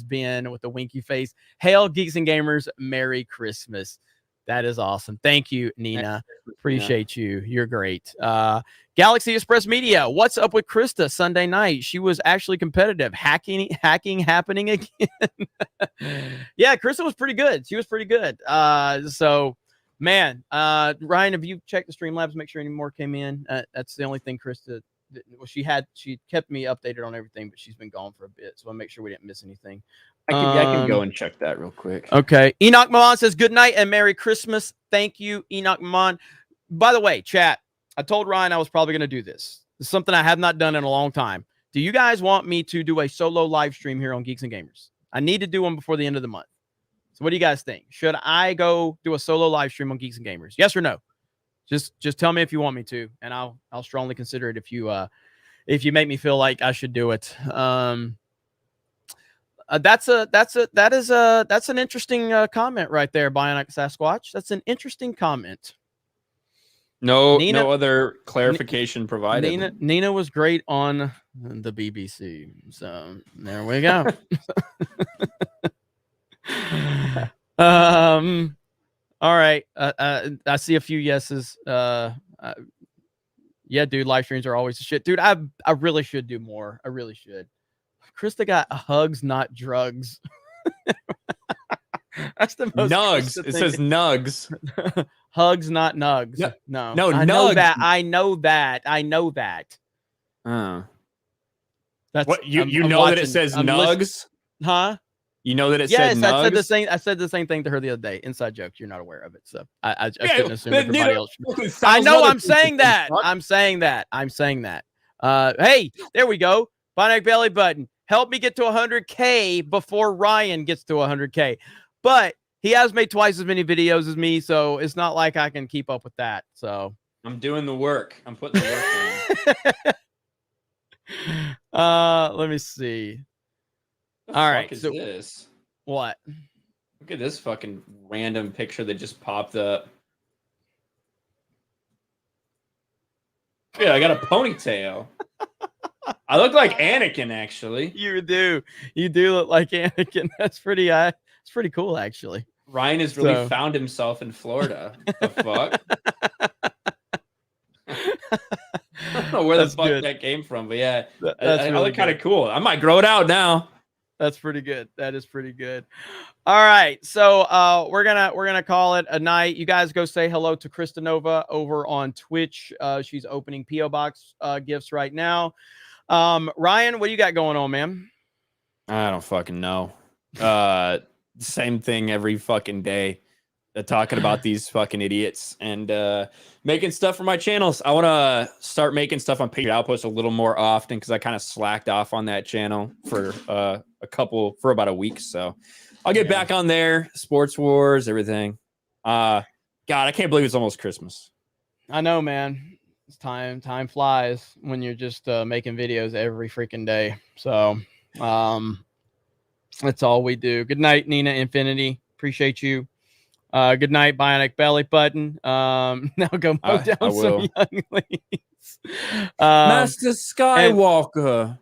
been with a winky face. Hail Geeks and Gamers. Merry Christmas. That is awesome. Thank you, Nina. Appreciate you. You're great. Galaxy Express Media. What's up with Krista Sunday night? She was actually competitive. Hacking happening again. Yeah, Krista was pretty good. She was pretty good. So, man, Ryan, have you checked the Streamlabs? Make sure any more came in. That's the only thing Krista. Well, she kept me updated on everything, but she's been gone for a bit, so I'll make sure we didn't miss anything. I can go and check that real quick. Okay. Enoch Maman says good night and Merry Christmas. Thank you, Enoch Maman. By the way, chat, I told Ryan I was probably going to do this. It's something I have not done in a long time. Do you guys want me to do a solo live stream here on Geeks and Gamers? I need to do one before the end of the month. So what do you guys think? Should I go do a solo live stream on Geeks and Gamers? Yes or no? Just tell me if you want me to, and I'll strongly consider it if you make me feel like I should do it. That's an interesting comment right there, Bionic Sasquatch. That's an interesting comment. No other clarification provided. Nina was great on the BBC, so there we go. All right. I see a few yeses. Yeah, dude, live streams are always a shit, dude. I really should do more. I really should. Krista got hugs, not drugs. That's the most nugs. It says nugs. Hugs, not nugs. No. I nugs. know that. I know that. That's what you know that it says nugs, huh? You know that it said nugs? I said the same thing to her the other day. Inside joke. You're not aware of it, so I shouldn't assume everybody else. I know. I'm saying that. I'm saying that. Hey, there we go. Bionic Belly Button. Help me get to 100K before Ryan gets to 100K. But he has made twice as many videos as me, so it's not like I can keep up with that. So I'm doing the work. I'm putting the work in. Let me see. All right. So this? What? Look at this fucking random picture that just popped up. Yeah, I got a ponytail. I look like Anakin, actually. You do look like Anakin. That's pretty. It's pretty cool, actually. Ryan has really found himself in Florida. The fuck? I don't know where the fuck that came from, but yeah, I look kind of cool. I might grow it out now. That's pretty good. That is pretty good. All right, so we're gonna call it a night. You guys go say hello to Krista Nova over on Twitch. She's opening PO Box gifts right now. Ryan, what do you got going on, man? I don't fucking know. Same thing every fucking day. Talking about these fucking idiots and making stuff for my channels. I want to start making stuff on Patriot Outpost a little more often because I kind of slacked off on that channel for about a week. So I'll get back on there. Sports Wars, everything. God, I can't believe it's almost Christmas. I know, man. It's time flies when you're just making videos every freaking day. So that's all we do. Good night, Nina Infinity. Appreciate you. Good night, Bionic Belly Button. Now go mow down some younglings. Master Skywalker.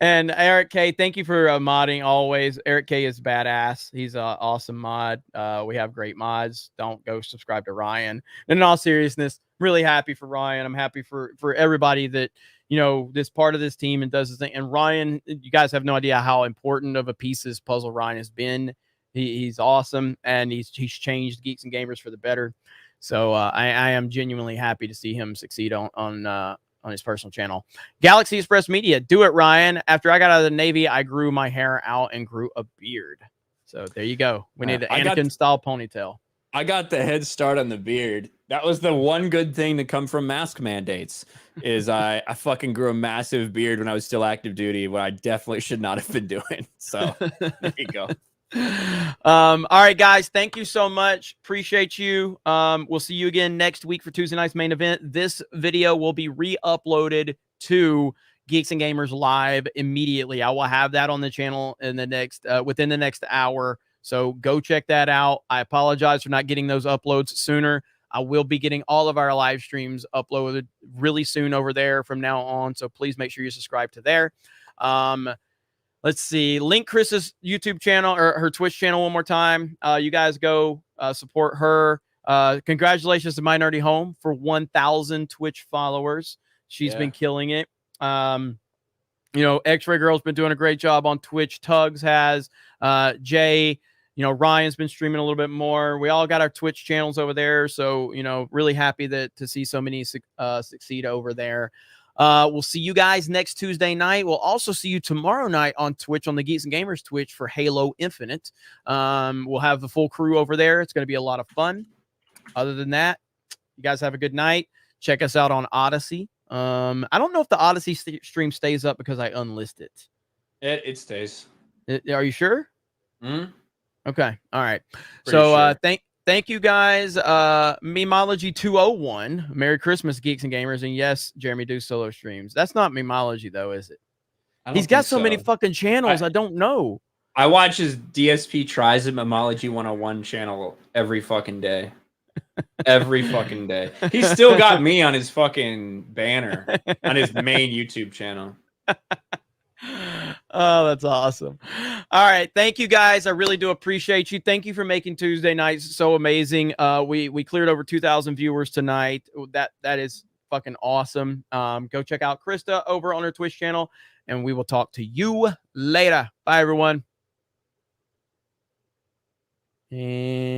And Eric K, thank you for modding always. Eric K is badass. He's an awesome mod. We have great mods. Don't go subscribe to Ryan. And in all seriousness, really happy for Ryan. I'm happy for everybody that, you know, this part of this team and does this thing. And Ryan, you guys have no idea how important of a piece this puzzle Ryan has been. He's awesome, and he's changed Geeks and Gamers for the better. So I am genuinely happy to see him succeed on his personal channel. Galaxy Express Media, do it, Ryan. After I got out of the Navy, I grew my hair out and grew a beard. So there you go. We need an Anakin-style ponytail. I got the head start on the beard. That was the one good thing to come from mask mandates is I fucking grew a massive beard when I was still active duty, what I definitely should not have been doing. So there you go. All right, guys, thank you so much. Appreciate you. We'll see you again next week for Tuesday night's main event. This video will be re-uploaded to Geeks and Gamers live immediately. I will have that on the channel in the next within the next hour. So go check that out. I apologize for not getting those uploads sooner. I will be getting all of our live streams uploaded really soon over there from now on. So please make sure you subscribe to there. Let's see. Link Chris's YouTube channel or her Twitch channel one more time. You guys go support her. Congratulations to My Nerdy Home for 1,000 Twitch followers. She's been killing it. X-Ray Girl's been doing a great job on Twitch. Tugs has. Jay, Ryan's been streaming a little bit more. We all got our Twitch channels over there. So, really happy to see so many succeed over there. We'll see you guys next Tuesday night. We'll also see you tomorrow night on Twitch, on the Geeks and Gamers Twitch for Halo Infinite. We'll have the full crew over there. It's going to be a lot of fun. Other than that, you guys have a good night. Check us out on Odyssey. I don't know if the Odyssey stream stays up because I unlist it. It stays. Are you sure? Okay. All right. Pretty So sure. thank you guys. Memology 201. Merry Christmas, Geeks and Gamers. And yes, Jeremy do solo streams. That's not Memology though, is it? He's got so many fucking channels. I don't know. I watch his DSP Tries It Memology 101 channel every fucking day. Every fucking day. He's still got me on his fucking banner on his main YouTube channel. Oh, that's awesome. All right. Thank you guys. I really do appreciate you. Thank you for making Tuesday nights so amazing. We cleared over 2,000 viewers tonight. That is fucking awesome. Go check out Krista over on her Twitch channel, and we will talk to you later. Bye, everyone. And